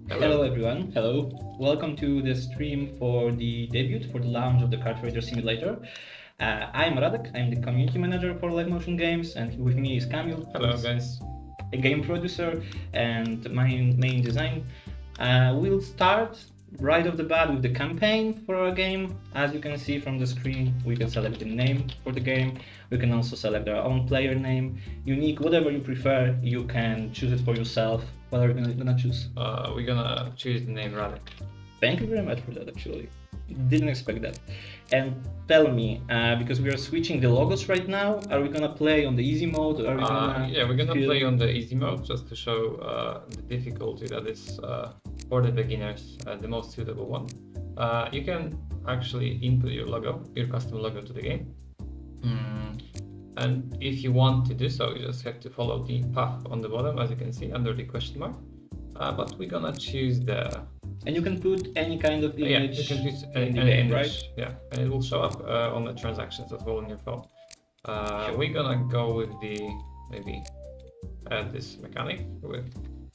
Hello everyone, hello. Welcome to the stream for the debut, for the launch of the Kart Racer Simulator. I'm Radek, I'm the community manager for Live Motion Games, and with me is Kamil, Hello who's guys. a game producer and my main design. We'll start right off the bat with the campaign for our game. As you can see from the screen, we can select the name for the game. We can also select our own player name, unique, whatever you prefer. You can choose it for yourself. What are you gonna choose? We're gonna choose the name Radek. Thank you very much for that, actually. Didn't expect that. And tell me, because we are switching the logos right now, are we gonna play on the easy mode? Or are we gonna Yeah, we're gonna play on the easy mode just to show the difficulty that is for the beginners, the most suitable one. You can actually input your logo, your custom logo to the game. And if you want to do so, you just have to follow the path on the bottom, as you can see under the question mark. But we're gonna choose the... And you can put any kind of image Yeah, you can choose in the any game, image, right? Yeah, and it will show up on the transactions as well on your phone. We're gonna go with the, maybe add this mechanic with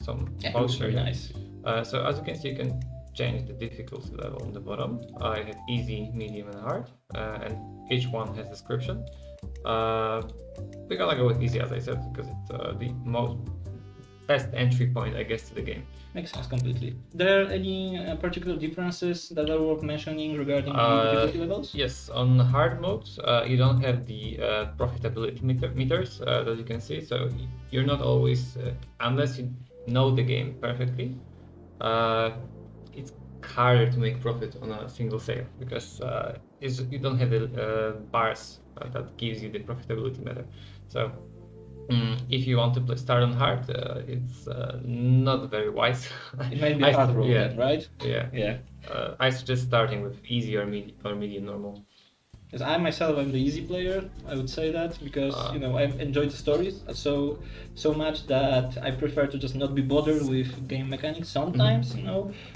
some looks very here. nice. So as you can see, you can change the difficulty level on the bottom. I have easy, medium, and hard, and each one has description. We're gonna go with easy, as I said, because it's the most best entry point, I guess, to the game. Makes sense completely. There are any particular differences that are worth mentioning regarding the difficulty levels? Yes, on hard mode, you don't have the profitability meters that you can see, so you're not always, unless you know the game perfectly, it's harder to make profit on a single sale because you don't have the bars that gives you the profitability meter. So if you want to start on hard, it's not very wise. It might be a hard road, yeah, then, right? Yeah. I suggest starting with easy or medium normal. Because I myself am the easy player, I would say that, because I've enjoyed the stories so much that I prefer to just not be bothered with game mechanics sometimes.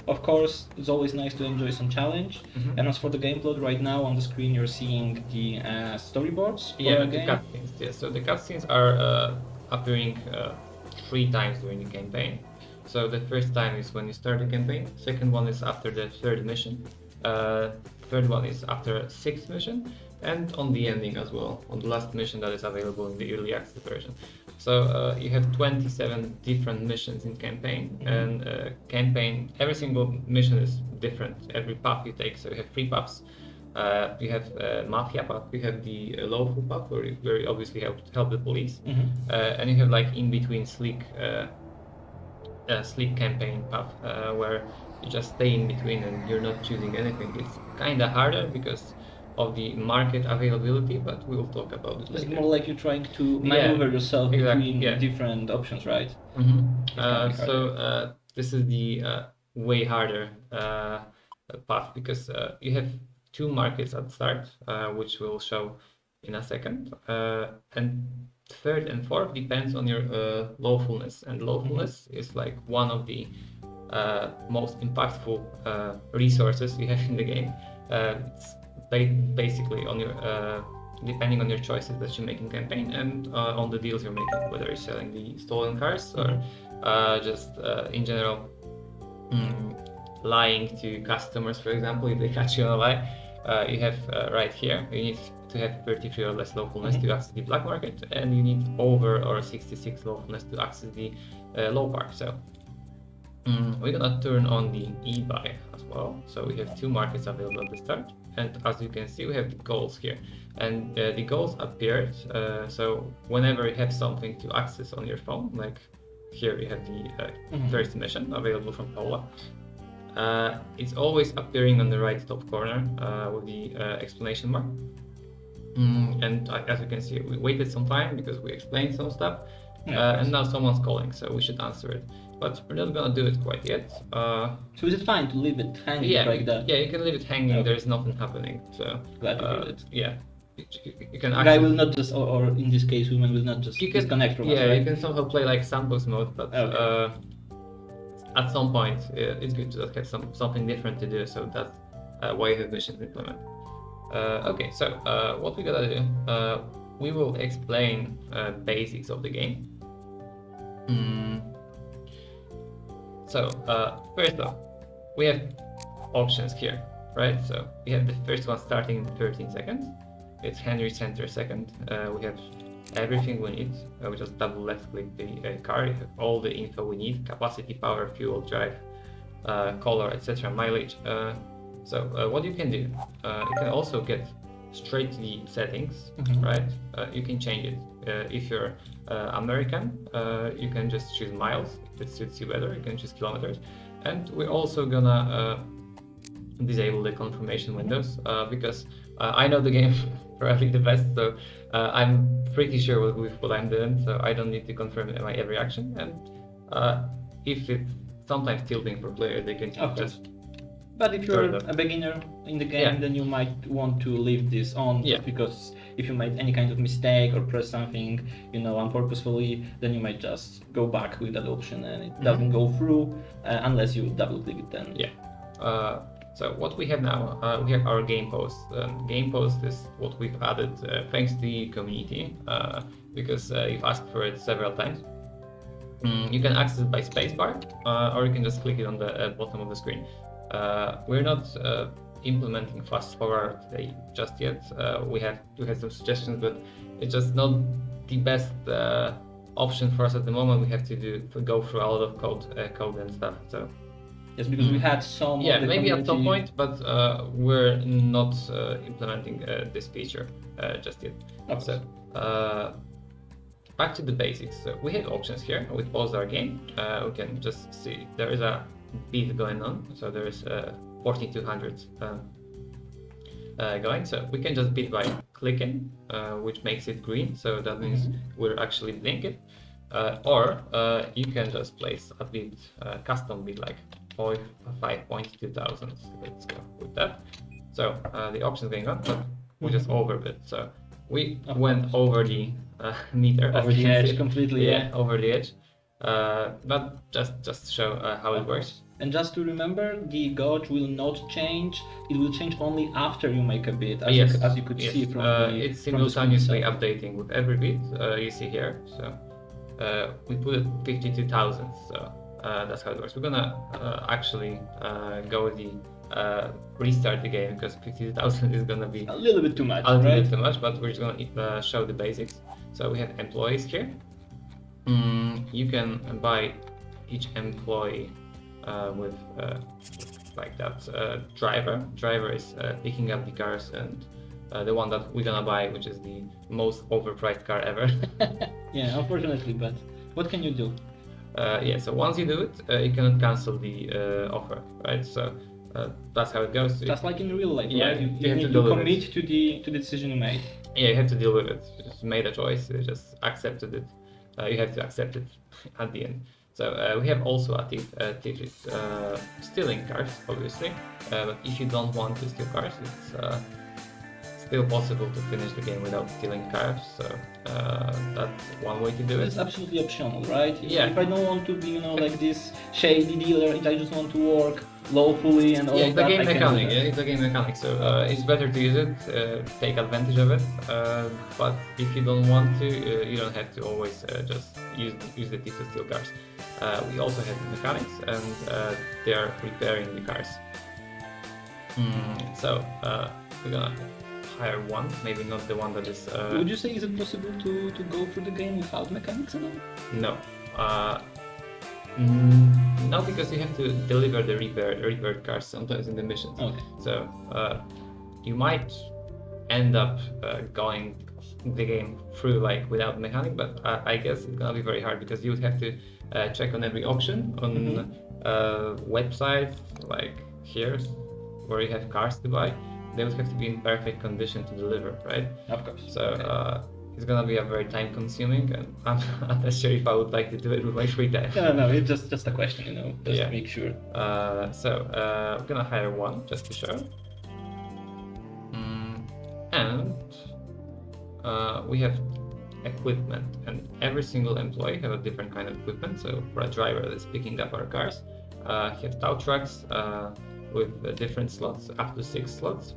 Of course, it's always nice to enjoy some challenge. And as for the gameplay, right now on the screen you're seeing the storyboards for Yeah, the the game. cutscenes. Yeah, so the cutscenes are appearing 3 times during the campaign. So the first time is when you start the campaign. Second one is after the third mission. Third one is after 6th mission, and on the ending as well, on the last mission that is available in the early access version. So you have 27 different missions in campaign, and campaign, every single mission is different. Every path you take, so you have 3 paths. You have Mafia path, you have the lawful path, where you obviously help the police, and you have like in between sleek campaign path, where you just stay in between and you're not choosing anything. It's kind of harder because of the market availability, but we'll talk about it later. It's more like you're trying to maneuver yourself between different options, right? This is the way harder path because you have 2 markets at the start, which we'll show in a second, and third and fourth depends on your lawfulness, and lawfulness is like one of the most impactful resources you have in the game. It's basically on your depending on your choices that you make in campaign and on the deals you're making, whether you're selling the stolen cars or just in general lying to customers, for example, if they catch you on a lie. You have right here, you need to have 33 or less lawfulness to access the black market, and you need over or 66 lawfulness to access the low bar. So we're gonna turn on the e-buy as well. So we have 2 markets available at the start, and as you can see, we have the goals here, and the goals appeared. So whenever you have something to access on your phone, like here you have the first mission available from Paula. It's always appearing on the right top corner with the exclamation mark. And as you can see, we waited some time because we explained some stuff, and now someone's calling, so we should answer it. But we're not gonna do it quite yet. So is it fine to leave it hanging like that? Yeah, you can leave it hanging. Okay. There's nothing happening. So glad to hear it. Yeah, you can. Guy will not just, or in this case, woman will not just disconnect from us. Yeah, right? you can somehow play like sandbox mode, but at some point it's good to have something different to do. So that's why you have missions implemented. Okay, so what we gotta do, we will explain basics of the game. So first off, we have options here, right? So we have the first one starting in 13 seconds. It's Henry Center second. We have everything we need. We just double left click the car. You have all the info we need: capacity, power, fuel, drive, color, etc., mileage. So what you can do, you can also get straight to the settings, right? You can change it. If you're American, you can just choose miles. If it suits you better, you can choose kilometers. And we're also gonna disable the confirmation windows because I know the game probably the best, so I'm pretty sure with what I'm doing, so I don't need to confirm my every action. And if it's sometimes tilting for players, they can just. But if you're a beginner in the game, then you might want to leave this on, because if you made any kind of mistake or press something, unpurposefully, then you might just go back with that option and it doesn't go through unless you double click it then. Yeah. So what we have now, we have our game post. Game post is what we've added thanks to the community, because you've asked for it several times. You can access it by spacebar, or you can just click it on the bottom of the screen. We're not implementing fast forward today just yet. We had some suggestions, but it's just not the best option for us at the moment. We have to go through a lot of code and stuff. So yes, because we had some. Yeah, maybe at some point, but we're not implementing this feature just yet. Okay. So back to the basics. So we have options here. We pause our game. We can just see there is a bid going on, so there is 4200 going, so we can just bid by clicking, which makes it green, so that means we're actually blinking, or you can just place a bid, custom bid like 5.2000. Let's go with that. So the options going on, but we just overbid, so we went over the meter, over the edge completely. Yeah, over the edge. But just to show how it works. And just to remember, the gauge will not change. It will change only after you make a bid, as you could see from it's simultaneously updating with every bid. You see here. So we put it 52,000. So that's how it works. We're gonna actually go with the restart the game because 52,000 is gonna be a little bit too much. A little bit too much, but we're just gonna show the basics. So we have employees here. You can buy each employee with like that driver. Driver is picking up the cars, and the one that we're gonna buy, which is the most overpriced car ever. Yeah, unfortunately, but what can you do? So once you do it, you cannot cancel the offer, right? So that's how it goes. Just like in real life, yeah, right? You need to commit to the decision you made. Yeah, you have to deal with it. You just made a choice, you just accepted it. You have to accept it at the end. So we have also a tip is stealing cars, obviously. But if you don't want to steal cars, it's still possible to finish the game without stealing cars. So that's one way to do it. It's absolutely optional, right? Yeah. If I don't want to be, like this shady dealer, if I just want to work lawfully and all it's that, a game mechanic. Yeah, it's a game mechanic. So it's better to use it, take advantage of it. But if you don't want to, you don't have to always just use the tip to steal cars. We also have mechanics, and they are repairing the cars. So we're gonna hire one, maybe not the one that is. Would you say is it possible to go through the game without mechanics at all? No. No, because you have to deliver the repaired cars sometimes in the missions. Okay. So you might end up going the game through like without mechanic, but I guess it's gonna be very hard because you would have to check on every option on websites like here where you have cars to buy. They would have to be in perfect condition to deliver, right? Of course. So it's gonna be a very time consuming, and I'm not sure if I would like to do it with my free time. No, it's just a question, just to make sure. So we're gonna hire one just to show. And we have equipment, and every single employee have a different kind of equipment. So for a driver that's picking up our cars, he has tow trucks with different slots, up to 6 slots.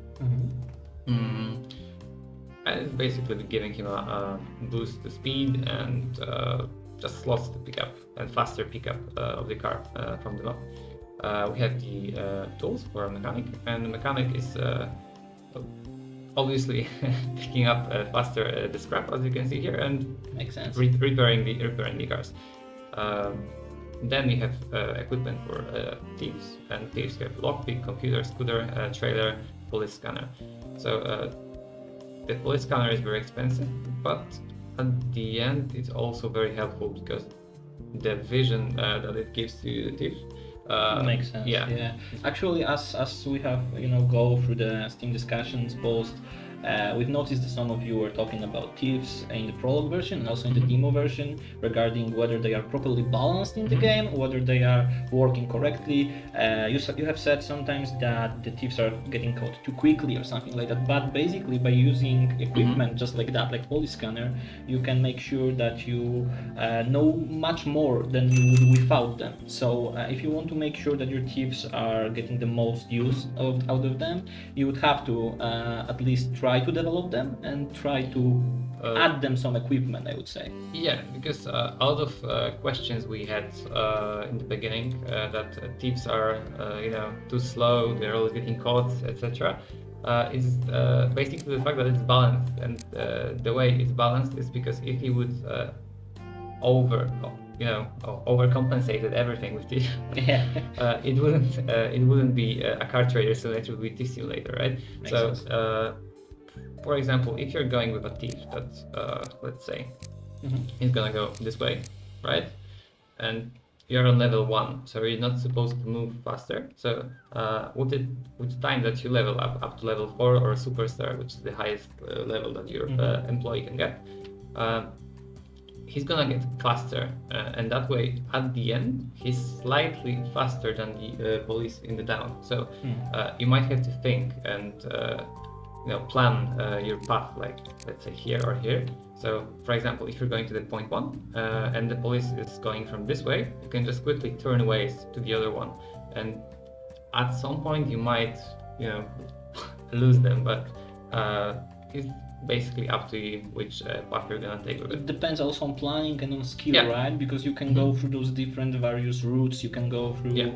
And it's basically giving him a boost to speed and just slots to pick up and faster pickup of the car from the map. We have the tools for a mechanic, and the mechanic is obviously picking up faster the scrap, as you can see here, and Makes sense. repairing the cars. Then we have equipment for thieves, and thieves have lockpick, computer, scooter, trailer, police scanner. So the police scanner is very expensive, but at the end it's also very helpful because the vision that it gives to the thief. Makes sense. Yeah. Actually, as we have go through the Steam discussions post, we've noticed that some of you were talking about thieves in the prologue version and also in the demo version regarding whether they are properly balanced in the game, whether they are working correctly. You have said sometimes that the thieves are getting caught too quickly or something like that, but basically by using equipment just like that, like police scanner, you can make sure that you know much more than you would without them. So if you want to make sure that your thieves are getting the most use out of them, you would have to at least try to develop them and try to add them some equipment, I would say. Yeah, because out of questions we had in the beginning that thieves are too slow, they're always getting caught, etc. Is basically the fact that it's balanced, and the way it's balanced is because if you would overcompensated everything with this, it wouldn't be a car trader simulator, it would be this simulator, right? Makes So sense. for example, if you're going with a thief that let's say is gonna go this way, right? And you're on level 1, so you're not supposed to move faster. So with the time that you level up to level 4 or superstar, which is the highest level that your employee can get, he's gonna get faster, and that way at the end he's slightly faster than the police in the town. So you might have to think and plan your path, like let's say here or here. So for example, if you're going to the point 1 and the police is going from this way, you can just quickly turn ways to the other one, and at some point you might lose them, but it's basically up to you which path you're gonna take with It it. depends also on planning and on skill, Yeah. right? Because you can go through those different various routes. You can go through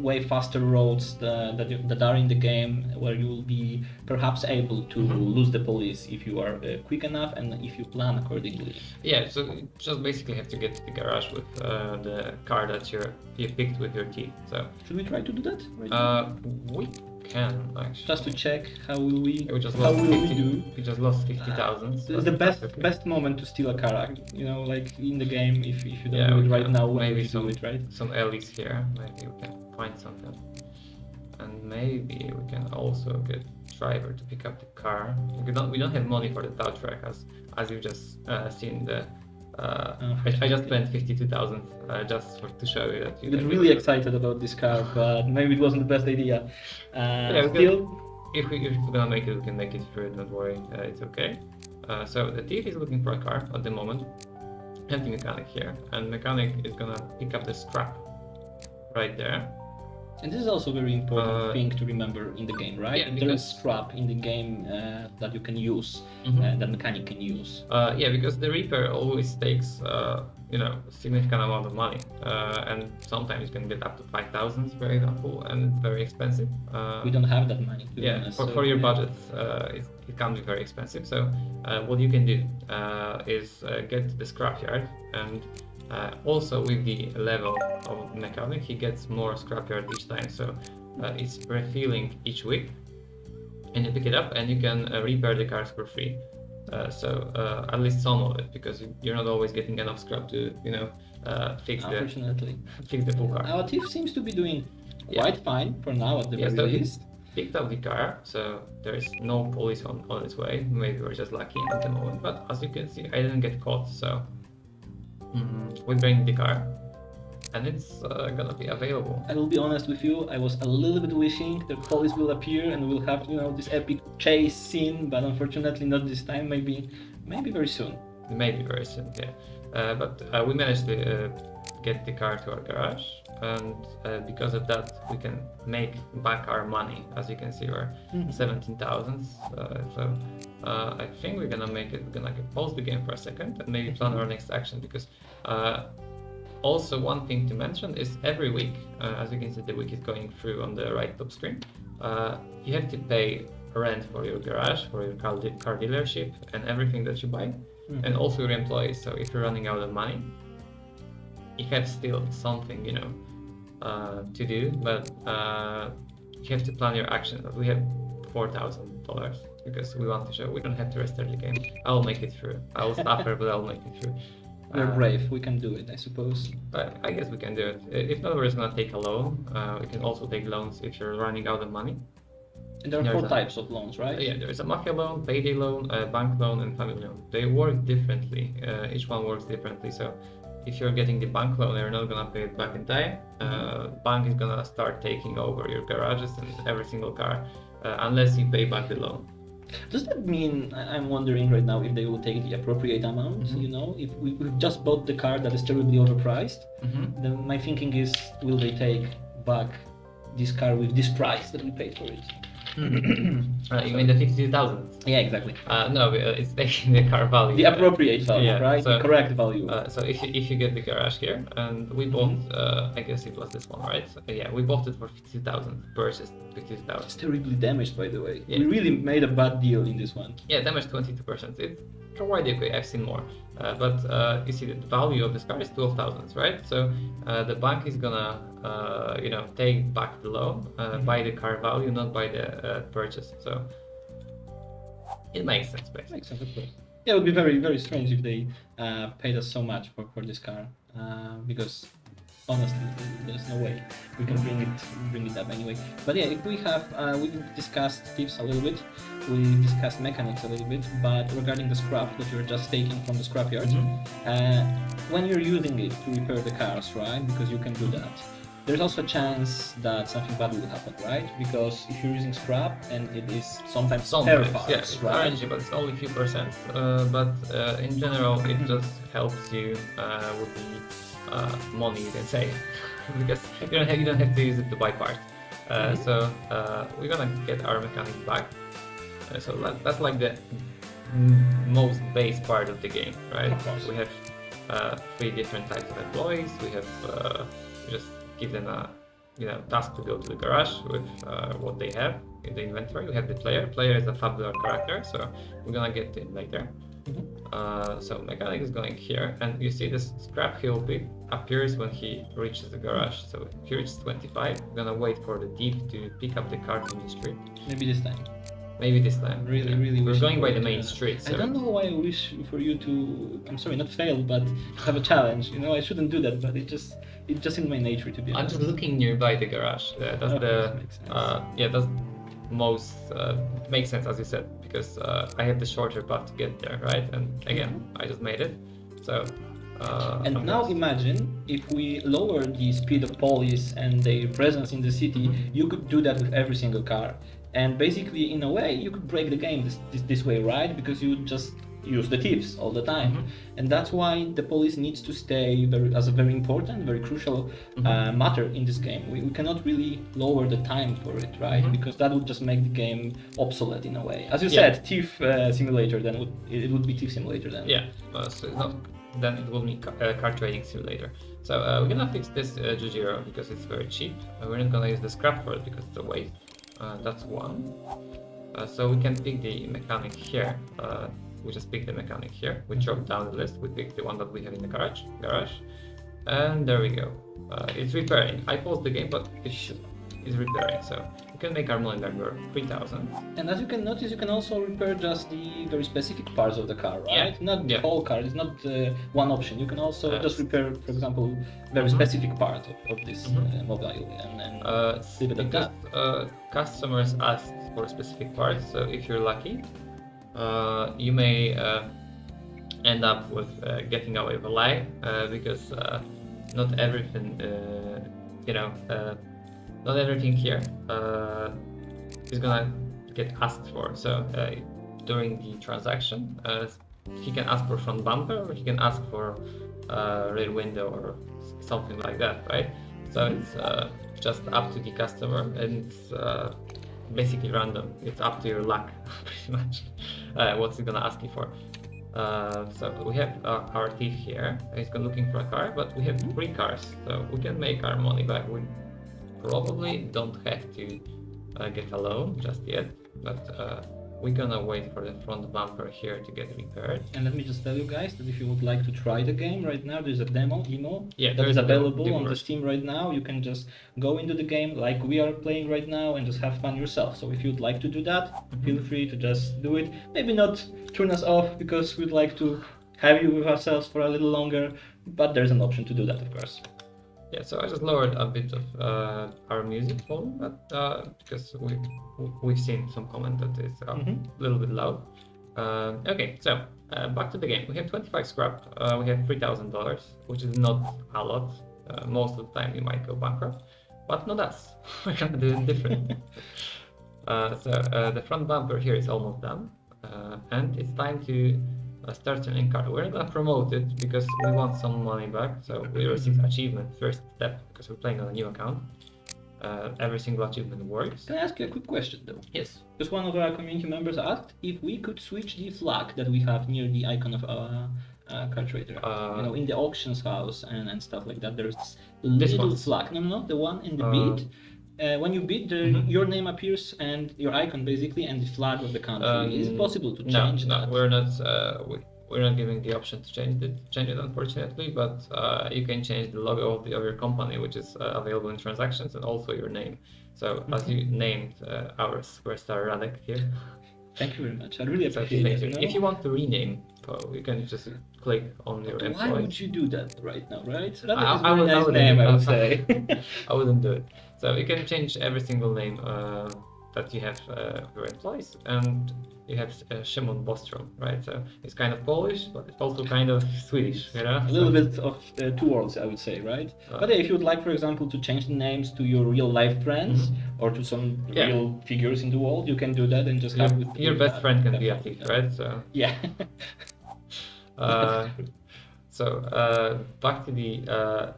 way faster roads that are in the game, where you will be perhaps able to lose the police if you are quick enough and if you plan accordingly. Yeah, so you just basically have to get to the garage with the car that you picked with your key. So Should we try to do that? Right now? we can actually. Just to check how will we We just how lost will we 50. do? We just lost 50,000. This is the best moment to steal a car, like in the game. If you don't Yeah, do we it right can. now, when Maybe you do it, right? Some alleys here. Maybe we can find something, and maybe we can also get driver to pick up the car. We don't have money for the tow truck, as you've just seen. I just spent 52,000 just to show you that you Got can really do it. excited about this car, but maybe it wasn't the best idea. we Still, If we're gonna make it, we can make it through. Don't worry, it's okay. So the thief is looking for a car at the moment. And the mechanic here, and mechanic is gonna pick up the scrap right there. and this is also a very important thing to remember in the game, right? yeah, There is because- scrap in the game that you can use, that mechanic can use. Yeah, because the repair always takes a significant amount of money, and sometimes you can get up to 5,000, for example, and it's very expensive. We don't have that money, to be Yeah, honest, for your yeah. budget, it can be very expensive. So what you can do is get to the scrapyard, and also with the level of mechanic, he gets more scrapyard each time. So it's refilling each week, and you pick it up, and you can repair the cars for free. So at least some of it, because you're not always getting enough scrap to fix Unfortunately. the full car. Our thief seems to be doing Yeah. quite fine for now, at the Yeah, very so he least. picked up the car, so there is no police on its way. Maybe we're just lucky at the moment, but as you can see, I didn't get caught, so we bring the car, and it's gonna be available. I will be honest with you, I was a little bit wishing the police will appear and we'll have, this epic chase scene, but unfortunately not this time, maybe very soon. Maybe very soon, yeah. But we managed to get the car to our garage, and because of that we can make back our money. As you can see, we're 17,000. So I think we're gonna make it. We're gonna pause the game for a second and maybe plan our next action, because also one thing to mention is every week, as you can see, the week is going through on the right top screen. You have to pay rent for your garage, for your car dealership, and everything that you buy, and also your employees. So if you're running out of money, you have still something, to do, but you have to plan your action. We have $4,000 because we want to show we don't have to restart the game. I'll make it through. I'll suffer, but I'll make it through. We're brave. We can do it, I suppose. I guess we can do it. If not, we're just gonna take a loan. We can also take loans if you're running out of money. And there are four types of loans, right? Yeah, there's a mafia loan, payday loan, bank loan, and family loan. They work differently. Each one works differently. So if you're getting the bank loan, you're not gonna pay it back in time. Bank is gonna start taking over your garages and every single car, unless you pay back the loan. Does that mean, I'm wondering right now, if they will take the appropriate amount? If we've just bought the car that is terribly overpriced, then my thinking is, will they take back this car with this price that we paid for it? You mean the 52,000? Yeah, exactly. No, it's taking the car value. The appropriate value, yeah, right? So, the correct value. So if you get the garage here, and we bought, I guess it was this one, right? Yeah, we bought it for 52,000, purchased 52,000. It's terribly damaged, by the way. Yeah. We really made a bad deal in this one. Yeah, damaged 22%. It's quite okay. I've seen more, but you see the value of this car is 12,000, right? So the bank is gonna, take back the loan by the car value, not by the purchase. So it makes sense, basically. Makes sense, of course. Yeah, it would be very, very strange if they paid us so much for this car, because honestly, there's no way we can bring it up anyway. But yeah, if we have, we discussed tips a little bit, we discussed mechanics a little bit, but regarding the scrap that you're just taking from the scrapyard, when you're using it to repair the cars, right? Because you can do that. There's also a chance that something bad will happen, right? Because if you're using scrap and it is sometimes spare parts, yeah, it's right? RNG, but it's only a few percent. But in general, it just helps you with the money, you can say, because you don't have to use it to buy parts. So we're gonna get our mechanics back. So that's like the most base part of the game, right? Of course. We have 3 different types of employees. We have just give them a task to go to the garage with what they have in the inventory. We have the player. Player is a fabular character, so we're gonna get him later. So mechanic is going here, and you see this scrap hill bit appears when he reaches the garage. So if he reaches 25, we're gonna wait for the thief to pick up the car from the street. Maybe this time. Maybe this time. Really We're wish going by for the you main to- street. So I don't know why I wish for you to, I'm sorry, not fail, but have a challenge. I shouldn't do that, but it's just in my nature, to be I'm honest. just looking nearby the garage. That's Okay, makes sense. that's most makes sense, as you said, because I have the shorter path to get there, right? And again, I just made it. So. And now imagine if we lower the speed of police and their presence in the city, you could do that with every single car. And basically, in a way, you could break the game this way, right? Because you would just use the thieves all the time. And that's why the police needs to stay as a very important, very crucial matter in this game. We cannot really lower the time for it, right? Because that would just make the game obsolete in a way. As you said, thief simulator, then it would be thief simulator then. Yeah, so then it will be car trading simulator. So we're gonna fix this Jujiro because it's very cheap. We're not gonna use the scrap for it because it's a waste. That's one. So we can pick the mechanic here. We just pick the mechanic here. We drop down the list. We pick the one that we have in the garage, and there we go. It's repairing. I paused the game, but it's repairing. So we can make our money back for 3,000. And as you can notice, you can also repair just the very specific parts of the car, right? Yeah. Not the whole car. It's not one option. You can also just repair, for example, very specific part of this mobile, and then leave it at because that. Customers ask for specific parts. So if you're lucky, you may end up with getting away with a lie because not everything, not everything here is gonna get asked for. So during the transaction, he can ask for front bumper, or he can ask for rear window or something like that, right? So it's just up to the customer, and it's basically random. It's up to your luck, pretty much, what's it gonna ask you for. So we have our thief here. He's looking for a car, but we have 3 cars, so we can make our money back. We probably don't have to get a loan just yet, but we're gonna wait for the front bumper here to get repaired. And let me just tell you guys that if you would like to try the game right now, there's a demo Yeah, that there is is a demo available on the version. Steam right now. You can just go into the game like we are playing right now and just have fun yourself. So if you'd like to do that, feel free to just do it. Maybe not turn us off because we'd like to have you with ourselves for a little longer, but there's an option to do that, of course. Yeah, so I just lowered a bit of our music volume, but because we've seen some comment that it's a little bit loud. Okay, so back to the game. We have 25 scrap. We have $3,000, which is not a lot. Most of the time we might go bankrupt, but not us. We're gonna do it different. So the front bumper here is almost done, and it's time to start turning car. We're gonna promote it because we want some money back. So we received achievement first step because we're playing on a new account. Every single achievement works. Can I ask you a quick question though? Yes. Because one of our community members asked if we could switch the flag that we have near the icon of our car trader. In the auctions house and stuff like that. There's this little one. flag. No, the one in the bid. When you bid, your name appears and your icon basically, and the flag of the country. Is it possible to change that? No, we're not giving the option to change it unfortunately, but you can change the logo of your company, which is available in transactions, and also your name. So as you named our Squarestar Radek here. Thank you very much. I really So appreciate it. if you want to rename, you can just click on your Why employee. would you do that right now, right? Radek I is a very would- I nice wouldn't name, do I would that. say. I wouldn't do it. So you can change every single name that you have your employees, and you have Szymon Bostrom, right? So it's kind of Polish, but it's also kind of Swedish, you know? A little bit of two worlds, I would say, right? But yeah, if you would like, for example, to change the names to your real life friends or to some real figures in the world, you can do that and just have Your best friend can be a have thief, that. right? So Yeah. back to the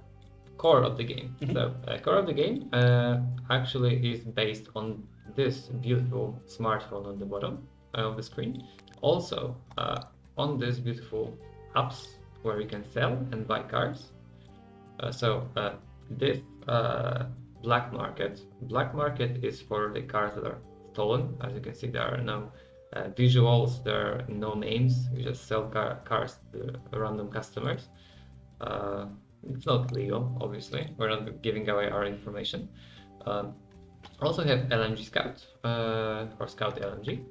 core of the game. So core of the game actually is based on this beautiful smartphone on the bottom of the screen. Also on this beautiful apps where you can sell and buy cars. This black market is for the cars that are stolen. As you can see, there are no visuals, there are no names. You just sell cars to random customers. It's not legal, obviously. We're not giving away our information. Also have LNG Scout or Scout LNG,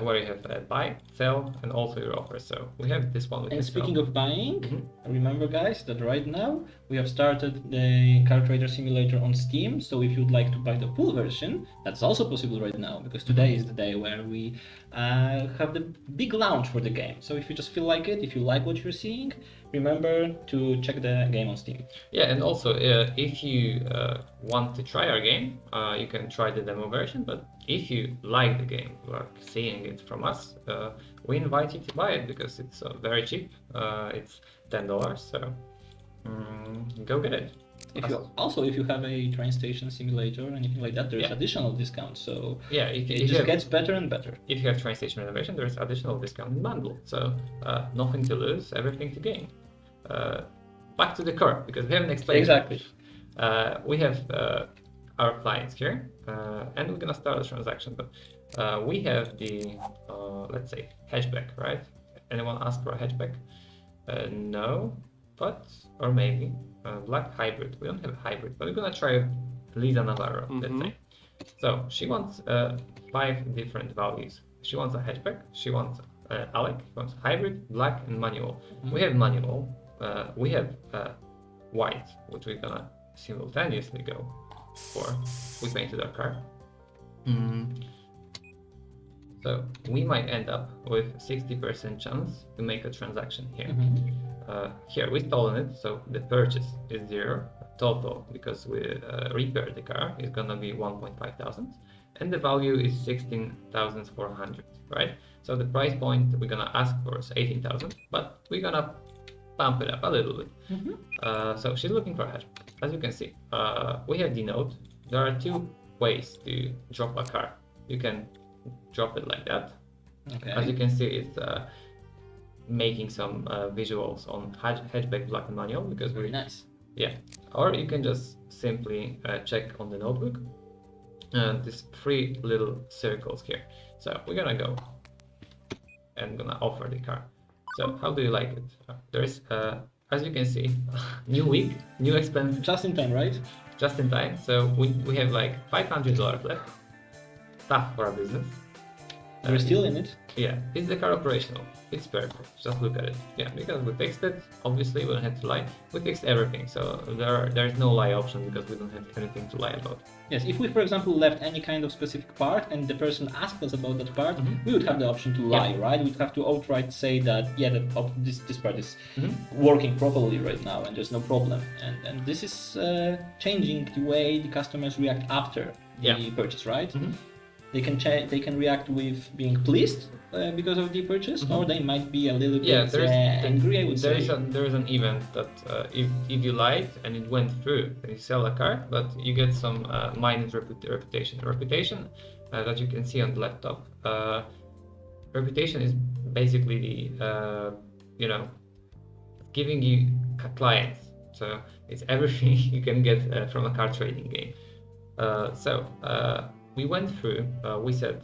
where you have buy, sell, and also your offer. So we have this one. And speaking of buying, remember guys that right now we have started the Car Trader Simulator on Steam. So if you'd like to buy the full version, that's also possible right now, because today is the day where we have the big launch for the game. So if you just feel like it, if you like what you're seeing, remember to check the game on Steam. Yeah, and also if you want to try our game, you can try the demo version. But if you like the game, like seeing it from us, we invite you to buy it because it's very cheap. It's $10, so go get it. If you have a train station simulator or anything like that, there's additional discounts. So yeah, it just gets better and better. If you have train station renovation, there's additional discount in bundle. So nothing to lose, everything to gain. Back to the core, because we haven't explained. Exactly. We have our clients here, and we're gonna start a transaction. But we have the let's say hatchback, right? Anyone ask for a hatchback? No, but or maybe black hybrid. We don't have a hybrid, but we're gonna try Lisa Navarro. Let's say. So she wants 5 different values. She wants a hatchback. She wants Alec. She wants hybrid, black, and manual. We have manual. We have white, which we're gonna simultaneously go for. We painted our car. So we might end up with 60% chance to make a transaction here. Here we stolen it, so the purchase is 0. Total, because we repaired the car, is gonna be 1.5 thousand, and the value is 16,400, right? So the price point we're gonna ask for is 18,000, but we're gonna bump it up a little bit. Mhm. So she's looking for a hatchback. As you can see, we have the node. There are two ways to drop a car. You can drop it like that. Okay. As you can see, it's making some visuals on hatchback black and manual because Very nice. yeah. Or you can just simply check on the notebook these three little circles here. So we're gonna go and gonna offer the car. So how do you like it? There's as you can see, new week, new expense, Just in time, right? just in time. So we have like $500 left. Tough for our business. We're still in it. Yeah, is the car operational? It's perfect. Just look at it. Yeah, because we fixed it. Obviously, we don't have to lie. We fixed everything, so there is no lie option because we don't have anything to lie about. Yes, if we, for example, left any kind of specific part and the person asked us about that part, Mhm. we would have the option to lie, Yeah. right? We'd have to outright say that, yeah, this part is Mhm. working properly right now and there's no problem. And this is changing the way the customers react after the Yeah. purchase, right? Mhm. They can react with being pleased because of the purchase, or they might be a little Yeah, bit angry, I would there say. is an event that if you lied and it went through, then you sell a car, but you get some minus reputation. Reputation that you can see on the laptop. Reputation is basically the giving you clients. So it's everything you can get from a car trading game. We went through. We said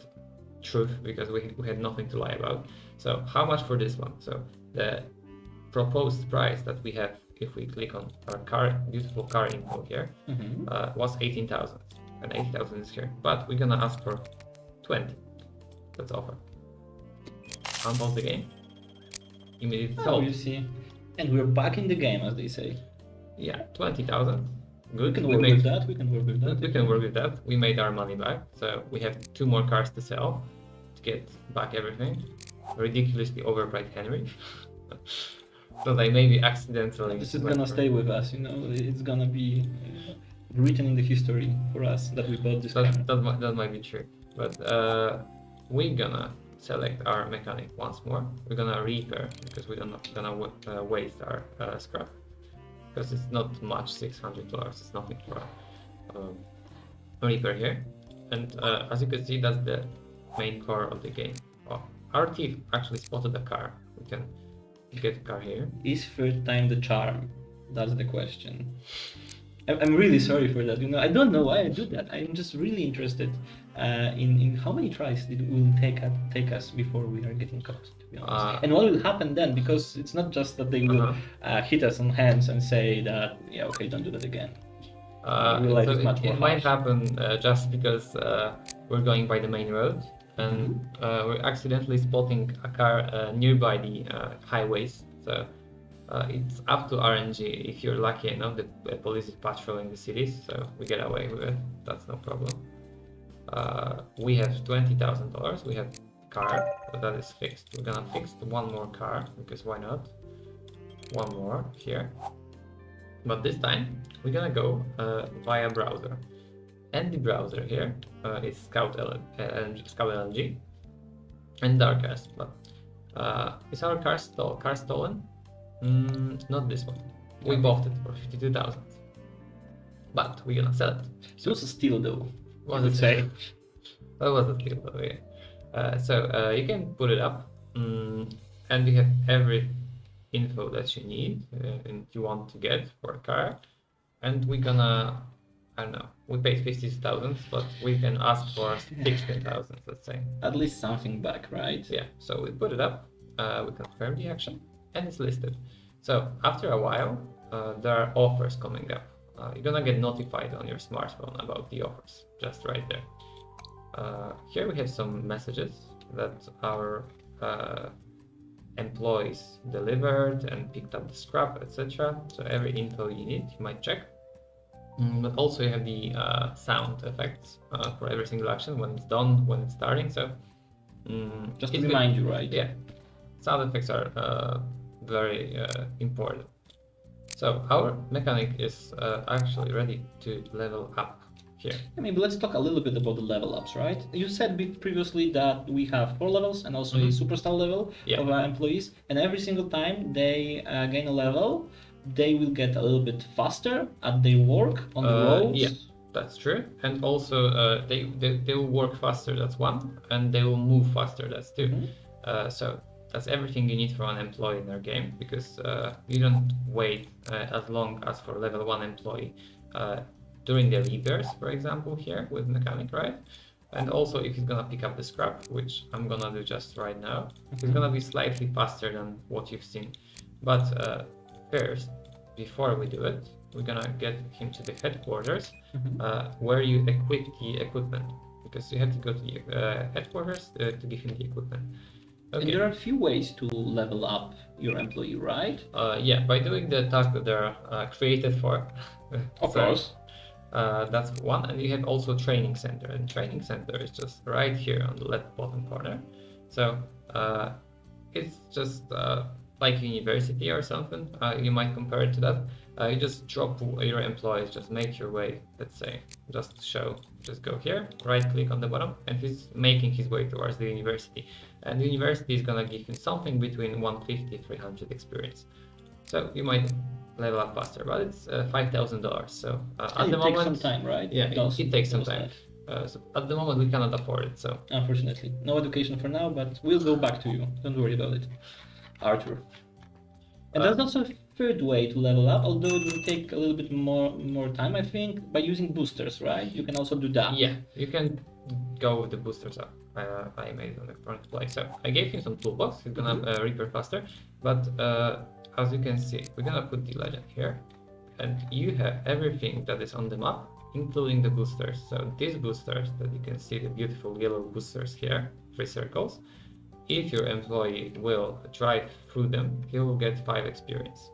truth because we had nothing to lie about. So how much for this one? So the proposed price that we have if we click on our beautiful car info here was 18,000, and 80,000 is here, but we're gonna ask for 20. Let's offer. Unpause the game. Immediately Oh, sold. you see. And we're back in the game, as they say. Yeah, 20,000. Good. We can work with that. We can work with that. We can work with that. We made our money back, so we have 2 more cars to sell to get back everything. Ridiculously overpriced Henry. So they maybe accidentally. This is gonna stay with us, you know. It's gonna be written in the history for us that we bought this car. That might be true, but we're gonna select our mechanic once more. We're gonna repair because we're not gonna waste our scrap because it's not much, $600. It's nothing for repair here. And as you can see, that's the main core of the game. Oh, our thief actually spotted a car. We can get a car here. Is third time the charm? That's the question. I'm really sorry for that. You know, I don't know why I do that. I'm just really interested in how many tries it will take us before we are getting caught, to be honest. And what will happen then? Because it's not just that they will hit us on hands and say that, yeah, okay, don't do that again. It might happen just because we're going by the main road and we're accidentally spotting a car nearby the highways. So it's up to RNG. If you're lucky enough, the police is patrolling the cities, so we get away with it. That's no problem. We have $20,000. We have car that is fixed. We're gonna fix one more car because why not? One more here. But this time we're gonna go via browser, and the browser here is Scout LNG and Darkest. But is our car stolen? Not this one. We bought it for 52,000, but we're gonna sell it. It was a steal, though. Was I would it say. That was a steal, though. Yeah. So you can put it up, and you have every info that you need and you want to get for a car. And we're gonna, I don't know, we paid 50,000, but we can ask for 16,000, let's say. At least something back, right? Yeah. So we put it up. We confirm the action, and it's listed. So after a while, there are offers coming up. You're gonna get notified on your smartphone about the offers, just right there. Here we have some messages that our employees delivered and picked up the scrap, etc. So every info you need, you might check. But also you have the sound effects for every single action, when it's done, when it's starting. So just to remind you, right? Yeah, sound effects are very important. So our mechanic is actually ready to level up here. Maybe let's talk a little bit about the level ups, right? You said previously that we have 4 levels and also a superstar level Yeah. of employees, and every single time they gain a level, they will get a little bit faster at their work on the roads. Yeah, that's true. And also they will work faster, that's one, and they will move faster, that's 2. So that's everything you need for an employee in their game, because you don't wait as long as for level 1 employee during the leaders, for example, here with mechanic, right? And also if he's gonna pick up the scrap, which I'm gonna do just right now, he's gonna be slightly faster than what you've seen. But first, before we do it, we're gonna get him to the headquarters where you equip the equipment, because you have to go to the headquarters to give him the equipment. Okay. And there are a few ways to level up your employee, right? Yeah, by doing the task that they're created for. Of course. That's one, and you have also training center, and training center is just right here on the left bottom corner. So it's just like university or something. You might compare it to that. You just drop your employees, just make your way, let's say, just show, just go here, right click on the bottom, and he's making his way towards the university. And the university is gonna give him something between 150-300 experience. So you might level up faster, but it's $5,000. So at the moment, it takes some time, right? Yeah, it takes some time. So at the moment, we cannot afford it. So unfortunately, no education for now, but we'll go back to you. Don't worry about it, Arthur. And there's also a third way to level up, although it will take a little bit more time, I think, by using boosters, right? You can also do that. Yeah, you can go with the boosters up. I made on the front play. So I gave him some toolbox. He's gonna repair faster. But as you can see, we're gonna put the legend here, and you have everything that is on the map, including the boosters. So these boosters that you can see, the beautiful yellow boosters here, 3 circles. If your employee will drive through them, he will get 5 experience.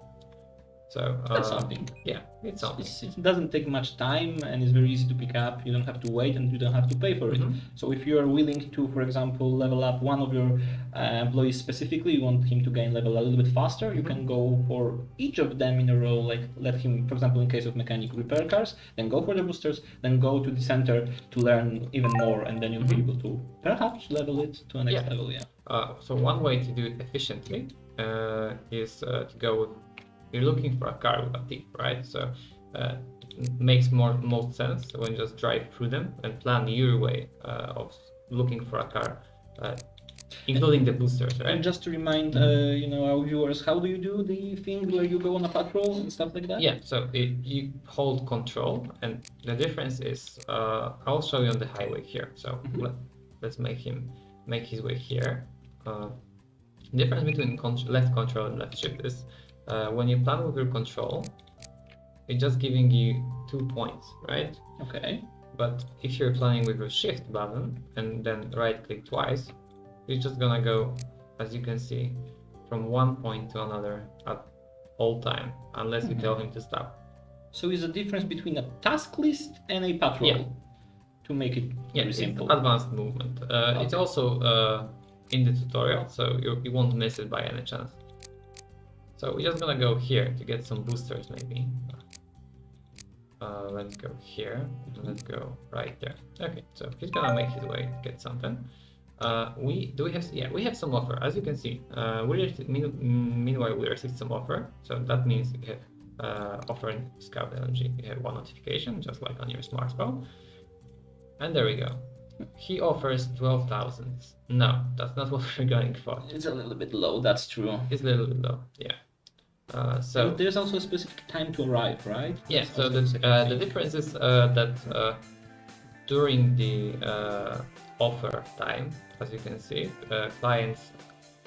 So that's something. Yeah, it's something. It doesn't take much time and it's very easy to pick up. You don't have to wait and you don't have to pay for it. So if you are willing to, for example, level up one of your employees specifically, you want him to gain level a little bit faster, you can go for each of them in a row, like let him, for example, in case of mechanic, repair cars, then go for the boosters, then go to the center to learn even more, and then you'll be able to perhaps level it to a next level. So one way to do it efficiently is to go. You're looking for a car with a tip, right? So it makes most sense when you just drive through them and plan your way of looking for a car, including the boosters, right? And just to remind our viewers, how do you do the thing where you go on a patrol and stuff like that? Yeah, so you hold control, and the difference is I'll show you on the highway here. So let's make him make his way here. The difference between left control and left shift is when you plan with your control, it's just giving you 2 points, right? Okay. But if you're planning with your shift button and then right click twice, you're just gonna go, as you can see, from one point to another at all time, unless you tell him to stop. So it's a difference between a task list and a patrol, to make it very simple. It's advanced movement. It's also in the tutorial, so you won't miss it by any chance. So we're just gonna go here to get some boosters, maybe. Let's go here. Let's go right there. Okay, so he's gonna make his way, get something. We have some offer, as you can see. Meanwhile, we received some offer, so that means you have offer in Scout LNG. You have 1 notification, just like on your smartphone. And there we go. He offers 12,000. No, that's not what we're going for. It's a little bit low, that's true. It's a little bit low, yeah. So and there's also a specific time to arrive, right? Yeah, so the difference is that during the offer time, as you can see, clients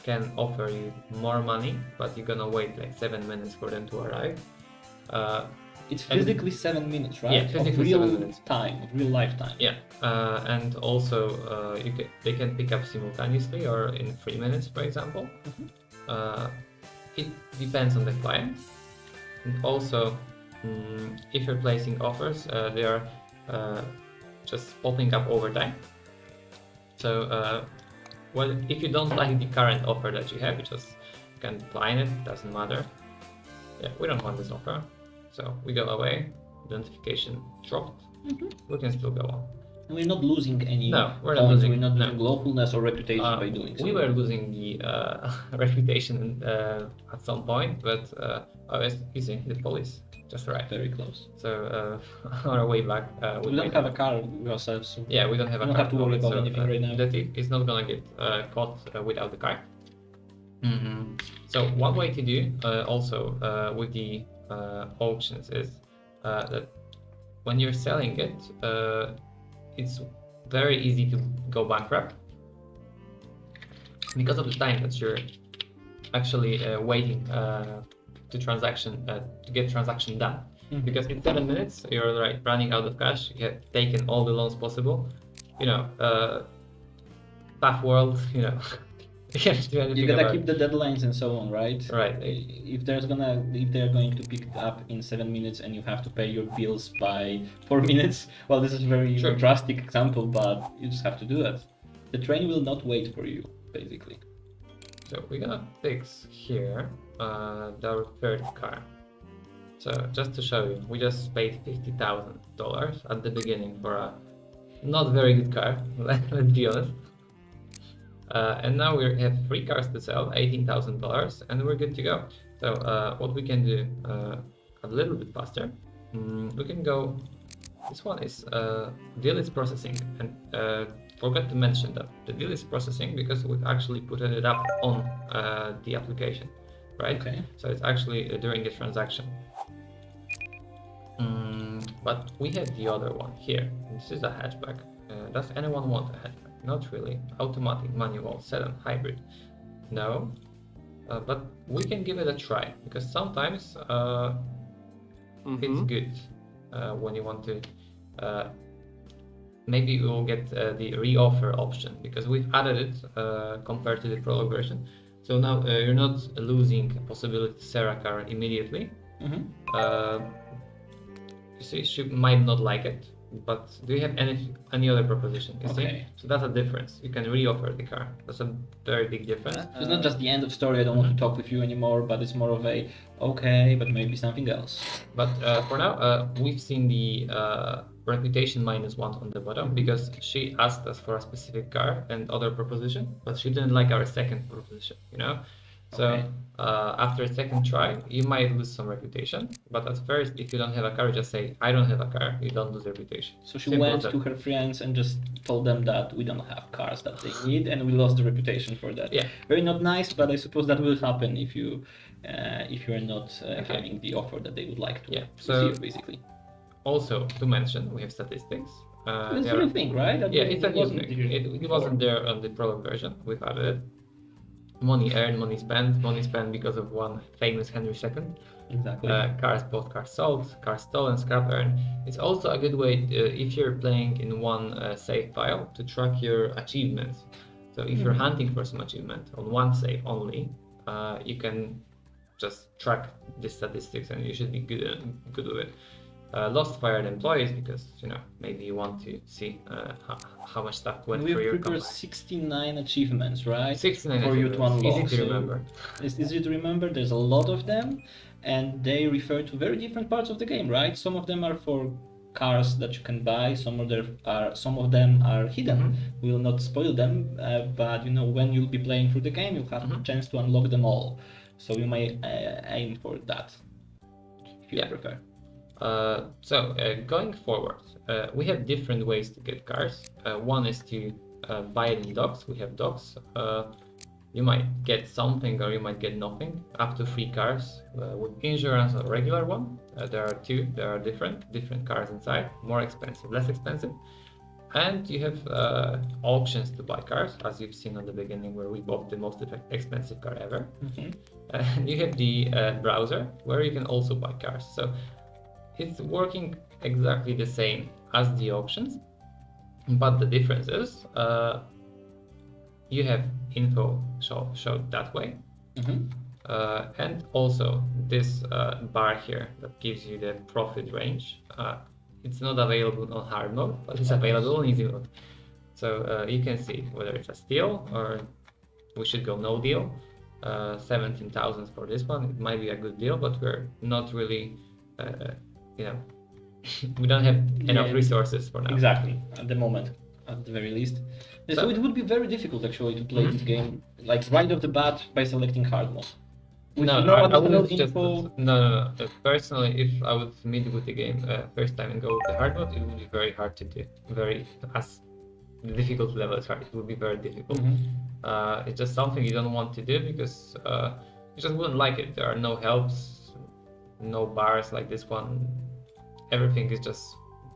can offer you more money, but you're gonna wait like 7 minutes for them to arrive. It's physically 7 minutes, right? Yeah, physically 7 minutes. Time, of real life time. Yeah, and also they can pick up simultaneously or in 3 minutes, for example. It depends on the client. And also, if you're placing offers, they are just popping up over time. So, well, if you don't like the current offer that you have, you just can decline it, doesn't matter. Yeah, we don't want this offer. So we go away, the notification dropped, Mhm. we can still go on. And we're not losing any No, we're not points, losing- we're not no. losing lawfulness or reputation by doing so. We were losing the reputation at some point, but you see, the police just arrived. Very close. So on our way back, We don't have a car ourselves, so Yeah, we don't have a we don't car have to at the worry moment, about so, anything right now. That it's not gonna get caught without the car. Mhm. So one way to do also with the auctions is that when you're selling it, it's very easy to go bankrupt because of the time that you're actually waiting to get transaction done. Mhm. Because in 7 minutes you're running out of cash. You have taken all the loans possible. You know, tough world. You know, you can't do anything You gotta about keep the deadlines and so on, right? Right. If they're going to pick it up in 7 minutes and you have to pay your bills by 4 minutes, well, this is a very Sure. drastic example, but you just have to do it. The train will not wait for you, basically. So we're gonna fix here the third car. So just to show you, we just paid $50,000 at the beginning for a not very good car, let's be honest. And now we have 3 cars to sell, $18,000, and we're good to go. So what we can do a little bit faster, we can go. This one is deal is processing, and forgot to mention that the deal is processing because we actually put it up on the application, right? Okay. So it's actually during the transaction. But we have the other one here. This is a hatchback. Does anyone want a hatchback? Not really. Automatic, manual, sedan, hybrid. No. But we can give it a try because sometimes it's good when you want to. Maybe you will get the reoffer option because we've added it compared to the prologue version. So now you're not losing a possibility to sell a car immediately. Mm-hmm. You see, she might not like it, but do you have any other proposition? You see? Okay. So that's a difference. You can reoffer the car. That's a very big difference. It's not just the end of story, I don't want to talk with you anymore, but it's more of a, okay, but maybe something else. But for now, we've seen the reputation -1 on the bottom because she asked us for a specific car and other proposition, but she didn't like our second proposition, you know? So Okay. after a second try, you might lose some reputation, but at first, if you don't have a car, just say, I don't have a car, you don't lose reputation. So she Simple went as that. to her friends and just told them that we don't have cars that they need, and we lost the reputation for that. Yeah. Very not nice, but I suppose that will happen if you are not having the offer that they would like to Yeah, receive, so- basically. Also, to mention, we have statistics. That's they a are- new thing, right? That Yeah, it's a new wasn't thing. here It before. wasn't there on the prologue version. We've added it. Money earned, money spent because of one famous Henry II. Exactly. Cars bought, cars sold, cars stolen, scrap earned. It's also a good way, if you're playing in one save file, to track your achievements. So if you're hunting for some achievement on one save only, you can just track the statistics and you should be good with it. Lost fired employees because maybe you want to see how much stuff went we through your prepared company. 69 achievements, right? 69 for you to achievements. unlock. Easy to so remember. It's easy to remember. There's a lot of them, and they refer to very different parts of the game, right? Some of them are for cars that you can buy. Some of them are hidden. Mm-hmm. We will not spoil them, but when you'll be playing through the game, you'll have Mm-hmm. a chance to unlock them all. So you may aim for that if you Yeah. prefer. So going forward, we have different ways to get cars. One is to buy it in docks. We have docks. You might get something or you might get nothing. Up to 3 cars with insurance or regular one. There are 2. There are different cars inside. More expensive, less expensive. And you have auctions to buy cars, as you've seen at the beginning, where we bought the most expensive car ever. Mhm. And you have the browser, where you can also buy cars. So it's working exactly the same as the auctions, but the difference is you have info showed that way, Mhm. and also this bar here that gives you the profit range. It's not available on hard mode, but it's available on easy mode. So you can see whether it's a steal or we should go no deal. 17,000 for this one. It might be a good deal, but we're not really, we don't have enough Yeah. resources for now. Exactly, at the moment, at the very least. So So- it would be very difficult actually to play this game like right off the bat by selecting hard mode. With No, no I additional wouldn't just info. no. Personally, if I would meet with the game first time and go with the hard mode, it would be very hard to do. Very as the difficult level is hard. It would be very difficult. Mhm. It's just something you don't want to do because you just wouldn't like it. There are no helps, no bars like this one. Everything is just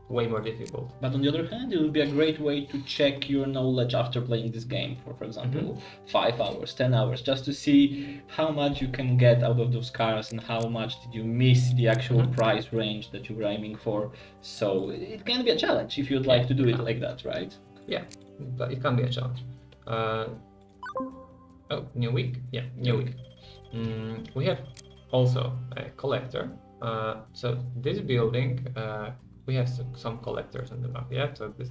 way more difficult. But on the other hand, it would be a great way to check your knowledge after playing this game for example, 5 hours, 10 hours, just to see how much you can get out of those cars and how much did you miss the actual price range that you were aiming for. So it can be a challenge if you'd like to do it like that, right? Yeah, but it can be a challenge. Oh, new week? Yeah, new week. We have also a collector. So this building, we have some collectors on the map. Yeah, so this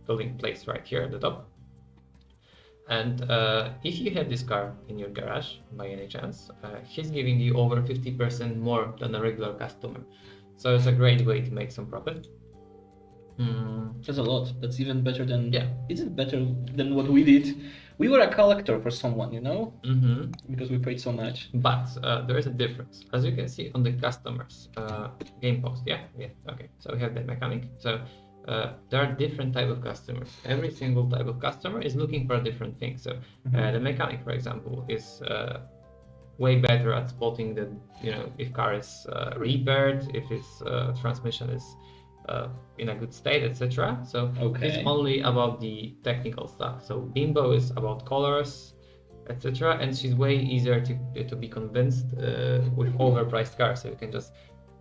building placed right here at the top. And if you have this car in your garage by any chance, he's giving you over 50% more than a regular customer. So it's a great way to make some profit. That's a lot. That's even better than Yeah. Is it better than what we did? We were a collector for someone, you know, Mm-hmm. because we paid so much. But there is a difference, as you can see on the customers game post. Yeah, okay. So we have the mechanic. So there are different type of customers. Every single type of customer is looking for a different thing. So the mechanic, for example, is way better at spotting the if car is repaired, if its transmission is in a good state, etc. So Okay. it's only about the technical stuff. So Bimbo is about colors, etc. And she's way easier to be convinced with overpriced cars. So you can just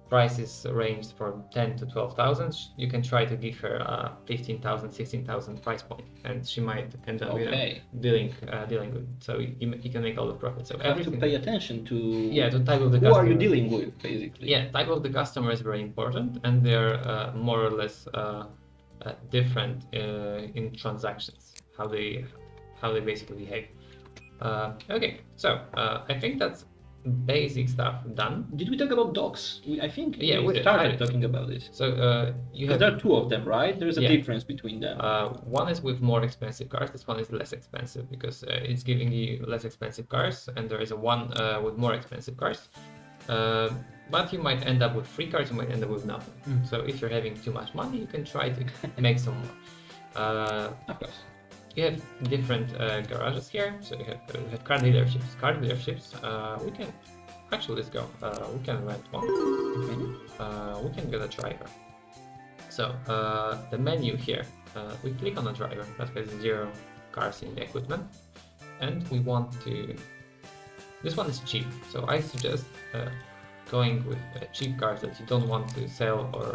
prices range from 10 to 12,000. You can try to give her a 15,000, 16,000 price point, and she might end up Okay. dealing good. So you can make a lot of profit. So You have to everything. pay attention to The type of the who customer. are you dealing with, basically. Yeah, type of the customer is very important, and they're more or less different in transactions, how they basically behave. Okay, so I think that's basic stuff done. Did we talk about dogs? I think Yeah, we we did. started talking about it. So you Because have there are two of them, right? There's a Yeah. difference between them. one is with more expensive cars. This one is less expensive because it's giving you less expensive cars, and there is a one with more expensive cars. But you might end up with free cars. You might end up with nothing. So if you're having too much money, you can try to make some more. Of course. You have different garages here. So we have car dealerships. Car dealerships. We can actually let's go. We can rent one. We can get a driver. So the menu here. We click on a driver that has 0 cars in the equipment, and we want to. This one is cheap, so I suggest going with cheap cars that you don't want to sell or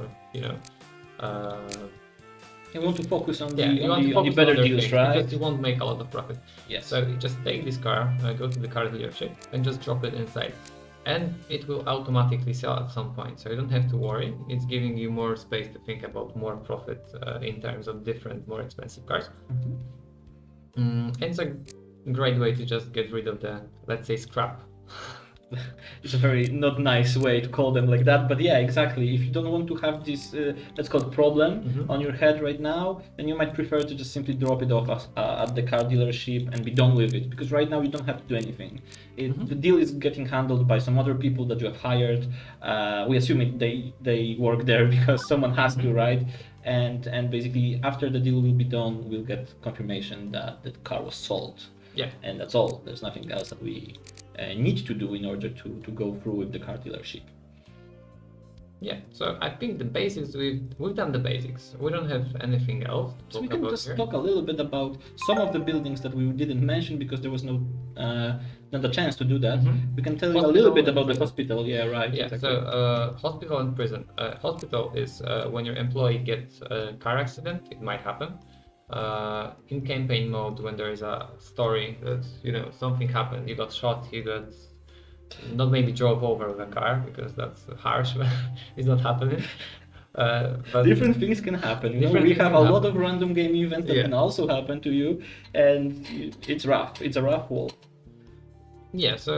You want to focus on you want to the focus better on other deals, things, right? because you won't make a lot of profit. Yes. So you just take this car, go to the car dealership, and just drop it inside, and it will automatically sell at some point. So you don't have to worry. It's giving you more space to think about more profit in terms of different, more expensive cars. And it's a great way to just get rid of the, let's say, scrap. It's a very not nice way to call them like that, but yeah, exactly. If you don't want to have this, let's call it problem on your head right now, then you might prefer to just simply drop it off at the car dealership and be done with it. Because right now you don't have to do anything. The deal is getting handled by some other people that you have hired. We assume they work there because someone has to, right? And basically after the deal will be done, we'll get confirmation that the car was sold. Yeah. And that's all. There's nothing else that we need to do in order to go through with the car dealership. Yeah, so I think the basics, we've done the basics. We don't have anything else to So talk we can about just here. talk a little bit about some of the buildings that we didn't mention because there was not a chance to do that. We can tell you a Hospital little bit and about the prison. hospital. Yeah, right. Yeah, exactly. so hospital and prison. Hospital is when your employee gets a car accident, it might happen. In campaign mode, when there is a story that something happened, you got shot, you got not maybe drove over with a car because that's harsh, but it's not happening. But different things can happen. Different We things have can a lot happen. of random game events that Yeah. can also happen to you, and it's rough. It's a rough wall. Yeah, so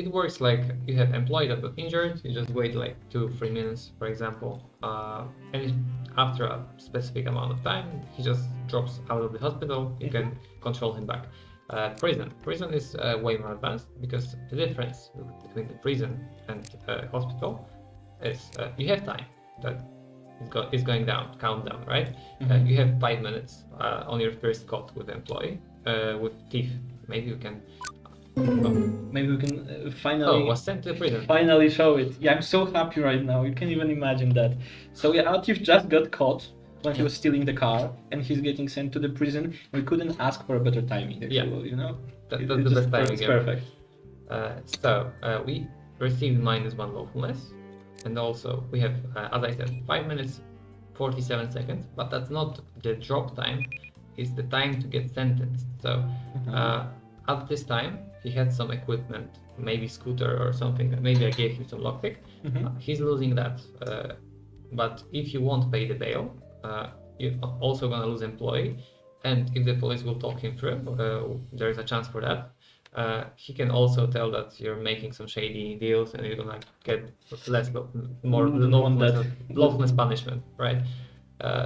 it works like you have employee that got injured, you just wait like 2-3 minutes, for example, and after a specific amount of time, he just drops out of the hospital. You can control him back. Prison is way more advanced, because the difference between the prison and hospital is you have time that is going down, countdown, right? You have 5 minutes on your first cut with employee, with thief. Maybe you can. Maybe we can finally. Was sent to prison. Finally show it. Yeah, I'm so happy right now. You can't even imagine that. So yeah, Atif just got caught when he was stealing the car, and he's getting sent to the prison. We couldn't ask for a better timing. Actually, you know. That's the best timing. It's perfect. So we received -1 lawfulness, and also we have, as I said, 5 minutes 47 seconds. But that's not the drop time; it's the time to get sentenced. So at this time, he had some equipment, maybe scooter or something. Maybe I gave him some lockpick. He's losing that. But if you won't pay the bail, you're also gonna lose employee. And if the police will talk him through, there is a chance for that. He can also tell that you're making some shady deals, and you're gonna get more lawfulness punishment, right?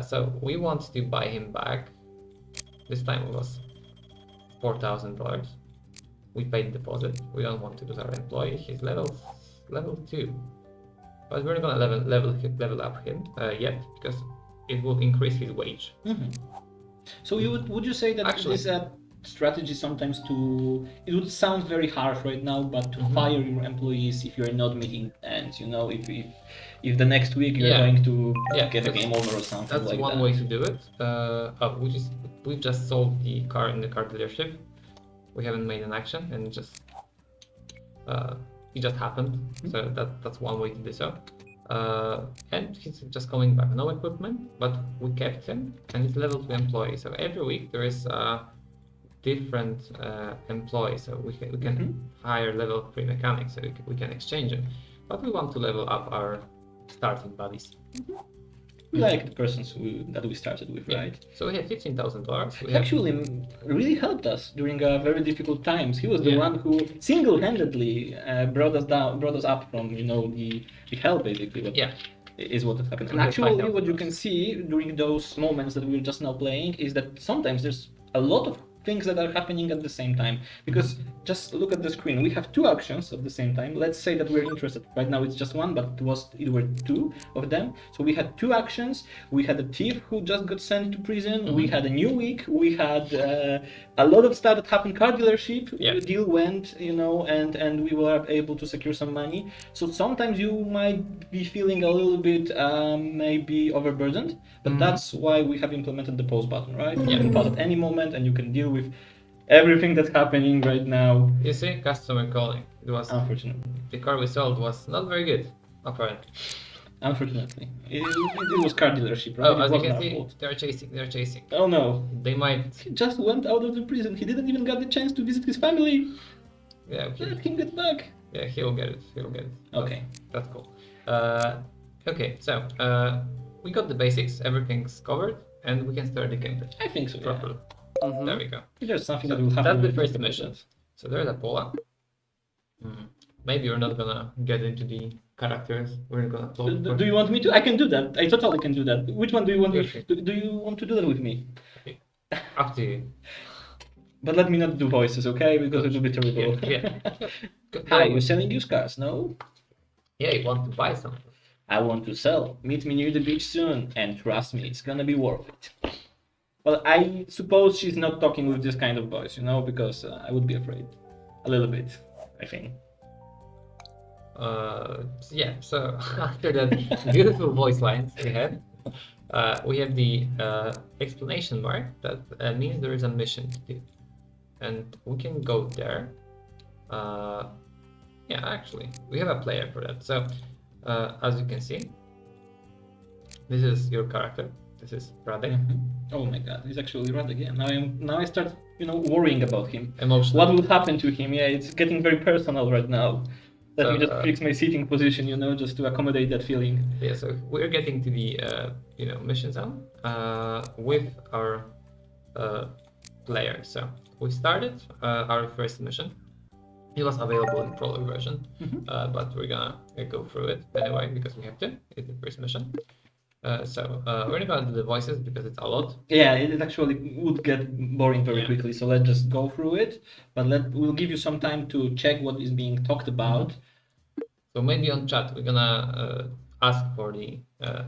So we want to buy him back. This time it was $4,000. We paid deposit. We don't want to lose our employee. He's level 2, but we're not gonna level up him yet, because it will increase his wage. So would you say that Actually, this strategy sometimes it would sound very harsh right now, but to fire your employees if you're not meeting ends, you know, if the next week you're going to get a game over or something that's like one that. way to do it. We've just sold the car in the car dealership. We haven't made an action, and it just happened. So that's one way to do so. And he's just coming back, no equipment, but we kept him, and he's level 2 employee. So every week there is a different employee, so we can hire level 3 mechanics, so we can exchange them. But we want to level up our starting buddies. We like the persons that we started with, right? So we have $15,000. He actually really helped us during very difficult times. He was the one who single-handedly brought us up from, you know, the hell, basically. Is what happened. And actually, what you can see during those moments that we're just now playing is that sometimes there's a lot of things that are happening at the same time, because just look at the screen. We have 2 actions at the same time. Let's say that we're interested. Right now it's just one, but it were 2 of them. So we had 2 actions. We had a thief who just got sent to prison. We had a new week. We had a lot of stuff that happened. Car dealership deal went, you know, and we were able to secure some money. So sometimes you might be feeling a little bit maybe overburdened, but that's why we have implemented the pause button, right? You can pause at any moment, and you can deal with everything that's happening right now. You see, customer calling. It was unfortunately. The car we sold was not very good, apparently. Unfortunately, it was car dealership, right? As you can see, they're chasing. Oh no! They might. He just went out of the prison. He didn't even get the chance to visit his family. Yeah. Let him get back. Yeah, he'll get it. Okay. That's cool. Okay, so we got the basics. Everything's covered, and we can start the gameplay. I think so. Properly. There we go. There's something that will happen. That's the first mission. So there's a Pola. Maybe we're not gonna get into the characters. We're gonna talk. Do you want me to? I can do that. I totally can do that. Which one do you want? Do you want to do that with me? Okay. Up to you. But let me not do voices, okay? Because it will be terrible. Yeah. Hi, you're selling used cars, no? Yeah, you want to buy something. I want to sell. Meet me near the beach soon, and trust me, it's gonna be worth it. Well, I suppose she's not talking with this kind of voice, you know, because I would be afraid. A little bit, I think. Yeah, so after that beautiful voice lines we have the explanation mark that means there is a mission to do. And we can go there. Yeah, actually, we have a player for that. So, as you can see, this is your character. This is Radek. Oh my god, he's actually Radek. Yeah, now I start, you know, worrying about him. Emotional. What will happen to him? Yeah, it's getting very personal right now. Let me just fix my seating position, you know, just to accommodate that feeling. Yeah, so we're getting to the mission zone with our player. So we started our first mission. It was available in prologue version, Mhm. but we're gonna go through it anyway because we have to. It's the first mission. We're not gonna do the voices because it's a lot. Yeah, it actually would get boring very Yeah. quickly, so let's just go through it. But we'll give you some time to check what is being talked about. So maybe on chat we're gonna ask for the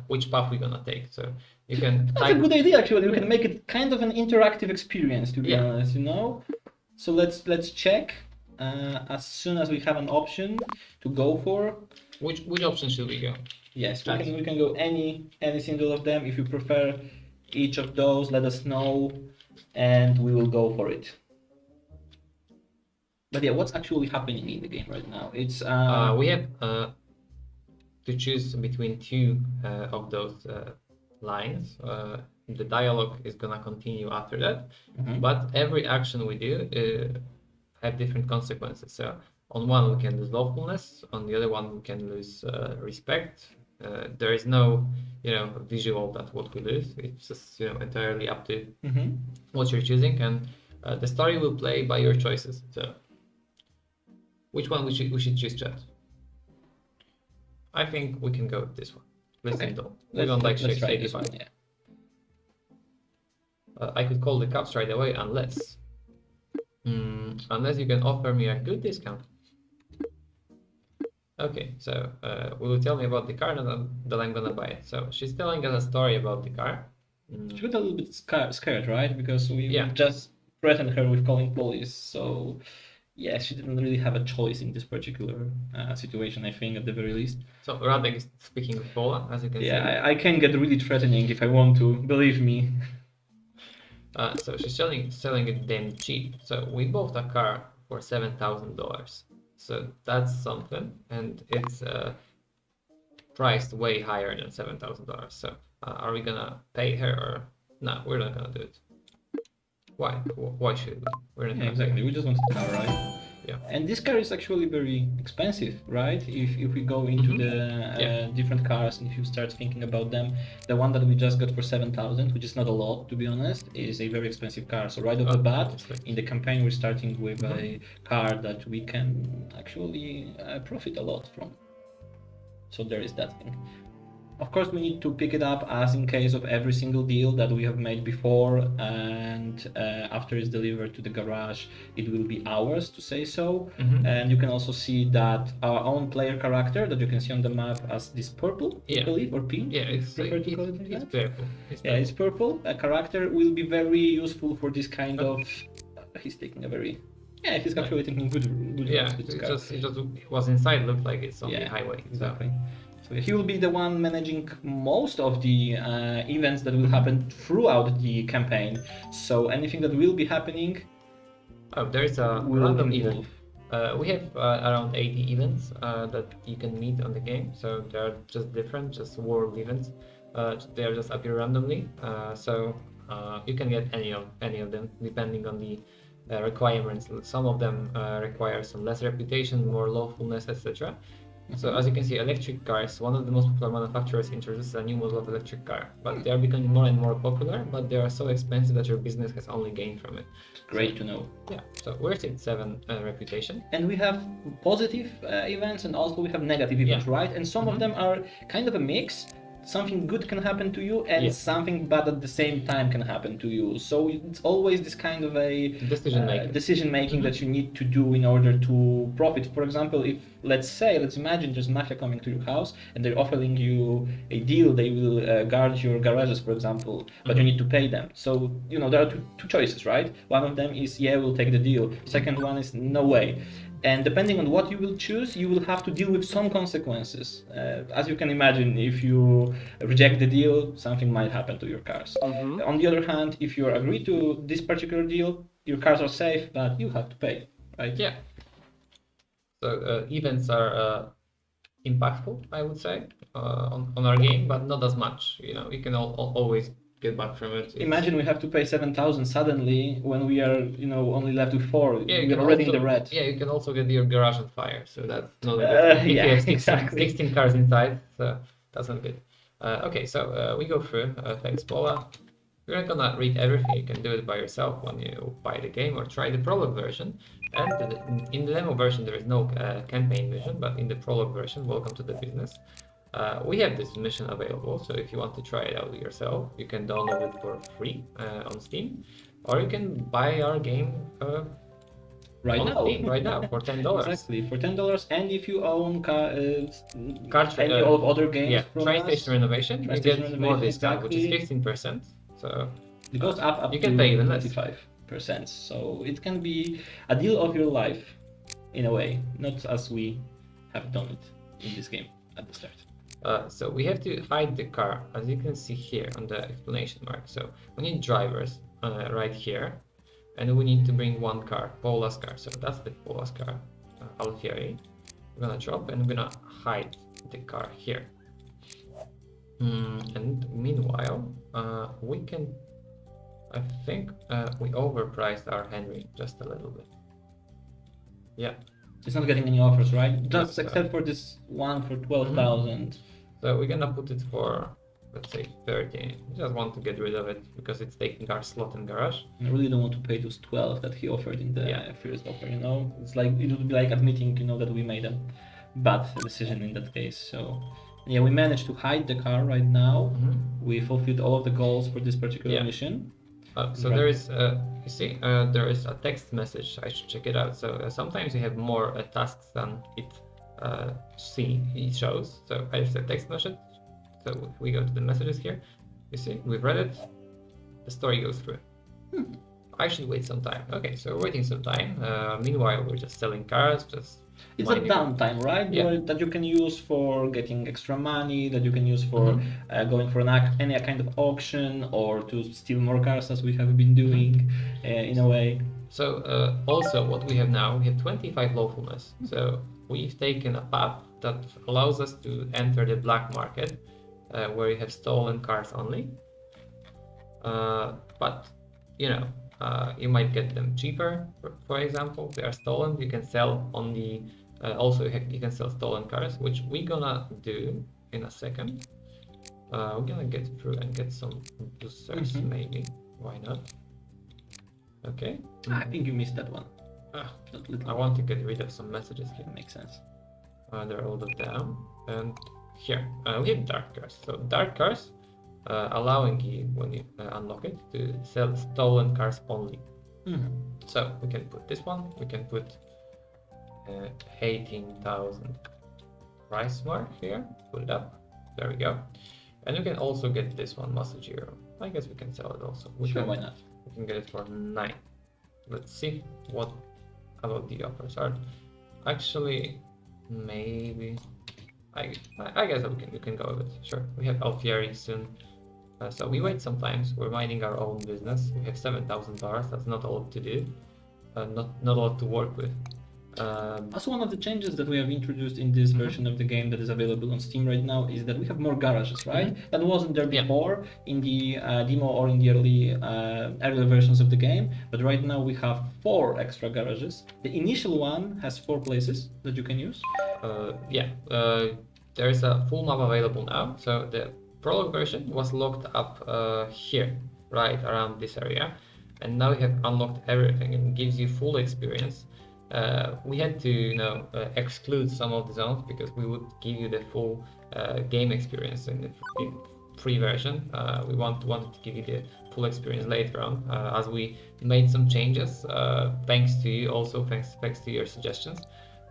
which path we're gonna take. So you can That's a type. good idea, actually. We can make it kind of an interactive experience, to be Yeah. honest, you know. So let's check as soon as we have an option to go for. Which option should we go? Yes, Chat. we can go any single of them. If you prefer each of those, let us know, and we will go for it. But yeah, what's actually happening in the game right now? It's We have to choose between two of those lines. The dialogue is gonna continue after that, Mhm. but every action we do have different consequences. So on one we can lose lawfulness, on the other one we can lose respect. There is no, visual that what we lose. It's just entirely up to Mhm. what you're choosing, and the story will play by your choices. So which one we should choose, chat? I think we can go with this one. Let's Okay. simple. We don't like let's try Shakespeare this one. divide. Yeah. I could call the cops right away unless you can offer me a good discount. Okay, so will you tell me about the car that I'm gonna buy? So she's telling us a story about the car. She got a little bit scared, right? Because we Yeah. just threatened her with calling police. So yeah, she didn't really have a choice in this particular situation, I think, at the very least. So Radek is speaking with Paula, as you can see. Yeah, I can get really threatening if I want to, believe me. So she's selling it damn cheap. So we bought a car for $7,000. So that's something, and it's priced way higher than $7,000. So are we gonna pay her or no? We're not gonna do it. Why? Why should we? We're not Yeah, gonna exactly. We just want the car, right? Yeah. And this car is actually very expensive, right? If we go into Mhm. the different cars and if you start thinking about them, the one that we just got for 7,000, which is not a lot to be honest, is a very expensive car. So right off the bat, obviously. in the campaign, we're starting with a car that we can actually profit a lot from. So there is that thing. Of course, we need to pick it up as in case of every single deal that we have made before, and after it's delivered to the garage, it will be ours to say so. And you can also see that our own player character that you can see on the map as this purple, I Yeah. believe, or pink. Yeah, if you prefer to call it like it's that. purple. Yeah, it's purple. A character will be very useful for this kind of. He's taking a very. Yeah, he's actually taking good Yeah, routes with this car. it just was inside. Looked like it's on the Yeah, highway. Exactly. So he will be the one managing most of the events that will happen throughout the campaign. So anything that will be happening Oh, there is a will random involve. event. We have around 80 events that you can meet on the game. So they are just different, just world events. They are just appear randomly. You can get any of them depending on the requirements. Some of them require some less reputation, more lawfulness, etc. So as you can see, electric cars, one of the most popular manufacturers introduces a new model of electric car, but they are becoming more and more popular, but they are so expensive that your business has only gained from it. Great to know. Yeah, so we're at 7 reputation. And we have positive events and also we have negative events, right? And some of them are kind of a mix. Something good can happen to you and something bad at the same time can happen to you. So it's always this kind of a decision making that you need to do in order to profit. For example, if let's imagine there's mafia coming to your house and they're offering you a deal, they will guard your garages, for example, but you need to pay them. So there are two choices, right? One of them is we'll take the deal. Second one is no way. And depending on what you will choose, you will have to deal with some consequences. As you can imagine, if you reject the deal, something might happen to your cars. On the other hand, if you agree to this particular deal, your cars are safe, but you have to pay, right? Yeah. So events are impactful, I would say, on our game, but not as much. You can always get back from it. Imagine we have to pay 7,000 suddenly when we are, only left with 4. Yeah, we're already in the red. Yeah, you can also get your garage on fire, so that's not good. You have 16 cars inside, so that's not good. Okay, so we go through. Thanks, Paula. We're not gonna read everything. You can do it by yourself when you buy the game or try the prologue version. And in the demo version, there is no campaign mission, but in the prologue version, welcome to the business, we have this mission available. So if you want to try it out yourself, you can download it for free on Steam, or you can buy our game Right on now. Steam right now for $10. Exactly, for $10. And if you own Cartridge, any of other games yeah, from Train us, Station Renovation, you Station get more Renovation, discount, which is exactly. 15%. So It goes up you to can pay even less. 25%. So it can be a deal of your life, in a way, not as we have done it in this game at the start. So we have to hide the car, as you can see here on the explanation mark. So we need drivers right here, and we need to bring one car, Paula's car. So that's the Paula's car, Alfieri. We're gonna drop and we're gonna hide the car here. And meanwhile, we can, I think we overpriced our Henry just a little bit. Yeah. It's not getting any offers, right? Just No. except for this one for 12,000. So we're gonna put it for, let's say 30. Just want to get rid of it because it's taking our slot in garage. I really don't want to pay those 12 that he offered in the Yeah. first offer, you know? It's like, it would be like admitting, you know, that we made a bad decision in that case. So, yeah, we managed to hide the car right now. We fulfilled all of the goals for this particular Yeah. mission. So Right. there is, you see, there is a text message. I should check it out. So sometimes you have more tasks than it shows. So I just a text message. So if we go to the messages here, you see, we've read it. The story goes through. I should wait some time. Okay, so we're waiting some time. Meanwhile, we're just selling cars, just. It's a minding- downtime, right? Yeah. That you can use for getting extra money, that you can use for going for any kind of auction or to steal more cars, as we have been doing in a way. So also what we have now, we have 25 lawfulness. So we've taken a path that allows us to enter the black market where you have stolen cars only. But you know, you might get them cheaper. For example, they are stolen. You can sell on the also you can sell stolen cars, which we're gonna do in a second. We're gonna get through and get some boosters, maybe. Why not? Okay. I think you missed that one. That little. I want to get rid of some messages here. Makes sense. They're all down, and here we have dark cars. So dark cars allowing you, when you unlock it, to sell stolen cars only. So we can put this one. We can put 18,000 price mark here. Put it up. There we go. And we can also get this one, Masajiro. I guess we can sell it also. Sure, why not? We can get it for 9. Let's see what about the offers are. Actually, maybe I guess we can go with it. Sure. We have Alfieri soon. So we wait sometimes. We're minding our own business. We have $7,000. That's not a lot to do. Not a lot to work with. Also, one of the changes that we have introduced in this version of the game that is available on Steam right now is that we have more garages, right? That wasn't there before in the demo or in the early versions of the game, but right now we have 4 extra garages. The initial one has 4 places that you can use. There is a full map available now. So the prologue version was locked up here, right around this area, and now we have unlocked everything and gives you full experience. We had to, exclude some of the zones because we would give you the full game experience in the free version. We wanted to give you the full experience later on, as we made some changes, thanks to you, also thanks to your suggestions.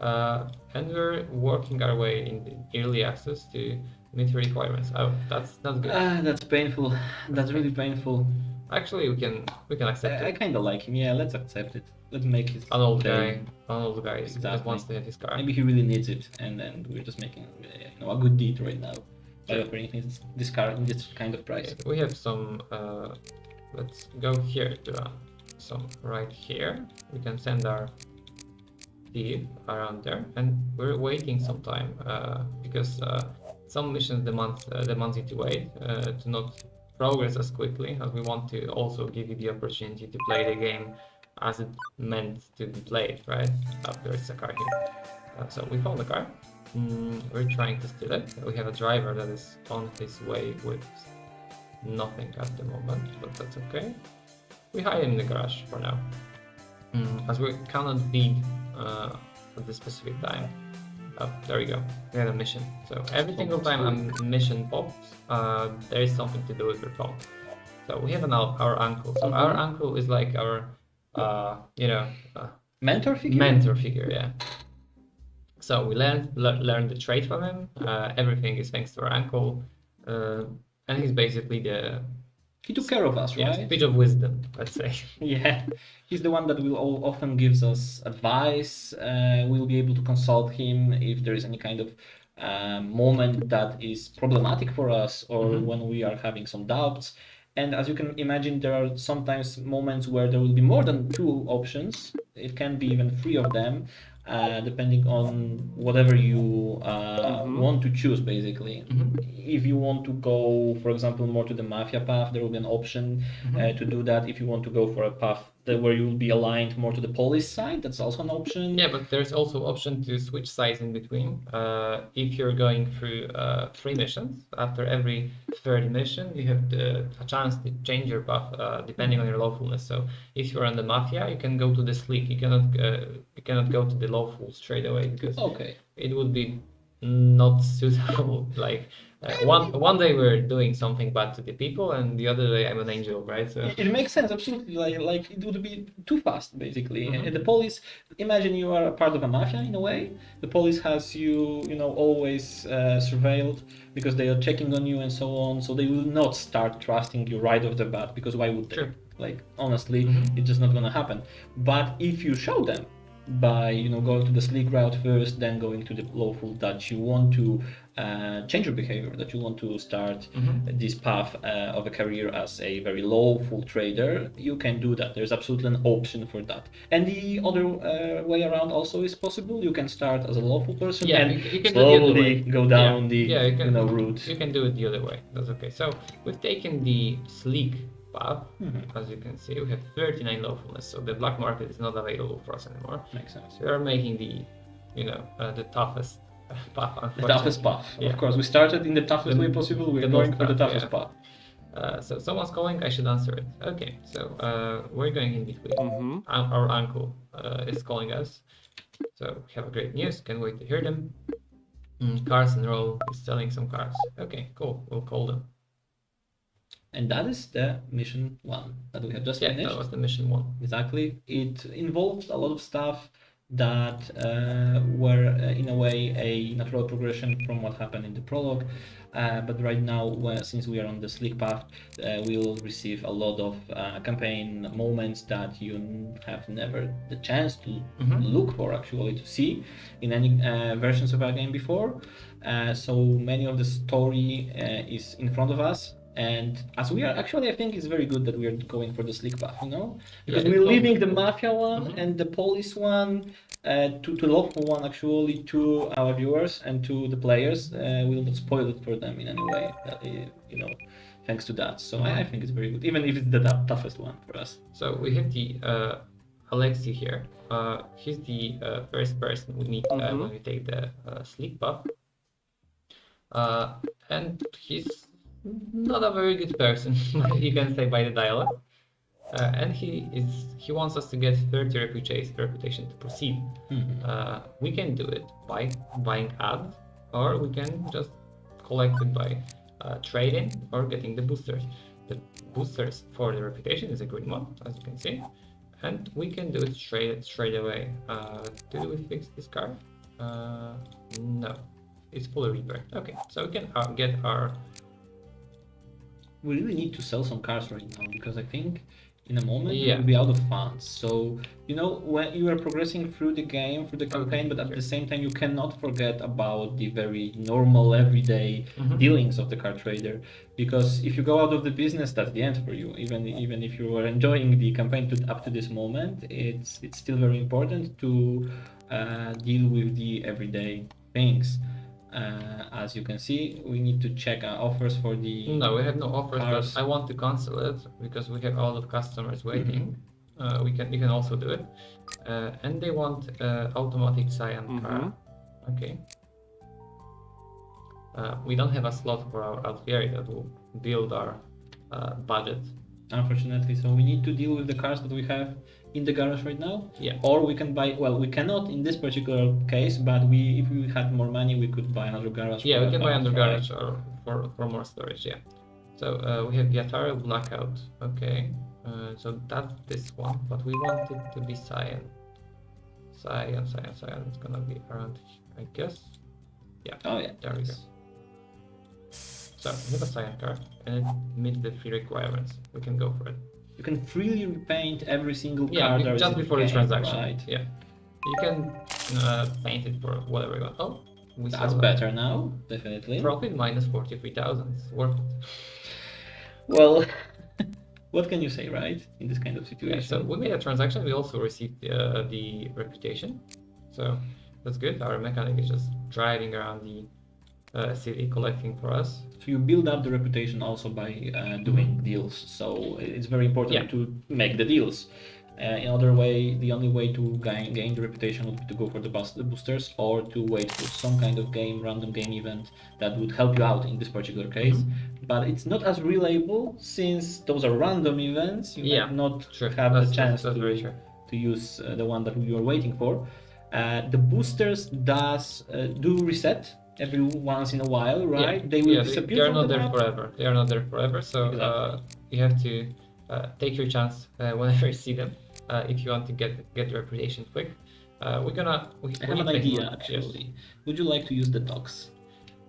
And we're working our way in the early access to meet the requirements. Oh, that's not good. That's painful. That's really painful. Actually, we can accept I it. kind of like him. Yeah, let's accept it. Let's make it. An old day. guy just Exactly. wants to have his car. Maybe he really needs it, and we're just making a good deed right now by Sure. offering this car in this kind of price. Okay, we have some. Let's go here to some right here. We can send our thief around there, and we're waiting some time because some missions demand you to wait to not progress as quickly, as we want to also give you the opportunity to play the game as it meant to be played, right? There's a car here. So we found the car. We're trying to steal it. We have a driver that is on his way with nothing at the moment, but that's okay. We hide him in the garage for now. as we cannot bid at the specific time. Oh, there we go. We had a mission. So every single time a mission pops, there is something to do with your phone. So we have our uncle. So our uncle is like our, Mentor figure? mentor figure. Yeah. So we learned the trade from him. Everything is thanks to our uncle, and he's basically the He took care of us, right? speech of wisdom, let's say. Yeah, he's the one that will often gives us advice. We'll be able to consult him if there is any kind of moment that is problematic for us, or when we are having some doubts. And as you can imagine, there are sometimes moments where there will be more than 2 options. It can be even 3 of them, depending on whatever you want to choose, basically. If you want to go, for example, more to the mafia path, there will be an option to do that. If you want to go for a path where you will be aligned more to the police side, that's also an option. Yeah, but there's also option to switch sides in between. If you're going through 3 missions, after every third mission, you have a chance to change your path depending on your lawfulness. So if you're on the mafia, you can go to the sleek. You cannot go to the lawful straight away because it would be not suitable. Like one day we're doing something bad to the people, and the other day I'm an angel, right? So it makes sense, absolutely. Like it would be too fast, basically. And the police, imagine you are a part of a mafia in a way. The police has you, always surveilled because they are checking on you and so on. So they will not start trusting you right off the bat, because why would they? Sure. Like honestly, it's just not gonna happen. But if you show them by going to the sleek route first, then going to the lawful, that you want to change your behavior, that you want to start this path of a career as a very lawful trader, you can do that. There's absolutely an option for that. And the other way around also is possible. You can start as a lawful person and you can slowly go down the route. You can do it the other way. That's okay. So we've taken the sleek path. As you can see, we have 39 lawfulness, so the black market is not available for us anymore. Makes sense. We are making the the toughest path. The toughest path. Yeah. Of course, we started in the toughest way possible. We're going for the toughest path. So someone's calling, I should answer it. Okay, so we're going in between. Our uncle is calling us. So we have a great news, can't wait to hear them. Cars and Roll is selling some cars. Okay, cool, we'll call them. And that is the mission 1 that we have just finished. Yeah, that was the mission 1. Exactly. It involved a lot of stuff that were in a way a natural progression from what happened in the prologue. But right now, since we are on the sleek path, we'll receive a lot of campaign moments that you have never the chance to look for, actually, to see in any versions of our game before. So many of the story is in front of us. And as we are, actually, I think it's very good that we are going for the sleek path, because we're leaving the mafia one and the police one to lawful one, actually, to our viewers and to the players. We'll not spoil it for them in any way, thanks to that. So I think it's very good, even if it's the toughest one for us. So we have the Alexei here. He's the first person we meet when we take the sleek path. And he's not a very good person, you can say by the dialogue. And he wants us to get 30 reputation to proceed. We can do it by buying ads, or we can just collect it by trading or getting the boosters. The boosters for the reputation is a green one, as you can see, and we can do it straight away. Did we fix this car? No, it's fully repaired. Okay, so we can get our. We really need to sell some cars right now, because I think in a moment we'll be out of funds. So when you are progressing through the game, through the campaign, but at the same time you cannot forget about the very normal everyday dealings of the car trader, because if you go out of the business, that's the end for you. Even if you were enjoying the campaign up to this moment, it's still very important to deal with the everyday things. As you can see, we need to check our offers for the. No, we have no offers, cars. but I want to cancel it because we have a lot of customers waiting. You can also do it, and they want automatic cyan car. Okay. We don't have a slot for our Alfieri that will build our budget unfortunately. So we need to deal with the cars that we have in the garage right now. Yeah. Or we can buy. Well, we cannot in this particular case, but if we had more money, we could buy another garage. Yeah, for we can buy cars, another right? garage or for more storage. Yeah. So we have Yatara Blackout. Okay. So that's this one, but we want it to be cyan. Cyan. It's gonna be around, I guess. Yeah. Oh yeah. There we go. So we have a cyan car, and it meets the free requirements. We can go for it. You can freely repaint every single Yeah, car there is just in the before the game, transaction. right? Yeah. You can paint it for whatever you want. Oh, we That's sell better now, definitely. Profit minus 43,000. It's worth it. Well, what can you say, right? In this kind of situation. Yeah, so we made a transaction. We also received the reputation. So that's good. Our mechanic is just driving around the city collecting for us. So you build up the reputation also by doing deals. So it's very important Yeah. to make the deals. In other way, the only way to gain the reputation would be to go for the boosters or to wait for some kind of random game event that would help you out in this particular case. But it's not as reliable since those are random events. You Yeah, might not Sure. have That's- the chance that's very true. to use the one that you are waiting for. The boosters do reset every once in a while, right? Yeah. They will Yeah, disappear they are from not the there map. forever. They are not there forever. So Exactly. you have to take your chance whenever you see them. If you want to get the reputation quick. We I have need an to make idea more- actually. Would you like to use the dogs?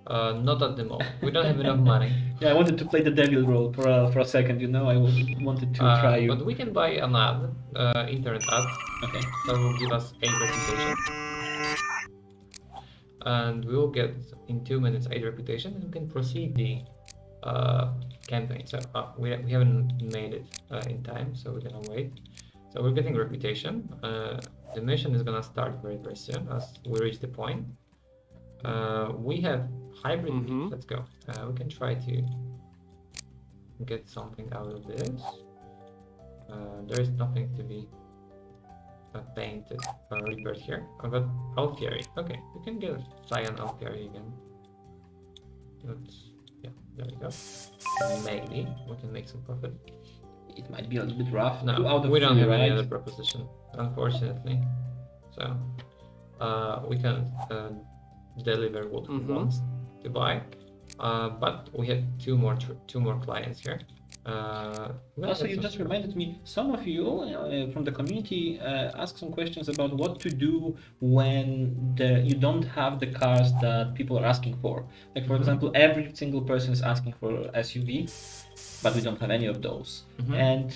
Yes. Not at the moment. We don't have enough money. Yeah, I wanted to play the devil role for a second. You know, I wanted to try you. But we can buy an ad, internet ad, Okay. that will give us 8 reputation. And we will get in 2 minutes 8 reputation, and we can proceed the campaign. So we haven't made it in time, so we're gonna wait. So we're getting reputation. The mission is gonna start very soon as we reach the point. We have hybrid. Let's go. We can try to get something out of this. There is nothing to be painted or repaired here. I've got Alfieri. Okay, we can get cyan Alfieri again. Yeah, there we go. Maybe we can make some profit. It might be a little bit rough. No, 2 out of we don't 3, have right? any other proposition, unfortunately. So we can deliver what we want to buy. But we have two more clients here. Also, you just reminded me, some of you from the community asked some questions about what to do when you don't have the cars that people are asking for. Like, for example, every single person is asking for SUV, but we don't have any of those. And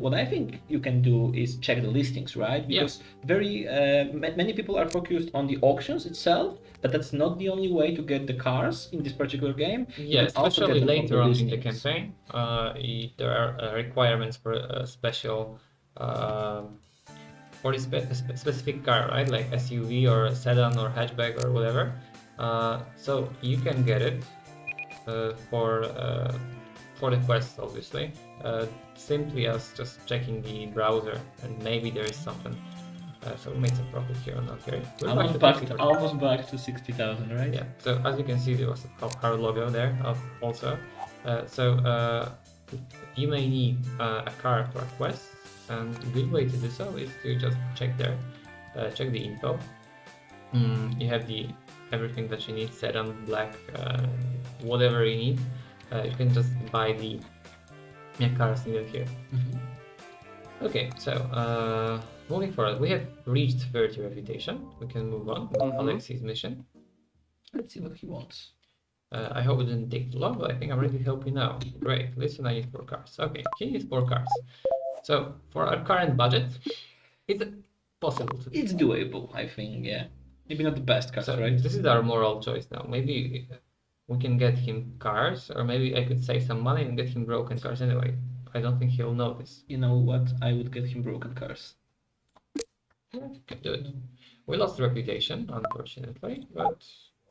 what I think you can do is check the listings, right? Because many people are focused on the auctions itself, but that's not the only way to get the cars in this particular game. Yeah, You can also especially get them from later on in the listings. campaign, there are requirements for a special for this specific car, right? Like SUV or a sedan or hatchback or whatever. So you can get it for the quests, obviously. Simply as just checking the browser, and maybe there is something. So we made some profit here on Alfieri. Almost back to 60,000, right? Yeah. So as you can see, there was our logo there also. You may need a car for a quest, and a good way to do so is to just check there, check the info. You have everything that you need, sedan, black, whatever you need. You can just buy the cars needed here. Okay, so moving forward, we have reached 30 reputation. We can move on with Alexei's mission. Let's see what he wants. I hope it didn't take too long, but I think I'm ready to help you now. Great, listen, I need 4 cars. Okay, he needs 4 cars. So for our current budget, it's possible to do. It's doable, I think, yeah. Maybe not the best cars, So right? this is our moral choice now. Maybe we can get him cars, or maybe I could save some money and get him broken cars anyway. I don't think he'll notice. You know what? I would get him broken cars. Yeah, can do it. We lost reputation, unfortunately, but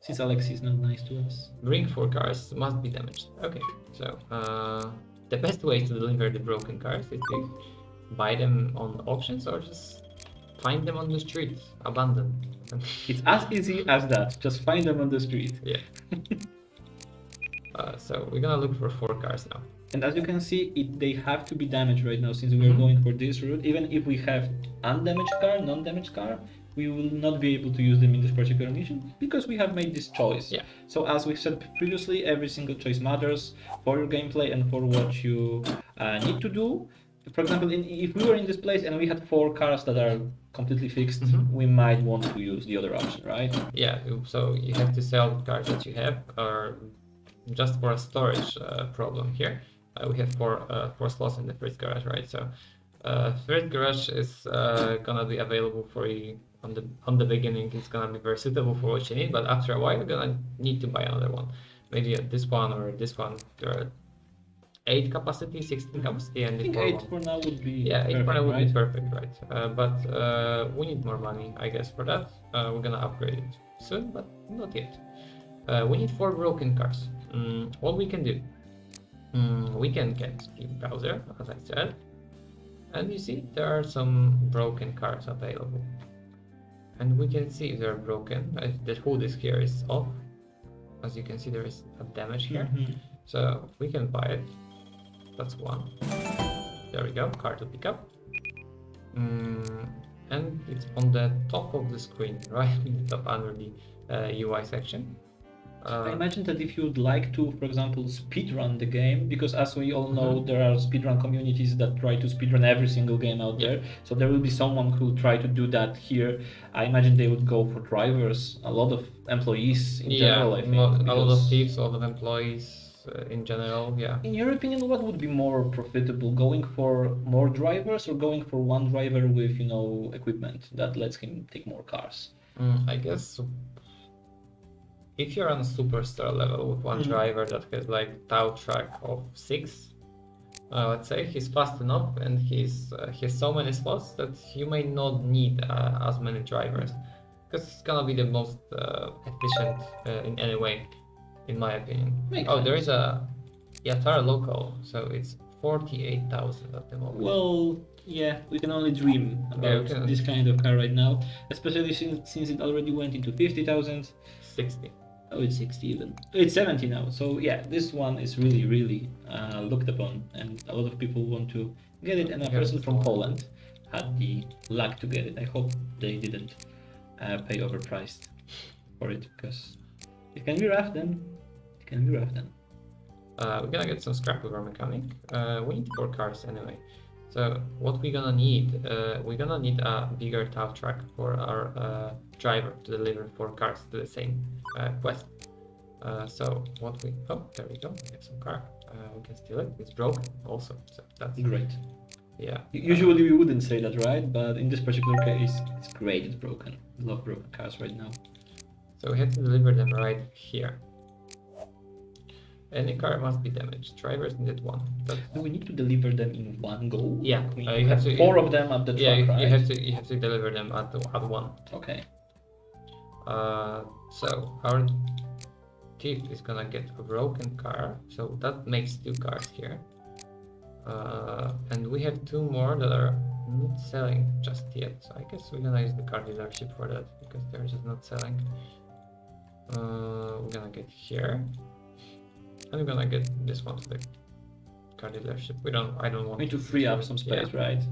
Since Alexei is not nice to us. bring 4 cars must be damaged. Okay, so the best way to deliver the broken cars is to buy them on auctions or just find them on the street, abandoned. It's as easy as that. Just find them on the street. Yeah. So we're gonna look for 4 cars now. And as you can see, they have to be damaged right now since we are Mhm. going for this route. Even if we have undamaged car, non-damaged car, we will not be able to use them in this particular mission because we have made this choice. Yeah. So as we said previously, every single choice matters for your gameplay and for what you need to do. For example, if we were in this place and we had 4 cars that are completely fixed, Mhm. we might want to use the other option, right? Yeah, so you have to sell the cars that you have, or just for a storage problem here. We have four slots in the first garage, right? So first garage is gonna be available for you on the beginning. It's gonna be very suitable for what you need, but after a while you're gonna need to buy another one. Maybe this one or this one. There are 8 capacity, 16 capacity, and I the think 4 8 one. for now would be Yeah, 8 for now would right? be perfect, right? But we need more money, I guess, for that. We're gonna upgrade it soon, but not yet. We need 4 broken cars. What we can do? We can get the browser, as I said, and you see there are some broken cars available. And we can see they're broken. The hood is here is off. As you can see, there is a damage here. Mhm. So we can buy it. That's one. There we go, car to pick up. And it's on the top of the screen, right? In the top under the UI section. I imagine that if you'd like to, for example, speedrun the game, because as we all know, there are speedrun communities that try to speedrun every single game out there. So there will be someone who will try to do that here. I imagine they would go for drivers, a lot of employees in general, I think. a lot of because- thieves, a lot of employees in general, yeah. In your opinion, what would be more profitable, going for more drivers or going for one driver with, equipment that lets him take more cars? I guess if you're on a superstar level with one driver that has like tow track of 6, let's say he's fast enough and he has so many slots that you may not need as many drivers, because it's gonna be the most efficient in any way, in my opinion. Makes There sense. is a Yatara local, so it's 48,000 at the moment. Well, yeah, we can only dream about we can- this kind of car right now, especially since it already went into 50,000. 60. Oh, it's 60 even. It's 70 now. So yeah, this one is really, really looked upon, and a lot of people want to get it. And a Yeah, person it's from all- Poland had the luck to get it. I hope they didn't pay overpriced for it, because it can be rough then. It can be rough then. We're gonna get some scrap with our mechanic. We need 4 cars anyway. So what we're gonna need, we're gonna need a bigger tow truck for our driver to deliver 4 cars to the same quest. So there we go. We have some car. We can steal it. It's broken also. So that's Great. yeah. Usually we wouldn't say that, right? But in this particular case, it's great. It's broken. I love broken cars right now. So we have to deliver them right here. Any car must be damaged. Drivers needed 1. Do we need to deliver them in one go? Yeah, We you have have to- 4 of them at the truck, Yeah, right? you have to deliver them at 1. Okay. So our thief is gonna get a broken car, so that makes 2 cars here. And we have 2 more that are not selling just yet, so I guess we're gonna use the car dealership for that, because they're just not selling. We're gonna get here, and we're gonna get this one to the car dealership. I don't want We need to free up some space, Yeah. right?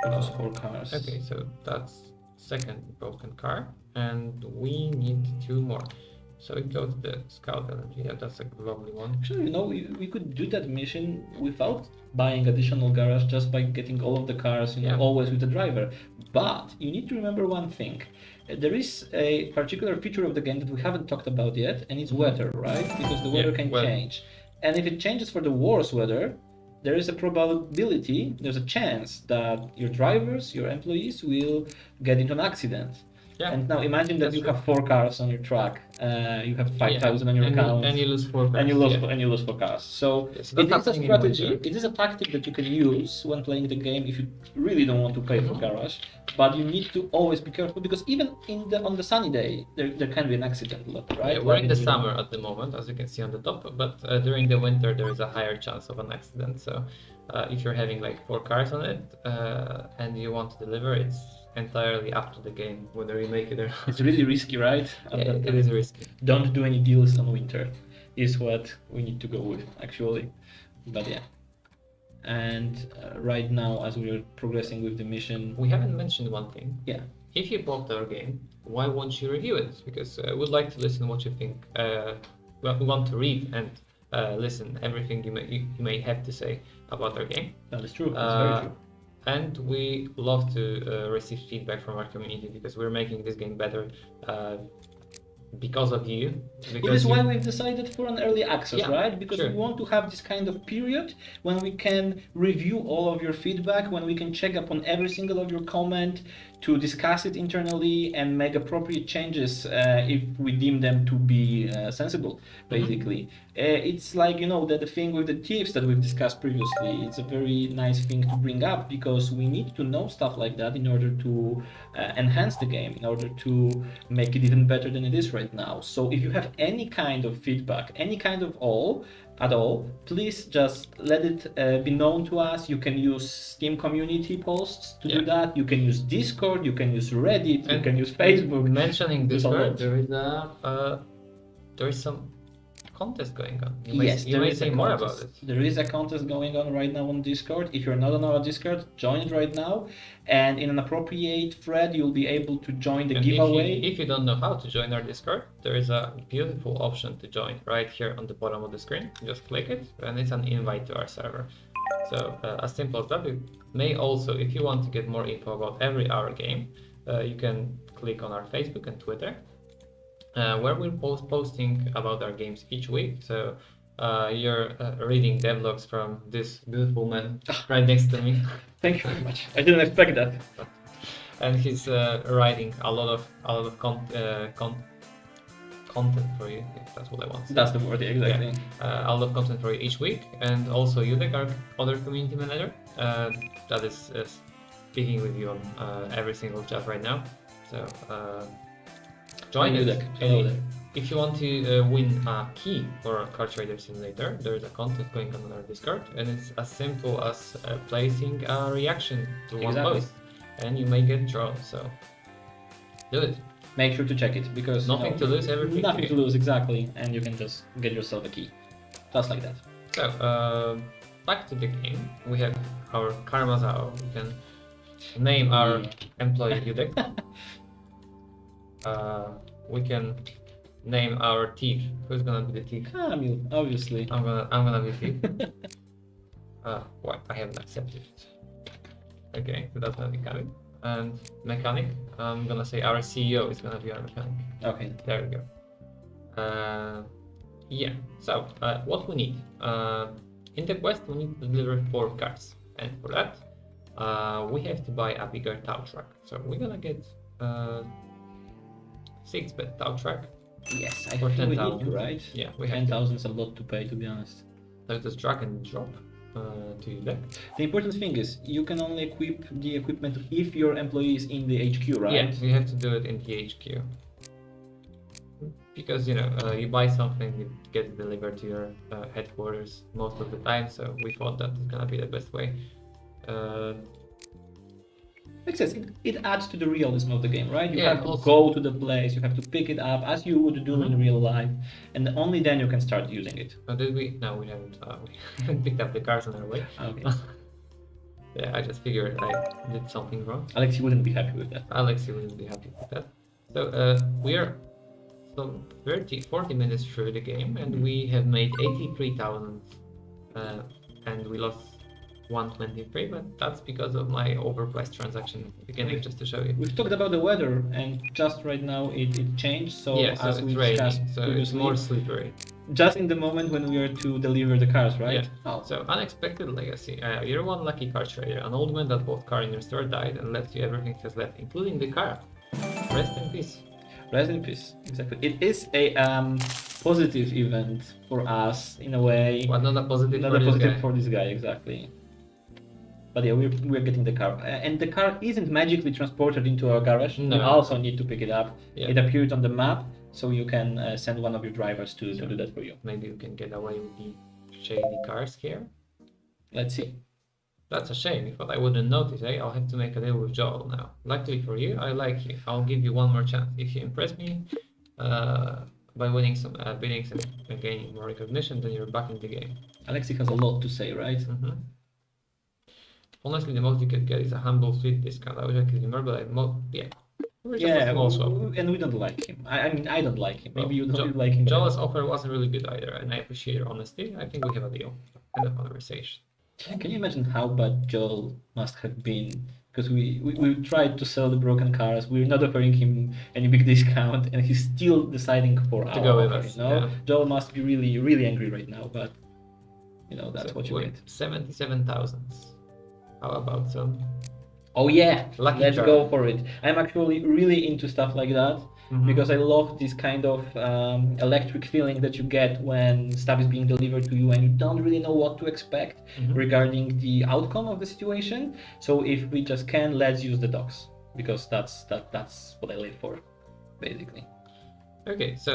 For those 4 cars. Okay, so that's second broken car, and we need 2 more. So we go to the scout LNG. Yeah, that's a lovely one. Actually, we could do that mission without buying additional garage, just by getting all of the cars, Yeah. always with the driver. But you need to remember one thing. There is a particular feature of the game that we haven't talked about yet, and it's weather, right? Because the weather can change. And if it changes for the worse weather, there is a probability, there's a chance that your drivers, your employees will get into an accident. Yeah. And now imagine that That's you true. have 4 cars on your truck, you have 5,000 on your account, and you lose 4 cars. and you lose yeah. and you lose 4 cars. So Yeah, so it that's is a happening in strategy. winter. It is a tactic that you can use when playing the game if you really don't want to pay for garage. But you need to always be careful, because even on the sunny day there can be an accident, right? Yeah, we're in the Like, summer at the moment, as you can see on the top, but during the winter there is a higher chance of an accident. So if you're having like 4 cars on it and you want to deliver, it's entirely up to the game whether you make it or not. It's really risky, right? At Yeah, that it time. is risky. Don't do any deals on winter, is what we need to go with, actually. But yeah. And right now, as we are progressing with the mission, We haven't mentioned one thing. yeah, If you bought our game, why won't you review it? Because we'd like to listen what you think. Well, we want to read and listen everything you may have to say about our game. that is true. That's very true. And we love to receive feedback from our community because we're making this game better because of you. It Because is why we've decided for an early access, Yeah, right? Because sure. we want to have this kind of period when we can review all of your feedback, when we can check up on every single of your comment, to discuss it internally and make appropriate changes if we deem them to be sensible, basically. It's like, you know, the thing with the tips that we've discussed previously. It's a very nice thing to bring up because we need to know stuff like that in order to enhance the game, in order to make it even better than it is right now. So if you have any kind of feedback, any kind of at all, please just let it be known to us. You can use Steam community posts to do that. You can use Discord, you can use Reddit, you can use Facebook. Mentioning There's a lot. Discord, there is some contest going on. You may, Yes, you there may is say a more contest. about it. There is a contest going on right now on Discord. If you're not on our Discord, join it right now. And in an appropriate thread, you'll be able to join the And giveaway. If you don't know how to join our Discord, there is a beautiful option to join right here on the bottom of the screen. Just click it, and it's an invite to our server. So as simple as that. You may also, if you want to get more info about every our game, you can click on our Facebook and Twitter, where we're posting about our games each week. So you're reading devlogs from this beautiful man right next to me. Thank you very much. I didn't expect that. And he's writing a lot of content for you, if that's what I want. That's the word, exactly. A lot of content for you each week, and also Judek, our other community manager, that is speaking with you on every single chat right now. So join Hi, it. Judek. Hello there. If you want to win a key for Car Trader Simulator, there is a contest going on our Discord, and it's as simple as placing a reaction to one post, and you may get drawn. So do it. Make sure to check it because Nothing to lose, everything nothing to to gain. lose, exactly, and you can just get yourself a key, just like that. So back to the game. We have our Karamazao. We can name our employee Judek. We can name our thief. Who's gonna be the thief? Kamil, obviously. I'm gonna be thief. What? I haven't accepted it. Okay, so that's gonna be Kamil. And mechanic, I'm gonna say our CEO is gonna be our mechanic. Okay. There we go. Yeah, so what we need. In the quest, we need to deliver 4 cars. And for that, we have to buy a bigger tow truck. So we're gonna get 6-bed tow truck. Yes, I For think we need 10,000. to, right? Yeah, we have 10,000 is a lot to pay, to be honest. to just drag and drop to you there. The important thing is you can only equip the equipment if your employee is in the HQ, right? Yeah, we have to do it in the HQ. Because, you know, you buy something, it gets delivered to your headquarters most of the time, so we thought that is gonna be the best way. Makes sense. It adds to the realism of the game, right? You Yeah, have to also- go to the place, you have to pick it up as you would do in real life, and only then you can start using it. Did we? No, we haven't. We haven't picked up the cars on our way. Okay. Yeah, I just figured I did something wrong. Alexi wouldn't be happy with that. Alexi wouldn't be happy with that. So we are 40 minutes through the game, and we have made 83,000, and we lost 123, but that's because of my overpriced transaction at the beginning, just to show you. We've talked about the weather, and just right now it changed. So Yeah, so as it's we raining, discussed so it's previously, more slippery. just in the moment when we are to deliver the cars, right? Yeah. Oh, So unexpected legacy. You're one lucky car trader. An old man that bought car in your store died and left you everything he has left, including the car. Rest in peace. rest in peace. Exactly. It is a positive event for us in a way. But not a positive Not for a this positive guy. for this guy, exactly. But yeah, we're getting the car, and the car isn't magically transported into our garage. No. We also need to pick it up. Yeah. It appeared on the map, so you can send one of your drivers to do that for you. Maybe you can get away with the shady cars here. Let's see. That's a shame. If I wouldn't notice, eh? I'll have to make a deal with Joel now. Luckily for you, I like you. I'll give you one more chance. If you impress me, by winning some biddings and gaining more recognition, then you're back in the game. Alexi has a lot to say, right? Mhm. Honestly, the most you can get is a humble sweet discount. I wish I could remember, but yeah, we're just a small shop. and we don't like him. I mean, I don't like him. Maybe you Well, don't like him. but- Joel's offer wasn't really good either, and I appreciate your honesty. I think we have a deal. End of conversation. Can you imagine how bad Joel must have been? Because we tried to sell the broken cars. We're not offering him any big discount, and he's still deciding for To our go with offer, us, you know? yeah. Joel must be really, really angry right now, but that's So what you wait, get. 77,000. How about some? Oh yeah, Lucky let's charm. go for it. I'm actually really into stuff like that. Mhm. Because I love this kind of electric feeling that you get when stuff is being delivered to you and you don't really know what to expect Mhm. regarding the outcome of the situation. So if we just can, let's use the dogs because that's what I live for, basically. Okay, so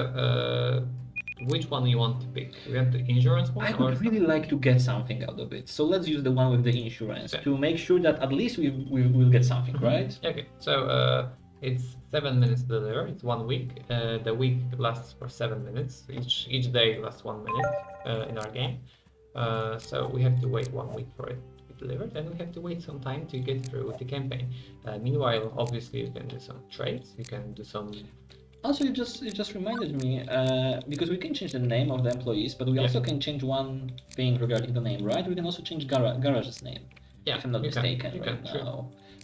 which one you want to pick? We want the insurance one, I or would really like to get something out of it. So let's use the one with the insurance Okay. to make sure that at least we will get something, right? Okay, so it's 7 minutes to deliver. It's 1 week. The week lasts for 7 minutes. Each day lasts 1 minute in our game. So we have to wait 1 week for it to be delivered, and we have to wait some time to get through with the campaign. Meanwhile, obviously, you can do some trades. You can do some. Also, it just reminded me because we can change the name of the employees, but we Yeah. also can change one thing regarding the name, right? We can also change garage's name, Yeah, if I'm not you mistaken, can, right sure. now.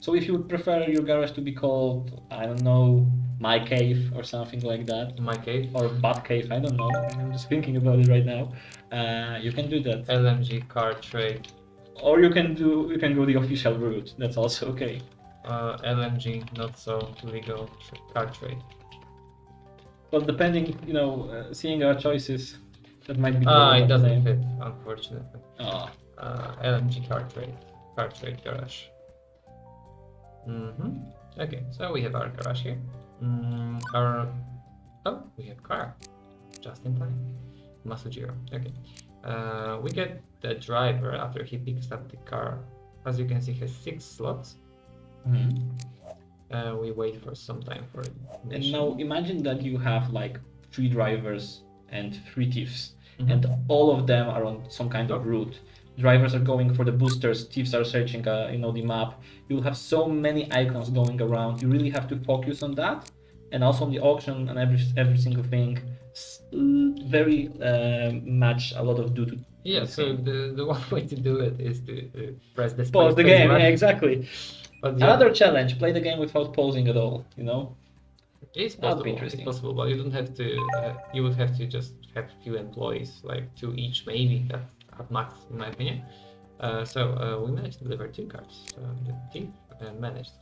So if you would prefer your garage to be called, I don't know, My Cave or something like that, In my case, or Bat Cave, I don't know. I'm just thinking about it right now. You can do that, LMG car trade, or you can go the official route. That's also okay. LMG not so legal car trade. But depending, seeing our choices, that might be. It doesn't name. fit, unfortunately. Ah. LMG car trade garage. Okay, so we have our garage here. We have car, just in time. Masujiro. Okay. We get the driver after he picks up the car. As you can see, he has 6 slots. Mhm. We wait for some time for it. And now imagine that you have like 3 drivers and 3 thieves, Mhm. and all of them are on some kind of route. Drivers are going for the boosters, thieves are searching, the map. You'll have so many icons going around. You really have to focus on that, and also on the auction and every single thing. Very much a lot of do to. Yeah, so the one way to do it is to press the Pause the space game. button. Yeah, exactly. But yeah, Another challenge: play the game without pausing at all. it's That'd be possible. It's interesting. possible, but you don't have to. You would have to just have few employees, like 2 each, maybe at max, in my opinion. We managed to deliver 2 cards. The thief managed.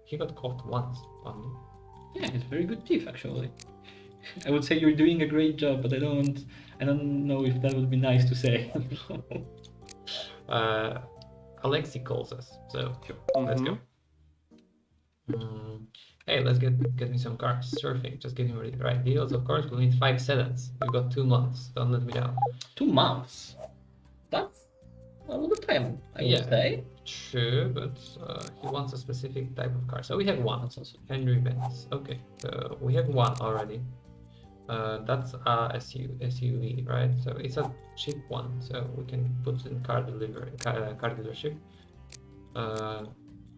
He got caught once only. Yeah, he's a very good thief actually. I would say you're doing a great job, but I don't know if that would be nice to say. Alexi calls us, so let's go. Hey, let's get me some cars. Surfing, just give me the right deals. Of course, we'll need 5 sedans. We've got 2 months. Don't let me down. 2 months. That's a lot of time, I would Yeah. say. True, but he wants a specific type of car. So we have one. That's also Henry Benz. Okay, so we have one already. That's a SUV, right? So it's a cheap one, so we can put in car dealership.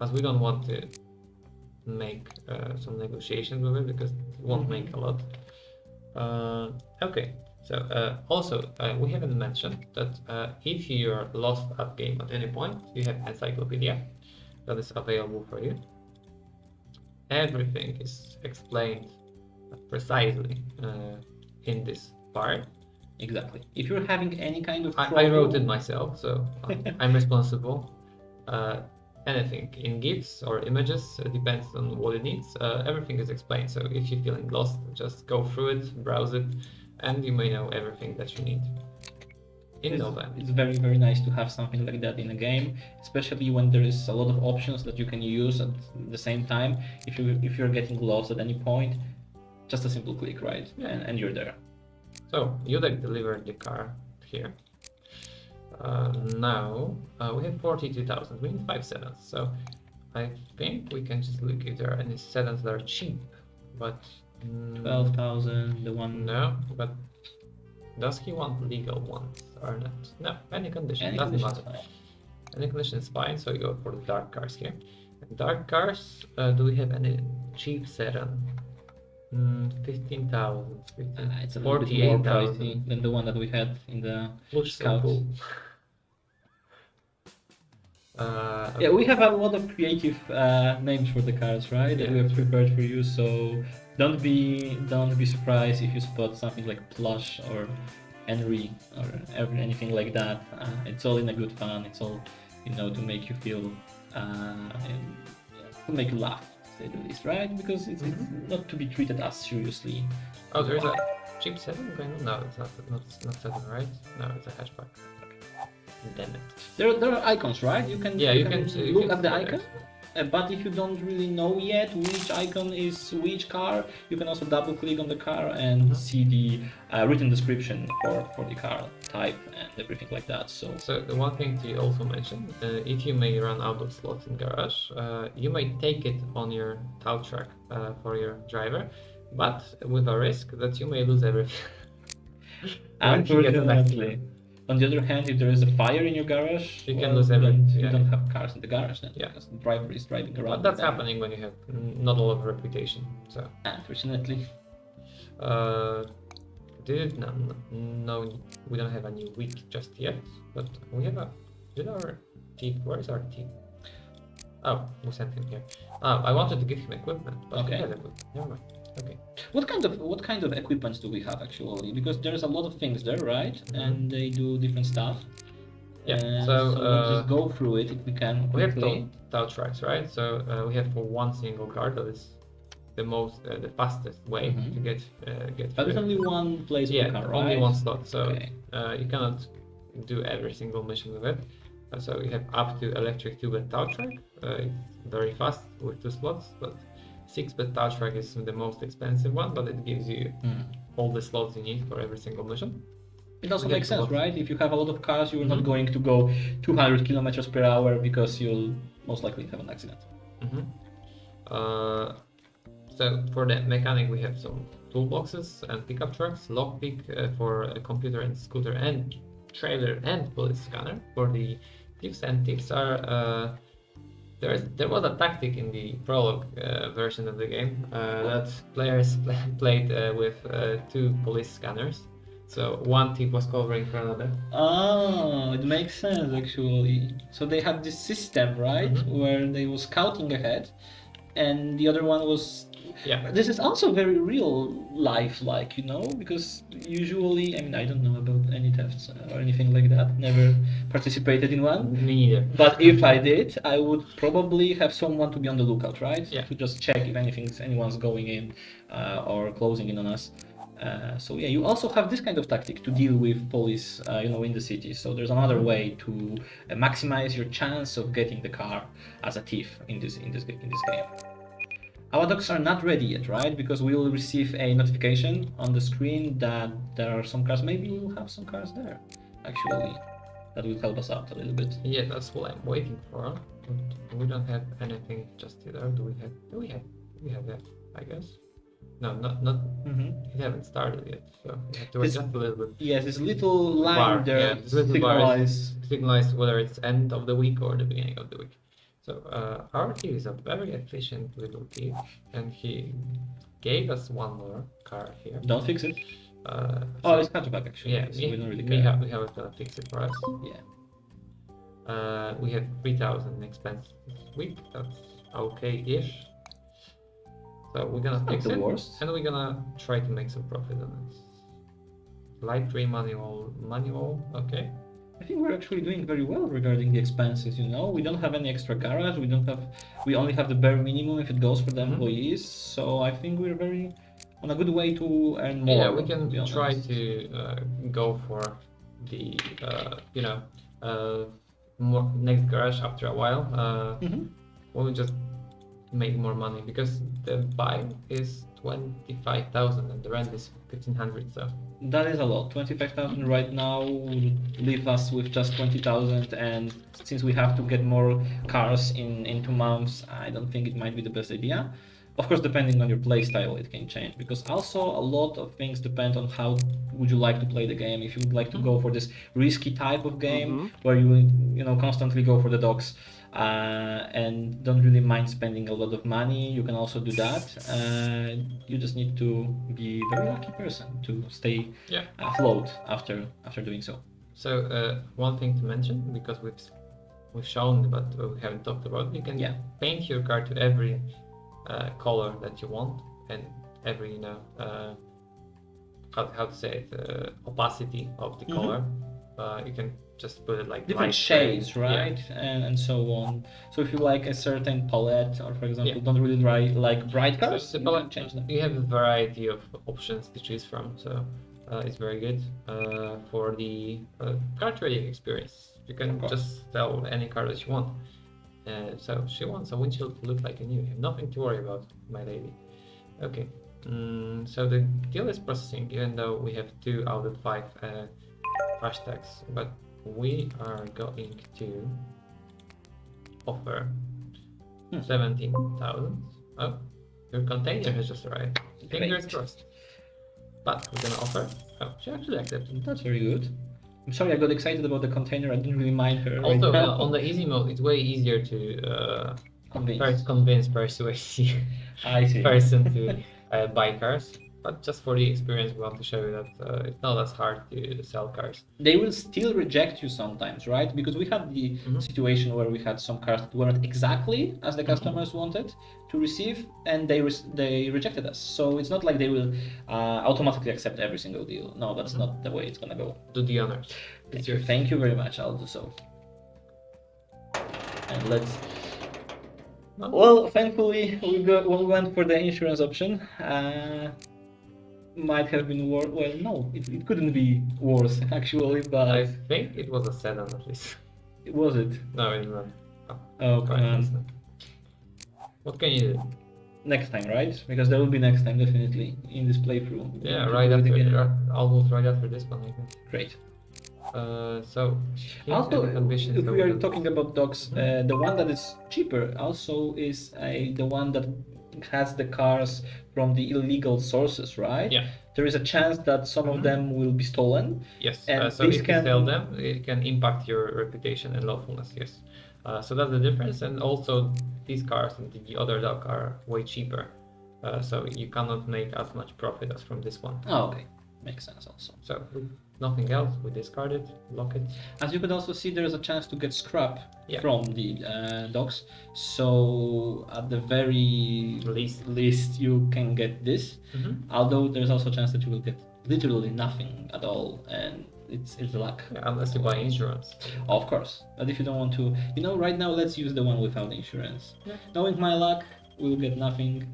As we don't want to make some negotiations with it because it won't make a lot. Okay, so also we haven't mentioned that if you're lost at game at any point, you have encyclopedia that is available for you. Everything is explained precisely in this part. exactly. If you're having any kind of I wrote it myself, so I'm responsible. Anything in GIFs or images depends on what it needs. Everything is explained, so if you're feeling lost, just go through it, browse it, and you may know everything that you need in no time. It's very, very nice to have something like that in a game, especially when there is a lot of options that you can use at the same time. If you're getting lost at any point, just a simple click, right? Yeah. And you're there. So Yudek delivered the car here. Now we have 42,000. We need 5 sedans. So I think we can just look if there are any sedans that are cheap. But Mm, 12,000, the one... No, but does he want legal ones or not? No, any condition, Any doesn't conditions matter. fine. Any condition is fine, so you go for the dark cars here. And dark cars, do we have any cheap sedan? 15,000, It's a little bit more 48,000. pricey than the one that we had in the Looks so Scouts. cool. Yeah, we have a lot of creative names for the cars, right? That we Yeah. have prepared for you. So don't be surprised if you spot something like Plush or Henry or anything like that. It's all in a good fun. It's all to make you feel and, to make you laugh, to say the least, right? Because it's not to be treated as seriously. Oh, there's a cheap sedan going on? No, it's not sedan, right? No, it's a hatchback. Damn it. There are icons, right? You can Yeah, you can look at the select. icon. But if you don't really know yet which icon is which car, you can also double click on the car and see the written description for the car type and everything like that. So The one thing to also mention, if you may run out of slots in garage, you may take it on your tow truck for your driver, but with a risk that you may lose everything. When he gets an accident. unfortunately, on the other hand, if there is a fire in your garage, You can lose then everything, you yeah. don't have cars in the garage then, Yeah. because the driver is driving around. But that's with them. happening when you have not a lot of reputation. So, Unfortunately. no, we don't have a new week just yet, but we have where is our team? Oh, we sent him here. I wanted to give him equipment, but Okay. he has equipment. Never mind. Okay. What kind of equipments do we have actually? Because there's a lot of things there, right? Mhm. And they do different stuff. Yeah, let's just go through it if we can we have quickly. tow trucks, right? So we have for one single car that is the fastest way Mhm. to get But there's through. only one place Yeah, for the car, right? only one slot, so Okay. you cannot do every single mission with it. So you have up to electric 2-bed tow truck. It's very fast with 2 slots, but 6-bed tow truck is the most expensive one, but it gives you Hmm. all the slots you need for every single mission. It also We makes have sense, lots- right? If you have a lot of cars, you're not Mhm. going to go 200 kilometers per hour because you'll most likely have an accident. Mhm. So for the mechanic, we have some toolboxes and pickup trucks, lockpick for a computer and scooter and trailer and police scanner. For the tips and tips are there was a tactic in the prologue version of the game that players played with 2 police scanners. So one tip was covering for another. Oh, it makes sense actually. So they had this system, right, Mhm. where they were scouting ahead, and the other one was. Yeah. This is also very real life, like because usually, I mean, I don't know about any thefts or anything like that. Never participated in one. Me neither. But if I did, I would probably have someone to be on the lookout, right? Yeah. To just check if anyone's going in or closing in on us. So yeah, you also have this kind of tactic to deal with police, in the city. So there's another way to maximize your chance of getting the car as a thief in this game. Our dogs are not ready yet, right? Because we will receive a notification on the screen that there are some cars. Maybe we'll have some cars there, actually. That will help us out a little bit. Yeah, that's what I'm waiting for. But we don't have anything just yet. Or do we have? We have that, I guess. No, not. Mm-hmm. We haven't started yet, so we have to wait This- just a little bit. Yes, this little line Bar, there yeah, this little bar signalize. Signalize whether it's end of the week or the beginning of the week. So our team is a very efficient little team, and he gave us one more car here. Don't fix it. Uh, Oh, it's hatchback actually. yeah, so we don't really we care. have gonna fix it for us. Yeah. We have 3,000 expense this week. That's okay-ish. So we're gonna Not fix the it, worst. and we're gonna try to make some profit on it. Light gray manual. Okay. I think we're actually doing very well regarding the expenses. We don't have any extra garage. We only have the bare minimum if it goes for the Mhm. employees. So I think we're very on a good way to earn more. Yeah, we to can be try honest. to go for the more next garage after a while. Mhm. When we just make more money, because the buy is 25,000 and the rent is 1,500. So That is a lot. 25,000 right now will leave us with just 20,000, and since we have to get more cars in 2 months, I don't think it might be the best idea. Of course, depending on your play style, it can change, because also a lot of things depend on how would you like to play the game. If you would like to go for this risky type of game where you know constantly go for the dogs and don't really mind spending a lot of money, you can also do that. You just need to be a very lucky person to stay afloat after doing so. So one thing to mention, because we've shown but we haven't talked about, you can paint your car to every color that you want, and every how to say it, opacity of the color. You can just put it like different shades, right? And so on. So if you like a certain palette, or for example don't really like bright colors, so you can change them. You have a variety of options to choose from, so it's very good for the car trading experience. You can just sell any car that you want. So she wants a windshield to look like a new. You have nothing to worry about, my lady. Okay. So the deal is processing, even though we have 2 out of 5 hashtags, but we are going to offer 17,000. Oh, your container has just arrived. Fingers crossed. But we're gonna offer. Oh, she actually accepted. That's very good. I'm sorry, I got excited about the container. I didn't really mind her. Also, on the easy mode, it's way easier to persuade I see. person to buy cars. But just for the experience, we want to show you that it's not as hard to sell cars. They will still reject you sometimes, right? Because we had the situation where we had some cars that weren't exactly as the customers wanted to receive, and they rejected us. So it's not like they will automatically accept every single deal. No, that's not the way it's gonna go. Do the honors. Thank you very much. I'll do so. And let's. Well, thankfully we went for the insurance option. Might have been worse. Well, no, it couldn't be worse actually, but I think it was a sedan at least. Was it? No, it's not. Oh, come on. What can you do? Next time, right? Because there will be next time definitely in this playthrough. Yeah, right after, almost right after this one, I guess. Great. So also, if we are talking about dogs, the one that is cheaper also is the one that has the cars from the illegal sources, right? Yeah. There is a chance that some of them will be stolen. Yes. And so if you sell them, it can impact your reputation and lawfulness. Yes. So that's the difference. And also, these cars and the other dog are way cheaper. So you cannot make as much profit as from this one. Oh, okay. Makes sense also. So nothing else, we discard it, lock it. As you could also see, there is a chance to get scrap from the dogs. So at the very least you can get this. Although there's also a chance that you will get literally nothing at all, and it's luck. Yeah, unless you buy insurance. Of course. But if you don't want to, right now let's use the one without insurance. Yeah. Knowing my luck, we'll get nothing.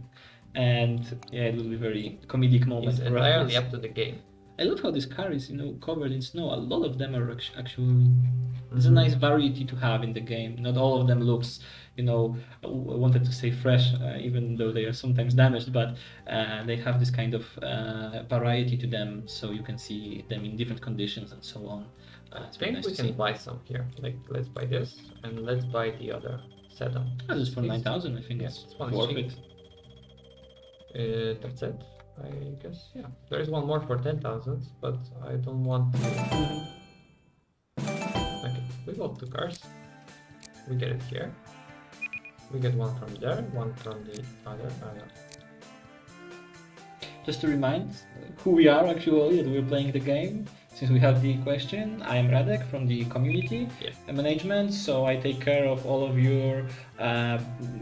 And it will be very comedic moment. It's entirely up to the game. I love how this car is, covered in snow. A lot of them are actually. It's a nice variety to have in the game. Not all of them looks, I wanted to say fresh, even though they are sometimes damaged. But they have this kind of variety to them, so you can see them in different conditions and so on. I think we can buy some here. Like, let's buy this and let's buy the other sedan. This is for 9,000. I think it's worth it. That's it, I guess. Yeah, there is one more for 10,000, but I don't want to. Okay, we got 2 cars. We get it here. We get one from there, one from the other. Just to remind who we are actually that we're playing the game. Since we have the question, I am Radek from the community management, so I take care of all of your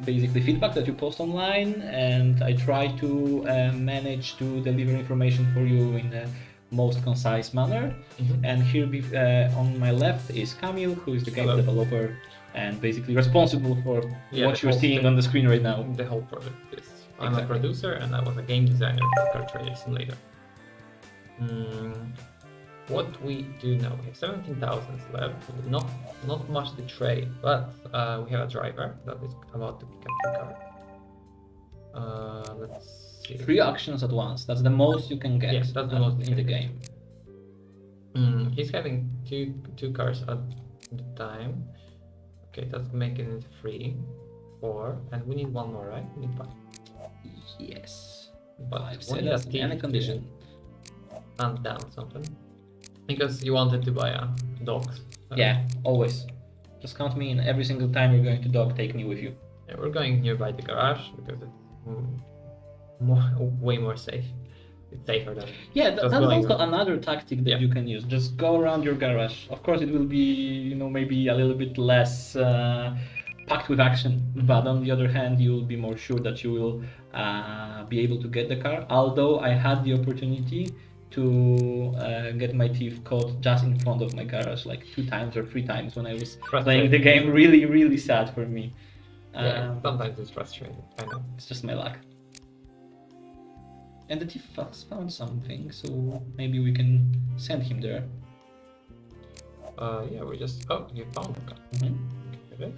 basically feedback that you post online, and I try to manage to deliver information for you in the most concise manner. And here on my left is Kamil, who is the game developer and basically responsible for what you're seeing on the screen right now. The whole project is. I'm a producer and I was a game designer for Car Trading Simulator. What we do now, we have 17,000 left, not much to trade, but we have a driver that is about to pick up the car. Let's see. 3 auctions at once, that's the most you can get. Yes, that's the most in the game. He's having two cars at the time. Okay, that's making it 3, 4, and we need one more, right? We need 5. Yes. But I've when said you that have in any condition. hunt down something because you wanted to buy a dog. Yeah, always. Just count me in every single time you're going to dock, take me with you. Yeah, we're going nearby the garage because it's way more safe. It's safer than Yeah, just that's going also around. another tactic that Yeah. you can use. Just go around your garage. Of course, it will be, maybe a little bit less packed with action, but on the other hand, you will be more sure that you will be able to get the car. Although I had the opportunity to get my teeth caught just in front of my garage, like 2 times or 3 times when I was playing the game. Really, really sad for me. Yeah, sometimes it's frustrating. I know. It's just my luck. And the thief has found something, so maybe we can send him there. Yeah, we just. Oh, you found the car. Mm-hmm. Okay.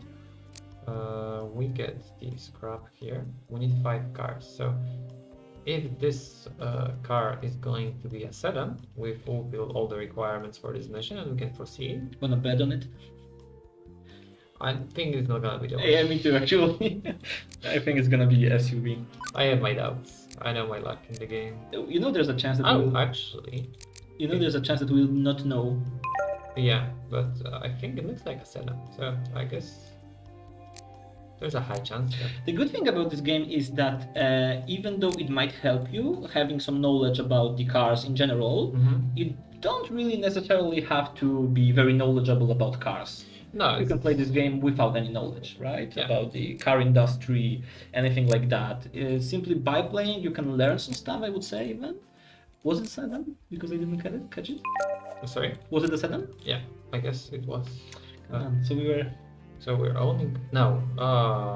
We get the scrap here. We need 5 cars. So if this car is going to be a sedan, we fulfill all the requirements for this mission and we can proceed. Wanna bet on it? I think it's not gonna be the one. Yeah, me too, actually. I think it's gonna be SUV. I have my doubts. I know my luck in the game. There's a chance that Actually. there's a chance that we'll not know. Yeah, but I think it looks like a sedan. So I guess there's a high chance that... The good thing about this game is that even though it might help you having some knowledge about the cars in general, you don't really necessarily have to be very knowledgeable about cars. No, You can play this game without any knowledge, right? Yeah. About the car industry, anything like that. Simply by playing, you can learn some stuff, I would say, even. Was it sedan? Because I didn't catch it? Sorry? Was it a sedan? Yeah, I guess it was. So we were... So we're owning... No,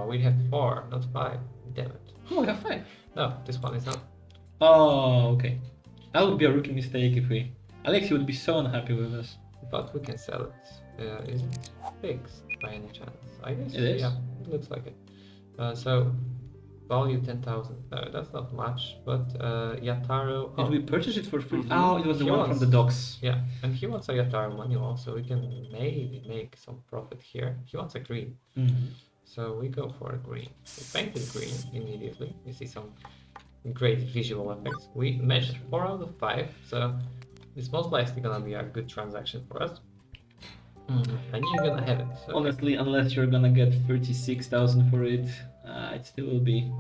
we have 4, not 5. Damn it. Oh, we have 5. No, this one is not. Oh, okay. That would be a rookie mistake if we... Alexi would be so unhappy with us. But we can sell it. Is it fixed by any chance? I guess. It is? Yeah, it looks like it. So value 10,000. That's not much, but Yataro. Did we purchase it for free? Mhm. Oh, it was the He one wants- from the docks. Yeah, and he wants a Yataro manual, so we can maybe make some profit here. He wants a green, so we go for a green. We painted green immediately. You see some great visual effects. We matched 4 out of 5, so it's most likely gonna be a good transaction for us. And you're gonna have it. So. Honestly, unless you're gonna get 36,000 for it, it still will be,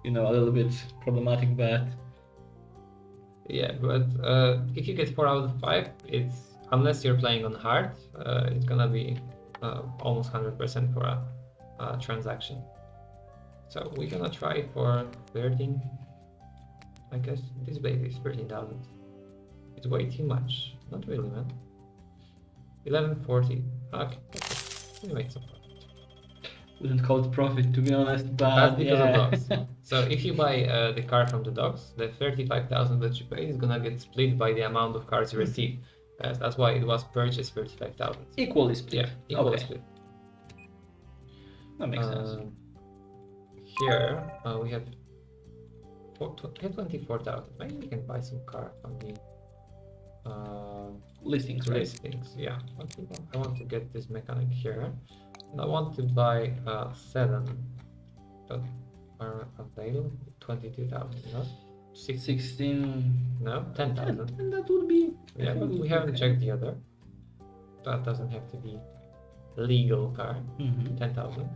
a little bit problematic, but... Yeah, but if you get 4 out of 5, it's unless you're playing on hard, it's gonna be almost 100% for a transaction. So we're gonna try for 13. I guess this baby is 13,000. It's way too much. Not really, man. 1140. Okay, we made some profit. Wouldn't call it profit, to be honest, but That's because yeah. of dogs. So if you buy the car from the dogs, the 35,000 that you pay is gonna get split by the amount of cars you receive. That's why it was purchased 35,000. Equally split. Yeah, equally Okay. split. That makes sense. Here we have 24,000. Maybe we can buy some car from the Listings, right? listings. Yeah, I want to get this mechanic here, and I want to buy 7 that are available. 22,000, no? 16... No, 10,000. And that would be... Yeah, but we haven't checked the other. That doesn't have to be legal car. 10,000.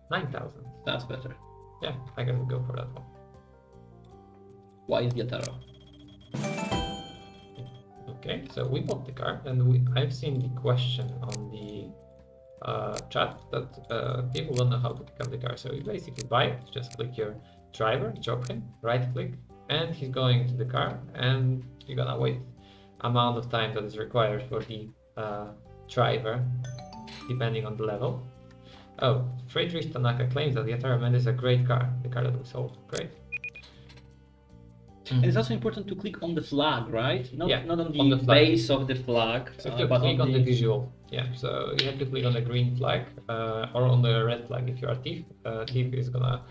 9,000. That's better. Yeah, I gotta go for that one. Why is Yataro? Okay, so we bought the car, and I've seen the question on the chat that people don't know how to pick up the car. So you basically buy it, just click your driver, Jochen, right click, and he's going to the car, and you're gonna wait amount of time that is required for the driver, depending on the level. Oh, Friedrich Tanaka claims that the Yataro Man is a great car, the car that we sold. Great. And it's also important to click on the flag, right? Not on the, flag. base of the flag, So you but click on on the visual. Yeah, so you have to click on the green flag or on the red flag if you're a thief. Thief is gonna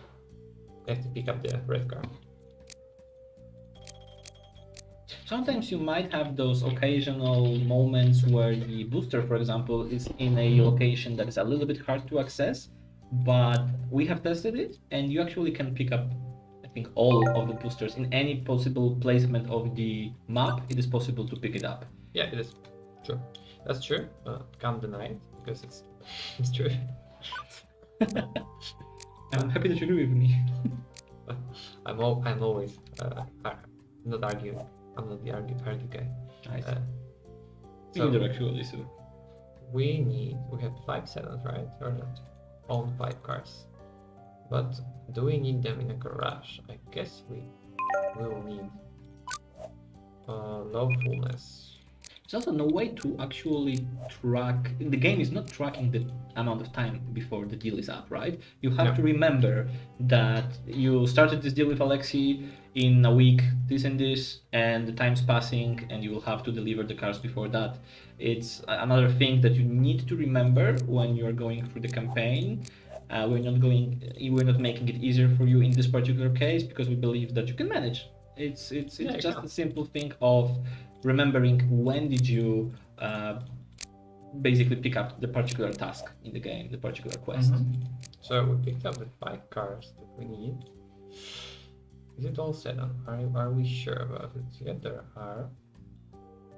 have to pick up the red car. Sometimes you might have those occasional moments where the booster, for example, is in a location that is a little bit hard to access, but we have tested it, and you actually can pick up selecting all of the boosters in any possible placement of the map, it is possible to pick it up. Yeah, it is true. That's true. Can't deny it because it's true. I'm happy that you agree with me. I'm always not arguing. I'm not the argue guy. Nice. So Neither actually, so. we have 5 sedans, right? Or not? Own 5 cars. But do we need them in a garage? I guess we will need low fullness. There's also no way to actually track. The game is not tracking the amount of time before the deal is up, right? You have No. to remember that you started this deal with Alexi in a week, this and this, and the time's passing, and you will have to deliver the cars before that. It's another thing that you need to remember when you're going through the campaign. We're not making it easier for you in this particular case because we believe that you can manage. It's Yeah, just yeah. a simple thing of remembering when did you basically pick up the particular task in the game, the particular quest. So we picked up the 5 cars that we need. Is it all sedan? Are we sure about it? Yeah, there are.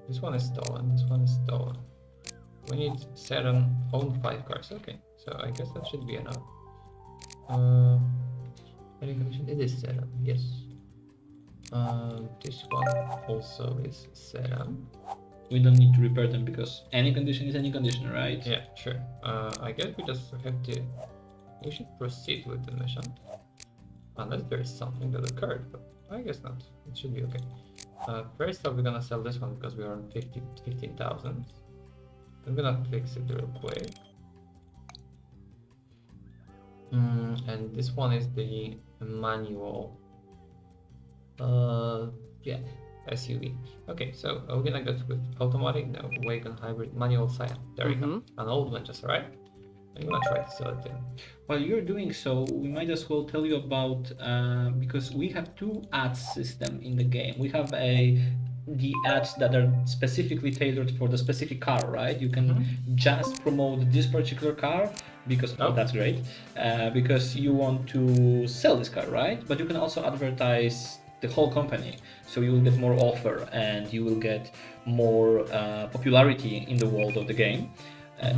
This one is stolen. This one is stolen. We need sedan own 5 cars. Okay, so I guess that should be enough. Any condition? It is sedan. Yes. This one also is sedan. We don't need to repair them because any condition is any condition, right? Yeah, sure. I guess we just have to. We should proceed with the mission, unless there is something that occurred. But I guess not. It should be okay. First off, we're gonna sell this one because we are on 15,000. I'm gonna fix it real quick. And this one is the manual. Yeah, SUV. Okay, so are we gonna go with automatic? No, wagon, hybrid, manual, Scion. There we go. An old one just arrived. I'm gonna try to sell it in. While you're doing so, we might as well tell you about because we have 2 ads system in the game. We have the ads that are specifically tailored for the specific car, right? You can just promote this particular car because that's great, because you want to sell this car, right? But you can also advertise the whole company, so you will get more offer and you will get more popularity in the world of the game.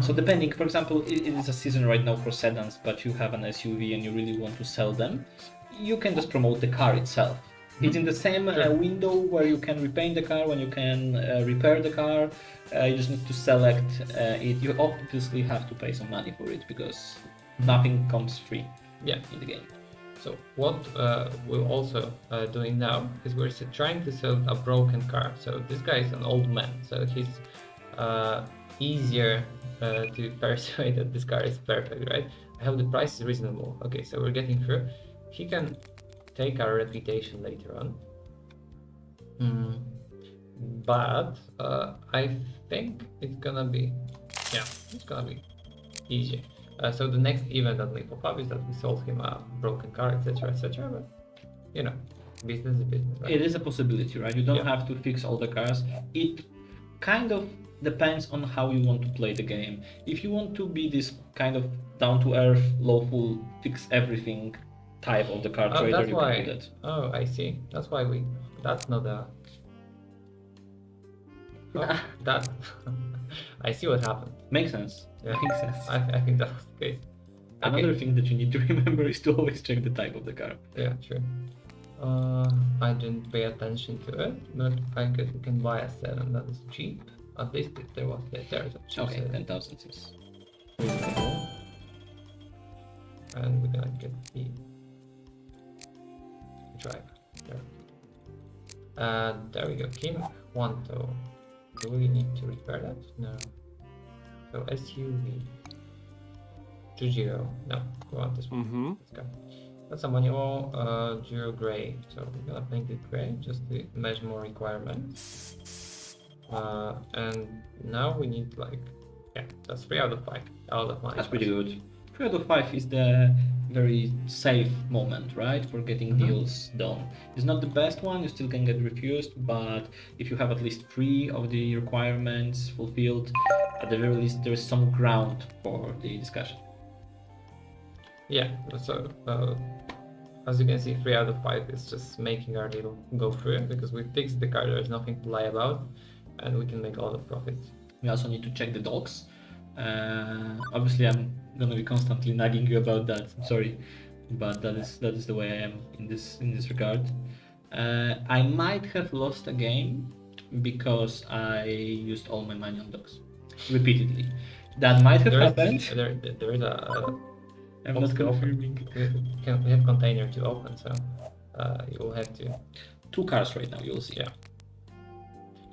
So depending, for example, it is a season right now for sedans, but you have an SUV and you really want to sell them, you can just promote the car itself. It's in the same window where you can repaint the car, when you can repair the car. You just need to select it. You obviously have to pay some money for it because nothing comes free in the game. So what we're also doing now is we're trying to sell a broken car. So this guy is an old man, so he's easier to persuade that this car is perfect, right? I hope the price is reasonable. Okay, so we're getting through. He can take our reputation later on. But I think it's gonna be, it's gonna be easier. So the next event that may pop up is that we sold him a broken car, etc., etc. But you know, business is business, right? It is a possibility, right? You don't have to fix all the cars. It kind of depends on how you want to play the game. If you want to be this kind of down-to-earth, lawful, fix everything type of the car trader, that's you why. can do that. Oh, I see. That's why we. That's not a. Oh, that. I see what happened. Makes sense. Yeah. Makes sense. I think that was the case. Another thing that you need to remember is to always check the type of the car. Yeah, true. I didn't pay attention to it, but I guess we can buy a set and that is cheap. At least if there was there's a cheap Okay, set. 10,000 is Reasonable. And we're gonna get the driver. There we go. Kim Wanto. Do we need to repair that? No. So SUV. Jujiro. No, we want this one. Let's go. That's a manual Jiro gray. So we're gonna paint it gray just to match more requirements. And now we need that's 3 out of 5. Out of 5. That's pretty good. 3 out of 5 is the very safe moment, right, for getting deals done. It's not the best one, you still can get refused, but if you have at least 3 of the requirements fulfilled, at the very least there is some ground for the discussion. Yeah, so as you can see, 3 out of 5 is just making our deal go through because we fixed the car. There's nothing to lie about, and we can make a lot of profit. We also need to check the dogs. Obviously, I'm gonna be constantly nagging you about that. I'm sorry, but that is the way I am in this regard. I might have lost a game because I used all my money on dogs repeatedly. That might have happened. There is a. I'm not confirming. We have container to open, so you will have to. 2 cars right now. You'll see. Yeah.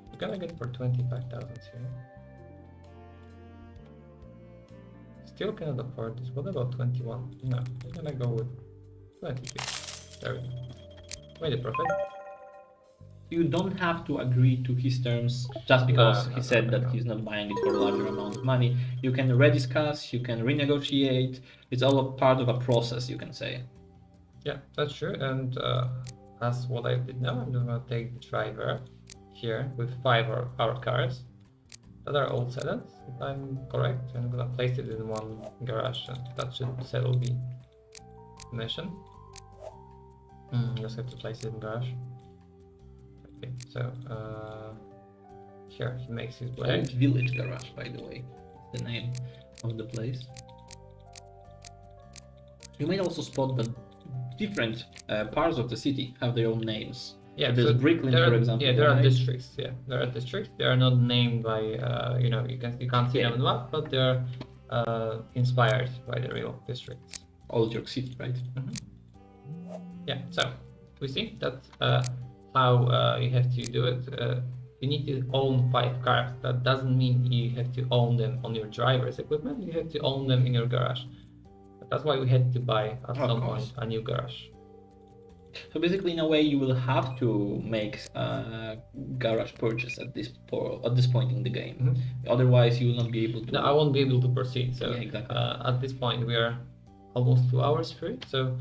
You're gonna get for 25,000 here. Still cannot afford this. What about 21? No, I'm gonna go with 22. There we go. Made a profit. You don't have to agree to his terms just because he said that no. he's not buying it for a larger amount of money. You can rediscuss, you can renegotiate. It's all a part of a process, you can say. Yeah, that's true. And as what I did now, I'm gonna take the driver here with 5 of our cars that are all sedans, if I'm correct. I'm gonna place it in one garage, and that should settle the mission. Just have to place it in garage. Okay, so here he makes his way. Old Village Garage, by the way, the name of the place. You may also spot that different parts of the city have their own names. Yeah, so there's Bricklin, for example. Yeah, there are right? districts. Yeah, there are districts. They are not named by you can't see them on the map, but they're inspired by the real districts. Old York City, right? Yeah. So we see that how you have to do it. You need to own 5 cars. That doesn't mean you have to own them on your driver's equipment. You have to own them in your garage. That's why we had to buy at some point a new garage. So basically, in a way, you will have to make a garage purchase at this point in the game. Otherwise, you will not be able to. No, I won't be able to proceed. So yeah, exactly. At this point, we are almost 2 hours through. So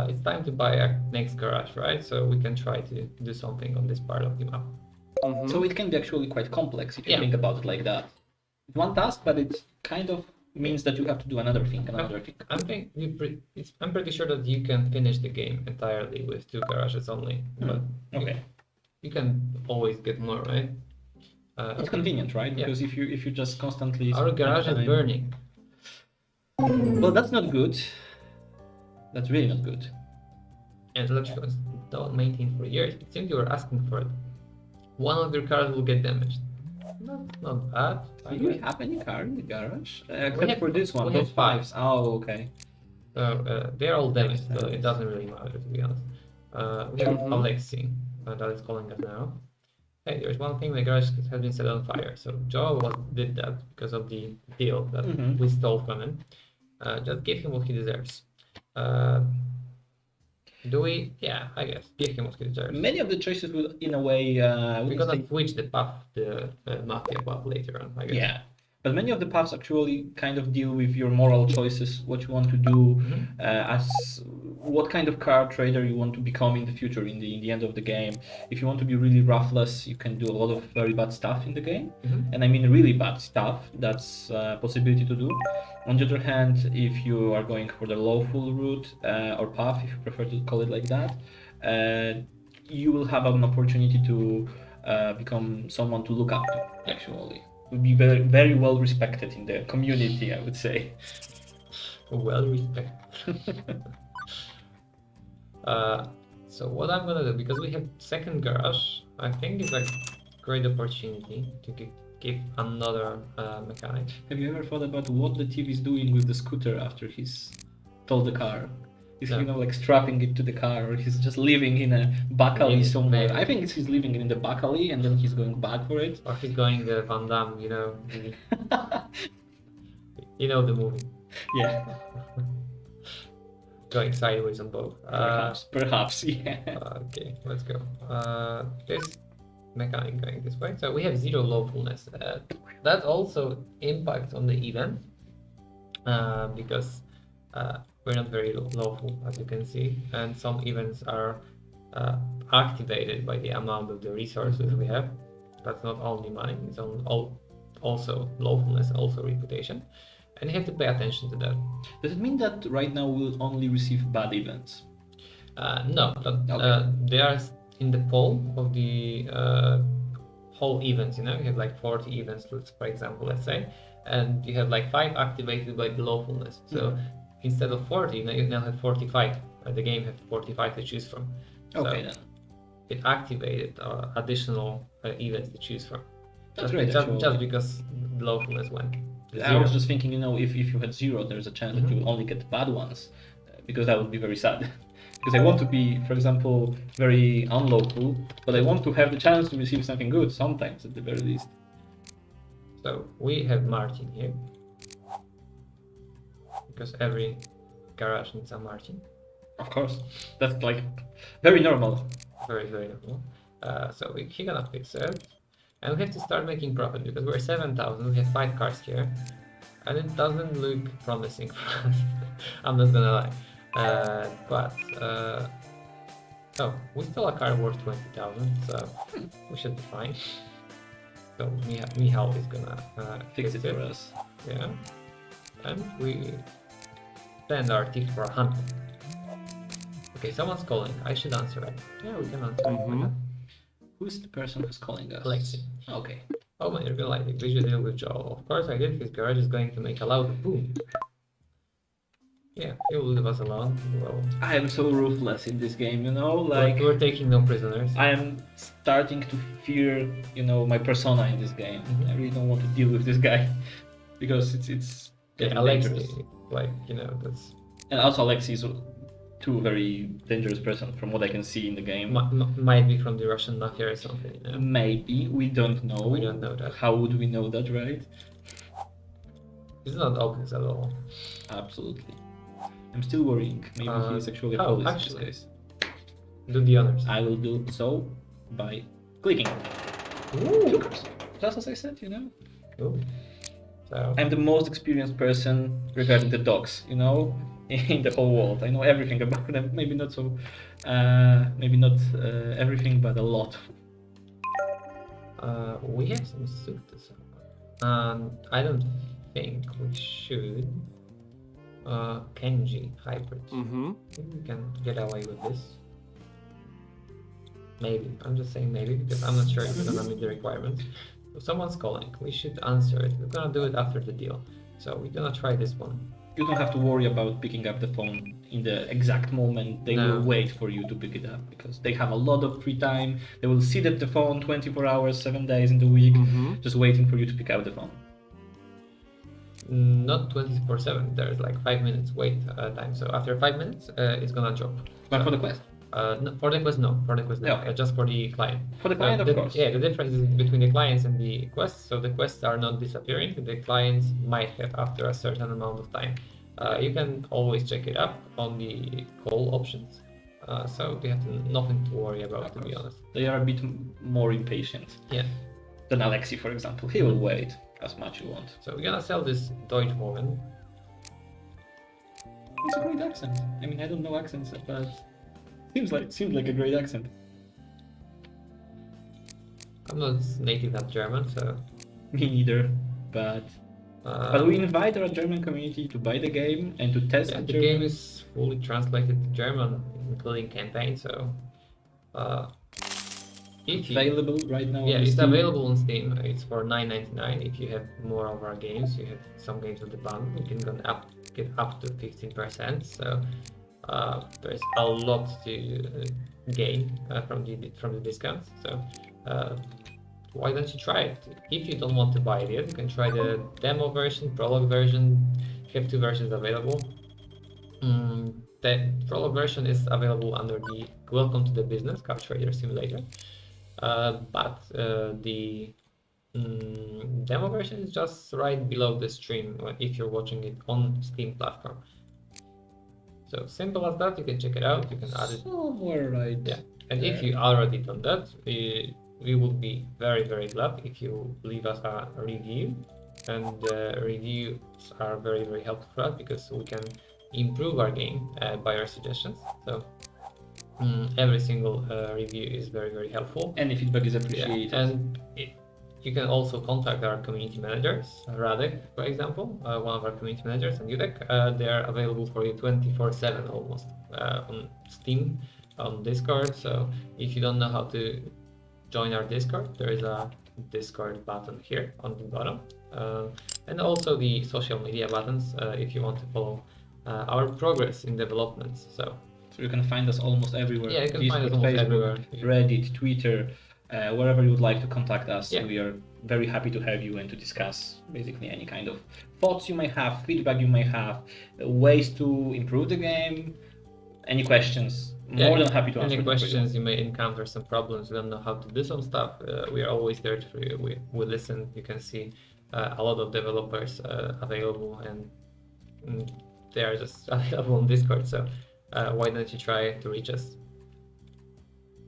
it's time to buy a next garage, right? So we can try to do something on this part of the map. So it can be actually quite complex if you think about it like that. It's one task, but it kind of means that you have to do another thing. I'm pretty sure that you can finish the game entirely with 2 garages only. But okay. You can always get more, right? It's convenient, right? Because if you just constantly. Our garage is burning. Well, that's not good. That's really not good. And electrical is not maintained for years. It seems you were asking for it. One of your cars will get damaged. Not bad. Do you have any car in the garage? Except for this one, those 5s. Oh, okay. So they're all damaged, so it doesn't really matter, to be honest. We have Alexi that is calling us now. Hey, there's one thing: the garage has been set on fire. So Joe did that because of the deal that we stole from him. Just give him what he deserves. Do we? Yeah, I guess. Give him what he deserves. Many of the choices will, in a way, we're gonna switch the path, the mafia path later on, I guess. Yeah, but many of the paths actually kind of deal with your moral choices, what you want to do, as what kind of car trader you want to become in the future, in the end of the game. If you want to be really ruthless, you can do a lot of very bad stuff in the game, and I mean really bad stuff. That's a possibility to do. On the other hand, if you are going for the lawful route or path, if you prefer to call it like that, you will have an opportunity to become someone to look up to, actually. Will be very, very well respected in the community, I would say. Well respected. So what I'm gonna do, because we have second garage, I think it's a great opportunity to give another mechanic. Have you ever thought about what the thief is doing with the scooter after he's stole the car? Is he, like strapping it to the car, or he's just living in a back alley somewhere? Maybe. I think he's living in the back alley and then he's going back for it. Or he's going Van Damme, you know. You know the movie. Yeah. Going sideways on both. Perhaps, yeah. Okay, let's go. This mechanic going this way. So we have 0 lawfulness. That also impacts on the event because we're not very lawful, as you can see, and some events are activated by the amount of the resources we have. That's not only money, it's also lawfulness, also reputation, and you have to pay attention to that. Does it mean that right now we'll only receive bad events? No, but Okay. they are in the poll of the whole events. You know, you have like 40 events, for example, let's say, and you have like 5 activated by the lawfulness. So instead of 40, now you now have 45. The game has 45 to choose from. Okay, So then. it activated additional events to choose from. That's great, just actually. because the lawfulness went to I was zero. just thinking, if you had 0, there's a chance that you will only get bad ones, because that would be very sad. Because I want to be, for example, very unlawful, but I want to have the chance to receive something good sometimes, at the very least. So we have Martin here, because every garage needs a Martin. Of course, that's like very normal. Very, very normal. So he gonna fix it. And we have to start making profit because we're 7,000, we have 5 cars here. And it doesn't look promising for us. I'm not gonna lie. Oh, we stole a car worth 20,000, so we should be fine. So Michal is gonna Fix it for us. Yeah. And we send our tip for 100. Okay, someone's calling. I should answer it. Yeah, we can answer. Why not? Who's the person who's calling us? Alexi. Okay. Oh man, you're gonna like it. Visual deal with Joel. Of course I did. His garage is going to make a loud boom. Yeah, he will leave us alone. Well, I am so ruthless in this game, like we're taking no prisoners. I am starting to fear, my persona in this game. I really don't want to deal with this guy because it's Yeah, getting Alexi, dangerous. that's And also Alexi is too very dangerous person from what I can see in the game. might be from the Russian mafia or something. Maybe, we don't know. We don't know that. How would we know that, right? It's not obvious at all. Absolutely. I'm still worrying. Maybe he is actually a police in actually. this case. Do the honors. I will do so by clicking. Ooh. Two cars. Just as I said, Ooh. So I'm the most experienced person regarding the dogs, in the whole world. I know everything about them. Maybe not so, everything, but a lot. we have some soup to sell. I don't think we should. Kenji hybrid. Maybe we can get away with this. Maybe. I'm just saying maybe because I'm not sure if we're gonna meet the requirements. So someone's calling. We should answer it. We're gonna do it after the deal. So we're gonna try this one. You don't have to worry about picking up the phone in the exact moment. They will wait for you to pick it up because they have a lot of free time. They will sit at the phone 24 hours, 7 days in the week, just waiting for you to pick up the phone. Not 24/7. There's like 5 minutes wait time. So after 5 minutes, it's gonna drop. But for the quest? No, for the quest, no. For the quest, no. Okay. Just for the client. For the client, of course. Yeah, the difference is between the clients and the quests. So the quests are not disappearing. The clients might have after a certain amount of time. You can always check it up on the call options. So you have nothing to worry about, to be honest. They are a bit more impatient. Yeah. Than Alexi, for example. He will wait as much you want. So we're gonna sell this Deutsch woman. It's a great accent. I mean, I don't know accents, but seems like a great accent. I'm not native at German, so. Me neither, but we invite our German community to buy the game and to test the German. game is fully translated to German, including campaign. So, available right now. Yeah, on it's Steam. available on Steam. It's for $9.99. If you have more of our games, you have some games with the bundle. You can get up to 15%. So there's a lot to gain from the discounts. So why don't you try it? If you don't want to buy it yet, you can try the demo version, prologue version. You have 2 versions available. The prologue version is available under the Welcome to the Business Car Trader Simulator. But the demo version is just right below the stream if you're watching it on Steam platform. So simple as that, you can check it out, you can add it. Somewhere right. Yeah, and if you already done that, we would be very, very glad if you leave us a review. And reviews are very, very helpful for us because we can improve our game by our suggestions. So every single review is very, very helpful. Any feedback is appreciated. Yeah. And You can also contact our community managers, Radek, for example, one of our community managers, and Judek. They are available for you 24/7 almost on Steam, on Discord. So if you don't know how to join our Discord, there is a Discord button here on the bottom, and also the social media buttons if you want to follow our progress in developments. So you can find us almost everywhere. Yeah, you can Discord, find us almost Facebook, everywhere. Reddit, Twitter, wherever you would like to contact us. Yeah. We are very happy to have you and to discuss basically any kind of thoughts you may have, feedback you may have, ways to improve the game, any questions. More than happy to answer any them for you. questions you may encounter, some problems, you don't know how to do some stuff. We are always there for you. We listen. You can see a lot of developers available, and they are just available on Discord. So why don't you try to reach us?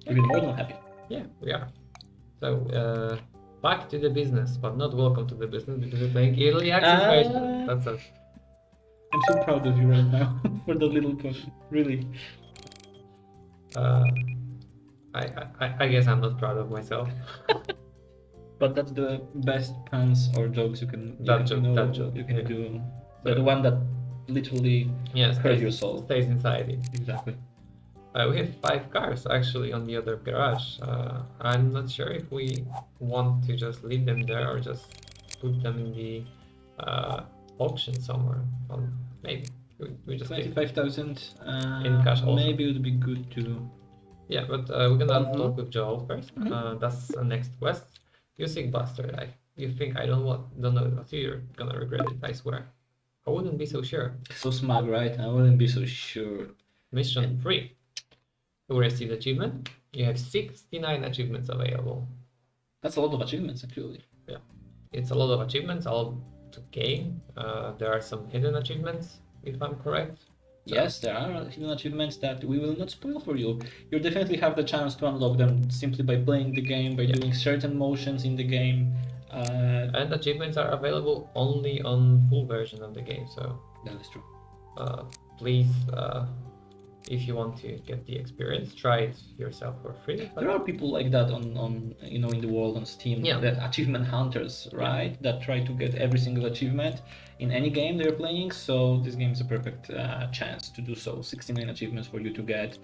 We'll be more than happy. Yeah, we are. So back to the business, but not welcome to the business because we're playing early access version. That's us. I'm so proud of you right now for the little question. Really. I guess I'm not proud of myself. But that's the best puns or jokes you can That do. The one that literally hurt your soul. Stays inside it. Exactly. We have 5 cars actually on the other garage. I'm not sure if we want to just leave them there or just put them in the auction somewhere. Maybe we just leave. 25,000 In cash also. Maybe it would be good to. Yeah, but we're gonna talk with Joel first. That's the next quest. You sick bastard. You think I don't know what you're gonna regret it, I swear. I wouldn't be so sure. So smug, right? I wouldn't be so sure. Mission 3. You received achievement. You have 69 achievements available. That's a lot of achievements, actually. Yeah, it's a lot of achievements, all to gain. There are some hidden achievements, if I'm correct. So, yes, there are hidden achievements that we will not spoil for you. You definitely have the chance to unlock them simply by playing the game, by doing certain motions in the game. And achievements are available only on full version of the game, so that is true. Please, if you want to get the experience, try it yourself for free. There are people like that on in the world on Steam, the achievement hunters, right? That try to get every single achievement in any game they're playing. So this game is a perfect chance to do so. 69 achievements for you to get.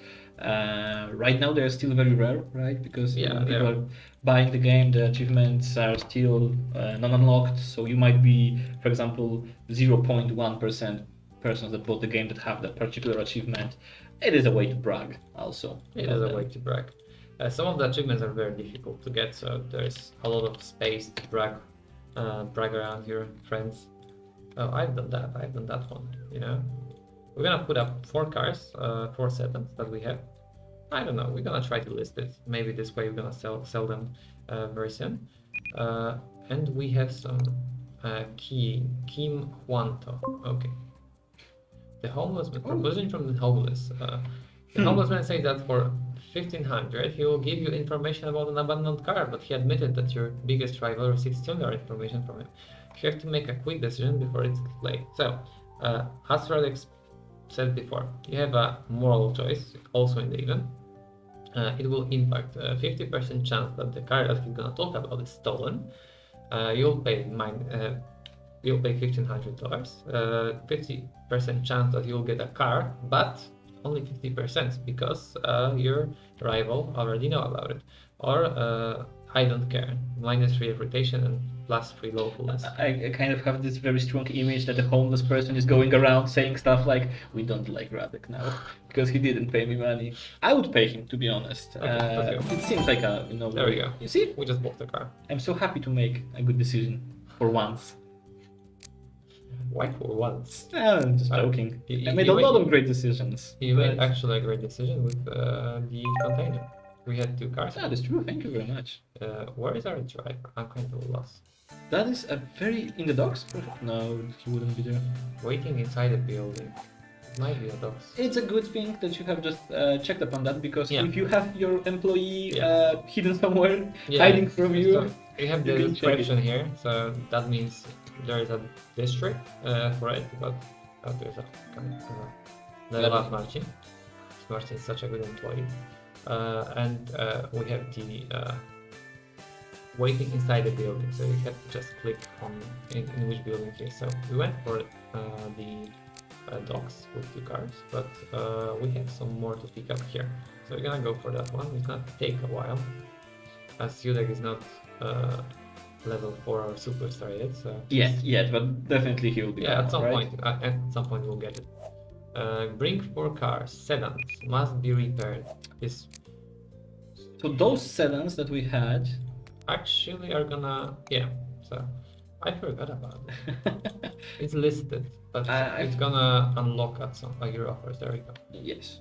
Right now they're still very rare, right? Because when people are buying the game, the achievements are still non-unlocked. So you might be, for example, 0.1% persons that bought the game that have that particular achievement. It is a way to brag also. It is a way to brag. Some of the achievements are very difficult to get, so there's a lot of space to brag around your friends. Oh, I've done that one, you know. We're gonna put up 4 cars, 4 settings that we have. I don't know, we're gonna try to list it. Maybe this way we're gonna sell them very soon. And we have some Kim Hwanto. Okay. The homeless man, proposition from the homeless. The homeless man says that for 1,500 he will give you information about an abandoned car, but he admitted that your biggest rival receives similar information from him. You have to make a quick decision before it's late. So, as Radek said before, you have a moral choice also in the event. It will impact 50% chance that the car that he's gonna talk about is stolen. You'll pay $1,500. 50% chance that you'll get a car, but only 50% because your rival already know about it. Or I don't care. -3 reputation and +3 lawfulness. I kind of have this very strong image that the homeless person is going around saying stuff like, "We don't like Radek now because he didn't pay me money." I would pay him, to be honest. Okay, it seems like There we go. You see, we just bought the car. I'm so happy to make a good decision for once. Why for once? I'm just joking. I made a lot of great decisions. You made actually a great decision with the container. We had 2 cars. That is true. Thank you very much. Where is our driver? I'm kind of lost. That is a very in the docks. No, he wouldn't be there. Waiting inside the building. It might be a docks. It's a good thing that you have just checked upon that because Yeah. if you have your employee hidden somewhere, Yeah, hiding from you, so we have you the can check it. description here, so that means there is a district for it, but there's a the last Marcin. Marcin is such a good employee, and we have waiting inside the building. So you have to just click on in which building here. So we went for the docks with 2 cars, but we have some more to pick up here. So we're gonna go for that one. It's gonna take a while, as Yudek is not level 4 or superstar yet. So Yet, but definitely he will be. yeah, at some right? point, we'll get it. Bring 4 cars. Sedans must be repaired. This So those sedans that we had. actually are gonna So I forgot about it. It's listed, but it's gonna unlock at some Euro offers. There we go. Yes.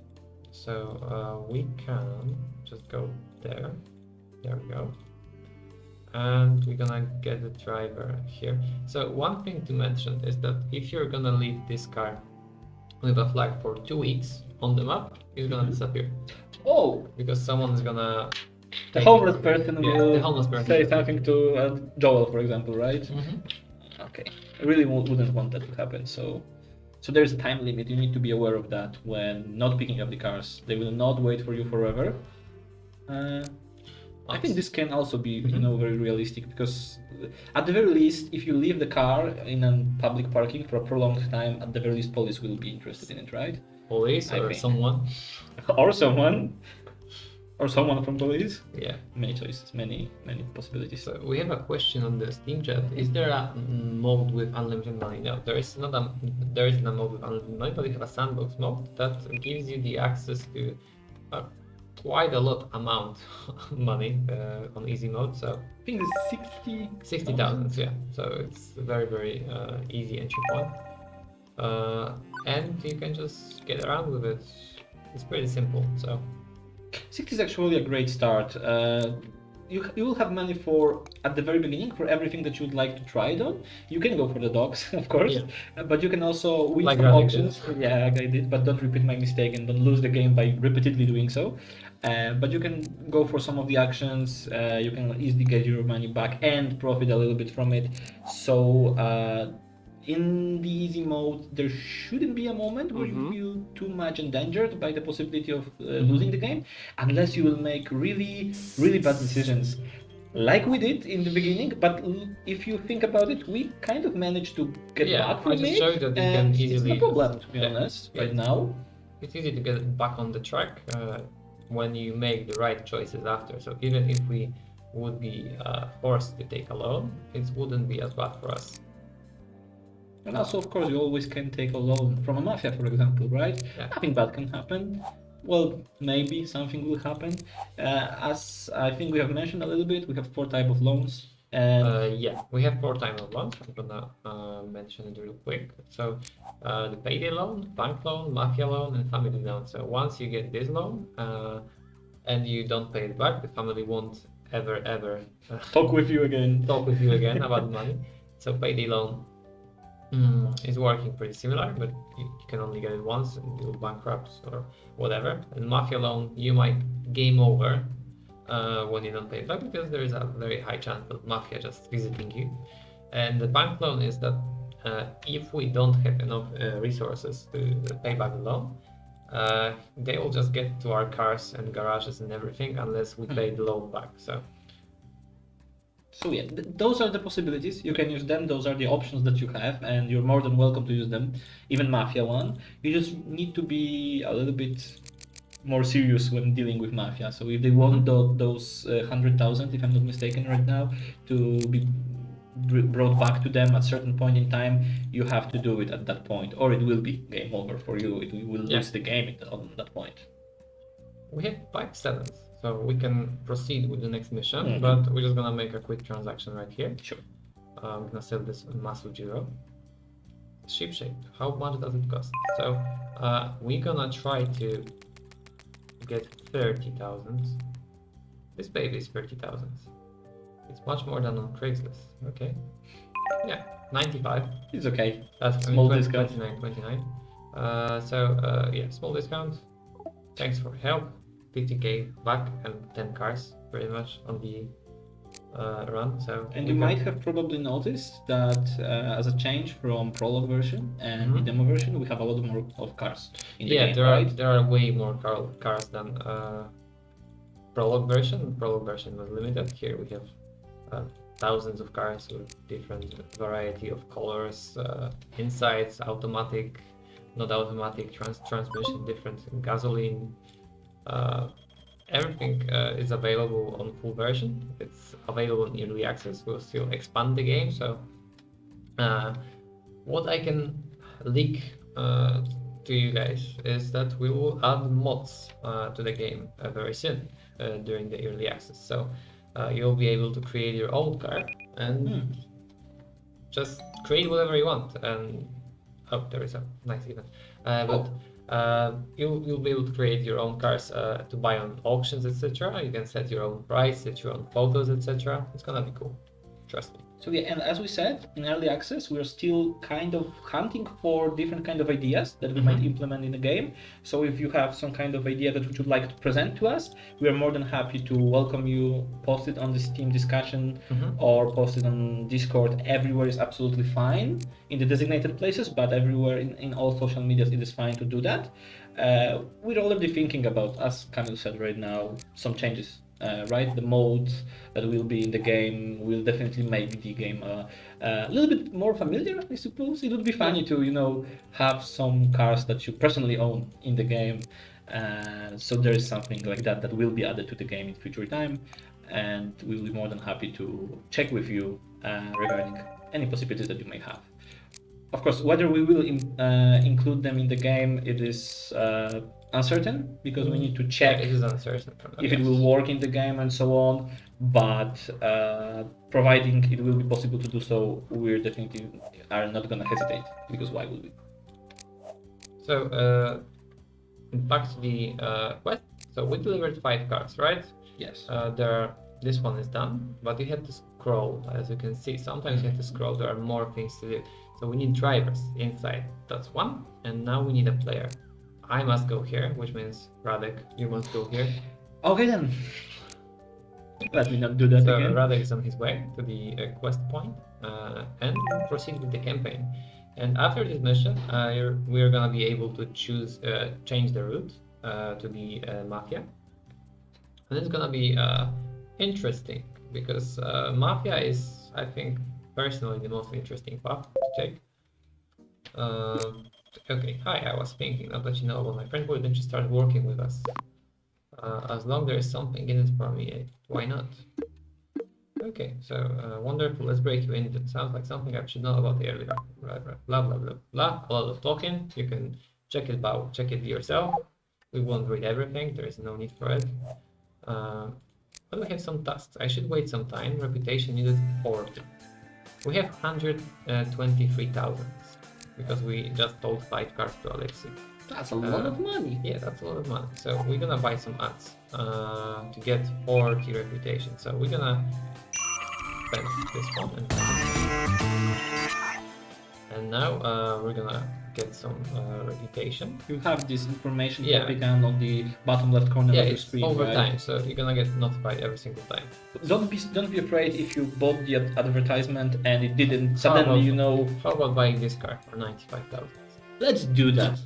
So we can just go there. There we go. And we're gonna get the driver here. So one thing to mention is that if you're gonna leave this car with a flag for 2 weeks on the map, it's gonna disappear. Oh, Because someone is gonna... the take homeless it. person Yeah, will the homeless person. say something to Joel, for example, right? Mhm. Okay. I really wouldn't want that to happen. So there's a time limit. You need to be aware of that when not picking up the cars. They will not wait for you forever. I think this can also be, very realistic, because at the very least, if you leave the car in a public parking for a prolonged time, at the very least, police will be interested in it, right? Police I or think. someone. Or someone from police. Yeah. Many choices, many possibilities. So we have a question on the Steam chat. Is there a mode with unlimited money? No, there is not a mode with unlimited money, but we have a sandbox mode that gives you the access to quite a lot amount of money on easy mode. So I think it's 60,000. Yeah. So it's a very easy entry point, and you can just get around with it. It's pretty simple. So 60 is actually a great start. You will have money at the very beginning for everything that you would like to try it on. You can go for the dogs, of course, but you can also win Like some Radek auctions. Yeah, like I did, but don't repeat my mistake and don't lose the game by repeatedly doing so. But you can go for some of the actions. You can easily get your money back and profit a little bit from it. So in the easy mode, there shouldn't be a moment where you feel too much endangered by the possibility of losing the game, unless you will make really bad decisions, like we did in the beginning. But if you think about it, we kind of managed to get back from I just it, showed that you can and easily. it's no problem, to be honest, right now. It's easy to get back on the track when you make the right choices after. So even if we would be forced to take a loan, it wouldn't be as bad for us. And also, of course, you always can take a loan from a mafia, for example, right? Yeah. Nothing bad can happen. Well, maybe something will happen. As I think we have mentioned a little bit, we have 4 types of loans. And we have 4 types of loans. I'm gonna mention it real quick. So the payday loan, bank loan, mafia loan, and family loan. So once you get this loan and you don't pay it back, the family won't ever talk with you again about money. So payday loan is working pretty similar, but you can only get it once and you'll bankrupt or whatever. And mafia loan, you might game over when you don't pay it back, because there is a very high chance of mafia just visiting you. And the bank loan is that if we don't have enough resources to pay back the loan, they will just get to our cars and garages and everything unless we pay the loan back. So yeah, those are the possibilities. You can use them. Those are the options that you have, and you're more than welcome to use them. Even Mafia 1. You just need to be a little bit more serious when dealing with Mafia. So if they want those 100,000, if I'm not mistaken right now, to be brought back to them at a certain point in time, you have to do it at that point, or it will be game over for you. You will lose the game on that point. We have 5 sedans. So we can proceed with the next mission, but we're just gonna make a quick transaction right here. Sure. I'm gonna sell this Masujiro. Ship shape. How much does it cost? So we're gonna try to get 30,000. This baby is 30,000. It's much more than on Craigslist. Okay. Yeah, 95. It's okay. That's Small discount. 29. Yeah, small discount. Thanks for help. 50k back and 10 cars pretty much on the run. So and you might have probably noticed that as a change from prologue version and the demo version, we have a lot more of cars in the game, there are way more cars than prologue version. Prologue version was limited. Here we have thousands of cars with different variety of colors, insides, automatic, not automatic, transmission, different gasoline. Everything is available on full version. It's available in early access. We'll still expand the game. So what I can leak to you guys is that we will add mods to the game very soon during the early access. So you'll be able to create your own car and just create whatever you want. And oh, there is a nice event. You'll be able to create your own cars to buy on auctions, etc. You can set your own price, set your own photos, etc. It's gonna be cool. Trust me. So yeah, and as we said, in early access, we're still kind of hunting for different kind of ideas that we might implement in the game. So if you have some kind of idea that you would like to present to us, we are more than happy to welcome you. Post it on the Steam discussion or post it on Discord. Everywhere is absolutely fine in the designated places, but everywhere in all social medias it is fine to do that. We're already thinking about, as Kamil said right now, some changes. Right, the modes that will be in the game will definitely make the game a little bit more familiar, I suppose. It would be funny to, have some cars that you personally own in the game. So there is something like that will be added to the game in future time, and we'll be more than happy to check with you regarding any possibilities that you may have. Of course, whether we will include them in the game, it is uncertain, because we need to check it is uncertain if it will work in the game and so on. But providing it will be possible to do so, we're definitely are not gonna hesitate, because why would we? So back to the quest. So we delivered 5 cars, right? Yes. This one is done, but you have to scroll. As you can see, sometimes you have to scroll. There are more things to do. So we need drivers inside. That's one. And now we need a player. I must go here, which means Radek, you must go here. Okay then. Let me not do that So again. Radek is on his way to the quest point and proceed with the campaign. And after this mission, we're gonna be able to change the route to the Mafia. And it's gonna be interesting, because Mafia is, I think, personally the most interesting path to take. Okay, hi, I was thinking, now that you know about my friend, why don't you start working with us? As long there is something in it for me, why not? Okay, so wonderful, let's break you in. That sounds like something I should know about earlier. Right, blah, blah, blah, blah, a lot of talking. You can check it yourself. We won't read everything, there is no need for it. But we have some tasks. I should wait some time. Reputation needed 40. We have 123,000 because we just sold 5 cars to Alexei. That's a lot of money. Yeah, that's a lot of money. So we're gonna buy some ads to get 40 reputation. So we're gonna spend this one and now we're gonna get some reputation. You have this information Yeah. topic and on the bottom left corner Yeah, of the it's screen. over right? time, so you're gonna get notified every single time. Don't be afraid if you bought the advertisement and it didn't suddenly, How about buying this car for 95,000? Let's do that.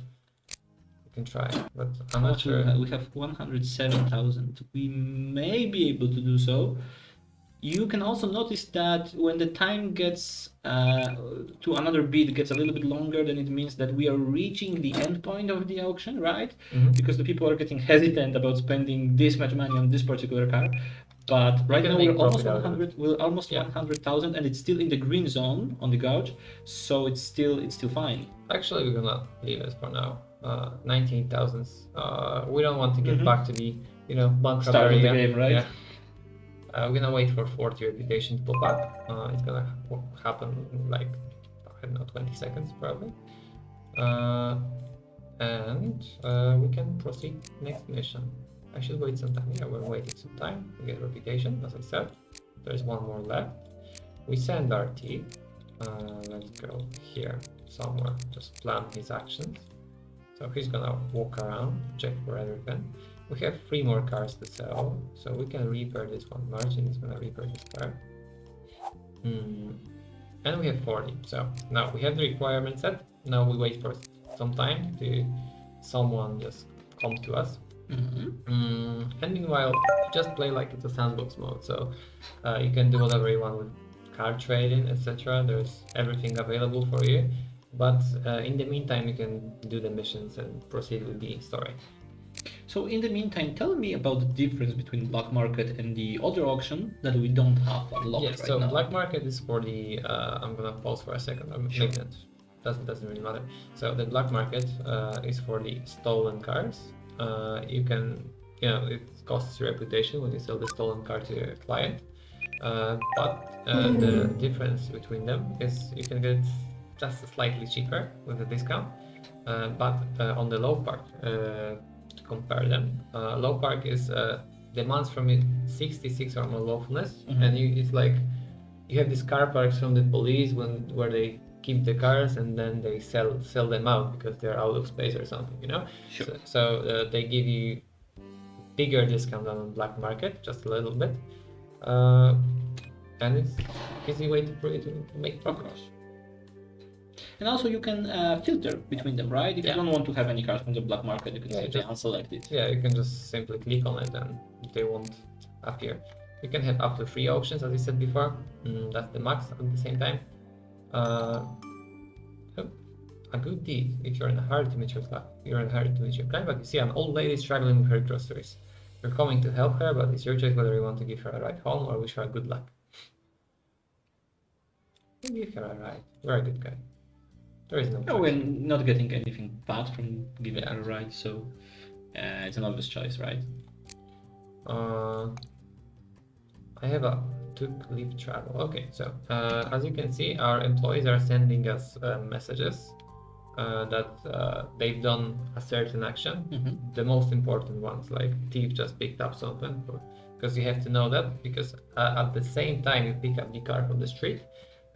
You can try, but I'm not sure. We have 107,000. We may be able to do so. You can also notice that when the time gets to another bid gets a little bit longer, then it means that we are reaching the end point of the auction, right? Mhm. Because the people are getting hesitant about spending this much money on this particular car. But right can now make we're almost profit out of 100. We're almost Yeah. 100,000, and it's still in the green zone on the gouge, so it's still fine. Actually, we're gonna leave it for now. 19,000. We don't want to get Mhm. back to the bankrupt Start of the area. game, right? Yeah. We're gonna wait for 40 reputation to pop up. It's gonna happen like, I don't know, 20 seconds probably. And we can proceed next mission. I should wait some time. Yeah, we're waiting some time to get reputation, as I said. There's one more left. We send RT. Let's go here somewhere. Just plan his actions. So he's gonna walk around, check for everything. We have 3 more cars to sell, so we can repair this one. Marcin is gonna repair this car. And we have 40. So now we have the requirement set. Now we wait for some time to someone just come to us. And meanwhile, just play like it's a sandbox mode, so you can do whatever you want with card trading, etc. There's everything available for you, but in the meantime, you can do the missions and proceed with the story. So in the meantime, tell me about the difference between black market and the other auction that we don't have unlocked Yeah, right so now. black market is for the. I'm gonna pause for a second. Sure. Maybe that doesn't really matter. So the black market is for the stolen cars. You can, it costs your reputation when you sell the stolen car to your client. But the difference between them is you can get just slightly cheaper with a discount. But on the low part, to compare them, low park is demands from it 66 or more lawfulness, and it's like you have these car parks from the police where they keep the cars and then they sell them out because they're out of space or something, Sure. So they give you bigger discount than on black market, just a little bit, and it's easy way to make progress. And also you can filter between them, right? If Yeah. you don't want to have any cars from the black market, you can simply just- unselect it. Yeah, you can just simply click on it and they won't appear. You can have up to 3 auctions, as we said before. That's the max at the same time. A good deed if you're in a hurry to meet your client, but you see an old lady struggling with her groceries. You're coming to help her, but it's your choice whether you want to give her a ride home or wish her good luck. You give her a ride. You're a good guy. There is no No, choice. we're not getting anything bad from giving her a ride, so it's an obvious choice, right? I have a took leave travel. Okay, so as you can see, our employees are sending us messages that they've done a certain action. The most important ones, like thief just picked up something, because you have to know that, because at the same time you pick up the car from the street,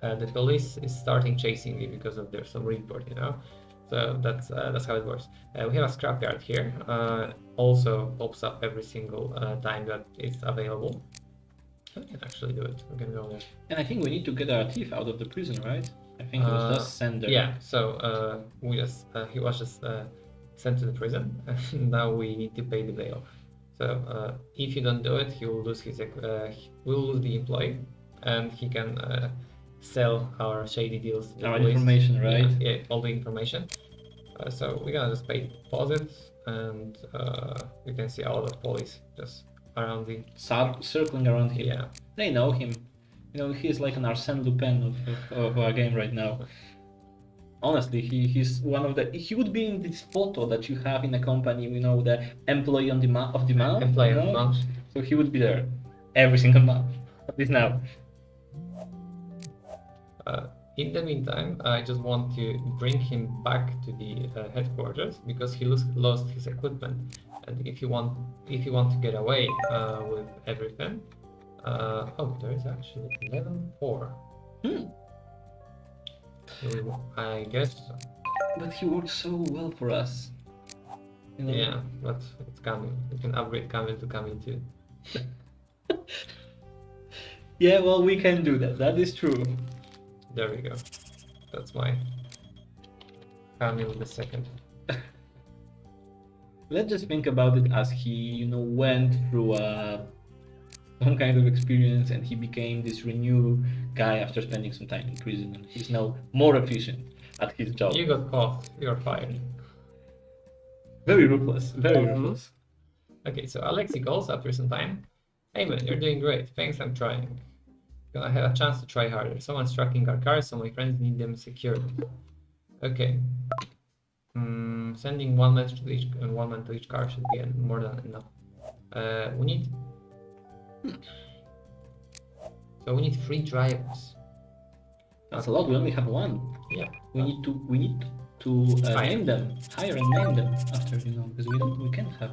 the police is starting chasing you because of there's some report, So that's how it works. We have a scrapyard here. Also pops up every single time that it's available. We can actually do it. We can go there. And I think we need to get our thief out of the prison, right? I think it was just sent there. Yeah. So he was just sent to the prison, and now we need to pay the bail. So if you don't do it, he will lose we'll lose the employee, and he can sell our shady deals. To the Our police. information, right? Yeah, all the information. So we're gonna just pay deposits, and you can see all the police just around the. Circling around him. Yeah. They know him. He's like an Arsène Lupin of our game right now. Honestly, he's one of the. He would be in this photo that you have in the company. The employee of the month. Employee of the month. So he would be there every single month. At least now. In the meantime, I just want to bring him back to the headquarters because he lost his equipment, and if you want to get away with everything, there is actually level 4. I guess. But he works so well for us. Yeah, but it's coming. You can upgrade Camille to Camille too. Yeah, well, we can do that. That is true. There we go. That's my Camille the second. Let's just think about it as he, went through some kind of experience and he became this renewed guy after spending some time in prison, and he's now more efficient at his job. You got caught. You're fired. Very ruthless. Very ruthless. Okay, so Alexei calls after some time. Hey man, you're doing great. Thanks, I'm trying. I had a chance to try harder. Someone's tracking our cars, so my friends need them secured. Okay. Sending one man to each car should be more than enough. We need. So we need 3 drivers. That's a lot. We only have one. Yeah. We need to name them, hire and name them after, because we can't have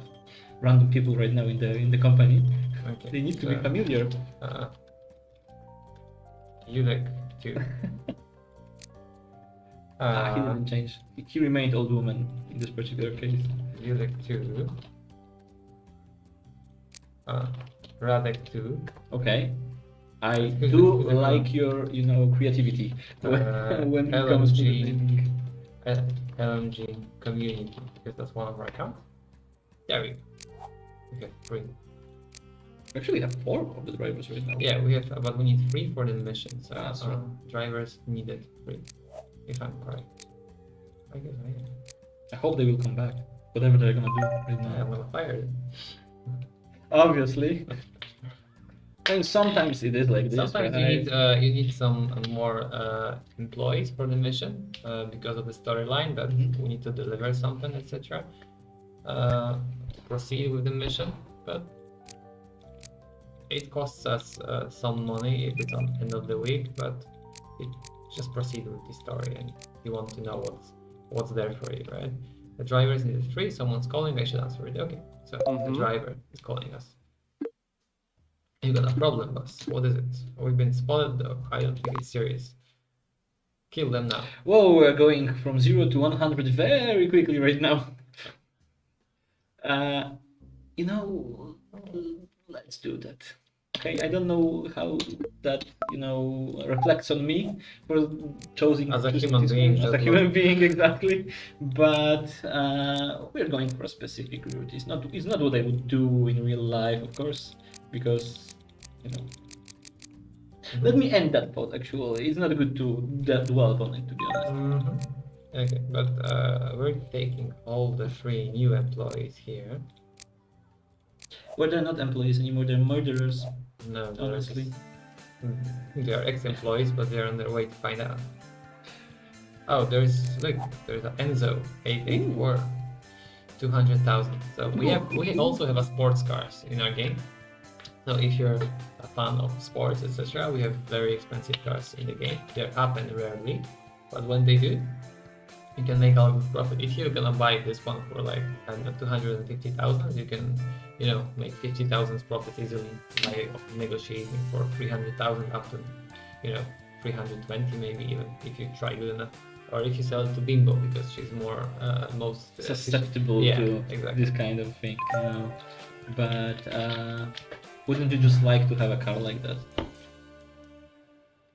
random people right now in the company. Okay. They need to be familiar. Yulek 2. He didn't change. He remained old woman in this particular case. Yulek 2. Radek 2. Okay. I do like your, creativity when it comes to the naming. LMG community, because that's one of our accounts. There we go. We have 3. Actually, we have 4 of the drivers right now. Yeah, we have, but we need 3 for the mission. So That's right. drivers needed 3, if I'm correct. I guess I am. I hope they will come back. Whatever they're gonna do right I'm now. gonna fire them. Obviously. And sometimes it is like this. Sometimes right? you need some more employees for the mission because of the storyline that we need to deliver something, etc. Proceed with the mission, but it costs us some money if it's on end of the week. But it just proceed with the story, and you want to know what's there for you, right? The drivers need 3. Someone's calling. I should answer it. Okay, so the driver is calling us. You got a problem, boss. What is it? We've been spotted though. I don't think it's serious. Kill them now. Whoa, we're going from 0 to 100 very quickly right now. You know, let's do that. Okay, I don't know how that, reflects on me for choosing As a choosing human this being, one, as a just human not- being, exactly. But we're going for a specific route. It's not what I would do in real life, of course, because let me end that thought. Actually, it's not good to dwell on it, to be honest. Okay, but we're taking all the 3 new employees here. Well, they're not employees anymore. They're murderers. No, they're Honestly. they are ex-employees, but they're on their way to find out. Oh, there's an Enzo 884, 200,000. So we also have a sports cars in our game. So if you're a fan of sports, etc., we have very expensive cars in the game. They're up and rarely, but when they do, you can make a lot of profit. If you're gonna buy this one for like 250,000, you can, make 50,000 profit easily by negotiating for 300,000 up to, 320 maybe even if you try good enough. Or if you sell it to Bimbo because she's more most Susceptible to exactly. this kind of thing. But wouldn't you just like to have a car like that?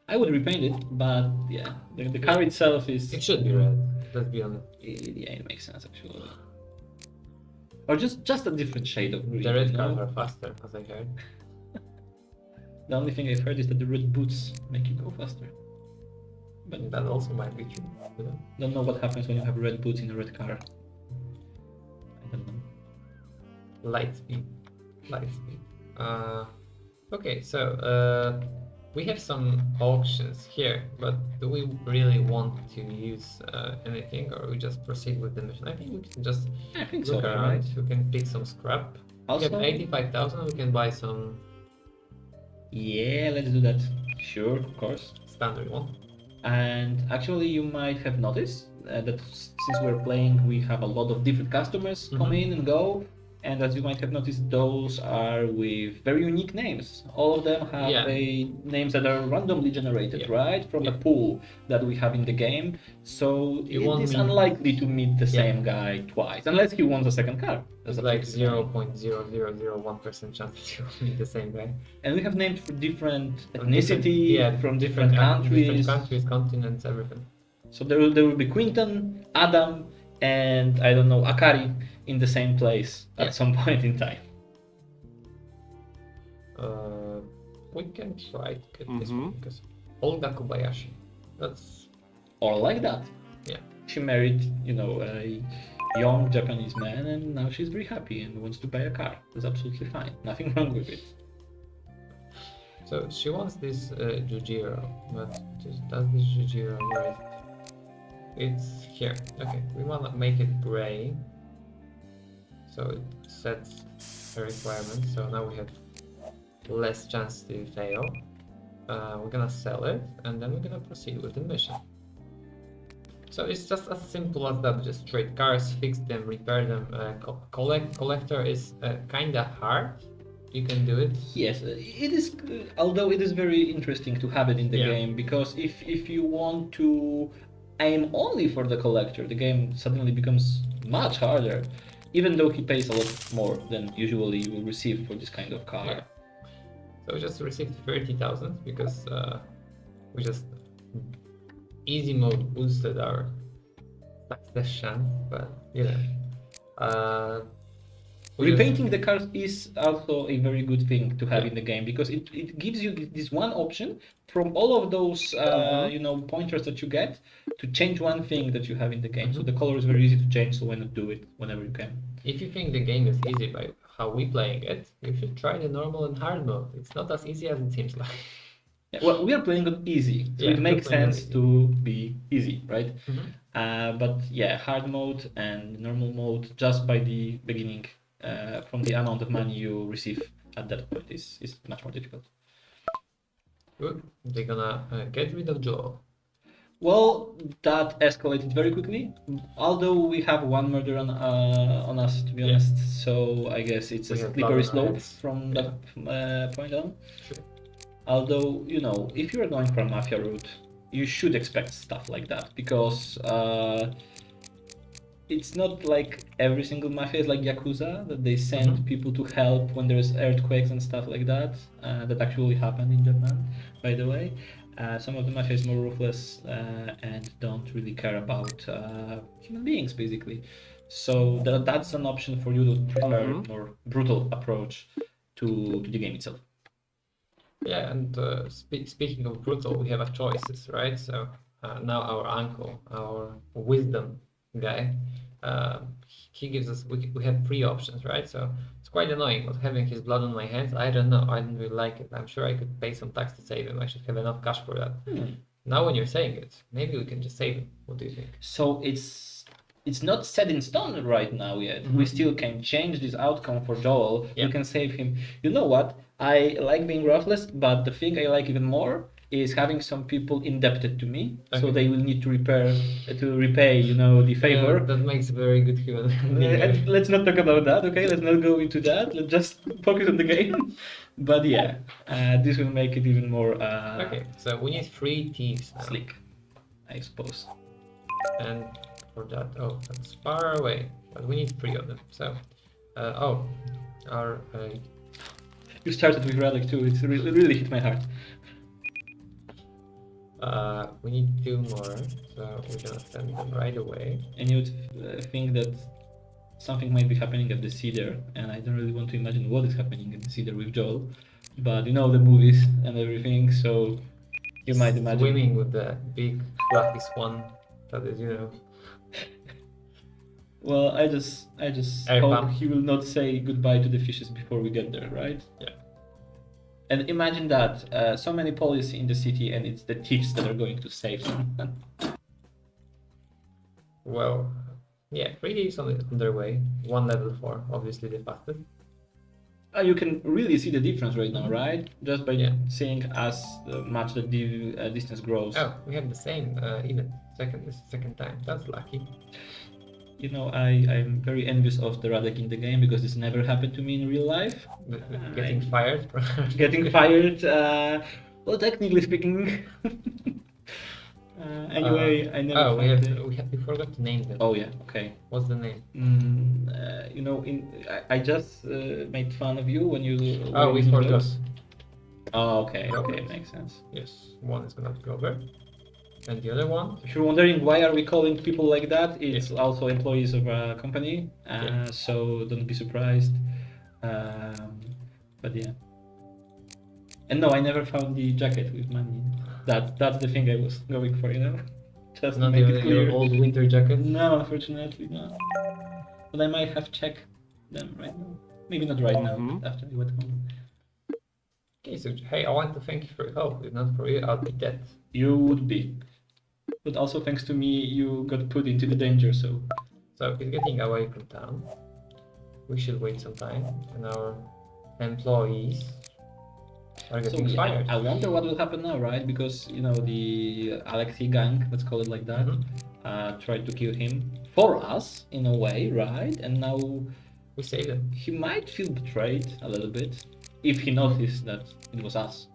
I would repaint it, but yeah, the car itself is. It should be red. Let's be honest. Yeah, it makes sense actually. Or just a different shade of green. The red you know? cars are faster, as I heard. The only thing I've heard is that the red boots make you go faster. But That also might be true. don't know what happens when you have red boots in a red car. I don't know. Light speed. Okay, so we have some auctions here, but do we really want to use anything, or we just proceed with the mission? I think we can just I think look so, around. right? We can pick some scrap. Also, We have 85,000. We can buy some yeah, let's do that. Sure, of course. standard one. And actually, you might have noticed that since we're playing, we have a lot of different customers come in and go. And as you might have noticed, those are with very unique names. All of them have names that are randomly generated, right? From the pool that we have in the game. So it is unlikely to meet the same guy twice, unless he wants a second car. There's like 0.0001% chance that you will meet the same guy. And we have names for different ethnicity, from different countries, continents, everything. So there will be Quinton, Adam, and I don't know, Akari in the same place at some point in time. We can try to get this one because Olga Kobayashi. That's or like that. Yeah. She married, a young Japanese man, and now she's very happy and wants to buy a car. That's absolutely fine. Nothing wrong with it. So she wants this Jujiro, but does this Jujiro, where is it? It's here. Okay, we want to make it gray. So it sets a requirement. So now we have less chance to fail. We're gonna sell it, and then we're gonna proceed with the mission. So it's just as simple as that. Just trade cars, fix them, repair them. Collector is kinda hard. You can do it. Yes, it is. Although it is very interesting to have it in the game, because if you want to aim only for the collector, the game suddenly becomes much harder, even though he pays a lot more than usually you will receive for this kind of car. Yeah. So we just received 30,000 because we just easy mode boosted our success chance, but We just- Repainting the cars is also a very good thing to have Yeah. in the game because it gives you this one option from all of those pointers that you get to change one thing that you have in the game. So the color is very easy to change, so why not do it whenever you can? If you think the game is easy by how we playing it, you should try the normal and hard mode. It's not as easy as it seems like. Yeah, well, we are playing on easy, so Yeah, it we're makes playing on sense easy. to be easy, right? Mhm. But yeah, hard mode and normal mode just by the beginning, from the amount of money you receive at that point is much more difficult. Good. They're gonna get rid of Joel. Well, that escalated very quickly. Although we have one murder on us, to be Yeah. honest, so I guess it's We a have slippery blood on our slope hands. from Yeah. that point on. Sure. Although, if you're going for a mafia route, you should expect stuff like that because it's not like every single mafia is like Yakuza, that they send Mhm. people to help when there's earthquakes and stuff like that. That actually happened in Japan, by the way. Some of the mafia is more ruthless and don't really care about human beings, basically. So that's an option for you to prefer Mhm. more brutal approach to the game itself. Yeah, and speaking of brutal, we have a choices, right? So now our uncle, our wisdom guy, he gives us, we have three options, right? So it's quite annoying, but having his blood on my hands, I don't know, I don't really like it. I'm sure I could pay some tax to save him. I should have enough cash for that. Now when you're saying it, maybe we can just save him. What do you think? So it's not set in stone right now yet. We still can change this outcome for Joel. Yeah. We can save him. You know what? I like being ruthless, but the thing I like even more is having some people indebted to me, so Okay. they will need to repay, the favor. That makes a very good human being. And let's not talk about that, okay? Let's not go into that. Let's just focus on the game. But yeah, this will make it even more Okay, so we need 3 thieves now. slick, I suppose. And for that, oh, that's far away, but we need 3 of them. So, our You started with Radek too. It's really hit my heart. we need 2 more, so we're gonna send them right away. And you would think that something might be happening at the Cedar, and I don't really want to imagine what is happening at the Cedar with Joel. But you know the movies and everything, so you might imagine. Swimming with the big fluffy swan that is, Well, I just Hey, hope Pam. he will not say goodbye to the fishes before we get there, right? Yeah. And imagine that so many police in the city, and it's the thieves that are going to save them. Well, yeah, 3 thieves on their way. 1 level 4, obviously the fastest. You can really see the difference right now, right? Just by Yeah. seeing as much the distance grows. Oh, we have the same event. Second time. That's lucky. You know, I'm very envious of the Radek in the game because this never happened to me in real life. Getting fired. Getting fired, well, technically speaking. Anyway, I never. Oh, found we forgot to name them. Oh yeah, okay. What's the name? I just made fun of you when you. Oh, we when you forgot. lost. Oh, okay, makes sense. Yes, one is gonna go over, and the other one. If you're wondering why are we calling people like that, it's also employees of a company, so don't be surprised. But yeah. And no, I never found the jacket with money. That's the thing I was going for, Just to Not make it even clear. your old winter jacket. No, unfortunately, no. But I might have checked them right now. Maybe not right now, but after we went home. Okay, so hey, I want to thank you for your help. If not for you, I'll be dead. You would be. But also thanks to me, you got put into the danger, so... So he's getting away from town. We should wait some time, and our employees are So getting yeah, fired. I wonder what will happen now, right? Because, the Alexei gang, let's call it like that, tried to kill him for us, in a way, right? And now We saved them. he might feel betrayed a little bit, if he noticed that it was us.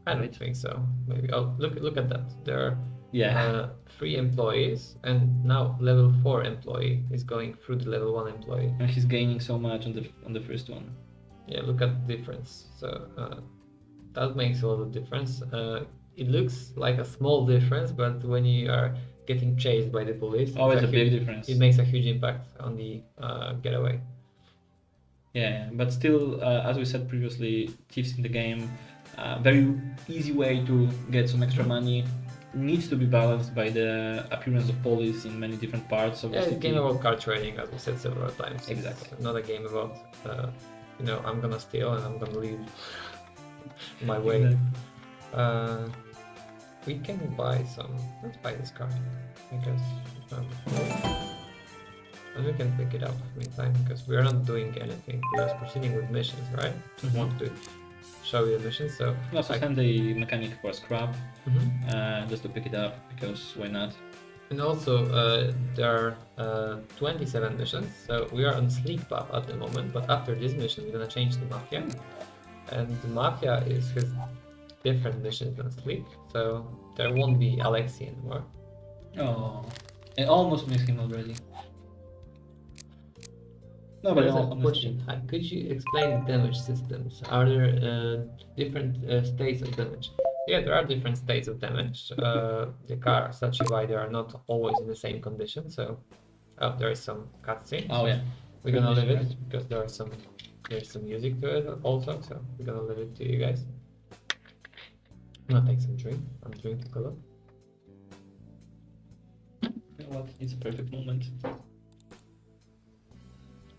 I don't think so. Maybe. Oh, look at that. There are Yeah. 3 employees, and now level 4 employee is going through the level 1 employee. And he's gaining so much on the first one. Yeah, look at the difference. So that makes a lot of difference. It looks like a small difference, but when you are getting chased by the police, Oh, it's a big huge- difference. It makes a huge impact on the getaway. Yeah, but still, as we said previously, thieves in the game, very easy way to get some extra money. Needs to be balanced by the appearance of police in many different parts of Yeah, the it's a city. game about card trading, as we said several times. Exactly. It's not a game about, I'm gonna steal and I'm gonna leave my way. Exactly. We can buy some. Let's buy this card, because and we can pick it up meantime, because we are not doing anything. We are just proceeding with missions, right? Just want to show you the missions. So We also send the mechanic for scrap, Mhm. just to pick it up, because why not? And also, there are 27 missions, so we are on Sleek Path at the moment, but after this mission, we're gonna change to Mafia. And the Mafia has different missions than Sleek, so there won't be Alexi anymore. Oh, I almost missed him already. No, but There's a honestly, question. Could you explain the damage systems? Are there different states of damage? Yeah, there are different states of damage. The cars that you buy, they are not always in the same condition, so there is some cutscene. Oh yeah. We're gonna leave it Right. because there's some music to it also, so we're gonna leave it to you guys. I'm gonna take some drink. I'm drinking cola. You know what? It's a perfect moment.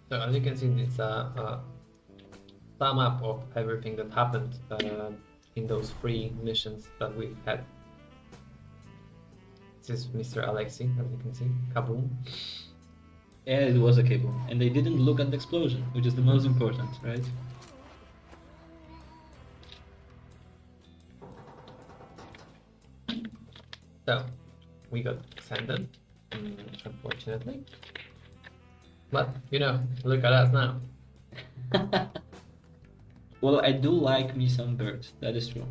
So as you can see, it's a sum up of everything that happened in those 3 missions that we've had. This is Mr. Alexi, as you can see. Kaboom. Yeah, it was a cable, and they didn't look at the explosion, which is the most important, right? So we got sent, unfortunately. But look at us now. Well, I do like me some birds. That is true.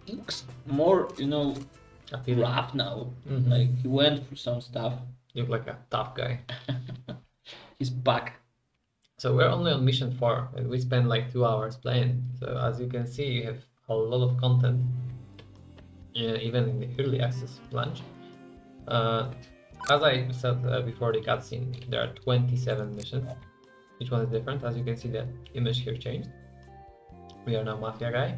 Looks more, Appealing. rough now. Mhm. Like he went for some stuff. You look like a tough guy. He's back. So we're only on mission 4, and we spent like 2 hours playing. So as you can see, you have a lot of content, even in the early access launch. As I said before the cutscene, there are 27 missions. Each one is different. As you can see, the image here changed. We are now Mafia guy,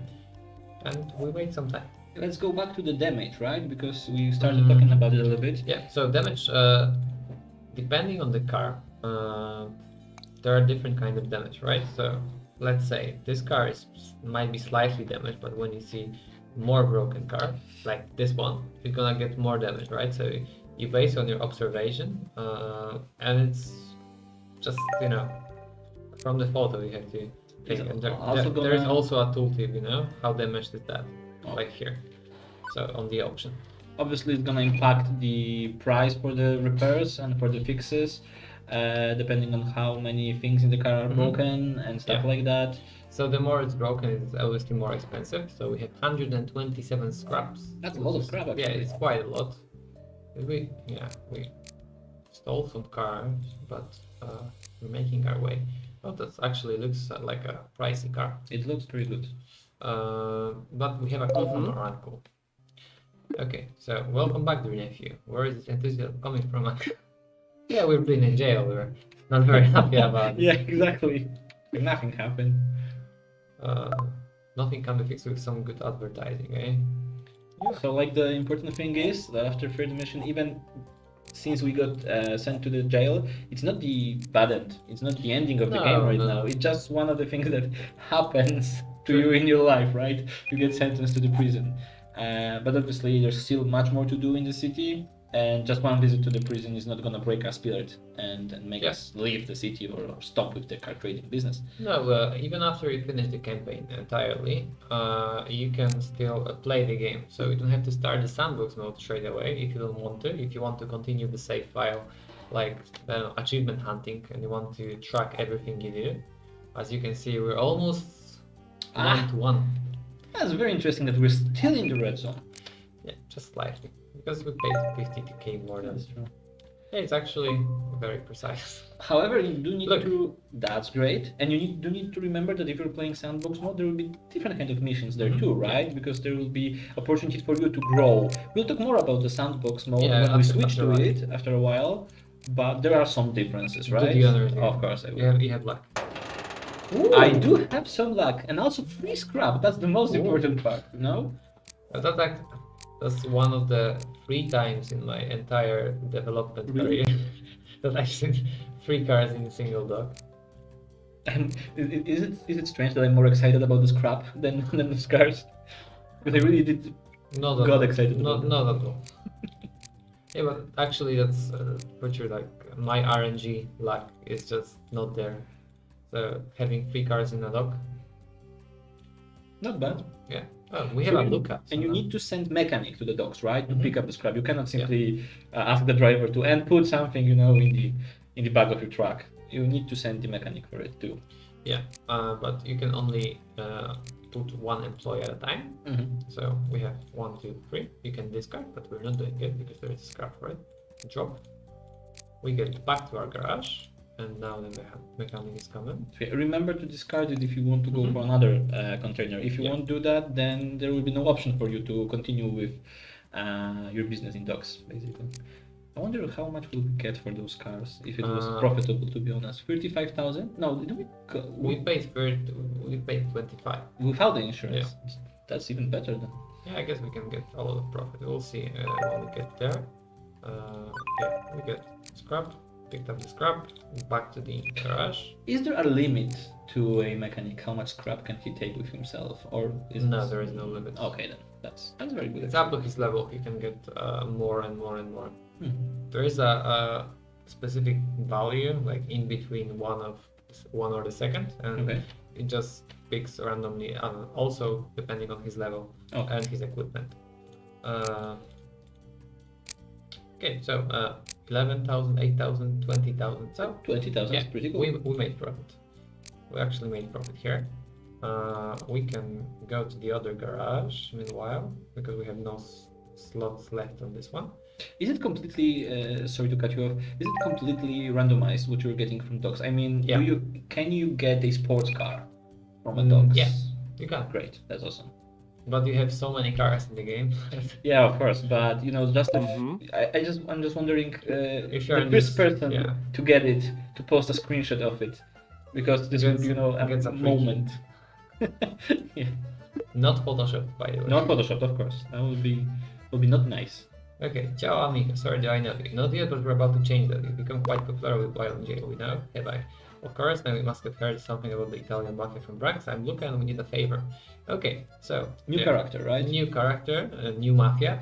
and we wait some time. Let's go back to the damage, right? Because we started talking about it a little bit. Yeah. So damage, depending on the car, there are different kinds of damage, right? So let's say this car might be slightly damaged, but when you see more broken car, like this one, you're gonna get more damage, right? So you base on your observation, and it's just from the photo you have to think. And there is also a tooltip, how damaged is that, like here. So on the option. Obviously, it's gonna impact the price for the repairs and for the fixes, depending on how many things in the car are broken and stuff like that. So the more it's broken, it's obviously more expensive. So we have 127 scraps. That's a lot of scrap, actually. Yeah, it's quite a lot. We stole some cars, but we're making our way. Oh, that actually looks like a pricey car. It looks pretty good. But we have a call from our uncle. Okay, so welcome back, dear nephew. Where is this enthusiasm coming from? Yeah, we've been in jail. We're not very happy about it. Yeah, exactly. Nothing happened. Nothing can be fixed with some good advertising, eh? Yeah. So, like, the important thing is that after third mission, even since we got sent to the jail, it's not the bad end. It's not the ending of the game right now. It's just one of the things that happens to you in your life, right? You get sentenced to the prison. But obviously, there's still much more to do in the city. And just one visit to the prison is not gonna break our spirit and make us leave the city or stop with the car trading business. No, even after you finish the campaign entirely, you can still play the game. So you don't have to start the sandbox mode straight away if you don't want to. If you want to continue the save file, like achievement hunting, and you want to track everything you do, as you can see, we're almost 1-to-1. That's very interesting that we're still in the red zone. Yeah, just slightly. Because we paid 50k more than. That's true. Yeah, it's actually very precise. However, you do need to. That's great, and you do need to remember that if you're playing sandbox mode, there will be different kind of missions there too, right? Because there will be opportunities for you to grow. We'll talk more about the sandbox mode when we switch to it after a while. but there are some differences, Do right? the honors. Of course, I will. You have luck. I do have some luck, and also free scrap. That's the most important part, you know? That's one of the 3 times in my entire development Really? career that I've seen 3 cars in a single dock. Is it strange that I'm more excited about the scrap than the scars? Because I really did Not at got all. excited Not, about not at all. Yeah, but actually, that's for sure. Like my RNG luck is just not there. So having 3 cars in a dock, Not bad. yeah. Oh, we have a lookup. And you need to send mechanic to the docks, right, to Mhm. pick up the scrap. You cannot simply ask the driver to and put something, you know, in the back of your truck. You need to send the mechanic for it too. Yeah, but you can only put 1 employee at a time. So we have 1, 2, 3. You can discard, but we're not doing it because there is scrap, right? Drop. We get back to our garage, and now the mechanic is coming. Remember to discard it if you want to go for another container. If you won't do that, then there will be no option for you to continue with your business in docks, basically. I wonder how much will we get for those cars if it was profitable. To be honest, 35,000. No, did we paid 25 without the insurance. That's even better then. Yeah, I guess we can get a lot of profit. We'll see when we get there. Yeah, we get scrap. Picked up the scrap. Back to the garage. Is there a limit to a mechanic? How much scrap can he take with himself, or is there is no limit. Okay, then that's very good. It's up to his level. He can get more and more and more. There is a specific value like in between one or the second, and it just picks randomly, also depending on his level and his equipment. Okay, so 11,000, 8,000, 20,000. So 20,000 is pretty good. We made profit. We actually made profit here. We can go to the other garage meanwhile because we have no slots left on this one. Is it completely, sorry to cut you off, is it completely randomized what you're getting from docks? I mean, can you get a sports car from a docks? Yeah, you can. Great, that's awesome. But you have so many cars in the game. Yeah, of course, but you know, just I'm just wondering if you're the first person to get it, to post a screenshot of it, because this will be, you know, a moment. Yeah. Not Photoshop, by the way. Not Photoshop, of course. That would be not nice. Okay, ciao amigo, sorry that I know you. Not yet, but we're about to change that. You've become quite popular with Wild Jail, we know. Have I? Of course, now we must have heard something about the Italian mafia from Branks. I'm Luca and we need a favor. Okay, so... New character, right? New character, new mafia.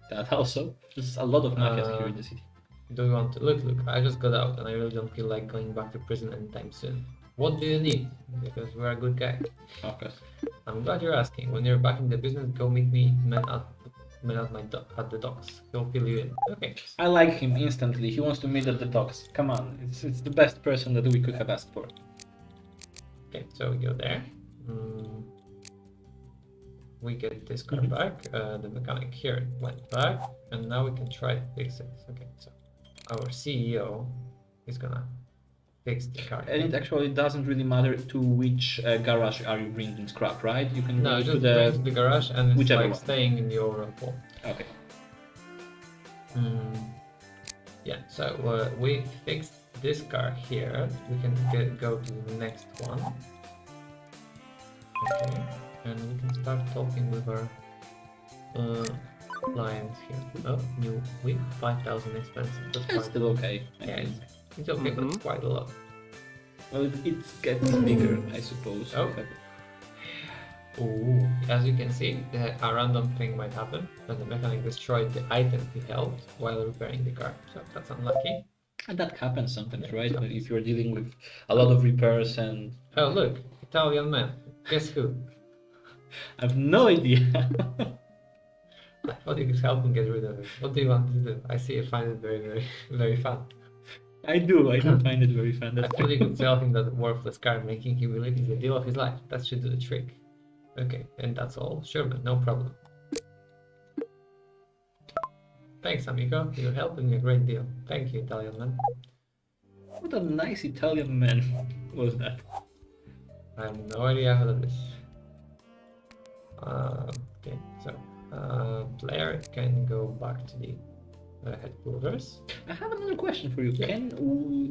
That also. There's a lot of mafias here in the city. Do you want to... Look, I just got out and I really don't feel like going back to prison anytime soon. What do you need? Because we're a good guy. Of course. I'm glad you're asking. When you're back in the business, go meet me at the docks. He'll fill you in. Okay. I like him instantly. He wants to meet at the docks. Come on, it's the best person that we could have asked for. Okay, so we go there. We get this car back. The mechanic here went back, and now we can try to fix it. Okay, so our CEO is gonna fix the car. And it actually doesn't really matter to which garage are you bringing scrap, right? You can no, go just to bring to the garage, and it's whichever like one. staying in the overall pool. Okay. Yeah, so we fixed this car here. We can go to the next one. Okay, and we can start talking with our clients here. Oh, new week, 5,000 expenses. It's still okay. Yeah, it's okay, but it's quite a lot. Well, it's getting bigger, I suppose. Oh. Ooh, as you can see, a random thing might happen, but the mechanic destroyed the item he held while repairing the car. So that's unlucky. And that happens sometimes, right? If you're dealing with a lot of repairs and... Oh, look, Italian man. Guess who? I have no idea. I thought you could help him get rid of it. What do you want to do? I see you find it very, very, very fun. I do find it very fun. I thought you could tell him that worthless car, making him believe it's the deal of his life. That should do the trick. Okay, and that's all. Sure, man, no problem. Thanks, amigo. You're helping me a great deal. Thank you, Italian man. What a nice Italian man was that. I have no idea how that is. Okay, so player can go back to the headquarters. I have another question for you. Yeah. Can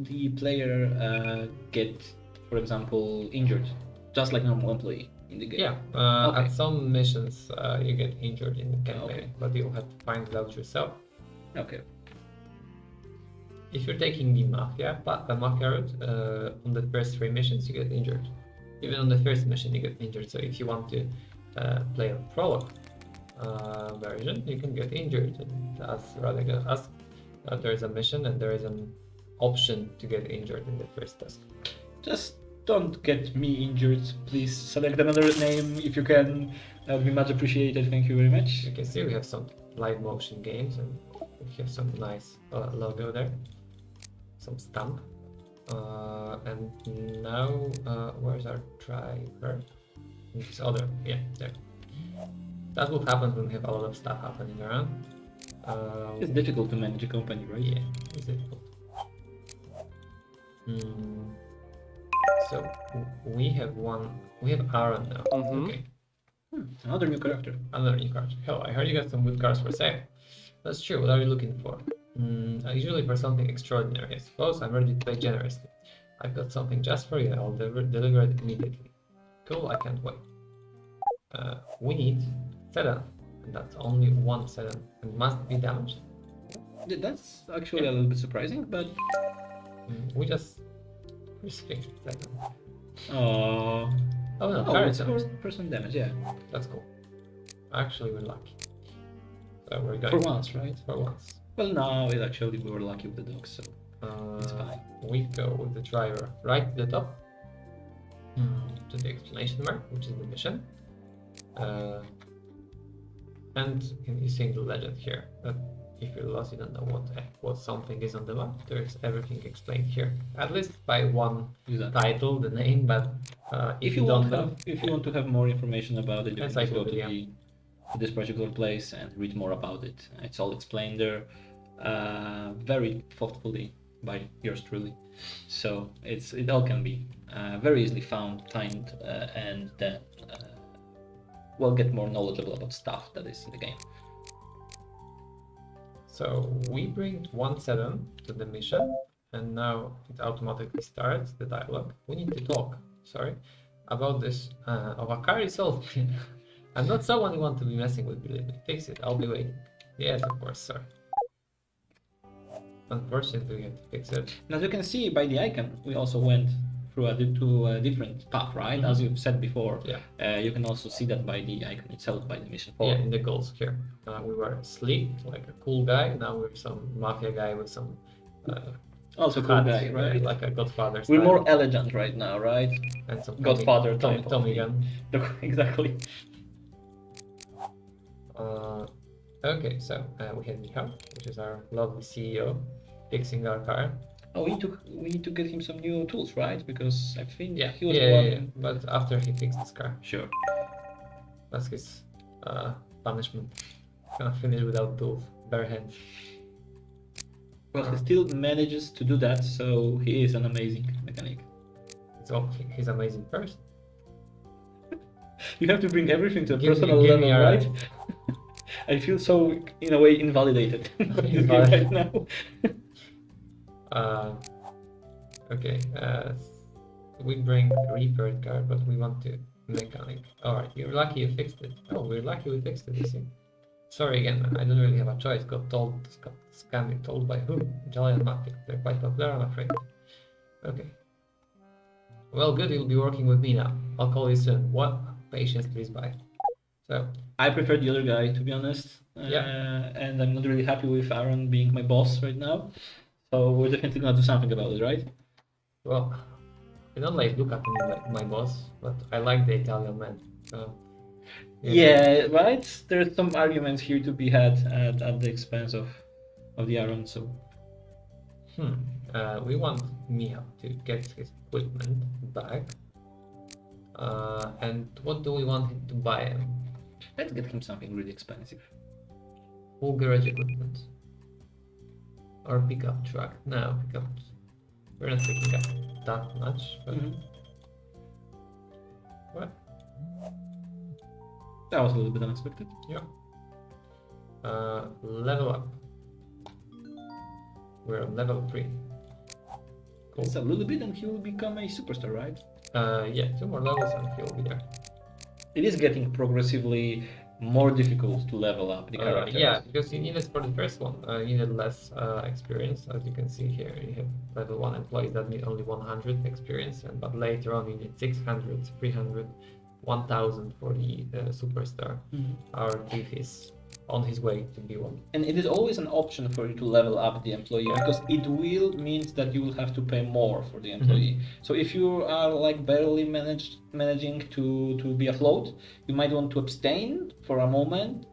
the player get, for example, injured, just like normal employee in the game? Yeah, Okay. at some missions you get injured in the campaign, Okay. but you'll have to find it out yourself. Okay. If you're taking the mafia route, on the first 3 missions you get injured. Even on the first mission you get injured. So if you want to play a prologue version, you can get injured. And that's rather good. As there is a mission and there is an option to get injured in the first task. Just don't get me injured. Please select another name if you can. That would be much appreciated. Thank you very much. You can see we have some live motion games and we have some nice logo there, some stamp. And now, where's our driver? This other, yeah, there. That's what happens when we have a lot of stuff happening around. It's difficult to manage a company, right? Yeah, it's difficult. So we have Aaron now. Mhm. Okay, Another new character. another new card. Oh, I heard you got some good cards for sale. That's true. What are you looking for? Usually for something extraordinary. I suppose I'm ready to play generously. I've got something just for you. I'll deliver it immediately. Cool, I can't wait. We need sedan, and that's only one sedan, and must be damaged. That's actually a little bit surprising, but We just restrict sedan. oh, Oh no, oh, current it's damage. 4% damage. Yeah, That's cool. Actually, we're lucky. So we're for going once, right? for once. Well, no, it actually we were lucky with the dogs, so it's fine. We go with the driver right to the top, to the exclamation mark, which is the mission. And you see the legend here that if you're lost, you don't know what something is on the map. There's everything explained here, at least by one Exactly. title, the name. But if you don't know, if you want to have more information about it, you can just go to Encyclopedia. to this particular place and read more about it. It's all explained there, very thoughtfully by yours truly. So it all can be very easily found, timed, and then we'll get more knowledgeable about stuff that is in the game. so we bring one sedan to the mission, and now it automatically starts the dialogue. We need to talk, sorry, about this Avakari Soul. I'm not someone you want to be messing with, believe me. Fix it, I'll be waiting. Yes, of course, sorry. Unfortunately, we have to fix it. And as you can see by the icon, we also went through a different path, right? As you've said before. Yeah. You can also see that by the icon itself, by the mission Yeah, form. in the goals here. We were sleek, like a cool guy. Now we're some mafia guy with some Also cool hat, guy, right? like a Godfather We're style. more elegant right now, right? And some Godfather type of Tommy thing. gun. Exactly. Okay, so we have Michał, which is our lovely CEO, fixing our car. Oh, we need to get him some new tools, right? Because I think Yeah, he was yeah. But after he fixed his car, Sure. that's his punishment. Gonna finish without tools, bare hands. Well, he still manages to do that, so he is an amazing mechanic. So he's an amazing person. You have to bring everything to a Give me- personal give me level, a- right? I feel so, in a way, invalidated in this game right now. Okay, we bring a repaired car, but we want to mechanic. Alright, you're lucky you fixed it. Oh, we're lucky we fixed it, you see. Sorry again, I don't really have a choice. Got scammed, told by who? Jolly and Mafia. They're quite popular, I'm afraid. Okay. Well, good, you'll be working with me now. I'll call you soon. What? Patience, please, bye. So, I prefer the other guy, to be honest. Yeah. And I'm not really happy with Aaron being my boss right now. So we're definitely gonna do something about it, right? well, I don't like look at me like my boss, but I like the Italian man. So, Yeah, right? There's some arguments here to be had at the expense of the Aaron, so... We want Michał to get his equipment back. And what do we want him to buy him? Let's get him something really expensive. Full garage equipment. Or pickup truck. No, pickup. We're not picking up that much, but what? That was a little bit unexpected. Yeah. Level up. We're on level 3. Cool. It's a little bit and he will become a superstar, right? Yeah, 2 more levels and he'll be there. It is getting progressively more difficult to level up the characters. Yeah, because you needed for the first one, you needed less experience. As you can see here, you have level 1 employees that need only 100 experience, but later on you need 600, 300, 1000 for the superstar. Our thief is on his way to be one. And it is always an option for you to level up the employee because it will means that you will have to pay more for the employee. So if you are like barely managing to be afloat, you might want to abstain for a moment,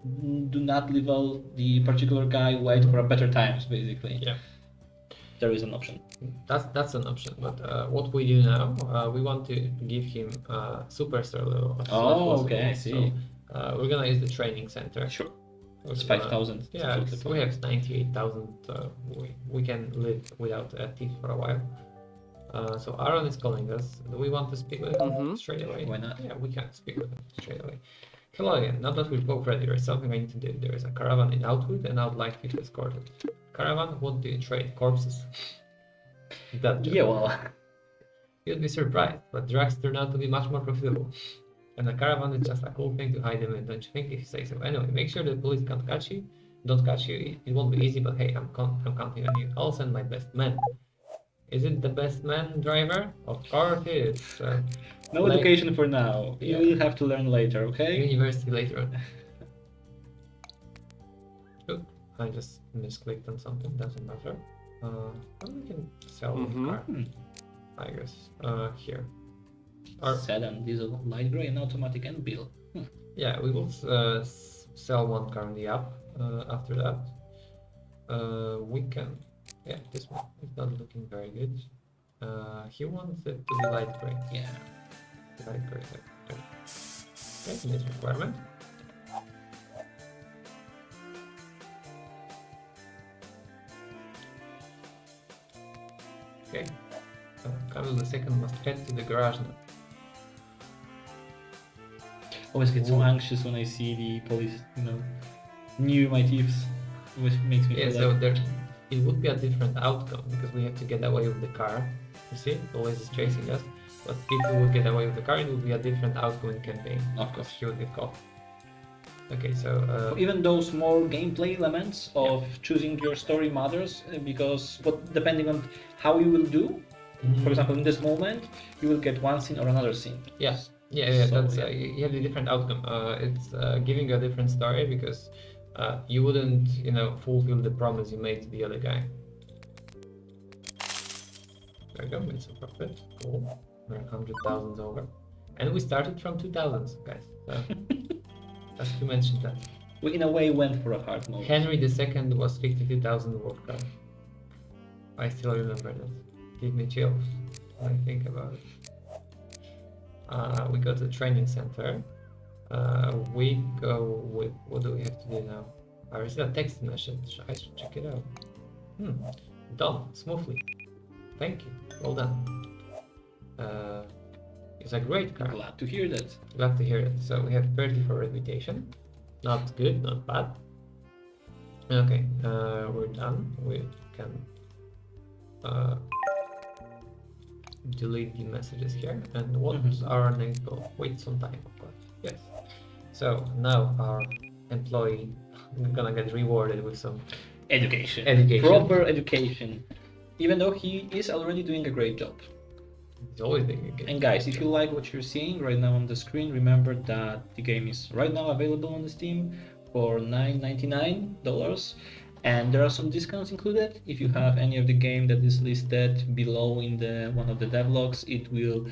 do not level the particular guy, wait for a better times basically. Yeah. There is an option. That's an option, but what we do now, we want to give him superstar level as soon as possible. Okay, I see. So we're gonna use the training center. Sure. It's 5,000. Yeah, we have 98,000. We can live without a thief for a while. So Aaron is calling us. Do we want to speak with him straight away? Why not? Yeah, we can speak with him straight away. Hello again. Now that we're both ready, there's something I need to do. There is a caravan in Outwood, and I'd like you to escort it. Caravan, what do you trade? Corpses? Yeah, well, You'd be surprised, but drugs turn out to be much more profitable. And a caravan is just a cool thing to hide them in, don't you think, if you say so? Anyway, make sure the police can't catch you. Don't catch you. It won't be easy, but hey, I'm counting on you. I'll send my best man. Is it the best man driver? Of course it is. no education for now. Yeah. You will have to learn later, okay? University later on. Oop, I just misclicked on something, doesn't matter. We can sell the car, I guess. Here. Sedan, diesel, light gray, and automatic and bill. Yeah, we will sell one car in the app after that. We can, yeah, this one is not looking very good. He wants it to be light gray. Yeah. Light gray. Okay, this requirement. Okay, Camille the second must head to the garage now. Always get so anxious when I see the police, near my thieves, which makes me Yeah, feel so like... there, it would be a different outcome because we have to get away with the car. You see, it always is chasing us. But if we would get away with the car, it would be a different outcome in campaign. Of course. She would get caught. Okay, so even those more gameplay elements of choosing your story matters because depending on how you will do, for example, in this moment, you will get one scene or another scene. Yes. Yeah, So, that's you have a different outcome. It's giving you a different story because you wouldn't, fulfill the promise you made to the other guy. There we go, made some profit. Cool. We're 100,000 over, and we started from 2,000, guys. So just to mention that. We in a way went for a hard mode. Henry II was 52,000 world card. I still remember that. Give me chills when I think about it. We go to the training center. We go with, what do we have to do now? I received a text message. I should check it out. Done smoothly. Thank you. Well done. It's a great car. Glad to hear that. Glad to hear it. So we have 30 for reputation. Not good, not bad. Okay, we're done. We can delete the messages here. And what's our next goal? Wait some time, of course. Yes. So now our employee is gonna get rewarded with some Education. Proper education. Even though he is already doing a great job. He's always doing a game. And guys, if you like what you're seeing right now on the screen, remember that the game is right now available on the Steam for $9.99, and there are some discounts included. If you have any of the game that is listed below in one of the devlogs, it will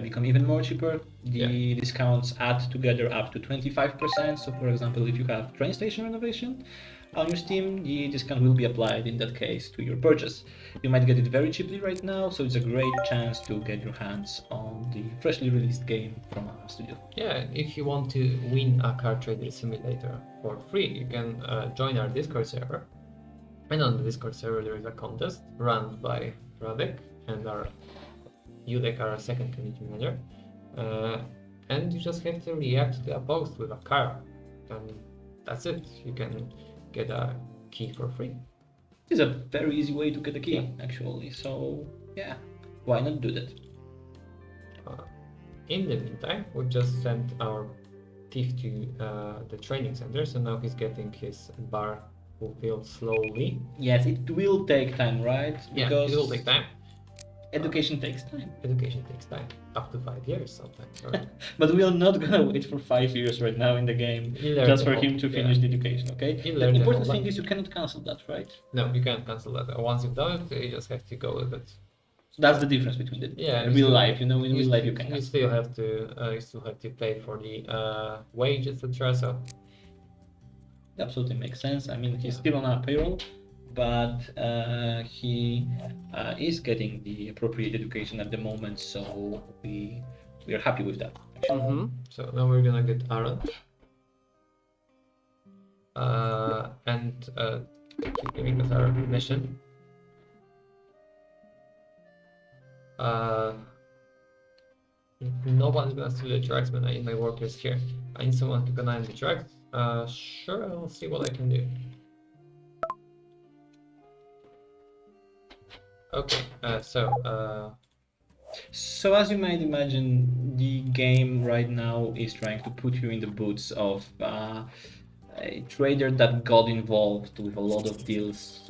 become even more cheaper. The discounts add together up to 25%. So for example, if you have train station renovation on your Steam, the discount will be applied in that case to your purchase. You might get it very cheaply right now, so it's a great chance to get your hands on the freshly released game from our studio. Yeah, if you want to win a car trader simulator for free, you can join our Discord server. And on the Discord server there is a contest run by Radek and Judek, our second community manager. And you just have to react to a post with a car. And that's it. You can get a key for free. It's a very easy way to get a key, actually. So yeah, why not do that? In the meantime, we just sent our thief to the training center, so now he's getting his bar fulfilled slowly. Yes, it will take time, right? Yeah, it will take time. Education takes time. Education takes time, up to 5 years sometimes. Right? But we are not gonna wait for 5 years right now in the game You learn just the for whole- him to finish the education, okay? You The learn the important whole thing life. is you cannot cancel that, right? No, you can't cancel that. Once you've done it, you just have to go with it. So that's the difference between the Yeah, real you still- life. In real life you can You cancel. still have to pay for the wage, etc. So It absolutely makes sense. I mean, he's still on our payroll, but he is getting the appropriate education at the moment, so we are happy with that. Actually. So now we're gonna get Aaron. And keep giving us our mission. Nobody's gonna steal the drugs when I need my workers here. I need someone to connive the drugs. Sure, I'll see what I can do. Okay, So as you might imagine, the game right now is trying to put you in the boots of a trader that got involved with a lot of deals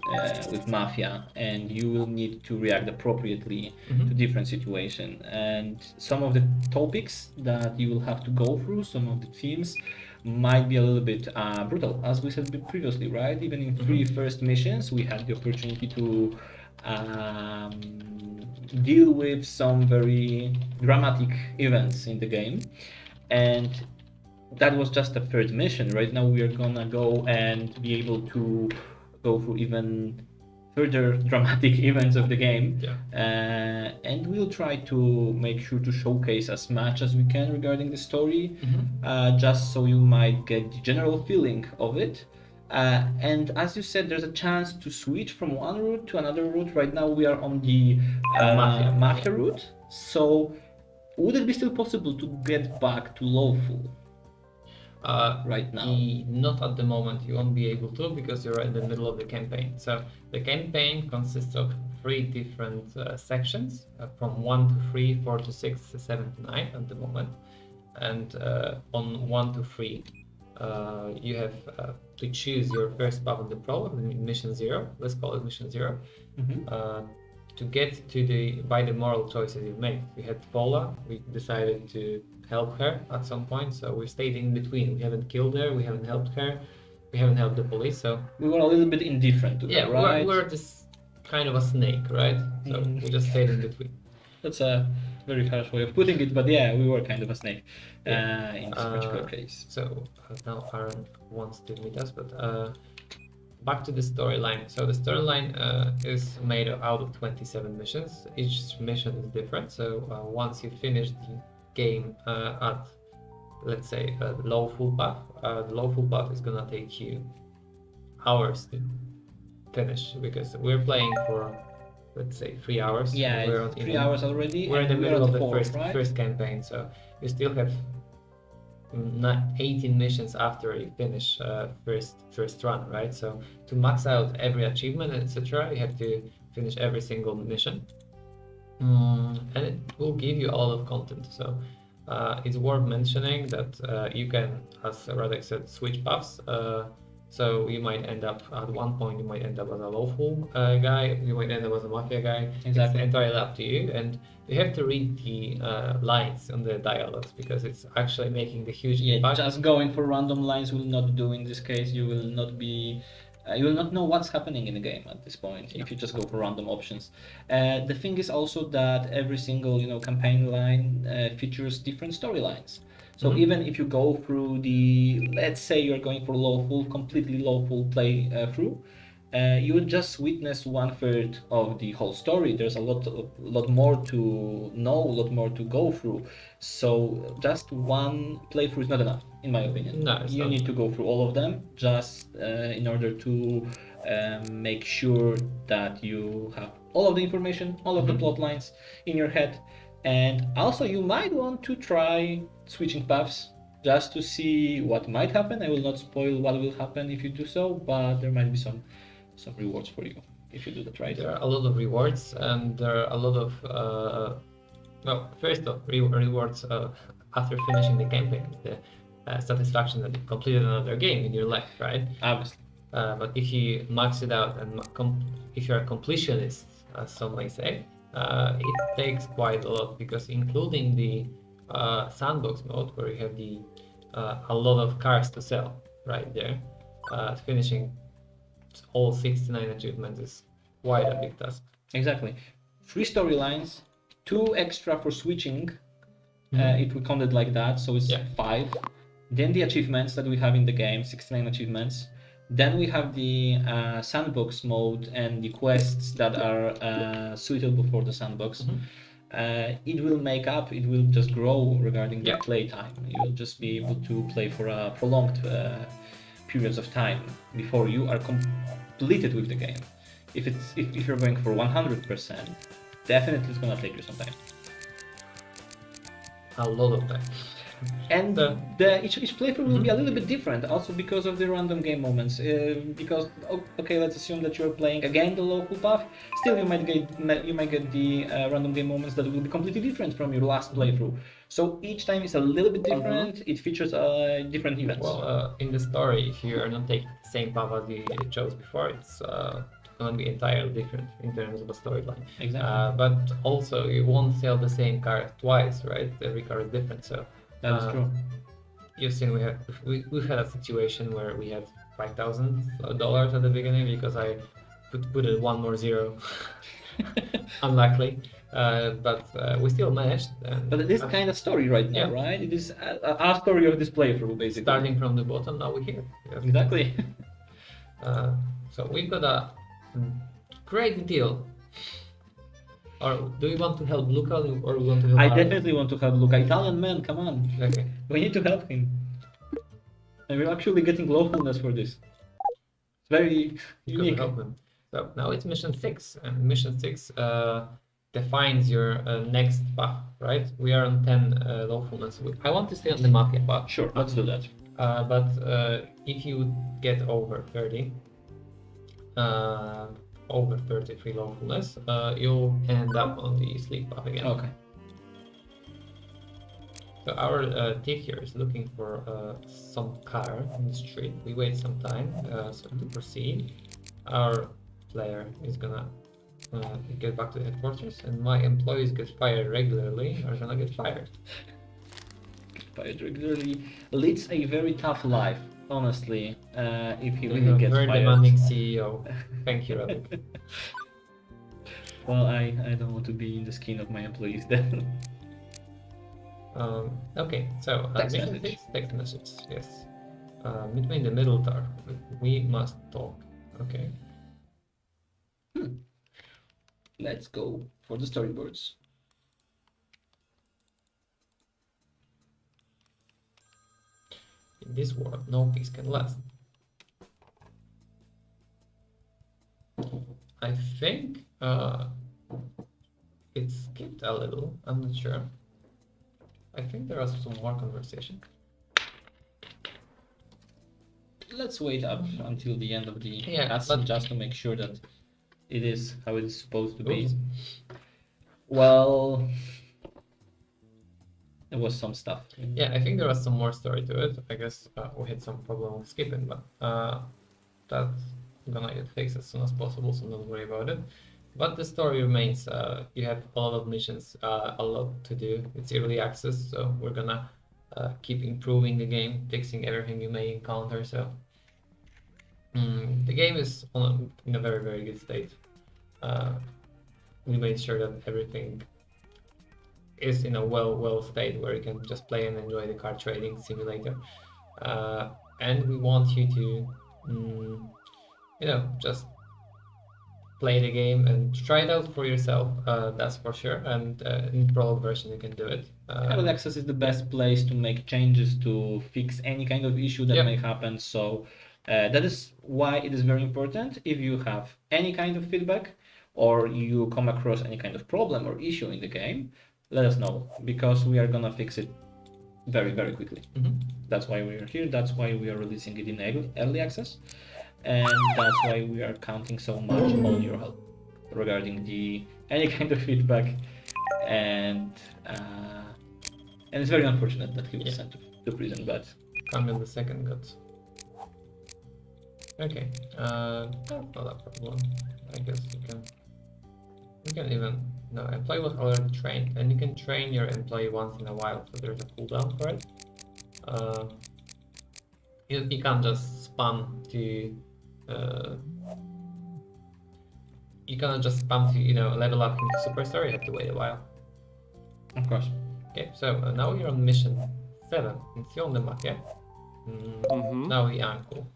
with mafia, and you will need to react appropriately to different situations. And some of the topics that you will have to go through, some of the themes, might be a little bit brutal, as we said previously, right? Even in three first missions, we had the opportunity to deal with some very dramatic events in the game, and that was just the third mission. Right now we are gonna go and be able to go through even further dramatic events of the game. And we'll try to make sure to showcase as much as we can regarding the story, just so you might get the general feeling of it. And as you said, there's a chance to switch from one route to another route. Right now we are on the mafia route. So would it be still possible to get back to lawful right now? Not at the moment. You won't be able to because you're in the middle of the campaign. So the campaign consists of 3 different sections, from 1 to 3, 4 to 6, 7 to 9 at the moment. And on 1 to 3, you have to choose your first path on the prologue, mission 0. Let's call it mission 0. To get to by the moral choices you've made. We had Paula. We decided to help her at some point, so we stayed in between. We haven't killed her. We haven't helped her. We haven't helped the police. So we were a little bit indifferent to that, right? we're just kind of a snake, right? So we just stayed in between. That's a very harsh way of putting it, but yeah, we were kind of a snake in this particular case. So now Aaron wants to meet us, but back to the storyline. So the storyline is made out of 27 missions. Each mission is different. So once you finish the game at, let's say, the lawful path, the lawful path is gonna take you hours to finish, because we're playing for, let's say, 3 hours. Yeah, we're 3 hours already. We're in the middle of the fourth, right? first campaign, so you still have 18 missions after you finish first run, right? So to max out every achievement, etc., you have to finish every single mission, and it will give you a lot of content. So it's worth mentioning that you can, as Radek said, switch paths. So you might end up at one point, you might end up as a lawful guy, you might end up as a mafia guy. Exactly. It's entirely up to you, and you have to read the lines on the dialogues, because it's actually making the huge impact. Just going for random lines will not do in this case. You will not be. You will not know what's happening in the game at this point if you just go for random options. The thing is also that every single campaign line features different storylines. So even if you go through let's say you're going for completely lawful play through, you will just witness 1/3 of the whole story. There's a lot more to know, a lot more to go through. So just one playthrough is not enough, in my opinion. No, it's you not. need to go through all of them just in order to make sure that you have all of the information, all of the plot lines in your head. And also you might want to try switching paths just to see what might happen. I will not spoil what will happen if you do so, but there might be some some rewards for you if you do that right. There are a lot of rewards, and there are a lot of well, first off, rewards after finishing the campaign, the satisfaction that you completed another game in your life, right? Obviously. But if you max it out and if you're a completionist, as some may say, it takes quite a lot, because including the sandbox mode, where you have the a lot of cars to sell right there, finishing all 69 achievements is quite a big task. Exactly. 3 storylines, 2 extra for switching, if we count it like that, so it's 5. Then the achievements that we have in the game, 69 achievements. Then we have the sandbox mode and the quests that are suitable for the sandbox. It will make up, it will just grow regarding the play time. You'll just be able to play for a prolonged periods of time before you are completed with the game. If you're going for 100%, definitely it's gonna take you some time. A lot of time. And each playthrough will be a little bit different, also because of the random game moments. Because okay, let's assume that you're playing again the local path. Still, you might get the random game moments that will be completely different from your last playthrough. So each time is a little bit different. It features different events. Well, in the story, if you are not taking the same path as you chose before, it's going to be entirely different in terms of a storyline. Exactly. But also, you won't sell the same car twice, right? Every car is different, so. That is true. You've seen we had a situation where we had $5,000 at the beginning because I put it one more zero. Unlikely, but we still managed. But it is kind of story right now, right? It is a story of this playthrough, basically. Starting from the bottom, now we're here. Yes. Exactly. So we've got a great deal. Or do you want to help Luca, or we want to help? I definitely want to help Luca. Italian man, come on. Okay. We need to help him. And we're actually getting lawfulness for this. It's very unique. Help him. So now it's mission 6, and mission 6 defines your next path, right? We are on 10 lawfulness. I want to stay on the mafia path. Sure, let's do that. But if you get over 30, over 33 lawfulness, you'll end up on the sleep path again. Okay. So our thief here is looking for some car on the street. We wait some time so to proceed. Our player is gonna get back to headquarters, and my employees get fired regularly are gonna get fired. Get fired regularly leads a very tough life. Honestly, if he really gets very fired. demanding CEO. Thank you, Radek. Well, I don't want to be in the skin of my employees then. Okay, so Text mission message. 6, text message, yes. Meet me in the middle tower. We must talk. Okay. Let's go for the storyboards. In this world, no peace can last. I think it skipped a little. I'm not sure. I think there was some more conversation. Let's wait up until the end of the Yeah, cutscene but- just to make sure that it is how it is supposed to be. Oops. Well, there was some stuff. Yeah, I think there was some more story to it. I guess we had some problem with skipping, but that's gonna get fixed as soon as possible, so don't worry about it. But the story remains. You have a lot of missions, a lot to do. It's early access, so we're gonna keep improving the game, fixing everything you may encounter. So the game is in a very, very good state. We made sure that everything is in a well state where you can just play and enjoy the card trading simulator. And we want you to, just play the game and try it out for yourself. That's for sure. And in prologue version, you can do it. Early access is the best place to make changes, to fix any kind of issue that may happen. So that is why it is very important. If you have any kind of feedback or you come across any kind of problem or issue in the game, let us know, because we are gonna fix it very, very quickly. That's why we are here. That's why we are releasing it in early access. and that's why we are counting so much on your help regarding the any kind of feedback, and it's very unfortunate that he was sent to prison, but Camille II got. Okay, that's not a problem. I guess you can even, no, employee was already trained, and you can train your employee once in a while, so there's a cooldown for it. You can't just spam to, you cannot just spam to, level up into Superstar, you have to wait a while. of course. Okay, so now you're on mission 7, it's on the map, yeah? Now the uncle.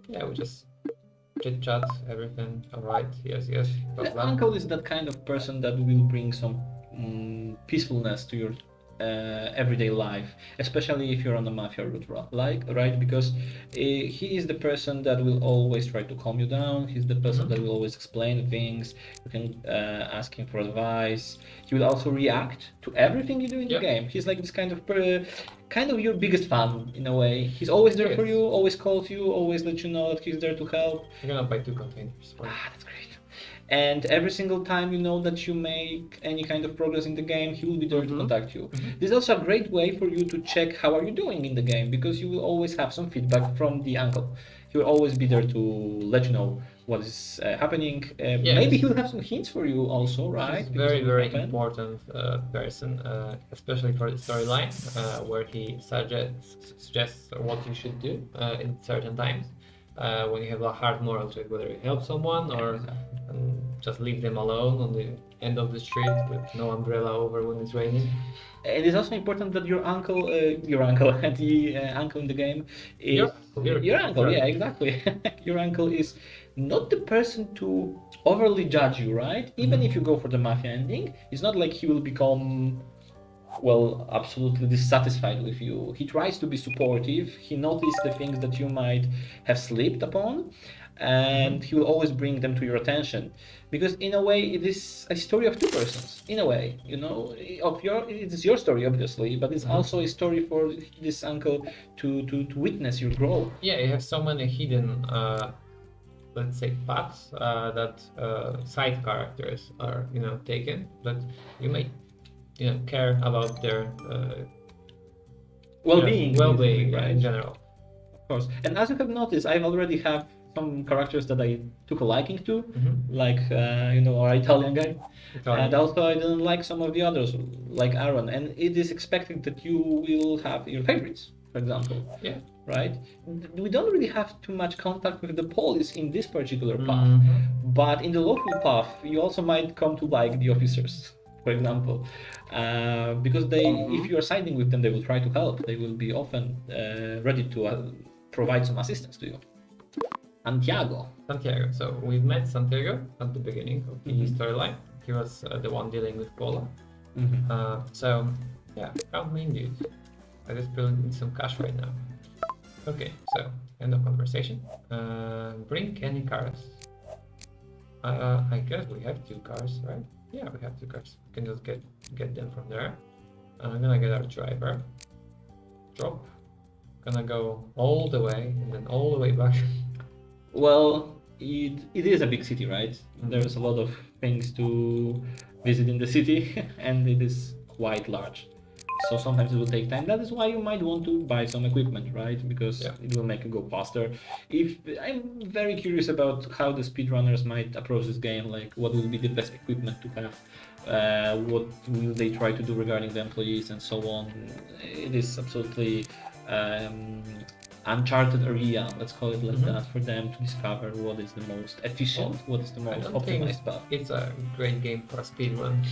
Yeah, we just chit chat, everything. Alright, yes. Blah, The blah. uncle is that kind of person that will bring some peacefulness to your everyday life, especially if you're on the mafia route, right? Because he is the person that will always try to calm you down. He's the person that will always explain things. You can ask him for advice. He will also react to everything you do in the game. He's like this kind of your biggest fan in a way. He's always there for you, always calls you, always let you know that he's there to help. You're gonna buy 2 containers. That's great. And every single time you know that you make any kind of progress in the game, he will be there to contact you. This is also a great way for you to check how are you doing in the game, because you will always have some feedback from the uncle. He will always be there to let you know what is happening. Maybe he will have some hints for you also, right? He's very important person, especially for the storyline, where he suggests what you should do in certain times. When you have a hard moral choice, whether you help someone or just leave them alone on the end of the street with no umbrella over when it's raining. It is also important that your uncle, the uncle in the game, is your uncle. Yeah, exactly. Your uncle is not the person to overly judge you, right? Even if you go for the mafia ending, it's not like he will become absolutely dissatisfied with you. He tries to be supportive. He notices the things that you might have slipped upon, and he will always bring them to your attention, because in a way it is a story of two persons. In a way, it is your story obviously, but it's also a story for this uncle to witness your growth. Yeah, you have so many hidden let's say paths that side characters are taken, but you may care about their well-being, right? In general. Of course. And as you have noticed, I've already have some characters that I took a liking to, like our Italian guy. And also I didn't like some of the others, like Aaron. And it is expected that you will have your favorites, for example. Yeah. Right? We don't really have too much contact with the police in this particular path, but in the local path, you also might come to like the officers, for example, because if you are siding with them, they will try to help. They will be often ready to provide some assistance to you. Santiago. So we've met Santiago at the beginning of the storyline. He was the one dealing with Paula. So yeah, count main dudes. I just need some cash right now. Okay, so end of conversation. Bring any cars. I guess we have 2 cars, right? Yeah, we have 2 cars. We can just get them from there. I'm gonna get our driver. Drop. Gonna go all the way and then all the way back. Well, it is a big city, right? There's a lot of things to visit in the city, and it is quite large. So sometimes it will take time. That is why you might want to buy some equipment, right? Because it will make it go faster. I'm very curious about how the speedrunners might approach this game, like what will be the best equipment to have, what will they try to do regarding the employees and so on. It is absolutely uncharted area, let's call it like that, for them to discover what is the most efficient, what is the most optimized path. It's a great game for a speedrun.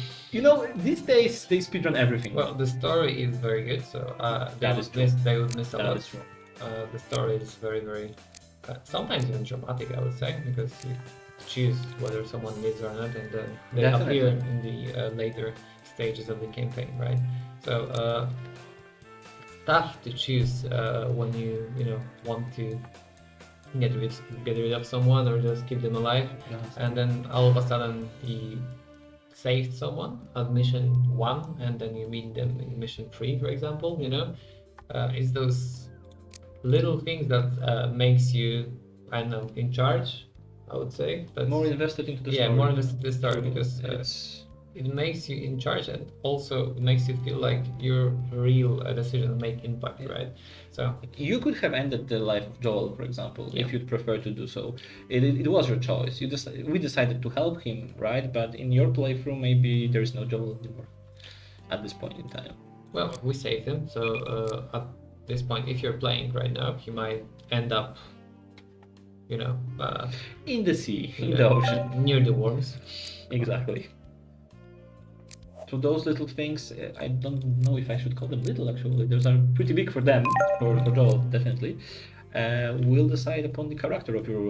These days they speedrun everything. Well, the story is very good, so they would miss a lot. That is true. The story is very, very, sometimes even dramatic, I would say, because you choose whether someone lives or not, and then they appear in the later stages of the campaign, right? So tough to choose when you want to get rid of someone or just keep them alive, and then all of a sudden you saved someone at mission 1 and then you meet them in mission 3, for example. It's those little things that makes you, I don't know, in charge, I would say. That's, More invested into the yeah, story. more invested in the story because It's it makes you in charge and also makes you feel like your real decision make impact, right? So you could have ended the life of Joel, for example, Yeah. if you'd prefer to do so. It was your choice. We decided to help him, right? But in your playthrough, maybe there is no Joel anymore at this point in time. well, we saved him. So at this point, if you're playing right now, you might end up, you know, In the sea, in the ocean. near the worms. Exactly. So those little things, I don't know if I should call them little actually. Those are pretty big for them, for Joel, definitely. Will decide upon the character of your,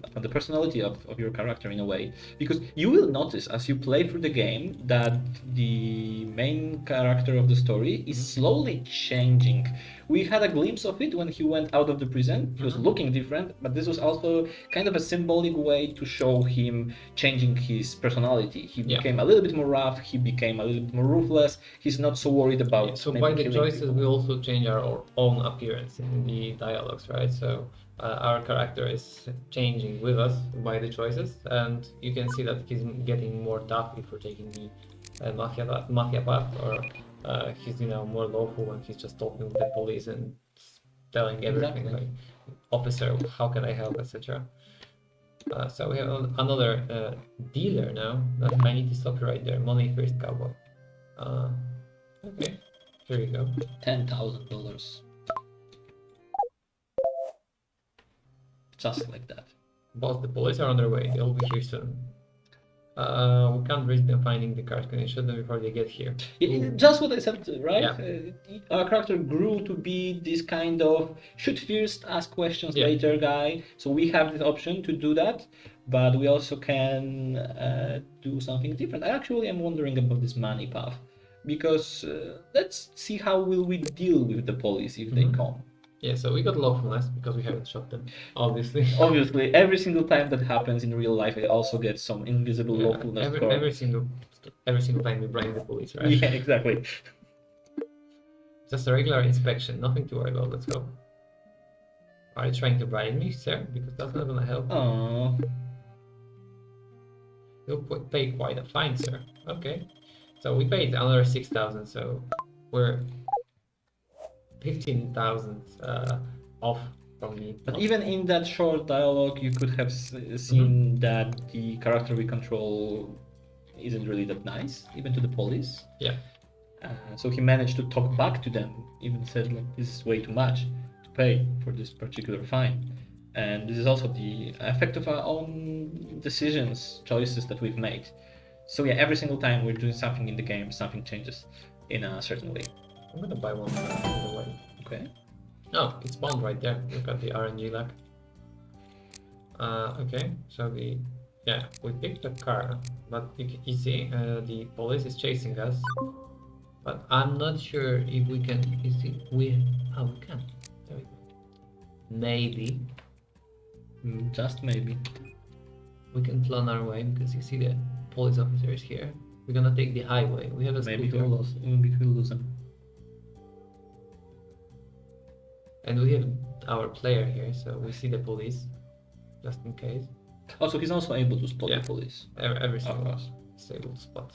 upon the personality of your character in a way. Because you will notice as you play through the game that the main character of the story is slowly changing. We had a glimpse of it when he went out of the prison. He was looking different, but this was also kind of a symbolic way to show him changing his personality. He Yeah. became a little bit more rough, he became a little bit more ruthless, he's not so worried about So maybe by the killing choices, people. we also change our own appearance in the dialogues, right? So our character is changing with us by the choices, and you can see that he's getting more tough if we're taking the mafia path, or he's more lawful when he's just talking with the police and telling everything, Exactly. like, officer, how can I help, etc. So we have another dealer now. I need to stop you right there. Money first, cowboy. Okay, here you go. $10,000. Just like that. Boss, the police are on their way. They'll be here soon. We can't risk them finding the cars. Can you shoot them before they get here? Just what I said, right? Yeah. Our character grew to be this kind of shoot first, ask questions Yeah. later guy. So we have this option to do that, but we also can do something different. I actually am wondering about this money path, because let's see how will we deal with the police if they come. Yeah, so we got lawfulness because we haven't shot them, obviously. Obviously, every single time that happens in real life, I also get some invisible Yeah, lawfulness score. every single time we bring the police, right? Yeah, exactly. Just a regular inspection, nothing to worry about. Let's go. Are you trying to bribe me, sir? Because that's not gonna help. Oh, You'll pay quite a fine, sir. Okay. So we paid another 6,000, so we're 15,000 off from the. but even in that short dialogue, you could have seen that the character we control isn't really that nice, even to the police. Yeah. So he managed to talk back to them, even said like this is way too much to pay for this particular fine. And this is also the effect of our own decisions, choices that we've made. So yeah, every single time we're doing something in the game, something changes in a certain way. I'm gonna buy one by the way. Okay. Oh, it's spawned right there. Look at the RNG lag. Okay, so we picked a car, but you see the police is chasing us. But I'm not sure if we can. You see, we can. There we go. Maybe Just maybe. we can plan our way because you see the police officer is here. We're gonna take the highway. We have a Maybe scooter. we'll lose them. And we have our player here, so we see the police, just in case. Also, he's also able to spot Yeah. the police. Every Of single course. stable spot.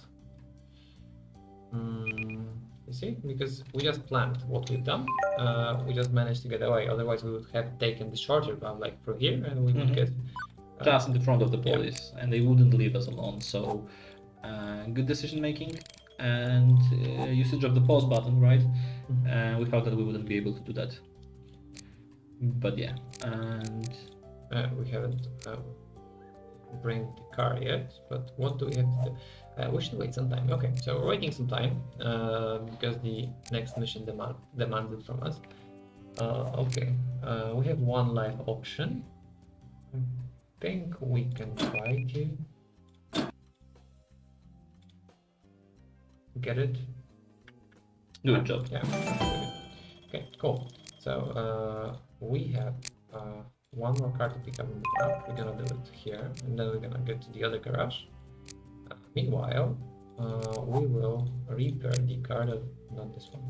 You see, because we just planned what we've done. We just managed to get away. Otherwise, we would have taken the shorter route, like through here, and we would get Just in the front of the yeah. police, and they wouldn't leave us alone. So, good decision making and usage of the pause button, right? We thought that we wouldn't be able to do that. But yeah, and we haven't bring the car yet. But what do we have to do? We should wait some time. Okay, so we're waiting some time because the next mission demands it from us. Okay, we have one life option. I think we can try to get it. do a job. Yeah. Okay, cool. So we have one more car to pick up on the map. We're gonna do it here, and then we're gonna get to the other garage. Meanwhile, we will repair the car that, not this one.